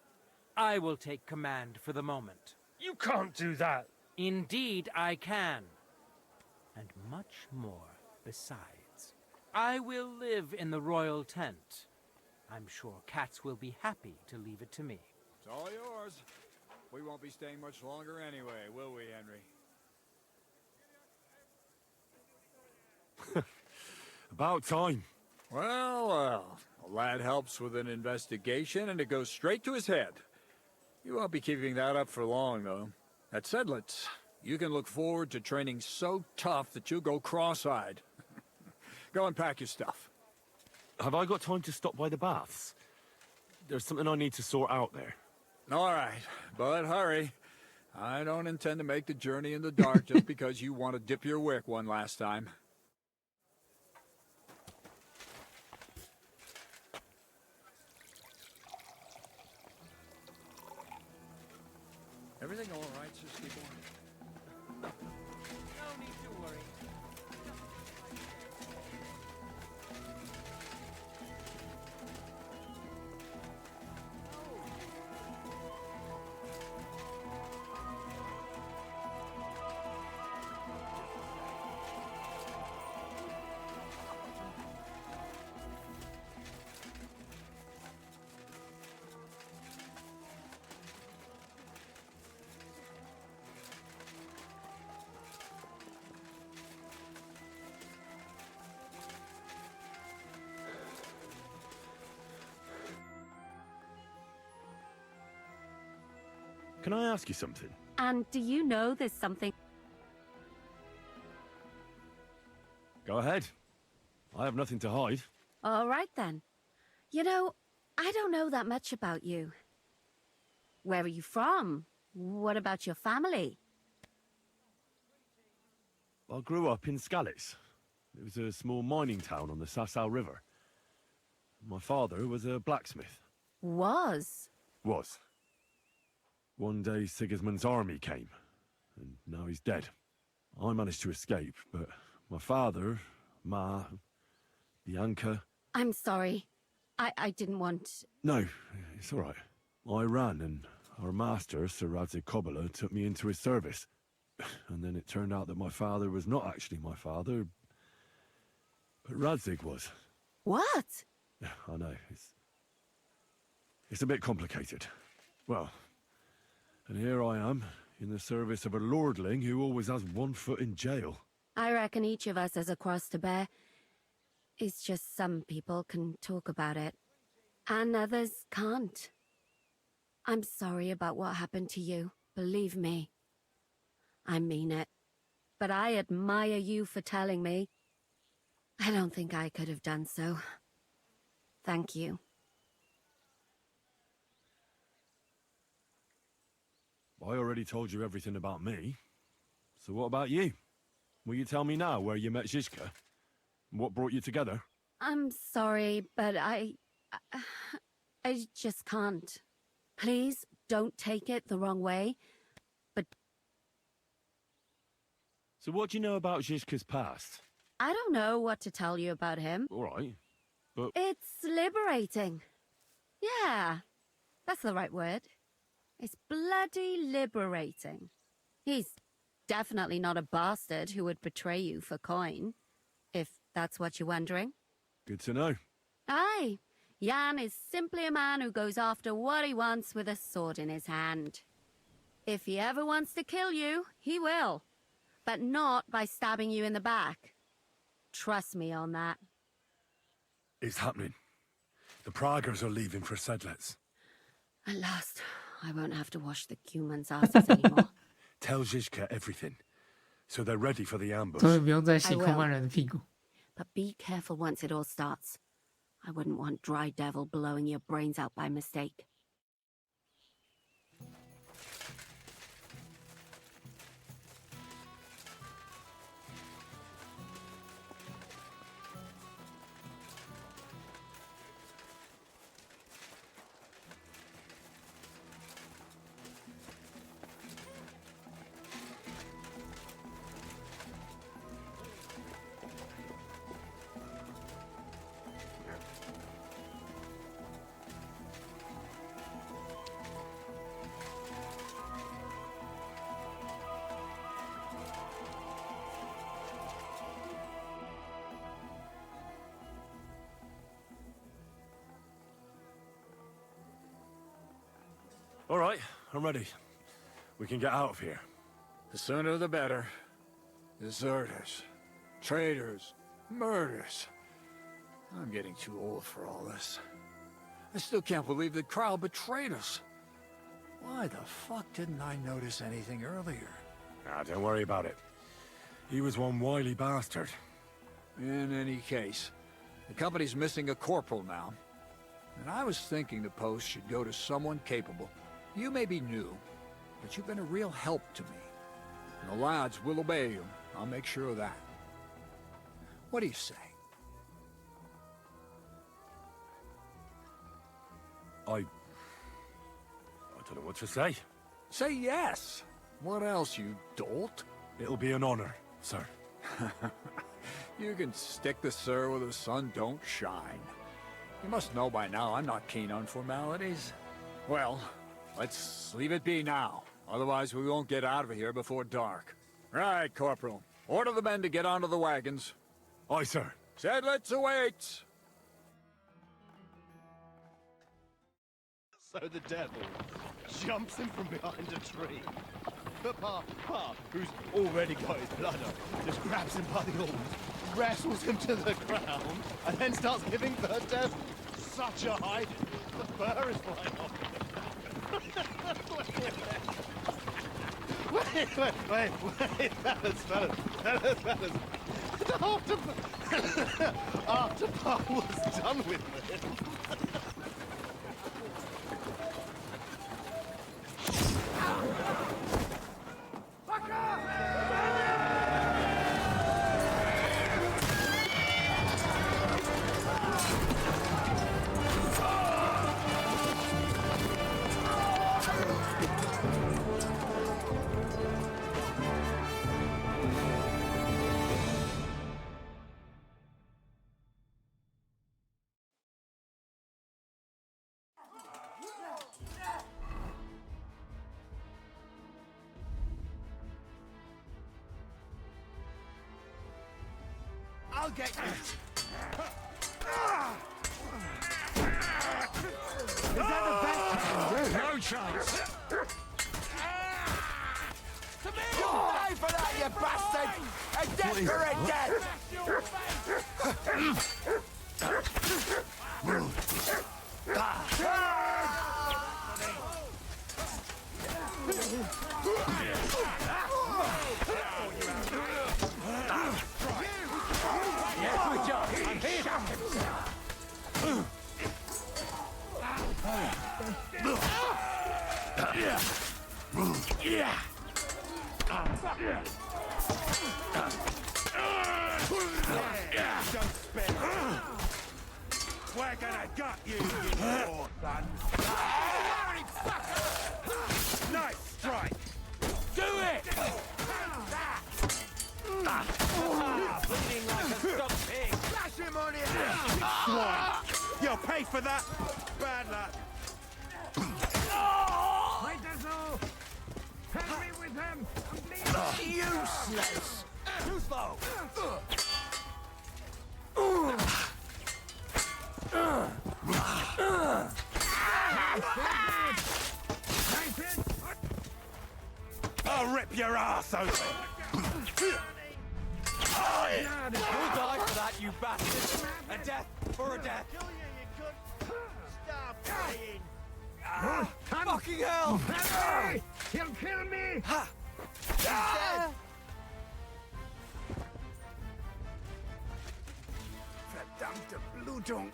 I will take command for the moment. You can't do that. Indeed, I can. And much more besides. I will live in the royal tent. I'm sure cats will be happy to leave it to me. It's all yours. We won't be staying much longer anyway, will we, Henry? About time. Well, a lad helps with an investigation and it goes straight to his head. You won't be keeping that up for long, though. At Sedlitz, you can look forward to training so tough that you'll go cross-eyed. Go and pack your stuff. Have I got time to stop by the baths? There's something I need to sort out there. All right, but hurry. I don't intend to make the journey in the dark just because you want to dip your wick one last time. Everything all right, Sister Boy? No need to worry. Can I ask you something? And do you know there's something... Go ahead. I have nothing to hide. All right, then. You know, I don't know that much about you. Where are you from? What about your family? I grew up in Skalitz. It was a small mining town on the Sasau River. My father was a blacksmith. Was? Was. One day Sigismund's army came, and now he's dead. I managed to escape, but my father, Ma, Bianca... I'm sorry. I didn't want... No, it's all right. I ran, and our master, Sir Radzig Kobyla, took me into his service. And then it turned out that my father was not actually my father, but Radzig was. What? I know, it's a bit complicated. Well, and here I am, in the service of a lordling who always has one foot in jail. I reckon each of us has a cross to bear. It's just some people can talk about it, and others can't. I'm sorry about what happened to you, believe me. I mean it. But I admire you for telling me. I don't think I could have done so. Thank you. I already told you everything about me. So what about you? Will you tell me now where you met Zizka? What brought you together? I'm sorry, but I just can't. Please, don't take it the wrong way, but... So what do you know about Zizka's past? I don't know what to tell you about him. All right, but... It's liberating. Yeah, that's the right word. It's bloody liberating. He's definitely not a bastard who would betray you for coin, if that's what you're wondering. Good to know. Aye, Jan is simply a man who goes after what he wants with a sword in his hand. If he ever wants to kill you, he will. But not by stabbing you in the back. Trust me on that. It's happening. The Praggers are leaving for Sedlets. At last, I won't have to wash the Cumans' asses anymore. Tell Zizka everything, so they're ready for the ambush. 终于不用再洗 I will. 空曼人的屁股。 But be careful once it all starts. I wouldn't want Dry Devil blowing your brains out by mistake. All right, I'm ready. We can get out of here. The sooner the better. Deserters, traitors, murders. I'm getting too old for all this. I still can't believe that Kryle betrayed us. Why the fuck didn't I notice anything earlier? Ah, don't worry about it. He was one wily bastard. In any case, the company's missing a corporal now. And I was thinking the post should go to someone capable. You may be new, but you've been a real help to me. And the lads will obey you. I'll make sure of that. What do you say? I don't know what to say. Say yes. What else, you dolt? It'll be an honor, sir. You can stick the sir where the sun don't shine. You must know by now I'm not keen on formalities. Well, let's leave it be now. Otherwise we won't get out of here before dark. Right, Corporal. Order the men to get onto the wagons. Aye, sir. Sedlets awaits! So the devil jumps in from behind a tree. But Pa, who's already got his blood up, just grabs him by the arms, wrestles him to the ground, and then starts giving the devil such a hiding. The fur is flying off. Wait, fellas. After Pa was done with him. I'll get you. Is that the best? No chance. You'll pay for that, you bastard! A death for a death! Yes, we just. I'm here. Yeah. Don't spare. We're gonna gut you, you poor son. Nice strike. Do it. Bleeding like a stuck pig. Flash him on it! You'll pay for that. Bad luck. Help me with him! I'm bleeding! Useless! Too slow! I'll rip your ass open! You'll die for that, you bastard! A death for a death! Stop playing! Fucking hell! Hey! He'll kill me! Ha! He's dead! Verdammte Blutung!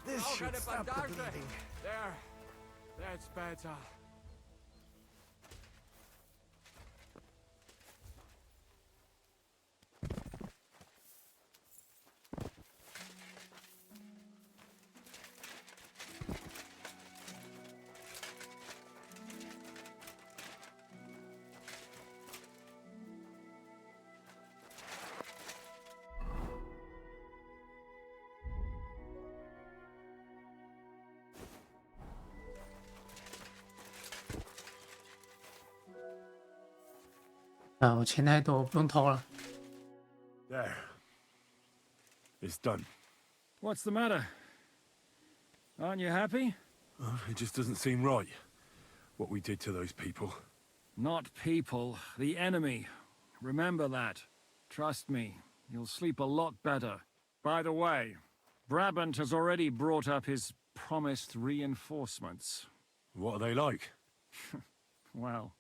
This should stop the bleeding. There. That's better.啊，我钱太多，我不用偷了。 There. It's done. What's the matter? Aren't you happy? It just doesn't seem right. What we did to those people. Not people, the enemy. Remember that. Trust me, you'll sleep a lot better. By the way, Brabant has already brought up his promised reinforcements. What are they like? Well,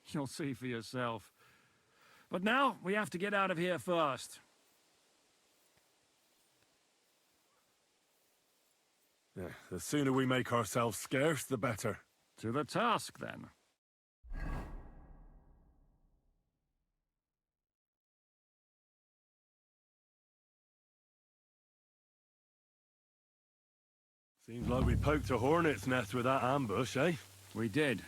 you'll see for yourself. But now, we have to get out of here first. Yeah, the sooner we make ourselves scarce, the better. To the task, then. Seems like we poked a hornet's nest with that ambush, eh? We did.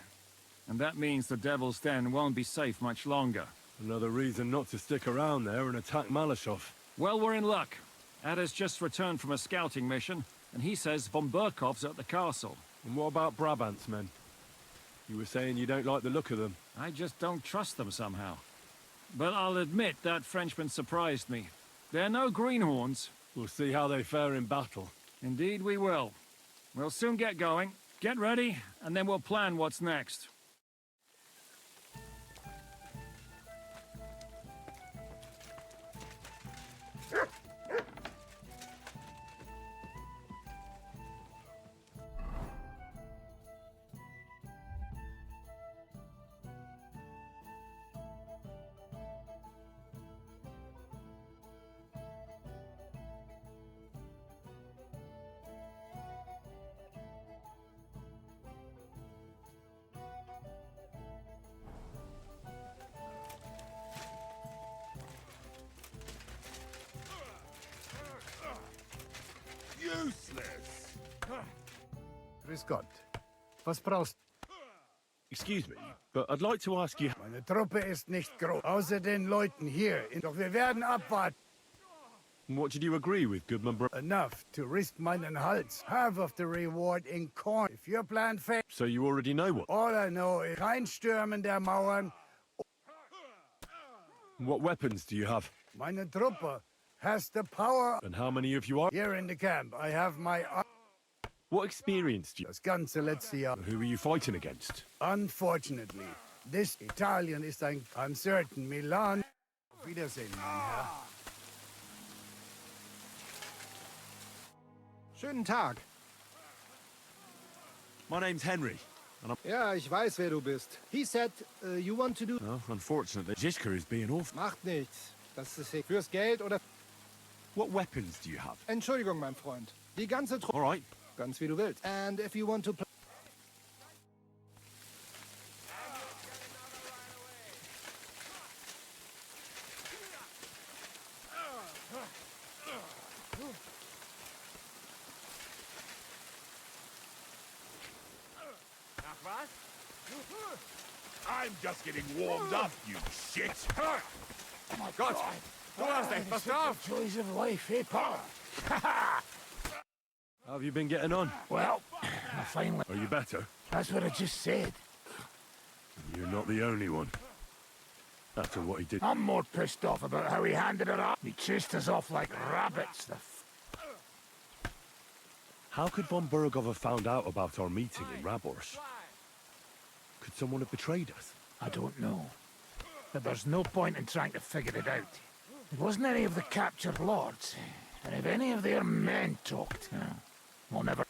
And that means the Devil's Den won't be safe much longer. Another reason not to stick around there and attack Malashov. Well, we're in luck. Ada's just returned from a scouting mission, and he says von Burkov's at the castle. And what about Brabant's men? You were saying you don't like the look of them. I just don't trust them somehow. But I'll admit that Frenchman surprised me. They're no greenhorns. We'll see how they fare in battle. Indeed we will. We'll soon get going. Get ready, and then we'll plan what's next. Useless! Grüß Gott. Was brauchst du? Excuse me, but I'd like to ask you... Meine Truppe ist nicht groß. Außer den Leuten hier. Doch wir werden abwarten. What did you agree with Goodman Bro... Enough to risk meinen Hals. Half of the reward in corn. If your plan fails... So you already know what... All I know is kein Stürmen der Mauern. What weapons do you have? Meine Truppe has the power... And how many of you are... Here in the camp, I have my... What experience do you... Das ganze letzte Jahr. Who are you fighting against? Unfortunately, this Italian ist ein uncertain Milan. Auf Wiedersehen, mein Herr. Schönen Tag. My name's Henry, and I'm... Ja, ich weiß, wer du bist. He said, you want to do... Well, unfortunately, Zizka is being awful. Macht nichts. Das ist fürs Geld oder... What weapons do you have? Entschuldigung, mein Freund. Die ganze Truppe... All right. Ganz wie du willst. And if you want to play... I'm just getting warmed up, you shit! Oh my God! Du hast echt was drauf! Joys of life, eh, pal? How have you been getting on? Well, I finally... Are you better? That's what I just said. You're not the only one. After what he did... I'm more pissed off about how he handed it up. He chased us off like rabbits. How could von Bergov have found out about our meeting in Raborsch? Could someone have betrayed us? I don't know. But there's no point in trying to figure it out. It wasn't any of the captured lords. And if any of their men talked, we'll never...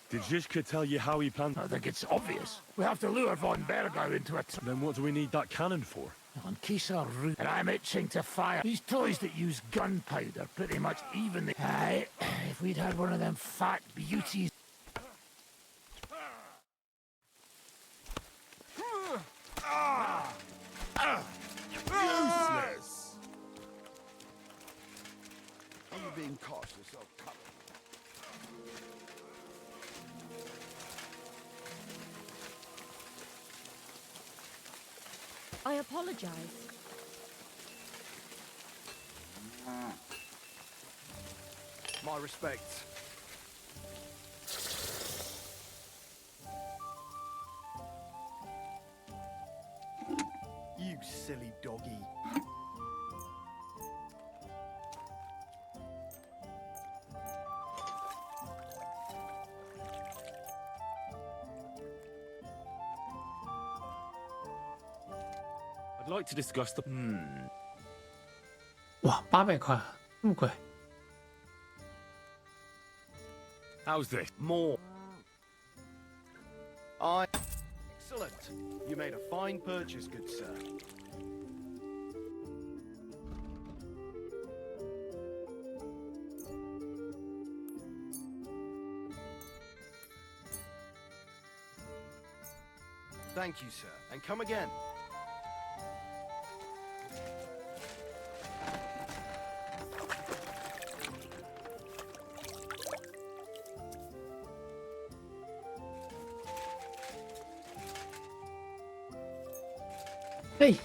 Did Zizka tell you how he planned... I think it's obvious. We have to lure von Bergau into a... Then what do we need that cannon for? On Kisar Root, and I'm itching to fire. These toys that use gunpowder pretty much even the... Aye, if we'd had one of them fat beauties... Useless! I'm being cautious of cover. I apologize. My respects. You silly doggy. I'd like to discuss the... 哇，800块，那么贵。 How's this? More. Excellent. You made a fine purchase, good sir. Thank you, sir. And come again. Hey.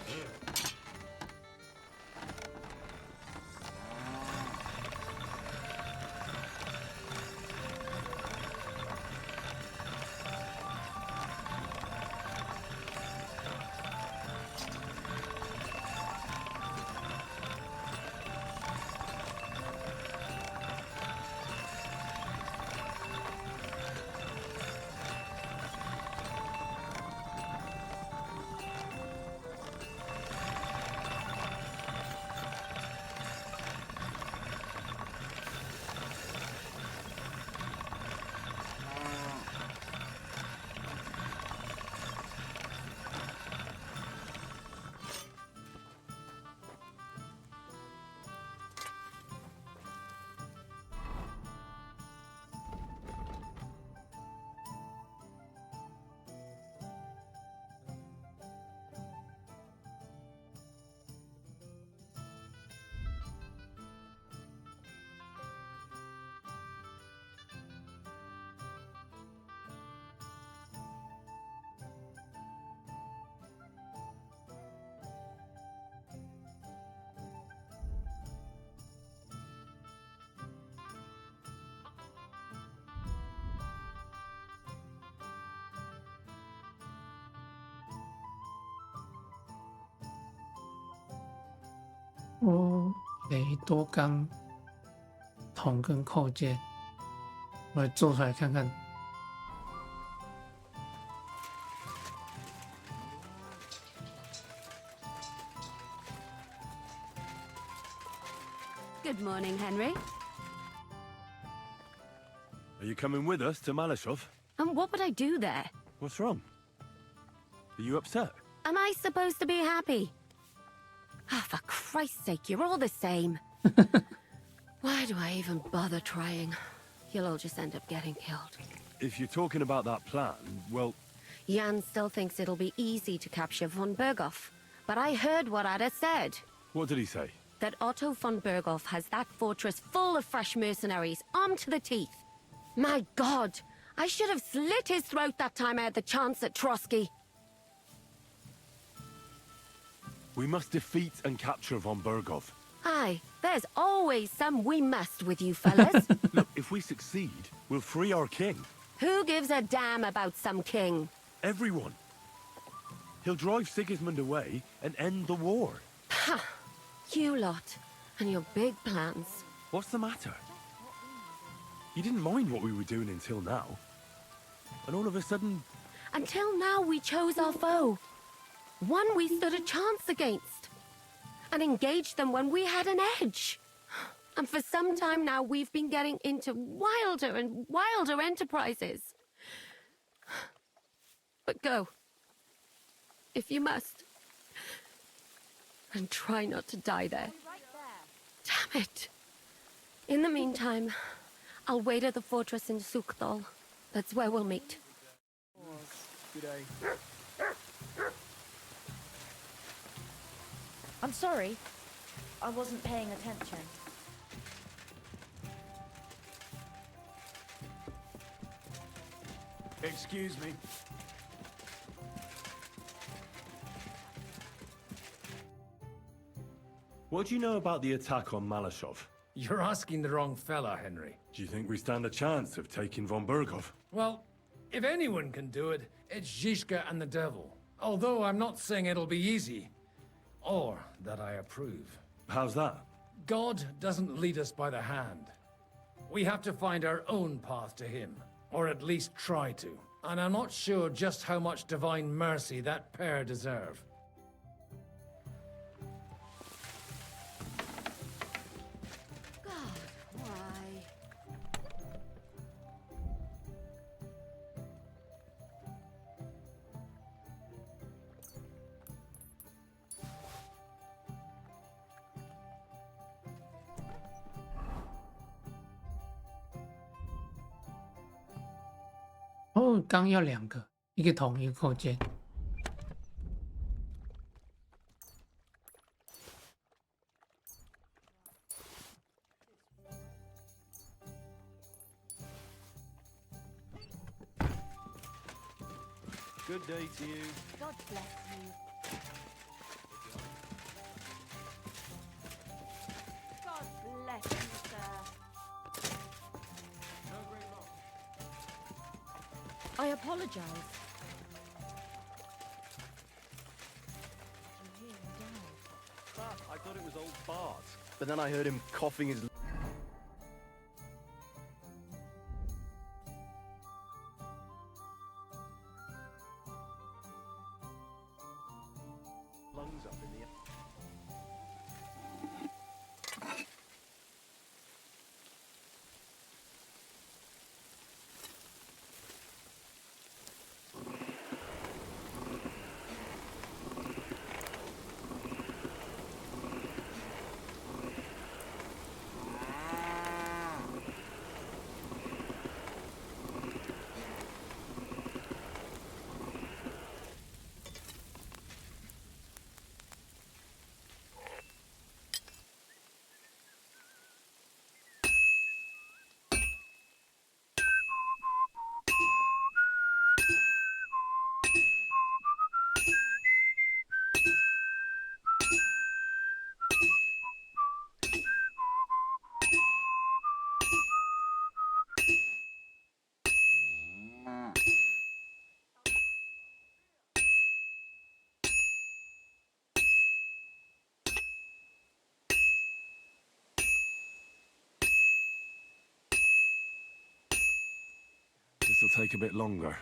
雷多钢筒跟扣件，我来做出来看看。Good morning, Henry. Are you coming with us to Malashov? And what would I do there? What's wrong? Are you upset? Am I supposed to be happy? Ah, for Christ's sake, you're all the same. Why do I even bother trying? You'll all just end up getting killed. If you're talking about that plan, well... Jan still thinks it'll be easy to capture von Berghoff. But I heard what Ada said. What did he say? That Otto von Berghoff has that fortress full of fresh mercenaries, armed to the teeth. My God! I should have slit his throat that time I had the chance at Trotsky. We must defeat and capture von Berghoff. Aye, there's always some we must with you fellas. Look, if we succeed, we'll free our king. Who gives a damn about some king? Everyone. He'll drive Sigismund away and end the war. Ha! You lot, and your big plans. What's the matter? He didn't mind what we were doing until now. And all of a sudden... Until now, we chose our foe. One we stood a chance against. And engaged them when we had an edge. And for some time now, we've been getting into wilder and wilder enterprises. But go. If you must. And try not to die there. Damn it. In the meantime, I'll wait at the fortress in Sukdal. That's where we'll meet. Good day. I'm sorry. I wasn't paying attention. Excuse me. What do you know about the attack on Malashov? You're asking the wrong fella, Henry. Do you think we stand a chance of taking von Berghoff? Well, if anyone can do it, it's Zizka and the devil. Although I'm not saying it'll be easy. Or that I approve. How's that? God doesn't lead us by the hand. We have to find our own path to him. Or at least try to. And I'm not sure just how much divine mercy that pair deserve.哦，刚要2个，一个桶，一个扣件。Good day to you. God bless you. God bless you, sir. I apologize. I thought it was old Bart, but then I heard him coughing his lungs up in the air. This'll take a bit longer.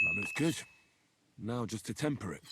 That looks good. Now just to temper it.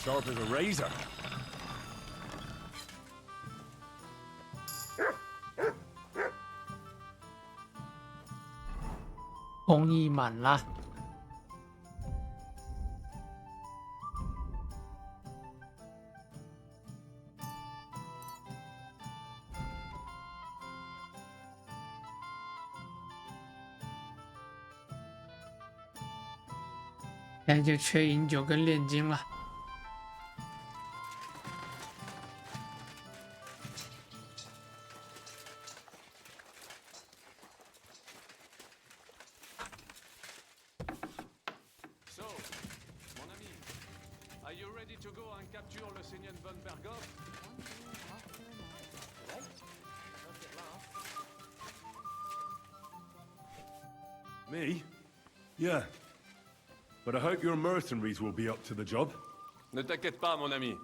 Sharp as a razor. 工艺满啦。现在就缺饮酒跟炼金了。So, mon ami, are you ready to go and capture le seigneur von Bergov? Me? Yeah. But I hope your mercenaries will be up to the job. Ne t'inquiète pas, mon ami.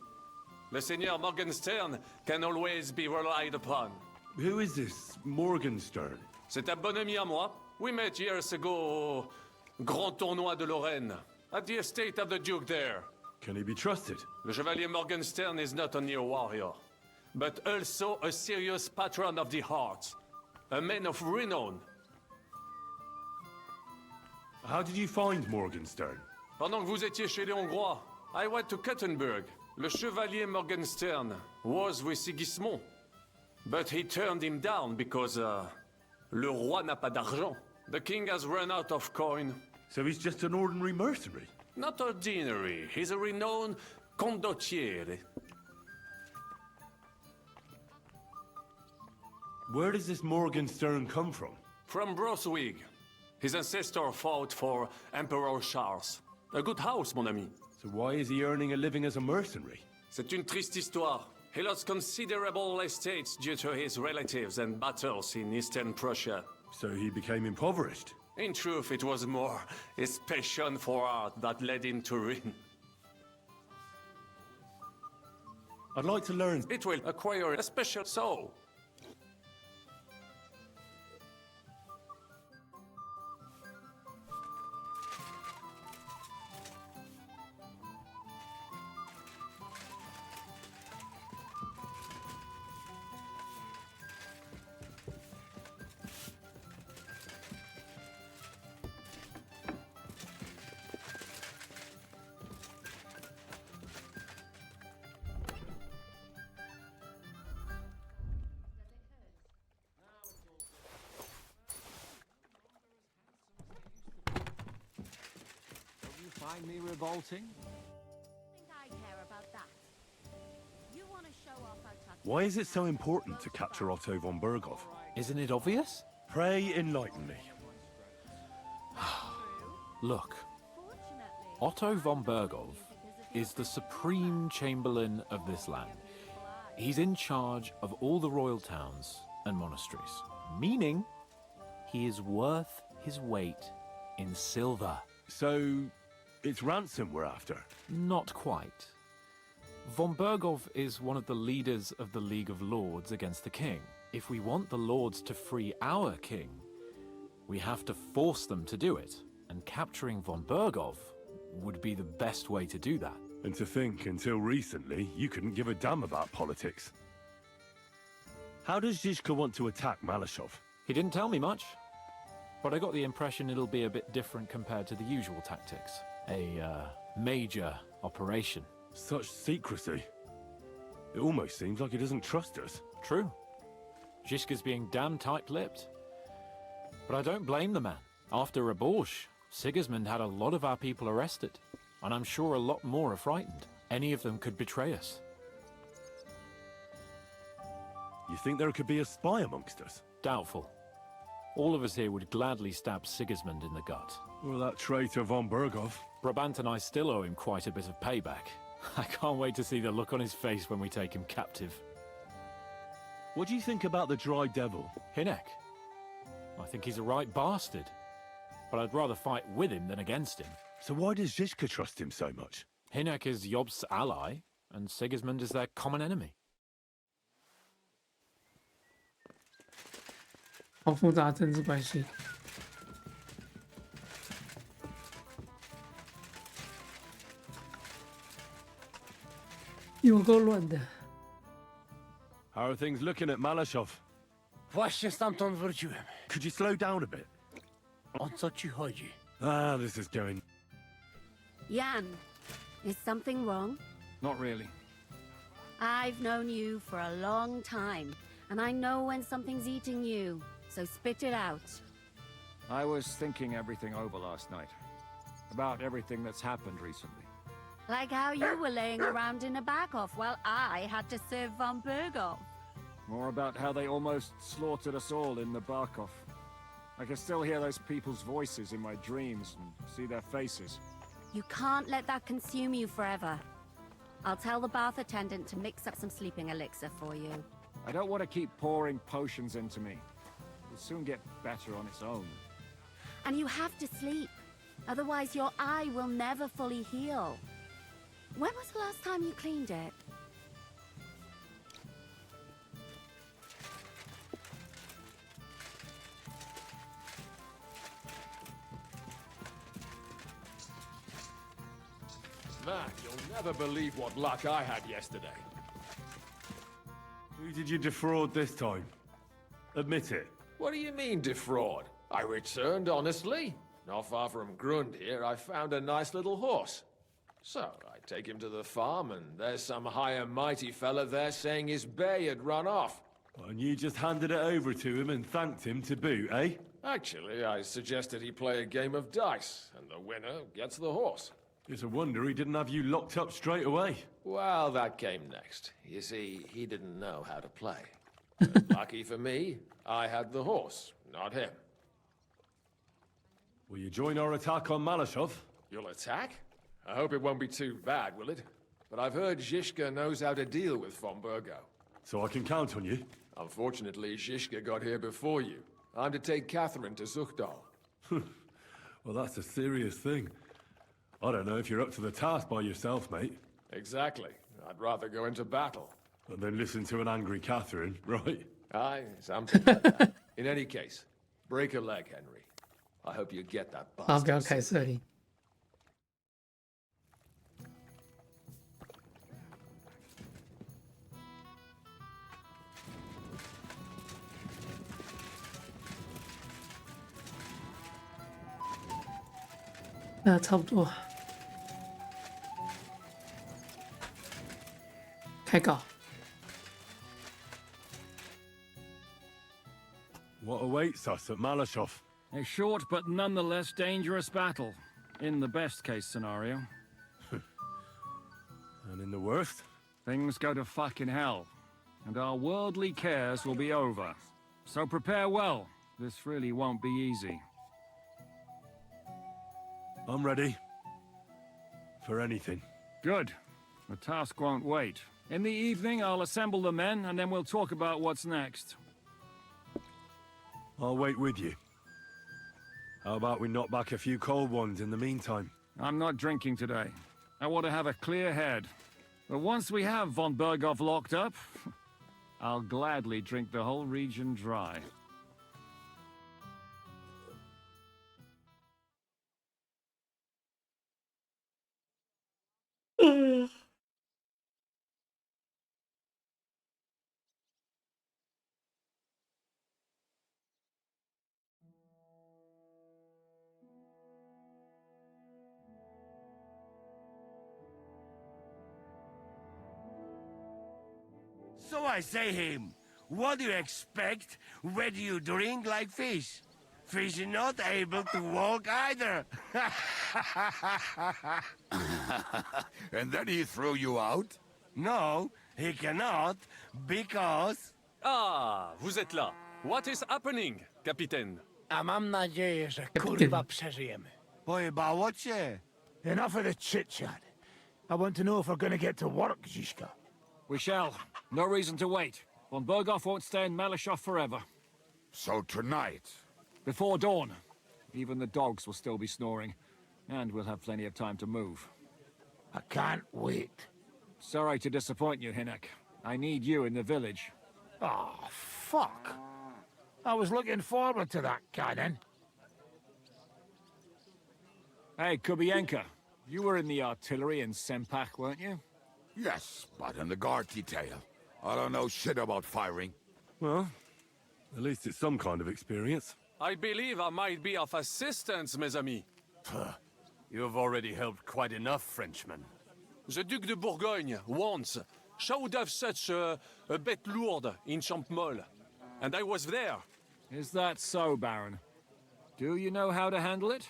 Le seigneur Morgenstern can always be relied upon. Who is this Morgenstern? C'est un bon ami à moi. We met years ago au Grand Tournoi de Lorraine, at the estate of the Duke there. Can he be trusted? Le Chevalier Morgenstern is not only a warrior, but also a serious patron of the heart. A man of renown. How did you find Morgenstern? Pendant que vous étiez chez les Hongrois, I went to Kuttenberg. Le Chevalier Morgenstern was with Sigismund. But he turned him down because, le roi n'a pas d'argent. The king has run out of coin. So he's just an ordinary mercenary? Not ordinary. He's a renowned condottiere. Where does this Morgenstern come from? From Brunswick. His ancestor fought for Emperor Charles. A good house, mon ami. So why is he earning a living as a mercenary? C'est une triste histoire. He lost considerable estates due to his relatives and battles in Eastern Prussia. So he became impoverished? In truth, it was more his passion for art that led him to ruin. I'd like to learn. It will acquire a special soul. Find me revolting? Why is it so important to capture Otto von Bergov? Isn't it obvious? Pray enlighten me. Look, Otto von Bergov is the supreme chamberlain of this land. He's in charge of all the royal towns and monasteries, meaning he is worth his weight in silver. So, it's ransom we're after? Not quite. Von Bergov is one of the leaders of the League of Lords against the king. If we want the lords to free our king, we have to force them to do it. And capturing von Bergov would be the best way to do that. And to think, until recently, you couldn't give a damn about politics. How does Zizka want to attack Malashov? He didn't tell me much, but I got the impression it'll be a bit different compared to the usual tactics. A major operation. Such secrecy. It almost seems like he doesn't trust us. True. Zizka's being damn tight-lipped. But I don't blame the man. After Raborsch, Sigismund had a lot of our people arrested, and I'm sure a lot more are frightened. Any of them could betray us. You think there could be a spy amongst us? Doubtful. All of us here would gladly stab Sigismund in the gut. Well, that traitor von Bergov. Brabant and I still owe him quite a bit of payback. I can't wait to see the look on his face when we take him captive. What do you think about the Dry Devil? Hinek. I think he's a right bastard. But I'd rather fight with him than against him. So why does Zizka trust him so much? Hinek is Job's ally, and Sigismund is their common enemy. 好复杂政治关系。有够乱的。 How are things looking at Malashov? Właśnie stamtąd wróciłem. Could you slow down a bit? O co ci chodzi? Ah, this is going. Jan, is something wrong? Not really. I've known you for a long time, and I know when something's eating you, so spit it out. I was thinking everything over last night. About everything that's happened recently. Like how you were laying around in a back-off while I had to serve von Berghoff. More about how they almost slaughtered us all in the Barkov. I can still hear those people's voices in my dreams and see their faces. You can't let that consume you forever. I'll tell the bath attendant to mix up some sleeping elixir for you. I don't want to keep pouring potions into me. It'll soon get better on its own. And you have to sleep. Otherwise your eye will never fully heal. When was the last time you cleaned it? Man, you'll never believe what luck I had yesterday. Who did you defraud this time? Admit it. What do you mean, defraud? I returned honestly. Not far from Grund here, I found a nice little horse. So, I take him to the farm, and there's some high and mighty fella there saying his bay had run off. And you just handed it over to him and thanked him to boot, eh? Actually, I suggested he play a game of dice, and the winner gets the horse. It's a wonder he didn't have you locked up straight away. Well, that came next. You see, he didn't know how to play. But lucky for me, I had the horse, not him. Will you join our attack on Malashov? You'll attack? I hope it won't be too bad, will it? But I've heard Zizka knows how to deal with von Burgo. So I can count on you? Unfortunately, Zizka got here before you. I'm to take Catherine to Zuchtdal. Well, that's a serious thing. I don't know if you're up to the task by yourself, mate. Exactly. I'd rather go into battle. And then listen to an angry Catherine, right? Aye, something like that. In any case, break a leg, Henry. I hope you get that 好，不要 bastard. 开设立。那差不多，开搞。 What awaits us at Malashov? A short but nonetheless dangerous battle, in the best case scenario. And in the worst? Things go to fucking hell, and our worldly cares will be over. So prepare well. This really won't be easy. I'm ready. For anything. Good. The task won't wait. In the evening, I'll assemble the men, and then we'll talk about what's next. I'll wait with you. How about we knock back a few cold ones in the meantime? I'm not drinking today. I want to have a clear head. But once we have von Berghoff locked up, I'll gladly drink the whole region dry. So I say him, what do you expect when you drink like fish? Fish is not able to walk either. And then he threw you out? No, he cannot, because... Ah, vous êtes là. What is happening, Capitaine? A mam nadzieję, że kurwa przeżyjemy. Pojebało cię. Enough of the chit-chat. I want to know if we're gonna get to work, Zizka. We shall. No reason to wait. Von Berghoff won't stay in Malashov forever. So tonight? Before dawn. Even the dogs will still be snoring. And we'll have plenty of time to move. I can't wait. Sorry to disappoint you, Hinek. I need you in the village. Oh, fuck. I was looking forward to that, Cannon. Hey, Kubienka. You were in the artillery in Sempak, weren't you? Yes, but in the guard detail. I don't know shit about firing. Well, at least it's some kind of experience. I believe I might be of assistance, mes amis. You have already helped quite enough, Frenchmen. The Duc de Bourgogne, once, showed off such a bête lourde in Champmol. And I was there. Is that so, Baron? Do you know how to handle it?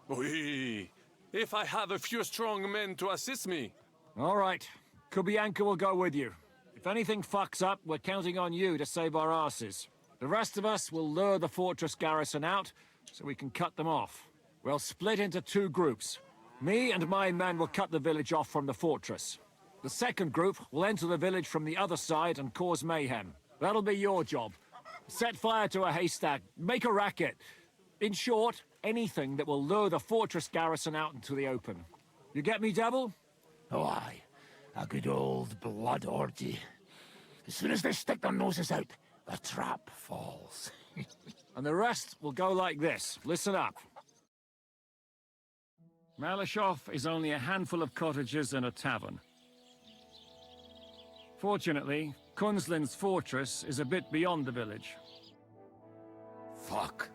Oui. If I have a few strong men to assist me. All right. Kubianka will go with you. If anything fucks up, we're counting on you to save our asses. The rest of us will lure the fortress garrison out, so we can cut them off. We'll split into 2 groups. Me and my men will cut the village off from the fortress. The second group will enter the village from the other side and cause mayhem. That'll be your job. Set fire to a haystack, make a racket. In short, anything that will lure the fortress garrison out into the open. You get me, Devil? Oh, aye. A good old blood orgy. As soon as they stick their noses out, the trap falls. And the rest will go like this. Listen up. Malashov is only a handful of cottages and a tavern. Fortunately, Kunzlin's fortress is a bit beyond the village. Fuck.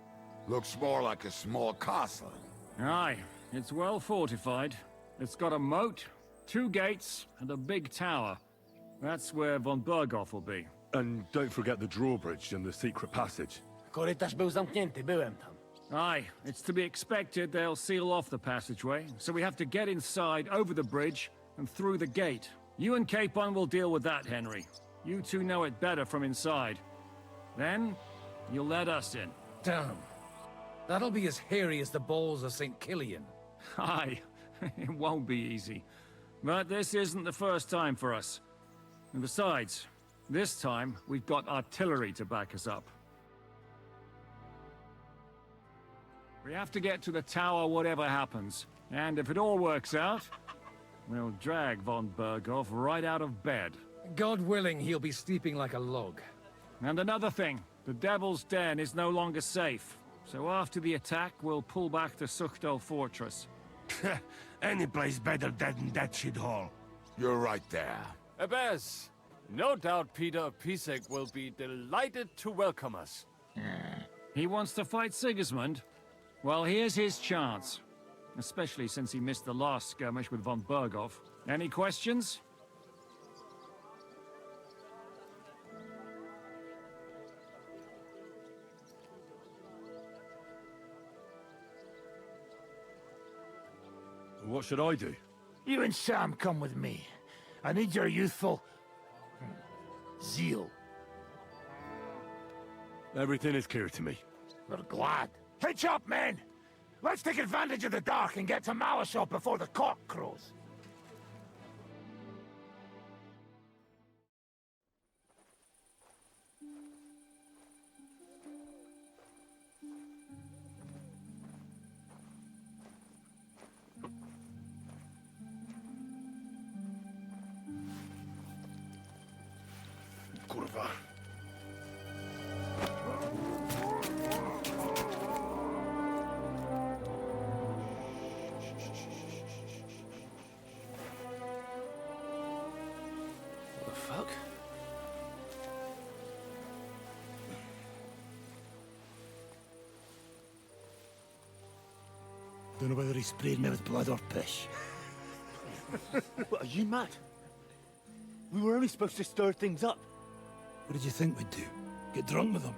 Looks more like a small castle. Aye, it's well fortified. It's got a moat, 2 gates, and a big tower. That's where von Berghoff will be. And don't forget the drawbridge and the secret passage. Korytarz był zamknięty, byłem tam. Aye, it's to be expected they'll seal off the passageway, so we have to get inside, over the bridge, and through the gate. You and Capon will deal with that, Henry. You two know it better from inside. Then, you'll let us in. Damn. That'll be as hairy as the balls of St. Killian. Aye, it won't be easy. But this isn't the first time for us. And besides, this time, we've got artillery to back us up. We have to get to the tower whatever happens. And if it all works out, we'll drag von Berghoff right out of bed. God willing, he'll be sleeping like a log. And another thing, the Devil's Den is no longer safe. So after the attack, we'll pull back to Suchtel Fortress. Any place better than that shithole. You're right there. Abbas, no doubt Peter Pisek will be delighted to welcome us. He wants to fight Sigismund? Well, here's his chance. Especially since he missed the last skirmish with von Berghoff. Any questions? What should I do? You and Sam come with me. I need your youthful... zeal. Everything is clear to me. We're glad. Hitch up, men! Let's take advantage of the dark and get to Malashov before the cock crows. Kurwa. What the fuck? Don't know whether he sprayed me with blood or piss. What, are you mad? We were only supposed to stir things up. What did you think we'd do? Get drunk with them?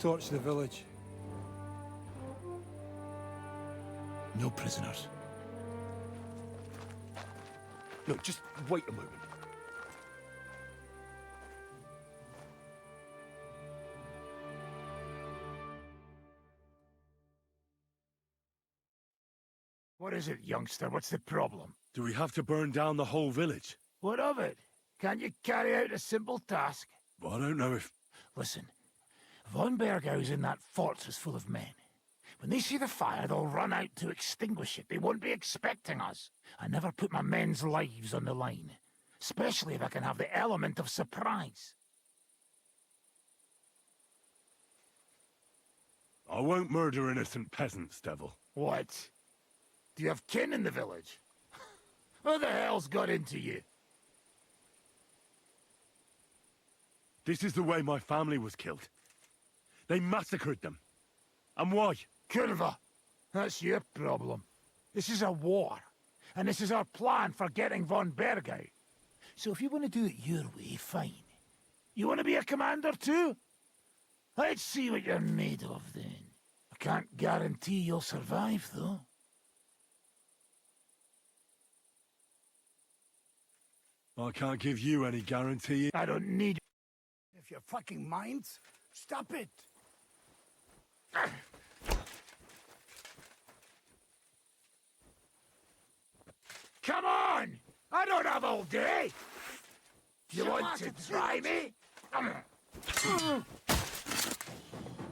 Torch the village. No prisoners. No, just wait a moment. What is it, youngster? What's the problem? Do we have to burn down the whole village? What of it? Can't you carry out a simple task? I don't know if... Listen, von Bergau's in that fortress full of men. When they see the fire, they'll run out to extinguish it. They won't be expecting us. I never put my men's lives on the line, especially if I can have the element of surprise. I won't murder innocent peasants, Devil. What? Do you have kin in the village? Who the hell's got into you? This is the way my family was killed. They massacred them. And why? Curva, that's your problem. This is a war, and this is our plan for getting von Berg out. So if you want to do it your way, fine. You want to be a commander too? Let's see what you're made of then. I can't guarantee you'll survive, though. I can't give you any guarantee. I don't need... If your fucking minds, stop it. Come on! I don't have all day! You want to try me?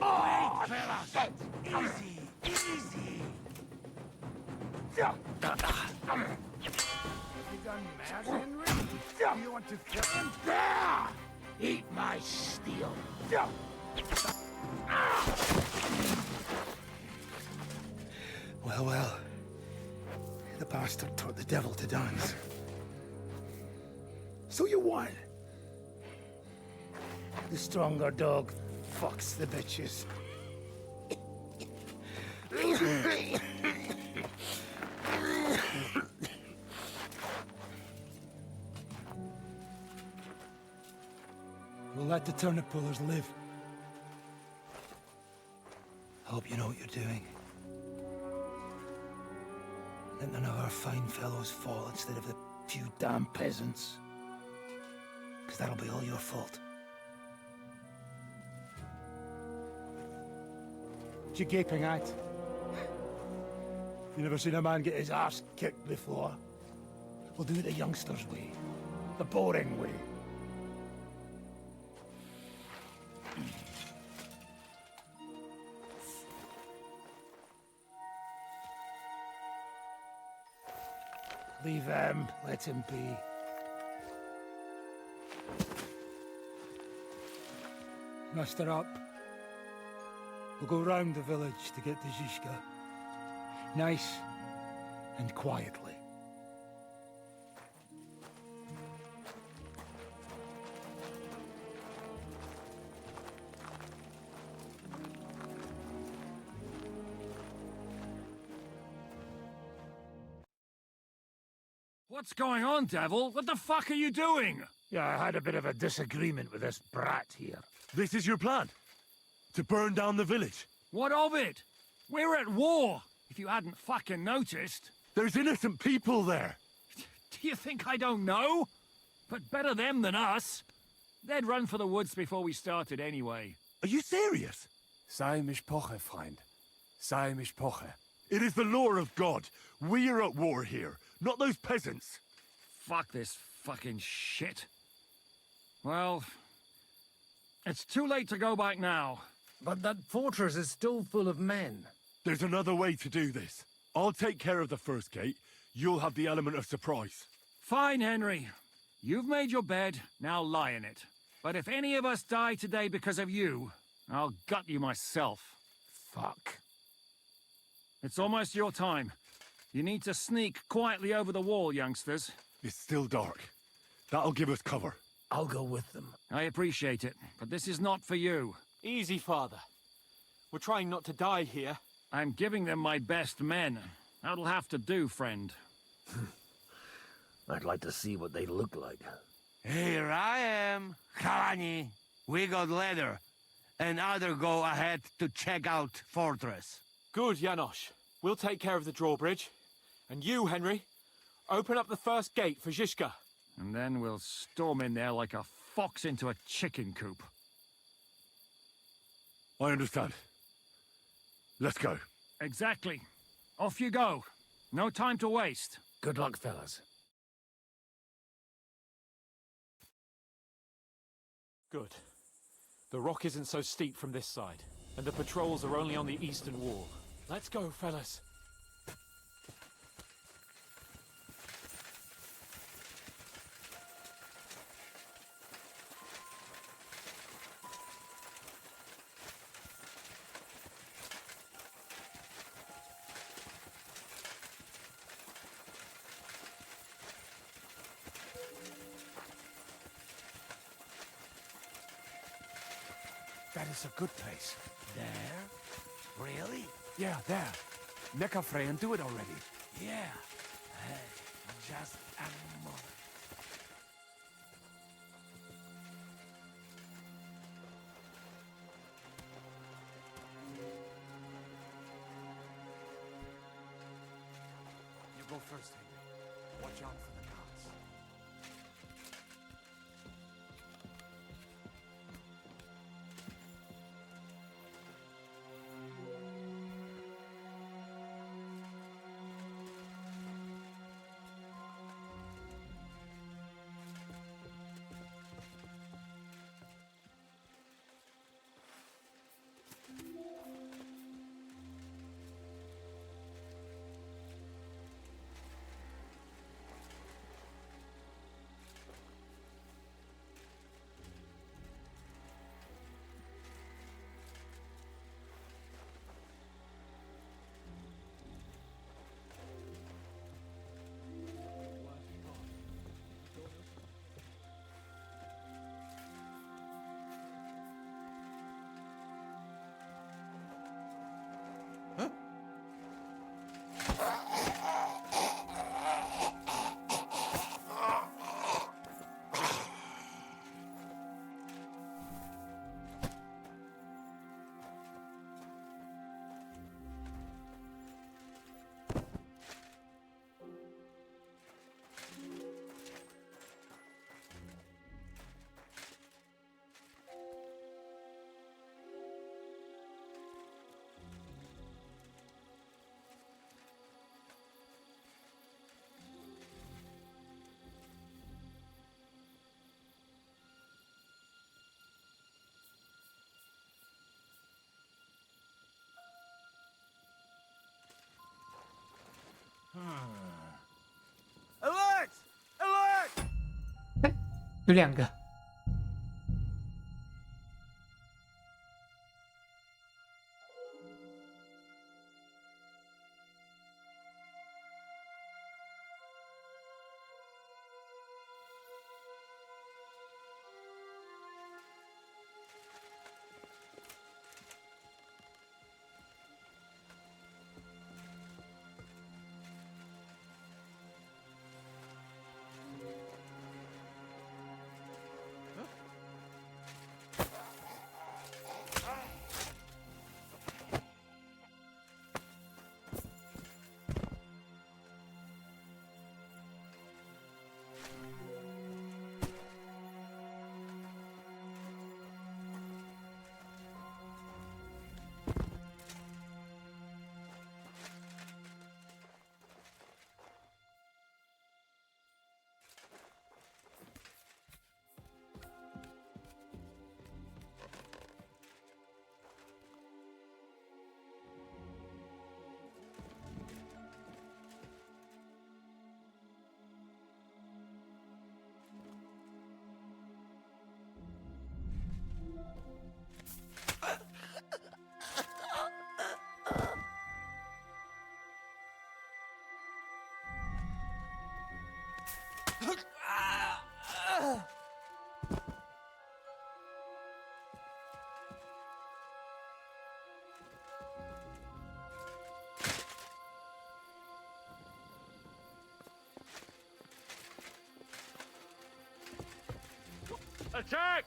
Oh, fella! Easy, easy! You done mad, Henry? You want to kill him? There! Eat my steel! Well, well. The bastard taught the devil to dance. So you won. The stronger dog fucks the bitches. We'll let the turnip pullers live. I hope you know what you're doing. Let none of our fine fellows fall instead of the few damn peasants. Because that'll be all your fault. What you gaping at? You never seen a man get his arse kicked before? We'll do it the youngsters' way. The boring way. Leave him, let him be. Muster up. We'll go round the village to get to Zizka. Nice and quietly. What's going on, Devil? What the fuck are you doing? Yeah, I had a bit of a disagreement with this brat here. This is your plan? To burn down the village? What of it? We're at war, if you hadn't fucking noticed. There's innocent people there. Do you think I don't know? But better them than us. They'd run for the woods before we started anyway. Are you serious? Sei mishpoche, friend. Sei mishpoche. It is the law of God. We are at war here, not those peasants. Fuck this fucking shit. Well, it's too late to go back now. But that fortress is still full of men. There's another way to do this. I'll take care of the first gate. You'll have the element of surprise. Fine, Henry. You've made your bed, now lie in it. But if any of us die today because of you, I'll gut you myself. Fuck. It's almost your time. You need to sneak quietly over the wall, youngsters. It's still dark. That'll give us cover. I'll go with them. I appreciate it, but this is not for you. Easy, Father. We're trying not to die here. I'm giving them my best men. That'll have to do, friend. I'd like to see what they look like. Here I am, Kalani. We got leather, and other go ahead to check out fortress. Good, Janosch. We'll take care of the drawbridge. And you, Henry, open up the first gate for Zizka. And then we'll storm in there like a fox into a chicken coop. I understand. Let's go. Exactly. Off you go. No time to waste. Good luck, fellas. Good. The rock isn't so steep from this side, and the patrols are only on the eastern wall. Let's go, fellas. bet it's a good place. There? Really? Yeah, there. Nekafreyan do it already. Yeah. Hey, just a moment. You go first, Henry. Watch out for the guards. Alert! Alert! 有2个。Attack!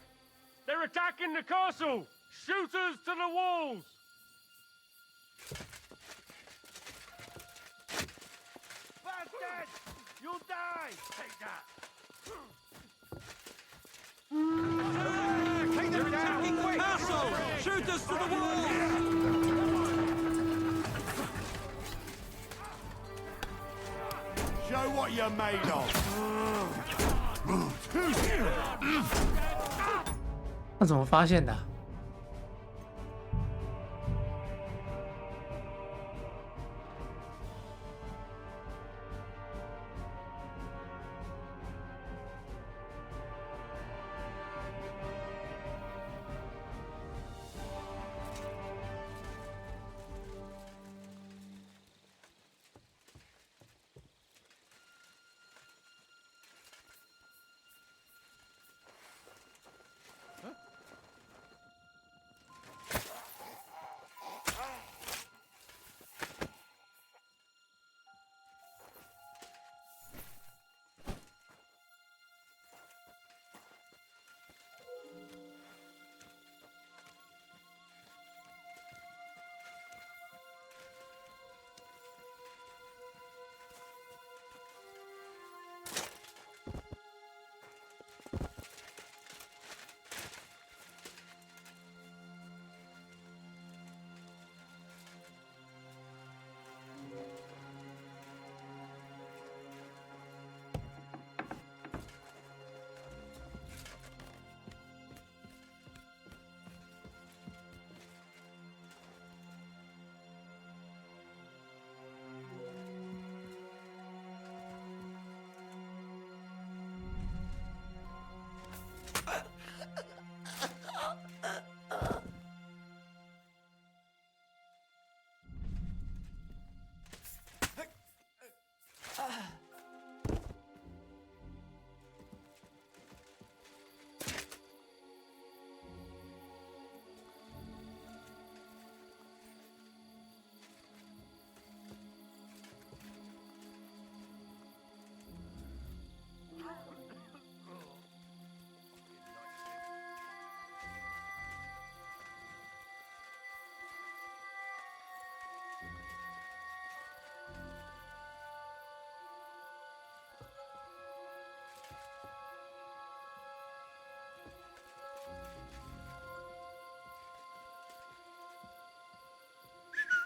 They're attacking the castle! Shooters to the walls! Bastard! You'll die! Take that! They're attacking the castle! Shooters to the walls! Show what you're made of. 那怎么发现的啊？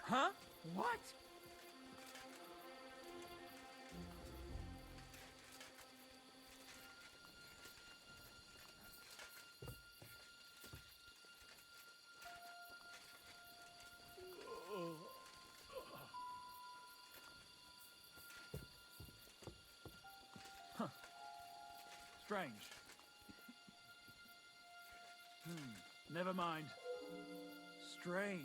Huh? What? Huh. Strange. Never mind. Strange.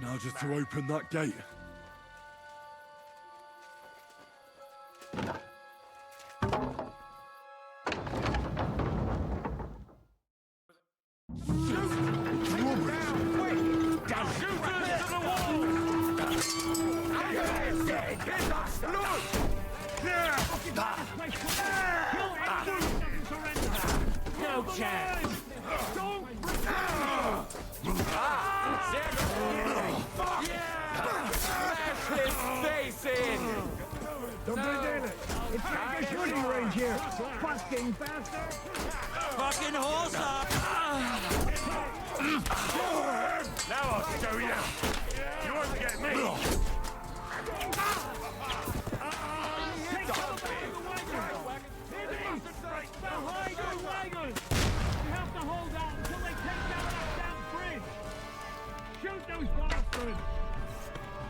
Now just to open that gate. No chance. Smash his face in! Don't be doing it! It's like a shooting range here! Fucking bastard! Fucking horse up! Now I'll show you! You won't get me! Behind the wagons! We have to hold out until they take down that damn bridge! Shoot those bastards!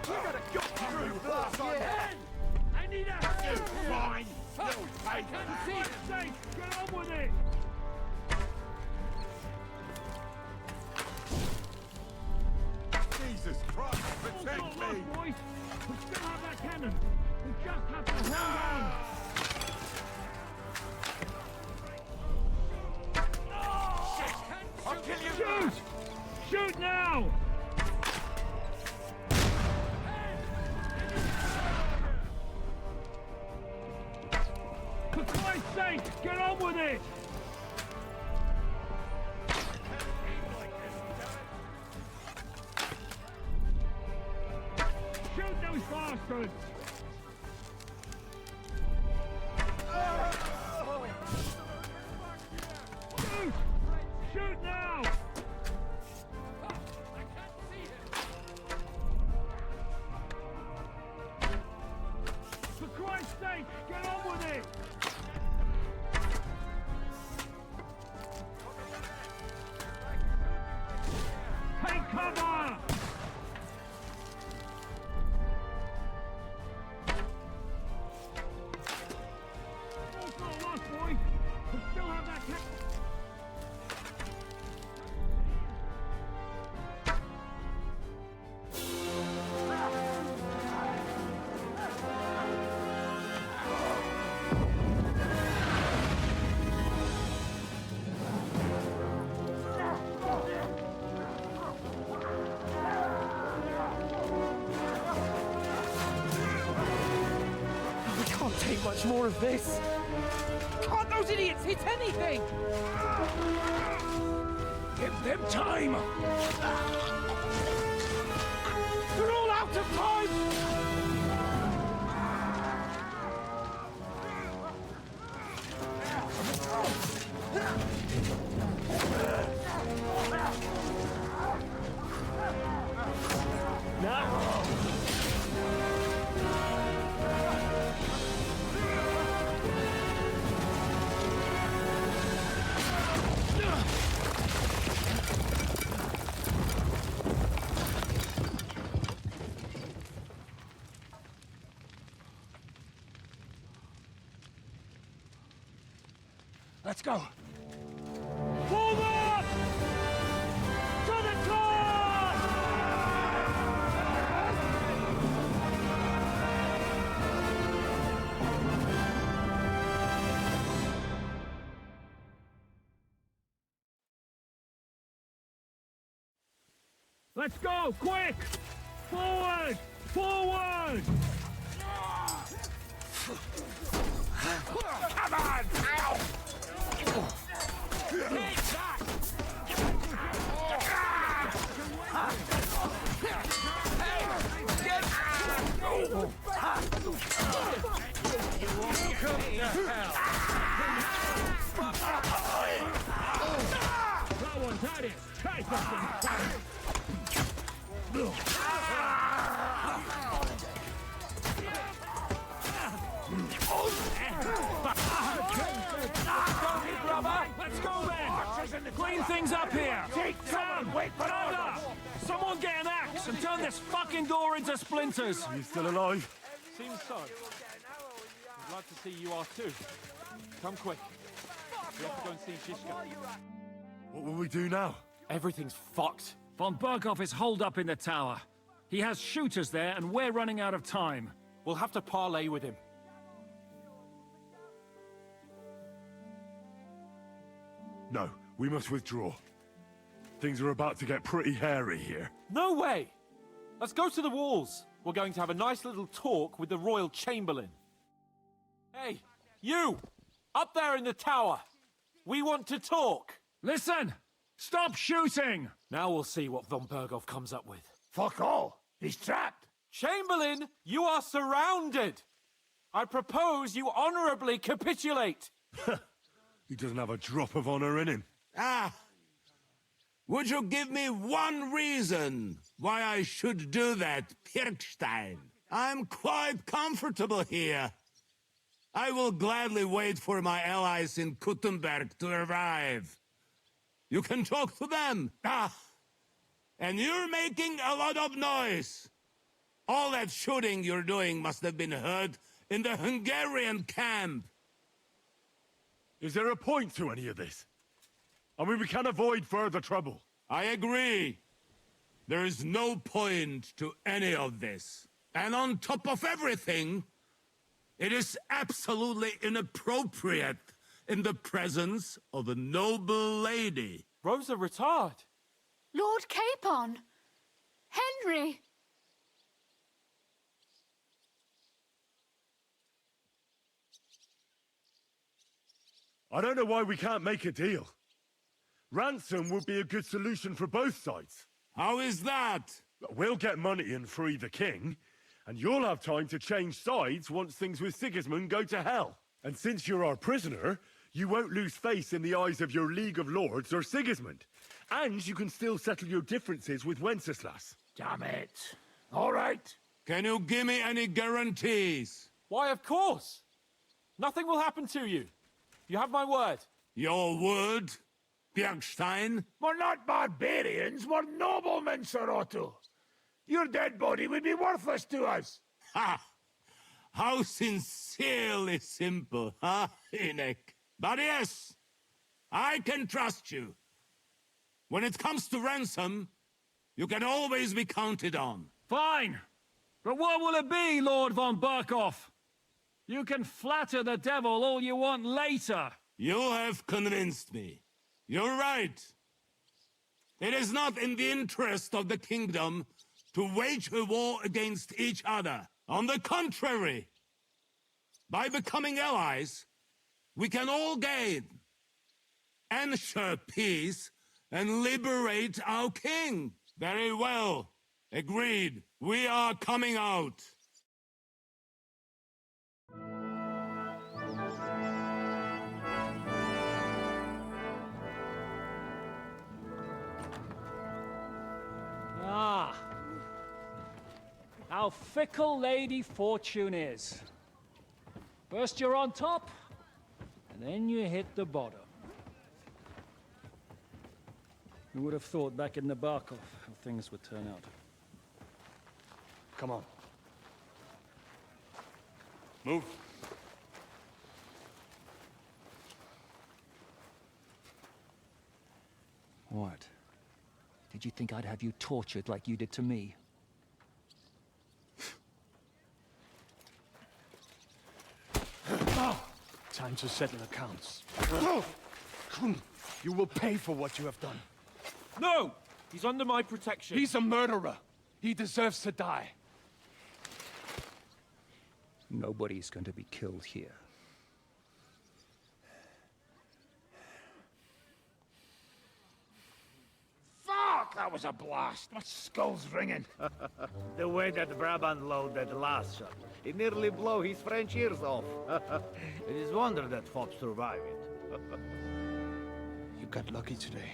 We gotta go through blast on Yeah. I need a hand! Fine! No For paper! Christ's sake, get on with it! Jesus Christ, protect Hold me! on, boys! We still have that cannon! We just have to hold on! I'll kill you! Shoot! Shoot now! For Christ's sake, get on with it! Shoot those bastards! Shoot! Shoot now! sake, get on with it! Take cover! All's not lost, boys. We still have that cap. We can't take much more of this. Can't those idiots hit anything? Give them time! They're all out of time! Let's go! Forward! To the top! Let's go! Quick! Forward! Forward! Come on! Ow! Let's go then! Clean things up here! Sam, wait for order! Someone get an axe and turn this fucking door into splinters! Are you still alive? Seems so. I'm glad to see you are too. Come quick. We have to go and see Shishka. What will we do now? Everything's fucked. Von Berghoff is holed up in the tower. He has shooters there, and we're running out of time. We'll have to parley with him. No, we must withdraw. Things are about to get pretty hairy here. No way! Let's go to the walls. We're going to have a nice little talk with the Royal Chamberlain. Hey, you! Up there in the tower! We want to talk! Listen! Stop shooting! Now we'll see what Von Berghoff comes up with. Fuck all. He's trapped. Chamberlain, you are surrounded! I propose you honorably capitulate! He doesn't have a drop of honor in him. Ah! Would you give me one reason why I should do that, Pirkstein? I'm quite comfortable here. I will gladly wait for my allies in Kuttenberg to arrive. You can talk to them. Ah! And you're making a lot of noise. All that shooting you're doing must have been heard in the Hungarian camp. Is there a point to any of this? I mean, we can avoid further trouble. I agree. There is no point to any of this. And on top of everything, it is absolutely inappropriate in the presence of a noble lady. Rosa Retard. Lord Capon! Henry! I don't know why we can't make a deal. Ransom would be a good solution for both sides. How is that? We'll get money and free the king, and you'll have time to change sides once things with Sigismund go to hell. And since you're our prisoner, you won't lose face in the eyes of your League of Lords or Sigismund. And you can still settle your differences with Wenceslas. Damn it. All right. Can you give me any guarantees? Why, of course! Nothing will happen to you. You have my word. Your word, Bjergstein? We're not barbarians, we're noblemen, Sir Otto. Your dead body would be worthless to us. Ha! How sincerely simple, huh, Enoch? But yes, I can trust you. When it comes to ransom, you can always be counted on. Fine. But what will it be, Lord von Barkov? You can flatter the devil all you want later. You have convinced me. You're right. It is not in the interest of the kingdom to wage a war against each other. On the contrary, by becoming allies, we can all gain, ensure peace, and liberate our king. Very well. Agreed. We are coming out. Ah. How fickle Lady Fortune is. First you're on top, and then you hit the bottom. Who would have thought back in the Barkov how things would turn out? Come on. Move. What? Did you think I'd have you tortured like you did to me? Time to settle accounts. You will pay for what you have done. No! He's under my protection. He's a murderer. He deserves to die. Nobody's going to be killed here. Fuck! That was a blast. My skull's ringing. The way that Brabant loaded that last shot, it nearly blew his French ears off. It is wonder that fop survived it. You got lucky today.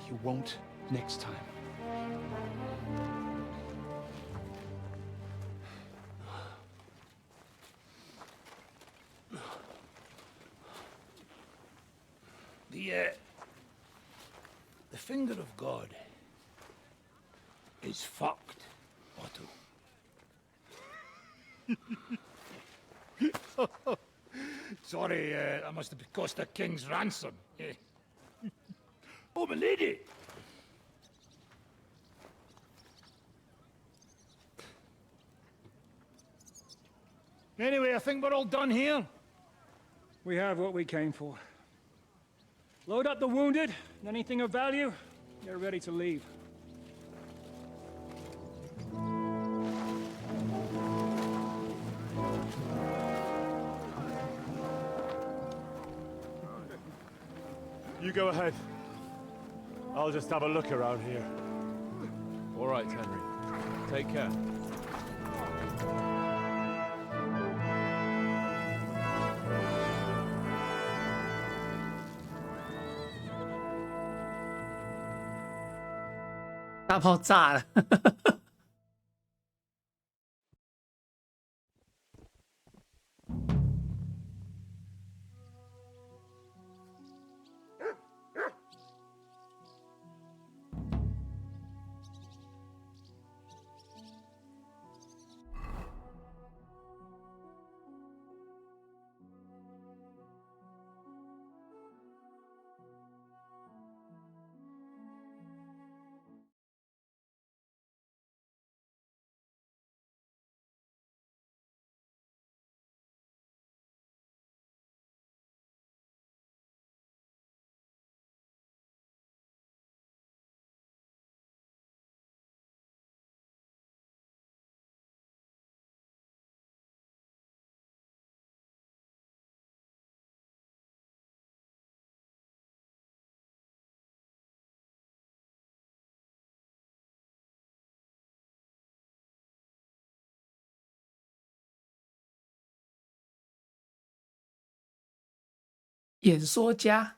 You won't next time. The finger of God is fucked, Otto. Sorry, that must have cost the king's ransom. Oh, my lady! Anyway, I think we're all done here. We have what we came for. Load up the wounded, and anything of value, they're ready to leave. You go ahead. I'll just have a look around here. All right, Henry. Take care.大炮炸了。演说家。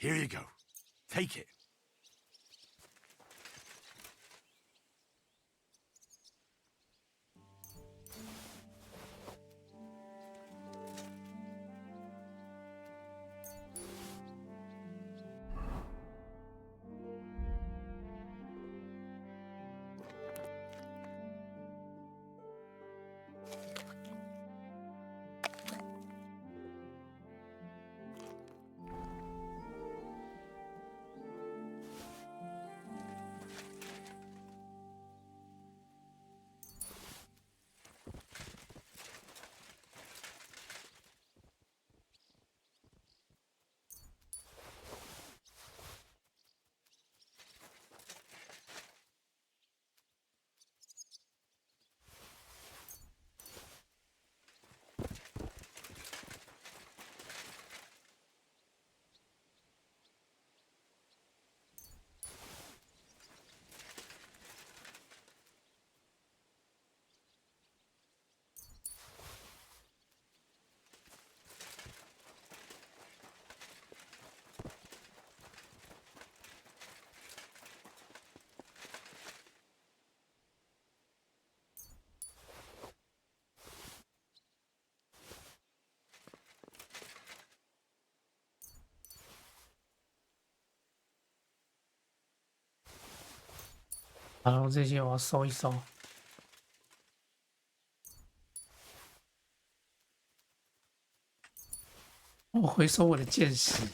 Here you go. Take it.好，这些我要收一收。我回收我的剑矢。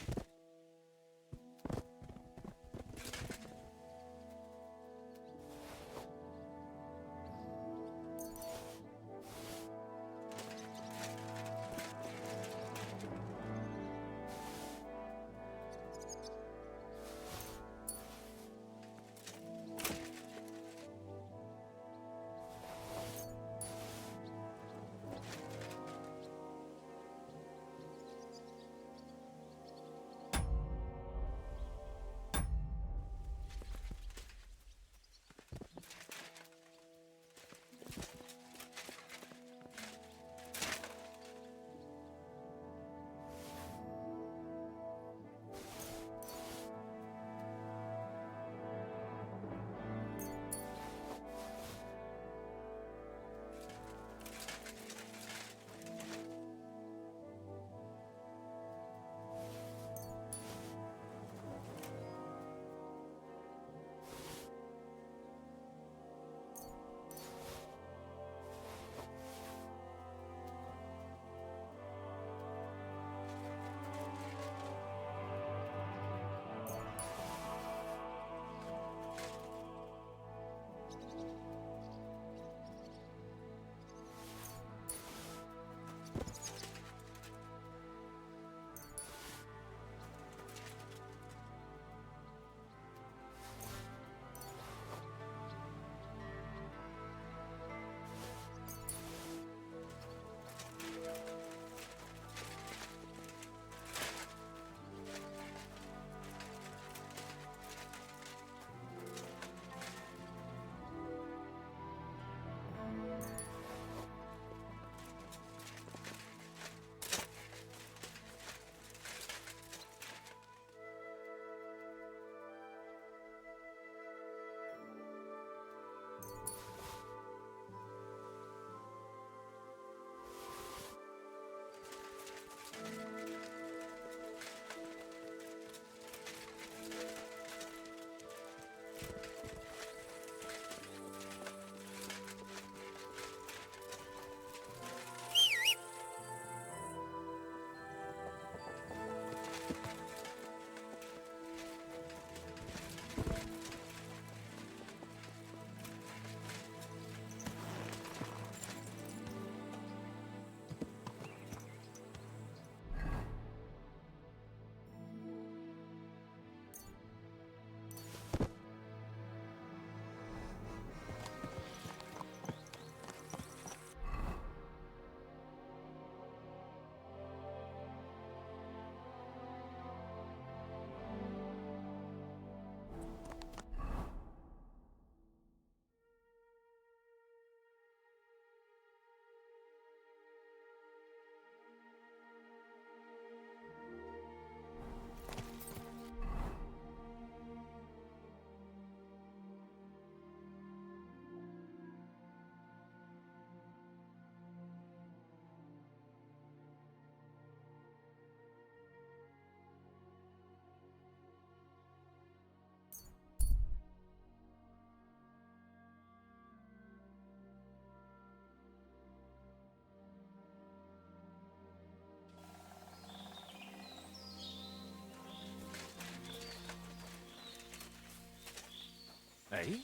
eh?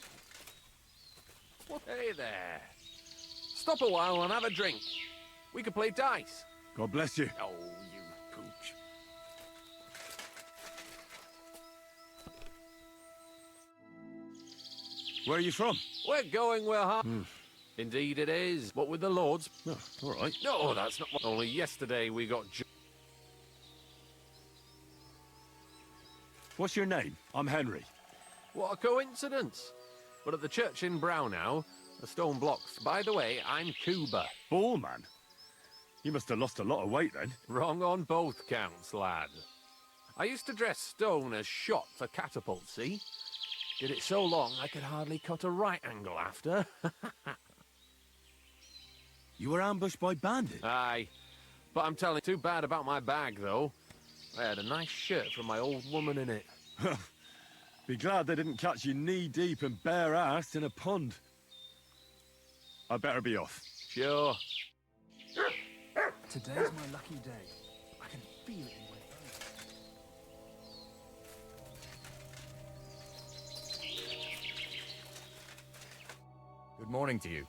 Well, hey there. Stop a while and have a drink. We could play dice. God bless you. Oh, you pooch. Where are you from? We're going where Indeed it is. What with the lords? Oh, all right. No, that's not what... Only yesterday we got... What's your name? I'm Henry. What a coincidence. But at the church in Brownhow, the stone blocks. By the way, I'm Cuba. Ballman? You must have lost a lot of weight then. Wrong on both counts, lad. I used to dress stone as shot for catapult, see? Did it so long I could hardly cut a right angle after. You were ambushed by bandits? Aye. But I'm telling you, too bad about my bag, though. I had a nice shirt from my old woman in it. Be glad they didn't catch you knee-deep and bare-assed in a pond. I better be off. Sure. Today's my lucky day. I can feel it in my bones. Good morning to you.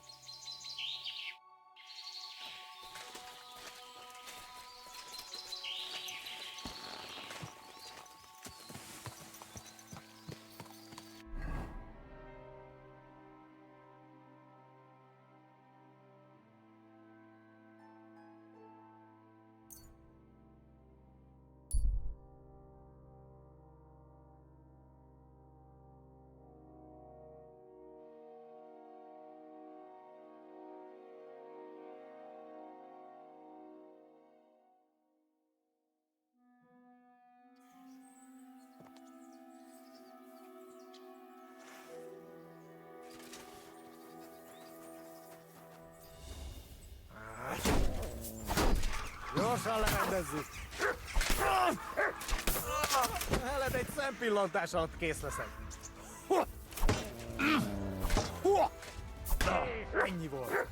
Gyorsan lerendezzük! Heled egy szempillantás alatt kész leszek. Ennyi volt.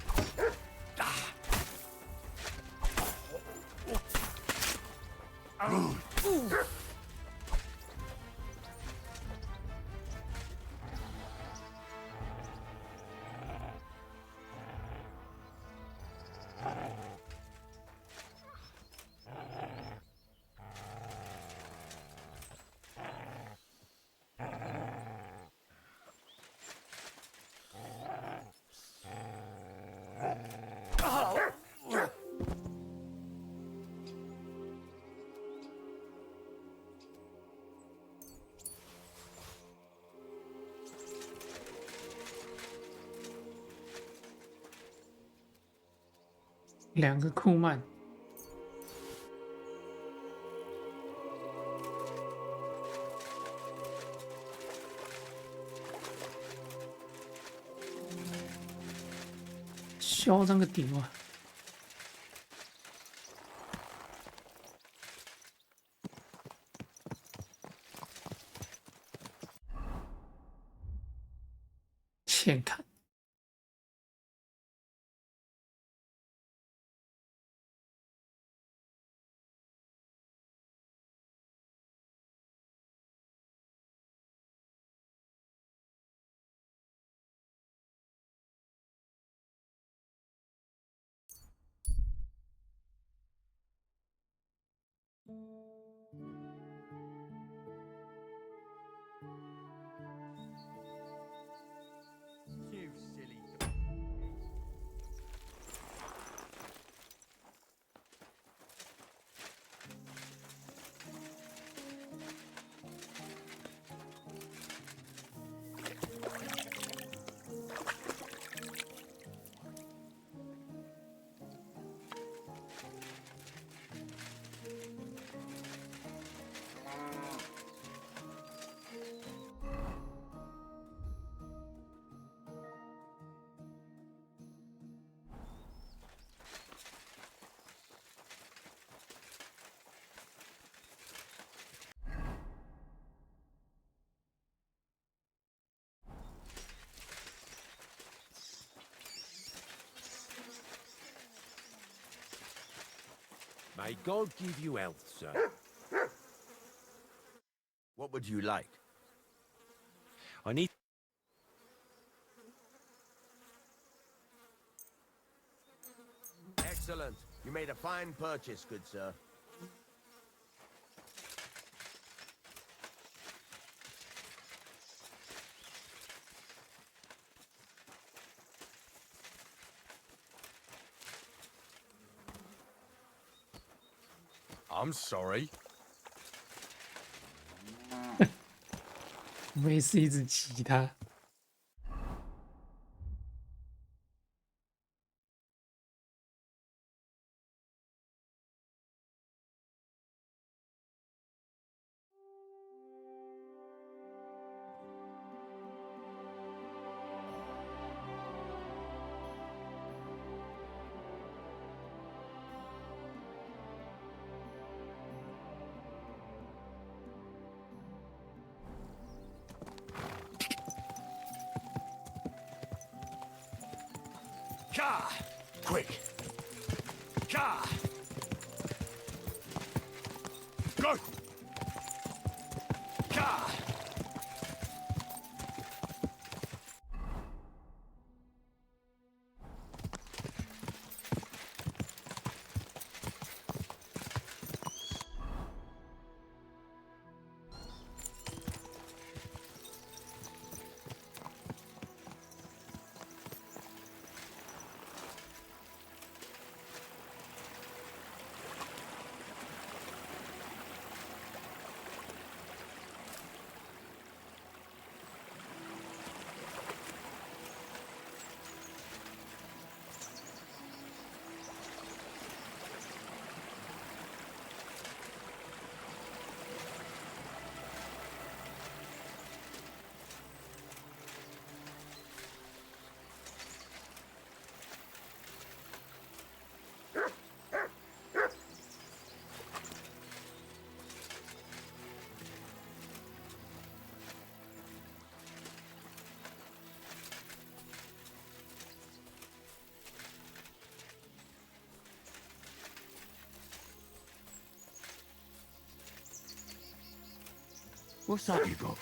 两个库曼，嚣张个屌啊！欠砍。You silly. May God give you health, sir. What would you like? I need... You made a fine purchase, good sir. I'm sorry. 没事，一直骑他。Ka! Quick! Ka! Go! Ka! What's that you got?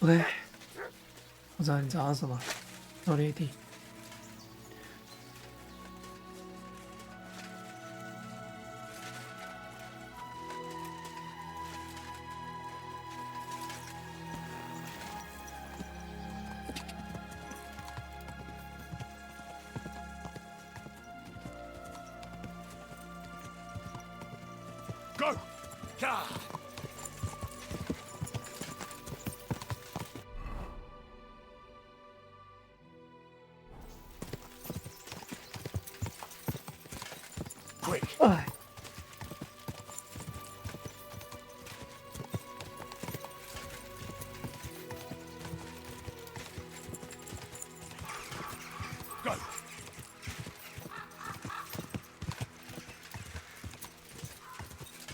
OK， 我知道你找到什么，我列地。Go! Ka! Quick! 哎， Go!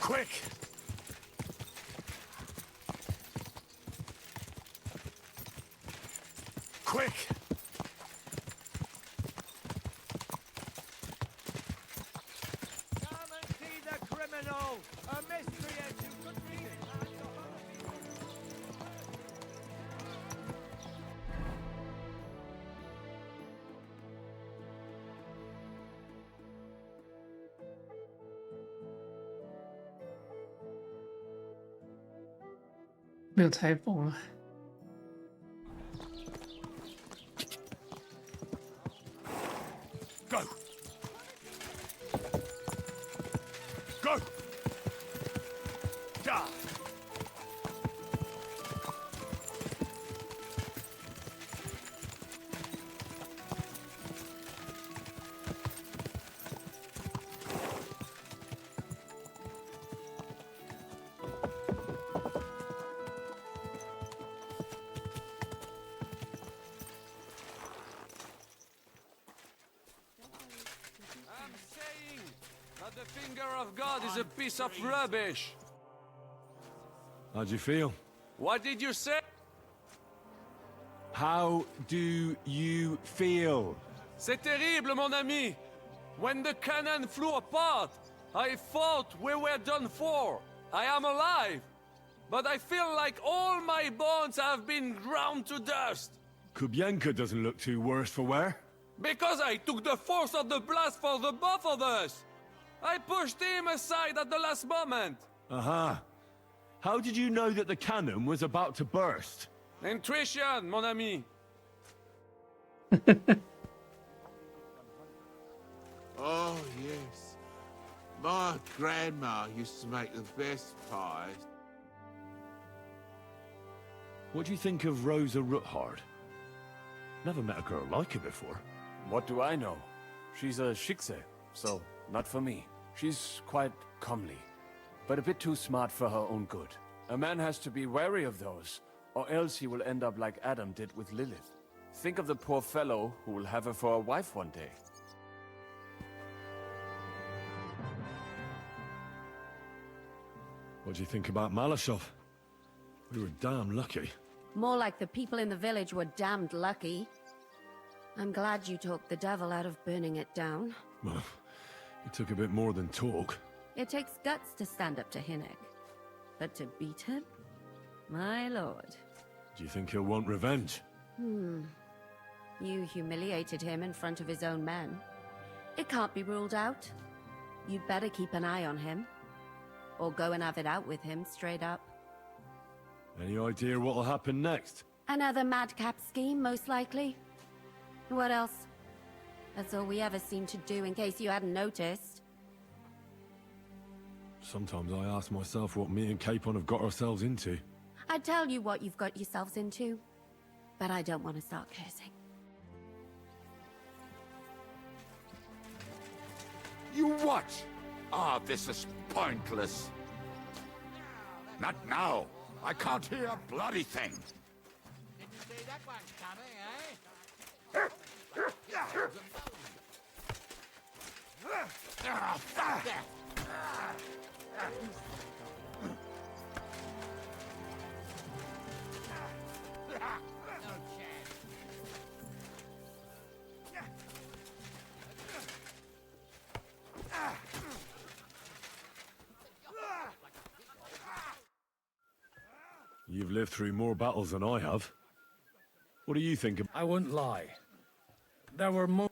Quick! Quick! Come and see the criminal! A miscreant who could be... “没有裁缝啊。Go! Go! Da! I'm saying that the finger of God is a piece of rubbish. How'd you feel? What did you say? How do you feel? C'est terrible, mon ami. When the cannon flew apart, I thought we were done for. I am alive. But I feel like all my bones have been ground to dust. Kubienka doesn't look too worse for wear. Because I took the force of the blast for the both of us! I pushed him aside at the last moment! Aha. How did you know that the cannon was about to burst? Intuition, mon ami! Oh, yes. My grandma used to make the best pies. What do you think of Rosa Ruthard? Never met a girl like her before. What do I know? She's a Schickse, so not for me. She's quite comely, but a bit too smart for her own good. A man has to be wary of those, or else he will end up like Adam did with Lilith. Think of the poor fellow who will have her for a wife one day. What do you think about Malashov? We were damn lucky. More like the people in the village were damned lucky. I'm glad you talked the devil out of burning it down. Well, it took a bit more than talk. It takes guts to stand up to Hinnick. But to beat him? My lord. Do you think he'll want revenge? You humiliated him in front of his own men. It can't be ruled out. You'd better keep an eye on him. Or go and have it out with him, straight up. Any idea what'll happen next? Another madcap scheme, most likely. What else? That's all we ever seem to do, in case you hadn't noticed. Sometimes I ask myself what me and Capon have got ourselves into. I'd tell you what you've got yourselves into, but I don't want to start cursing. You what? Ah, this is pointless. Not now. I can't hear a bloody thing. Didn't see that one coming, eh? Ah, fuck that. No chance. You've lived through more battles than I have. What do you think of... I wouldn't lie. There were more...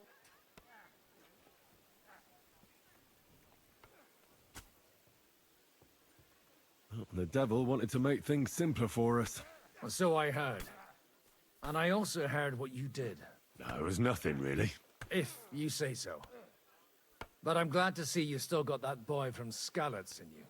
The devil wanted to make things simpler for us. So I heard. And I also heard what you did. No, it was nothing, really. If you say so. But I'm glad to see you still got that boy from Skalitz in you.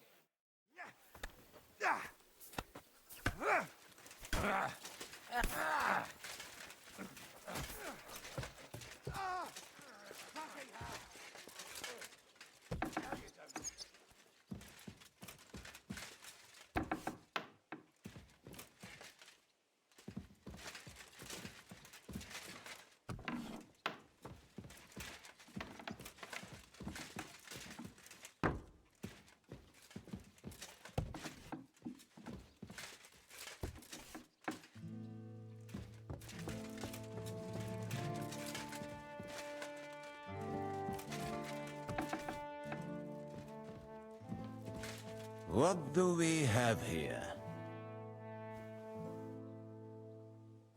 What do we have here?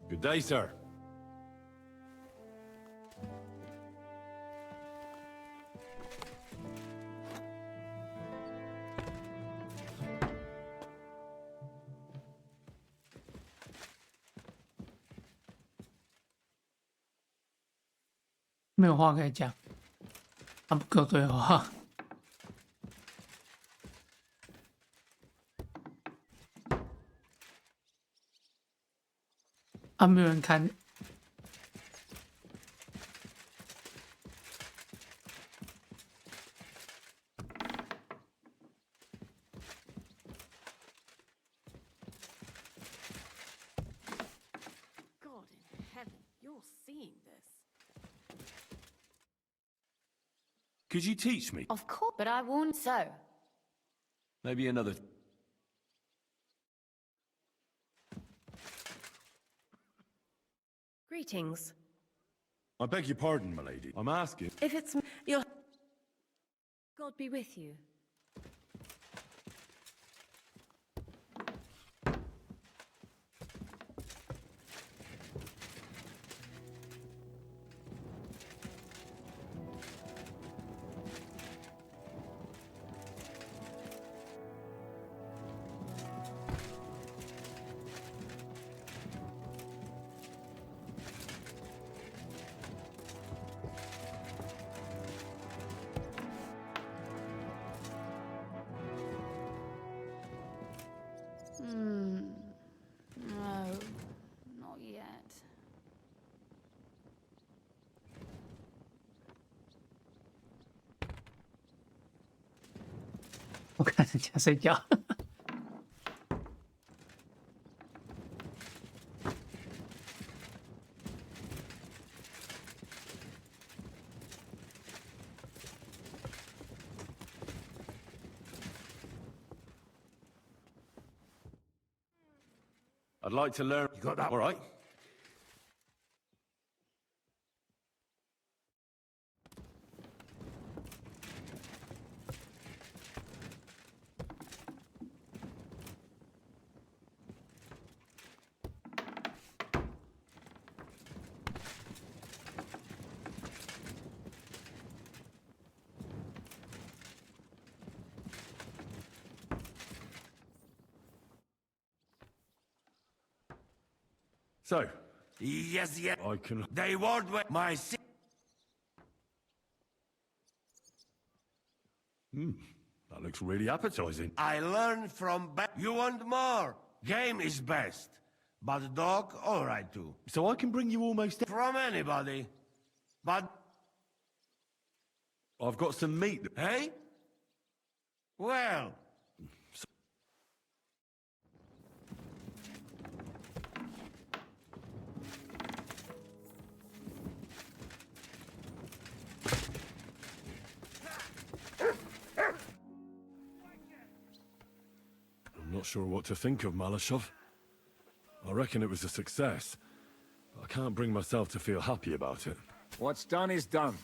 Good day, sir.没有话可以讲，他不够对话。啊，没有人看。God in heaven, you're seeing this. Could you teach me? Of course, but I warned so. Maybe another... Greetings. I beg your pardon, my lady. I'm asking... If it's your... God be with you. No, not yet. 我看人家睡觉。I'd like to learn. You got that? All right. So, Yes, yes. I can. They won't wait my That looks really appetizing. I learned from You want more? Game is best. But dog, all right too. So I can bring you almost. From anybody. But... I've got some meat. Hey? Well... I'm not sure what to think of Malashov. I reckon it was a success. But I can't bring myself to feel happy about it. What's done is done.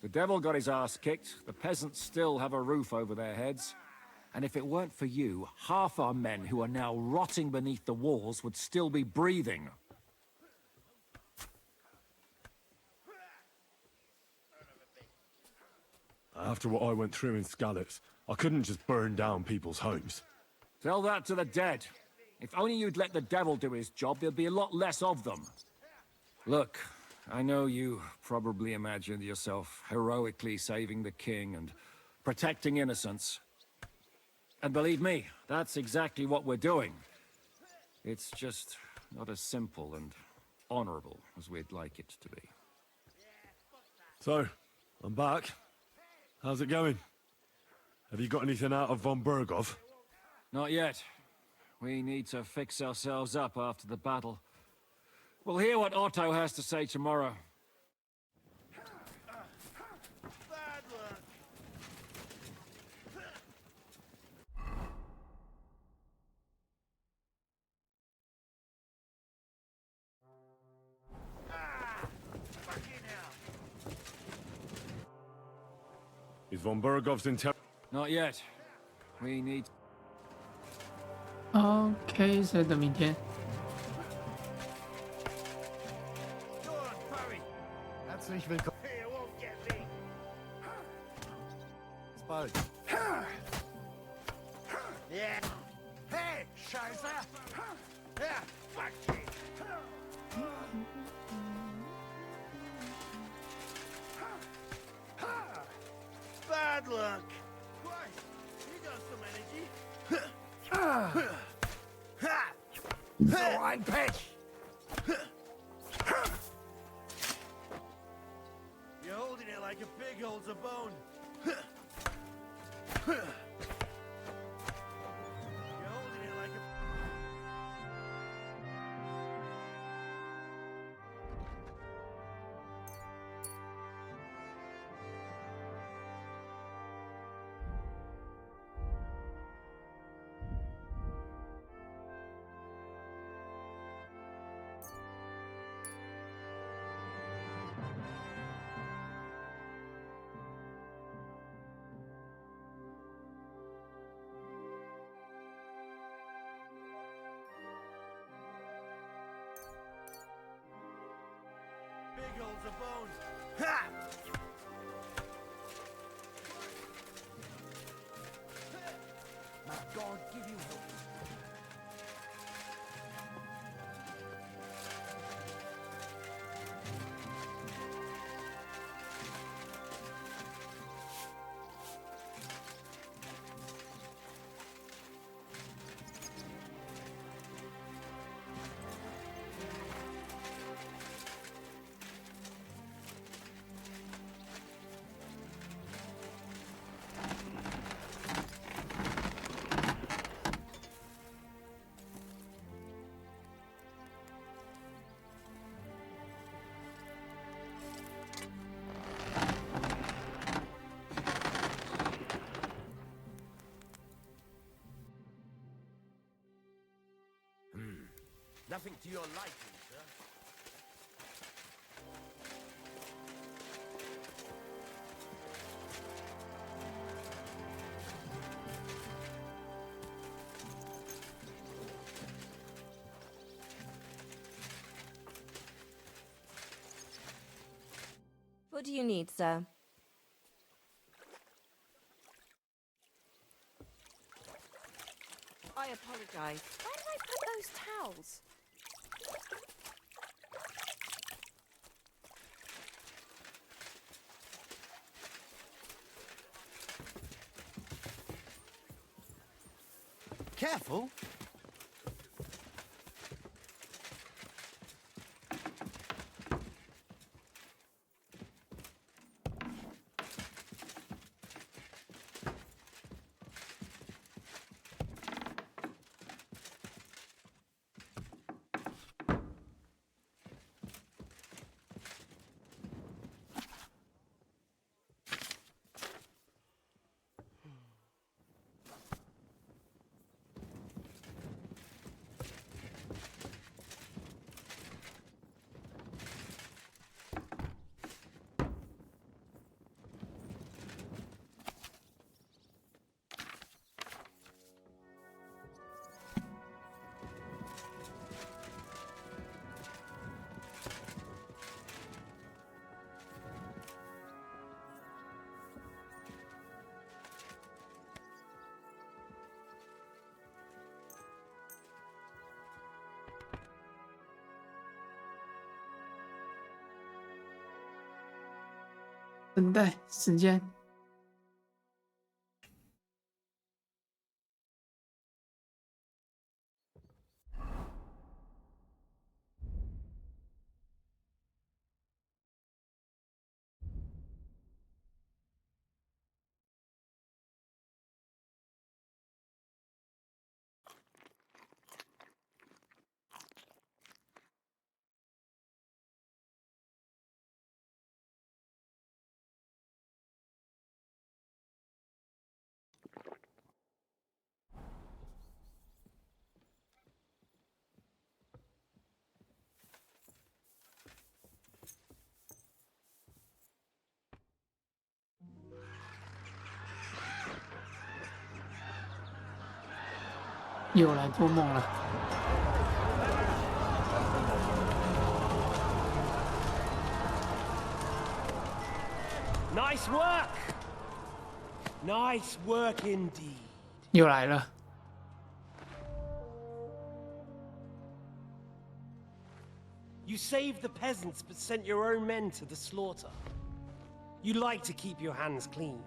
The devil got his ass kicked, the peasants still have a roof over their heads. And if it weren't for you, half our men who are now rotting beneath the walls would still be breathing. After what I went through in Skalitz, I couldn't just burn down people's homes. Tell that to the dead. If only you'd let the devil do his job, there'd be a lot less of them. Look, I know you probably imagined yourself heroically saving the king and protecting innocents. And believe me, that's exactly what we're doing. It's just not as simple and honorable as we'd like it to be. So, I'm back. How's it going? Have you got anything out of von Bergov? Not yet. We need to fix ourselves up after the battle. We'll hear what Otto has to say tomorrow. Is von Bergov's intel? Not yet. We need... OK，所以等明天。 Herzlich willkommen. Bis bald. Yeah. Hey, Scheiße! Yeah, fuck you! Bad luck! Christ, you got some energy. So ein Pech! You're holding it like a pig holds a bone. You're holding it like a... Pig holds a bone. Ha! My God, give you hope. Nothing to your liking, sir. What do you need, sir? I apologize. Where did I put those towels? Careful.等待时间。又来做梦了。Nice work! Nice work indeed. 又来了。You saved the peasants but sent your own men to the slaughter. You like to keep your hands clean,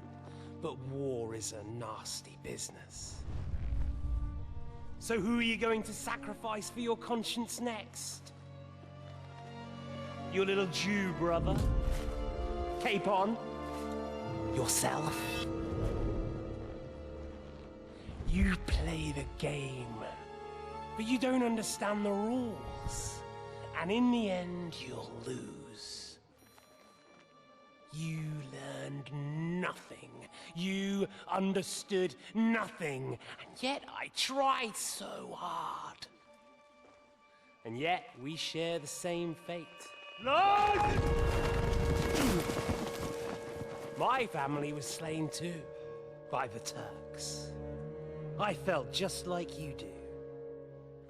but war is a nasty business. So who are you going to sacrifice for your conscience next? Your little Jew brother? Cape on? Yourself? You play the game, but you don't understand the rules. And in the end, you'll lose. You learned nothing. You understood nothing. And yet I tried so hard. And yet we share the same fate. Lord! My family was slain too, by the Turks. I felt just like you do.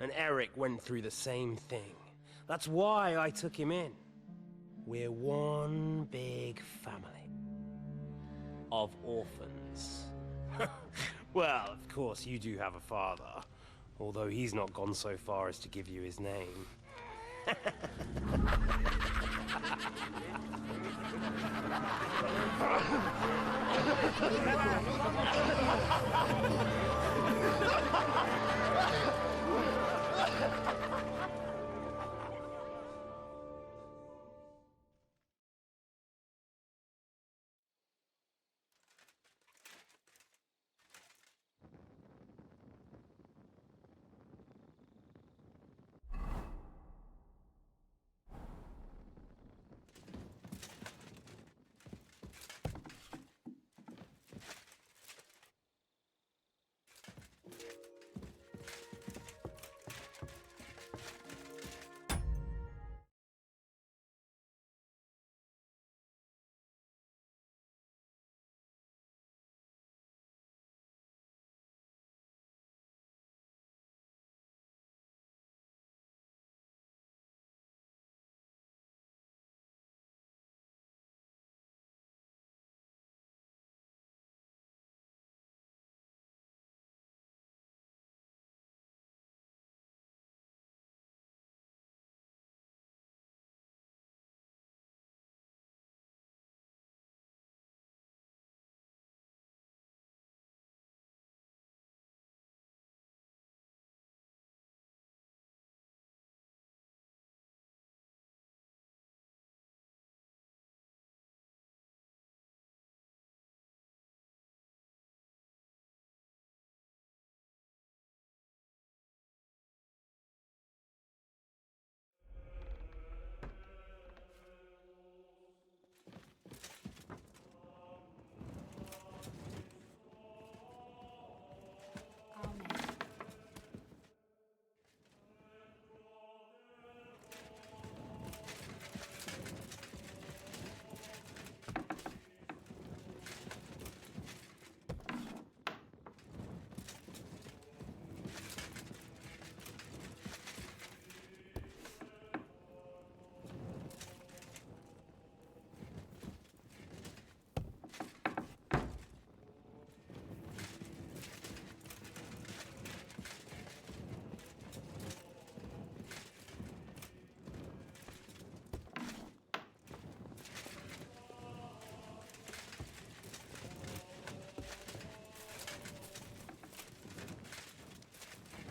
And Eric went through the same thing. That's why I took him in. We're one big family. Of orphans. Well, of course, you do have a father. Although he's not gone so far as to give you his name.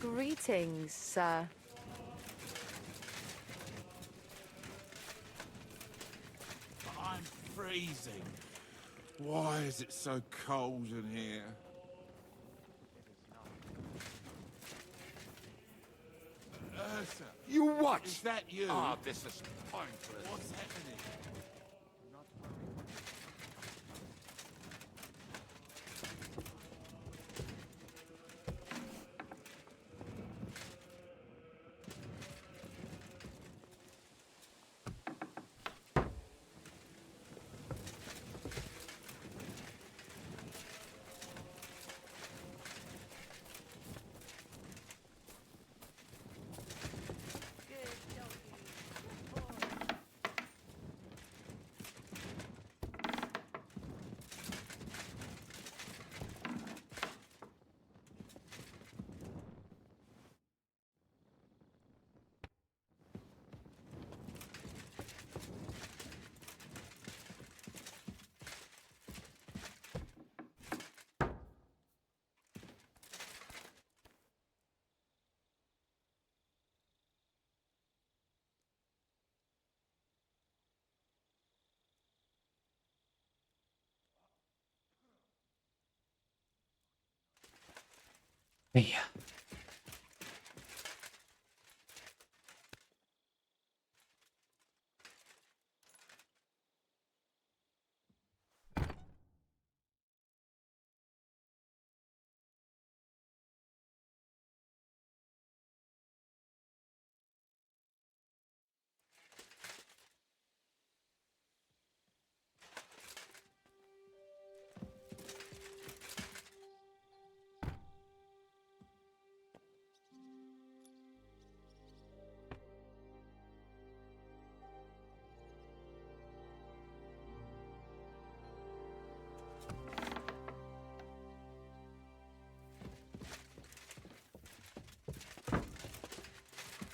Greetings, sir. I'm freezing. Why is it so cold in here? Ursa, You what? is that you? Ah, this is pointless. What's happening?哎呀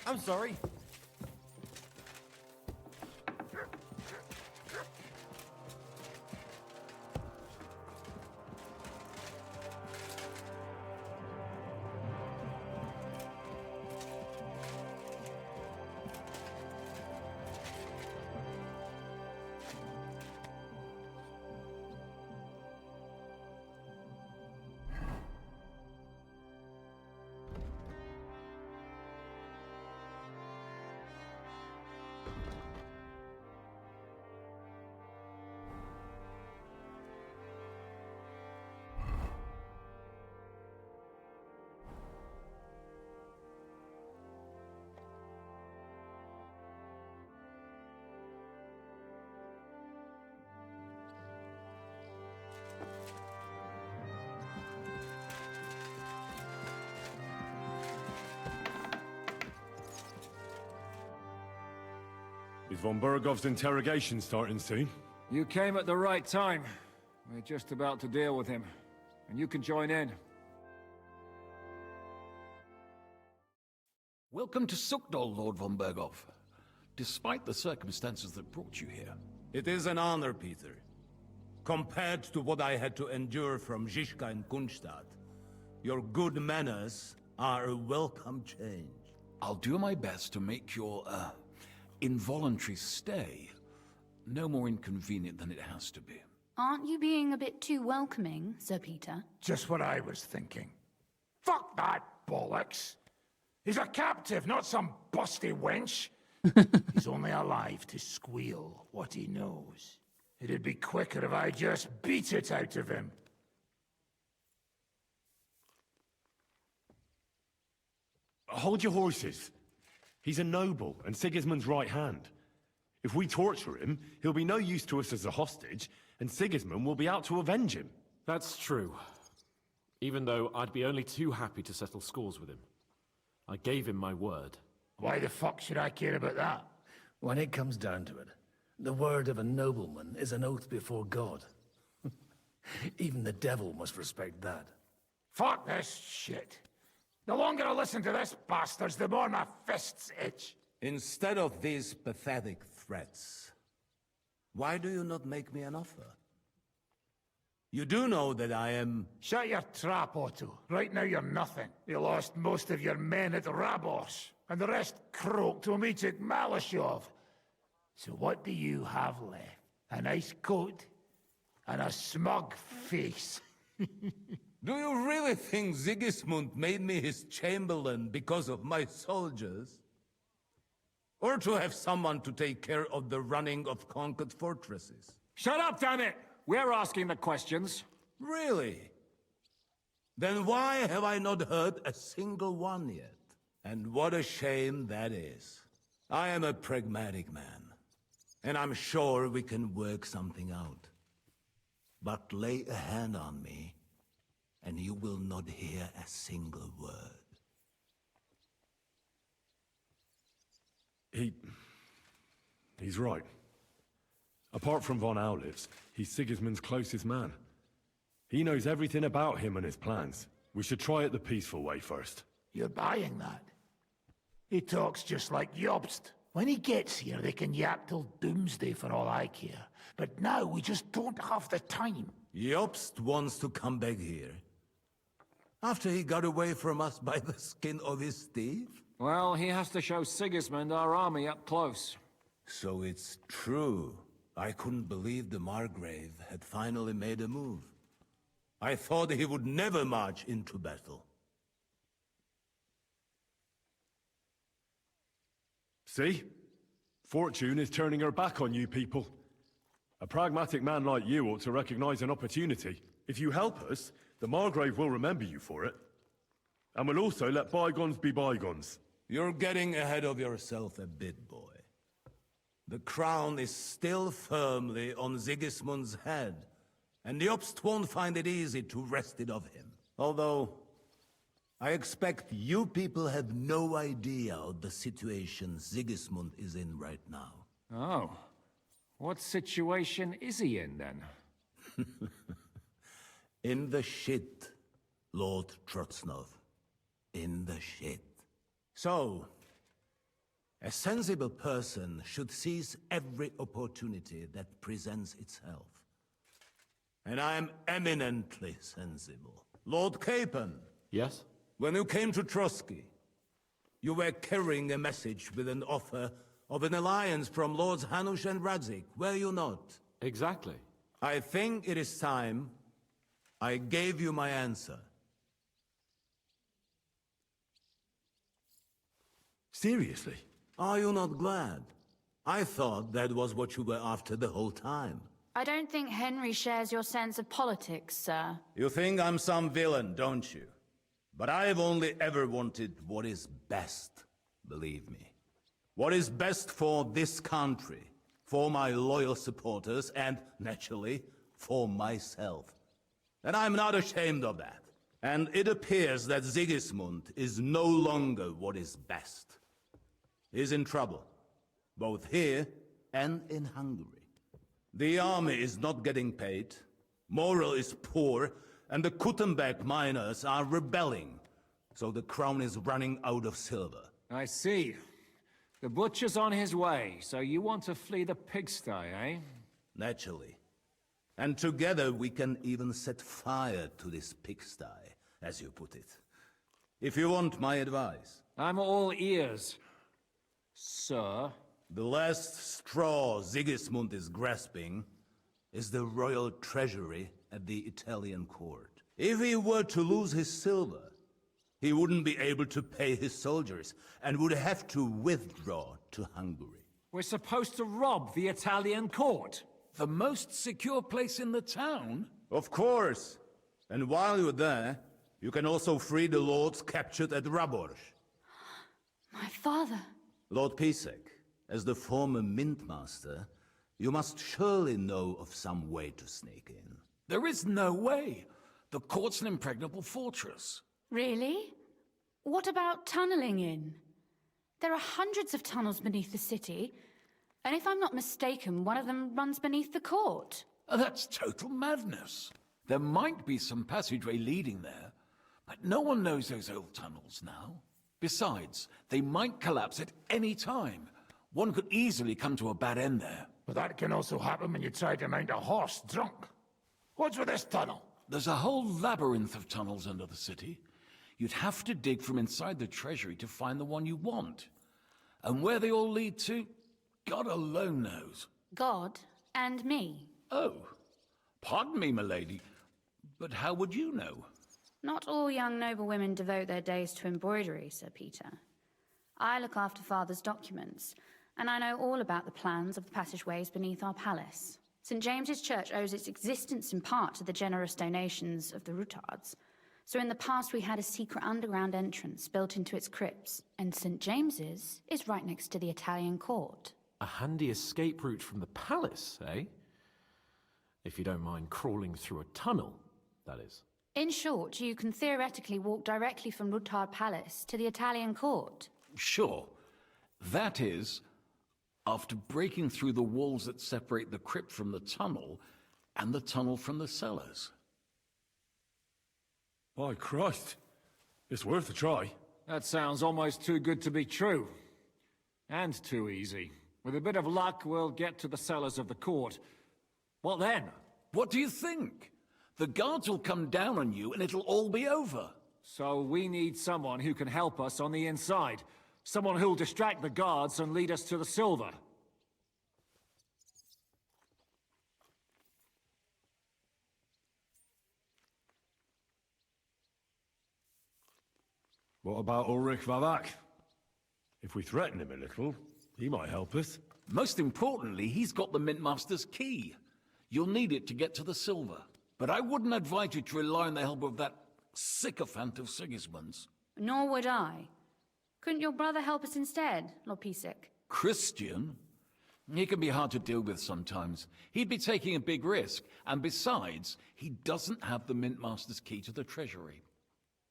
，I'm sorry. Is von Bergov's interrogation starting soon? You came at the right time. We're just about to deal with him. And you can join in. Welcome to Sukdal, Lord von Bergov. Despite the circumstances that brought you here. It is an honor, Peter. Compared to what I had to endure from Zizka and Kunstadt, your good manners are a welcome change. I'll do my best to make your, involuntary stay no more inconvenient than it has to be. Aren't you being a bit too welcoming, Sir Peter? Just what I was thinking. Fuck that bollocks! He's a captive, not some busty wench. He's only alive to squeal what he knows. It'd be quicker if I just beat it out of him. Hold your horses. He's a noble and Sigismund's right hand. If we torture him, he'll be no use to us as a hostage, and Sigismund will be out to avenge him. That's true. Even though I'd be only too happy to settle scores with him. I gave him my word. Why the fuck should I care about that? When it comes down to it, the word of a nobleman is an oath before God. Even the devil must respect that. Fuck this shit. The longer I listen to this bastards, the more my fists itch. Instead of these pathetic threats, why do you not make me an offer? You do know that I am... Shut your trap, Otto. Right now you're nothing. You lost most of your men at Rabos, and the rest croaked when we took Malashov. So what do you have left? A nice coat? And a smug face? Do you really think Sigismund made me his chamberlain because of my soldiers? Or to have someone to take care of the running of conquered fortresses? Shut up, damn it! We're asking the questions. Really? Then why have I not heard a single one yet? And what a shame that is. I am a pragmatic man, and I'm sure we can work something out. But lay a hand on me, and you will not hear a single word. He's right. Apart from von Aulitz, he's Sigismund's closest man. He knows everything about him and his plans. We should try it the peaceful way first. You're buying that? He talks just like Jobst. When he gets here, they can yap till doomsday for all I care. But now we just don't have the time. Jobst wants to come back here. After he got away from us by the skin of his teeth? Well, he has to show Sigismund our army up close. So it's true. I couldn't believe the Margrave had finally made a move. I thought he would never march into battle. See? Fortune is turning her back on you people. A pragmatic man like you ought to recognize an opportunity. If you help us, the Margrave will remember you for it. And will also let bygones be bygones. You're getting ahead of yourself a bit, boy. The crown is still firmly on Sigismund's head, and Jobst won't find it easy to wrest it of him. Although, I expect you people have no idea of the situation Sigismund is in right now. Oh. What situation is he in, then? In the shit, Lord Trotsnov. In the shit. So, a sensible person should seize every opportunity that presents itself. And I am eminently sensible. Lord Capon. Yes? When you came to Trotsky, you were carrying a message with an offer of an alliance from Lords Hanush and Radzik, were you not? Exactly. I think it is time I gave you my answer. Seriously? Are you not glad? I thought that was what you were after the whole time. I don't think Henry shares your sense of politics, sir. You think I'm some villain, don't you? But I've only ever wanted what is best, believe me. What is best for this country, for my loyal supporters, and, naturally, for myself. And I'm not ashamed of that. And it appears that Sigismund is no longer what is best. He's in trouble, both here and in Hungary. The army is not getting paid, morale is poor, and the Kuttenberg miners are rebelling, so the crown is running out of silver. I see. The butcher's on his way, so you want to flee the pigsty, eh? Naturally. And together we can even set fire to this pigsty, as you put it. If you want my advice. I'm all ears, sir. The last straw Sigismund is grasping is the royal treasury at the Italian court. If he were to lose his silver, he wouldn't be able to pay his soldiers and would have to withdraw to Hungary. We're supposed to rob the Italian court. The most secure place in the town? Of course. And while you're there, you can also free the lords captured at Raborz. My father. Lord Pisek, as the former Mintmaster, you must surely know of some way to sneak in. There is no way. The court's an impregnable fortress. Really? What about tunneling in? There are hundreds of tunnels beneath the city, and if I'm not mistaken, one of them runs beneath the court. That's total madness. There might be some passageway leading there, but no one knows those old tunnels now. Besides, they might collapse at any time. One could easily come to a bad end there. But that can also happen when you try to mount a horse drunk. What's with this tunnel? There's a whole labyrinth of tunnels under the city. You'd have to dig from inside the treasury to find the one you want. And where they all lead to, God alone knows. God and me. Oh, pardon me, milady, but how would you know? Not all young noble women devote their days to embroidery, Sir Peter. I look after Father's documents, and I know all about the plans of the passageways beneath our palace. St. James's Church owes its existence in part to the generous donations of the Routards. So in the past we had a secret underground entrance built into its crypts, and St. James's is right next to the Italian court. A handy escape route from the palace, eh? If you don't mind crawling through a tunnel, that is. In short, you can theoretically walk directly from Routard Palace to the Italian court. Sure. That is, after breaking through the walls that separate the crypt from the tunnel, and the tunnel from the cellars. By Christ. It's worth a try. That sounds almost too good to be true. And too easy. With a bit of luck, we'll get to the cellars of the court. What then? What do you think? The guards will come down on you and it'll all be over. So we need someone who can help us on the inside. Someone who'll distract the guards and lead us to the silver. What about Ulrich Vavak? If we threaten him a little, he might help us. Most importantly, he's got the Mintmaster's key. You'll need it to get to the silver. But I wouldn't advise you to rely on the help of that sycophant of Sigismund's. Nor would I. Couldn't your brother help us instead, Lord Pisak? Christian? He can be hard to deal with sometimes. He'd be taking a big risk, and besides, he doesn't have the Mintmaster's key to the treasury.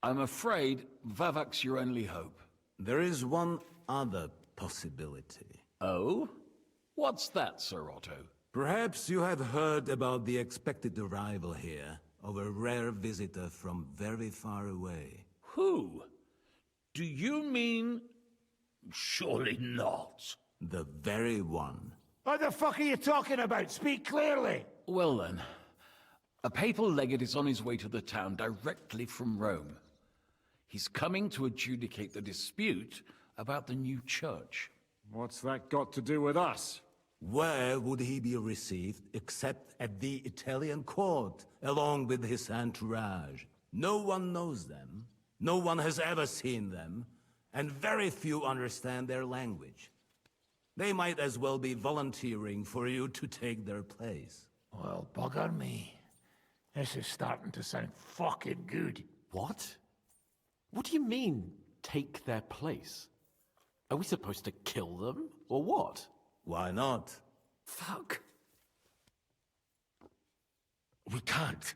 I'm afraid Vavak's your only hope. There is one other possibility. Oh? What's that, Sir Otto? Perhaps you have heard about the expected arrival here of a rare visitor from very far away. Who? Do you mean... Surely not. The very one. What the fuck are you talking about? Speak clearly! Well then, a papal legate is on his way to the town directly from Rome. He's coming to adjudicate the dispute about the new church. What's that got to do with us? Where would he be received except at the Italian court, along with his entourage? No one knows them, no one has ever seen them, and very few understand their language. They might as well be volunteering for you to take their place. Well, bugger me. This is starting to sound fucking good. What? What do you mean, take their place? Are we supposed to kill them, or what? Why not? Fuck. We can't.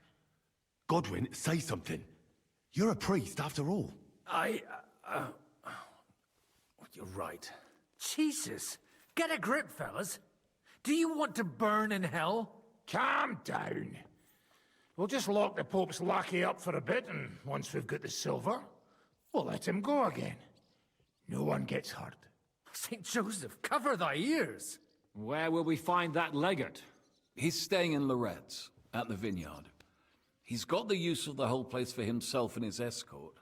Godwin, say something. You're a priest, after all. You're right. Jesus. Get a grip, fellas. Do you want to burn in hell? Calm down. We'll just lock the Pope's lackey up for a bit, and once we've got the silver, we'll let him go again. No one gets hurt. St. Joseph, cover thy ears! Where will we find that legate? He's staying in Loretz, at the vineyard. He's got the use of the whole place for himself and his escort.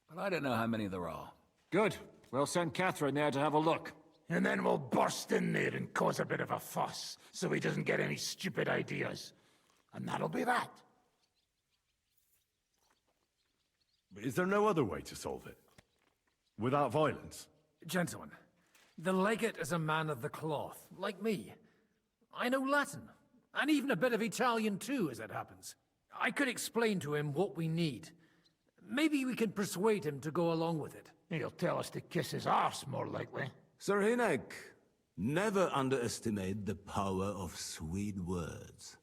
But I don't know how many there are. Good. We'll send Catherine there to have a look. And then we'll burst in there and cause a bit of a fuss, so he doesn't get any stupid ideas. And that'll be that. But is there no other way to solve it? Without violence? Gentlemen, the legate is a man of the cloth, like me. I know Latin, and even a bit of Italian too, as it happens. I could explain to him what we need. Maybe we can persuade him to go along with it. He'll tell us to kiss his arse, more likely. Sir Hinek, never underestimate the power of sweet words.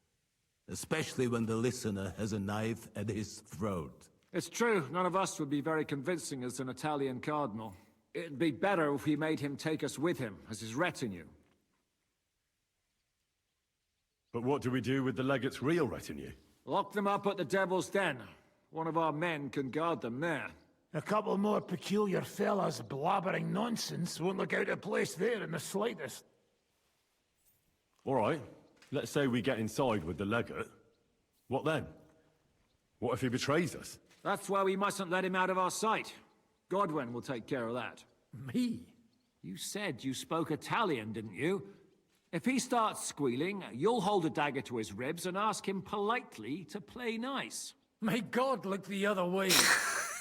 Especially when the listener has a knife at his throat. It's true, none of us would be very convincing as an Italian cardinal. It'd be better if we made him take us with him, as his retinue. But what do we do with the legate's real retinue? Lock them up at the Devil's Den. One of our men can guard them there. A couple more peculiar fellas blabbering nonsense won't look out of place there in the slightest. All right. Let's say we get inside with the legate. What then? What if he betrays us? That's why we mustn't let him out of our sight. Godwin will take care of that. Me? You said you spoke Italian, didn't you? If he starts squealing, you'll hold a dagger to his ribs and ask him politely to play nice. May God look the other way.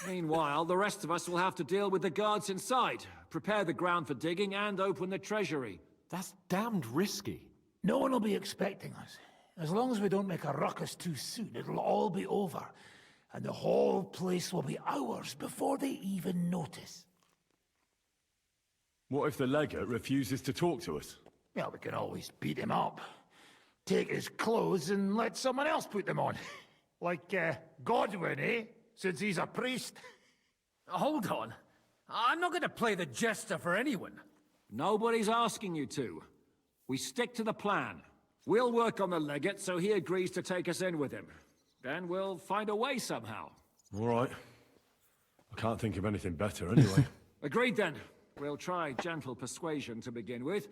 Meanwhile, the rest of us will have to deal with the guards inside, prepare the ground for digging, and open the treasury. That's damned risky. No one will be expecting us. As long as we don't make a ruckus too soon, it'll all be over. And the whole place will be ours before they even notice. What if the legate refuses to talk to us? Well, we can always beat him up. Take his clothes and let someone else put them on. Like, Godwin, eh? Since he's a priest. Hold on. I'm not going to play the jester for anyone. Nobody's asking you to. We stick to the plan. We'll work on the legate so he agrees to take us in with him. Then we'll find a way somehow. All right. I can't think of anything better anyway. Agreed then. We'll try gentle persuasion to begin with.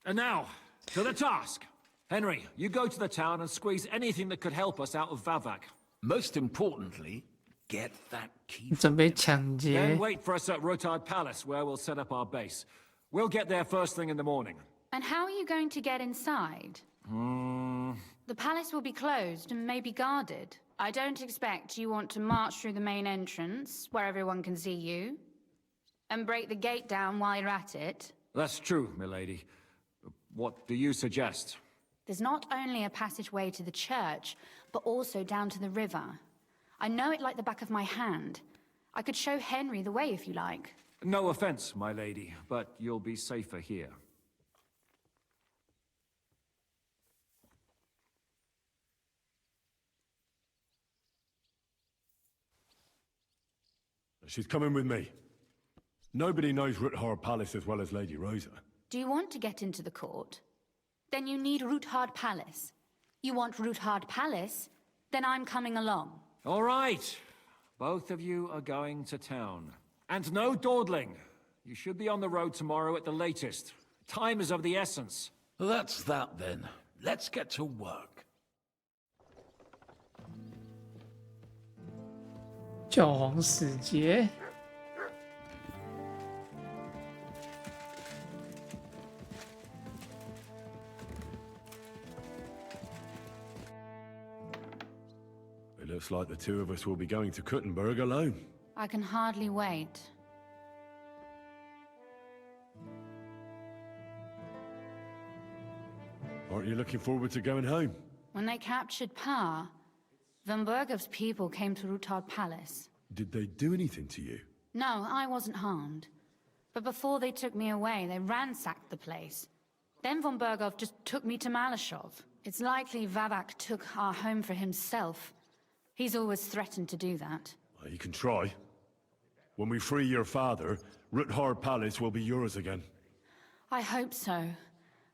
And now, to the task. Henry, you go to the town and squeeze anything that could help us out of Vavak. Most importantly, get that key. 准备抢劫。 Then wait for us at Rotard Palace, where we'll set up our base. We'll get there first thing in the morning. And how are you going to get inside? The palace will be closed and maybe guarded. I don't expect you want to march through the main entrance, where everyone can see you, and break the gate down while you're at it. That's true, milady. What do you suggest? There's not only a passageway to the church, but also down to the river. I know it like the back of my hand. I could show Henry the way if you like. No offense, my lady, but you'll be safer here. She's coming with me. Nobody knows Rutgard Palace as well as Lady Rosa. Do you want to get into the court? Then you need Rutgard Palace. You want Rutgard Palace? Then I'm coming along. All right. Both of you are going to town. And no dawdling. You should be on the road tomorrow at the latest. Time is of the essence. That's that then. Let's get to work. 教皇使节。 It looks like the two of us will be going to Kuttenberg alone. I can hardly wait. Aren't you looking forward to going home? When they captured Pa, Von Bergov's people came to Rutgard Palace. Did they do anything to you? No, I wasn't harmed. But before they took me away, they ransacked the place. Then Von Bergov just took me to Malashov. It's likely Vavak took our home for himself. He's always threatened to do that. Well, you can try. When we free your father, Rutgard Palace will be yours again. I hope so.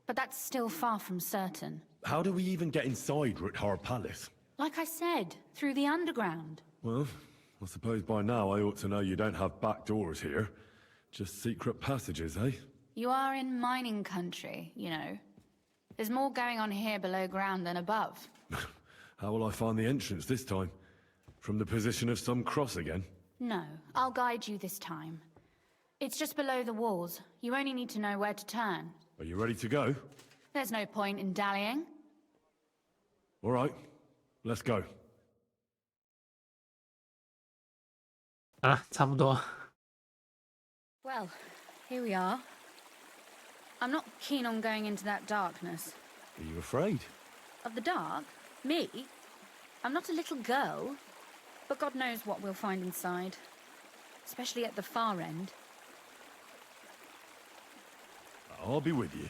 But that's still far from certain. How do we even get inside Rutgard Palace? Like I said, through the underground. Well, I suppose by now I ought to know you don't have back doors here. Just secret passages, eh? You are in mining country, you know. There's more going on here below ground than above. How will I find the entrance this time? From the position of some cross again? No, I'll guide you this time. It's just below the walls. You only need to know where to turn. Are you ready to go? There's no point in dallying. All right, let's go. 啊，差不多。 Well, here we are. I'm not keen on going into that darkness. Are you afraid? Of the dark? Me? I'm not a little girl. But God knows what we'll find inside. Especially at the far end. I'll be with you.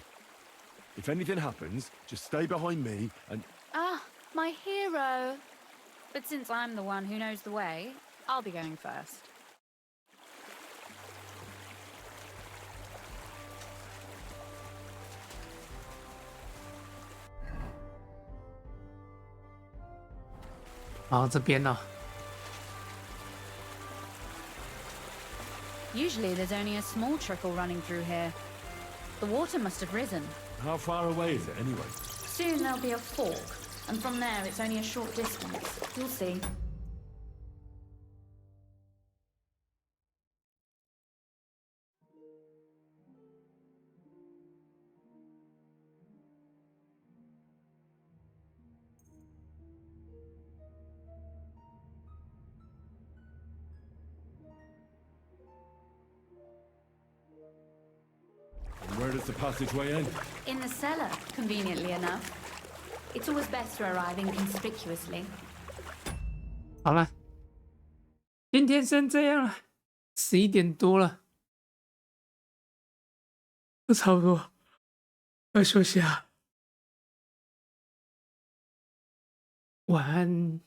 If anything happens, just stay behind me and... Ah, my hero! But since I'm the one who knows the way, I'll be going first. Oh, 这边呢？ Usually there's only a small trickle running through here. The water must have risen. How far away is it anyway? Soon there'll be a fork, And from there, it's only a short distance. You'll see. And where does the passageway end? In the cellar, conveniently enough. It's always best to arrive inconspicuously. 好了，今天先这样了，11点多了，差不多要休息啊。晚安。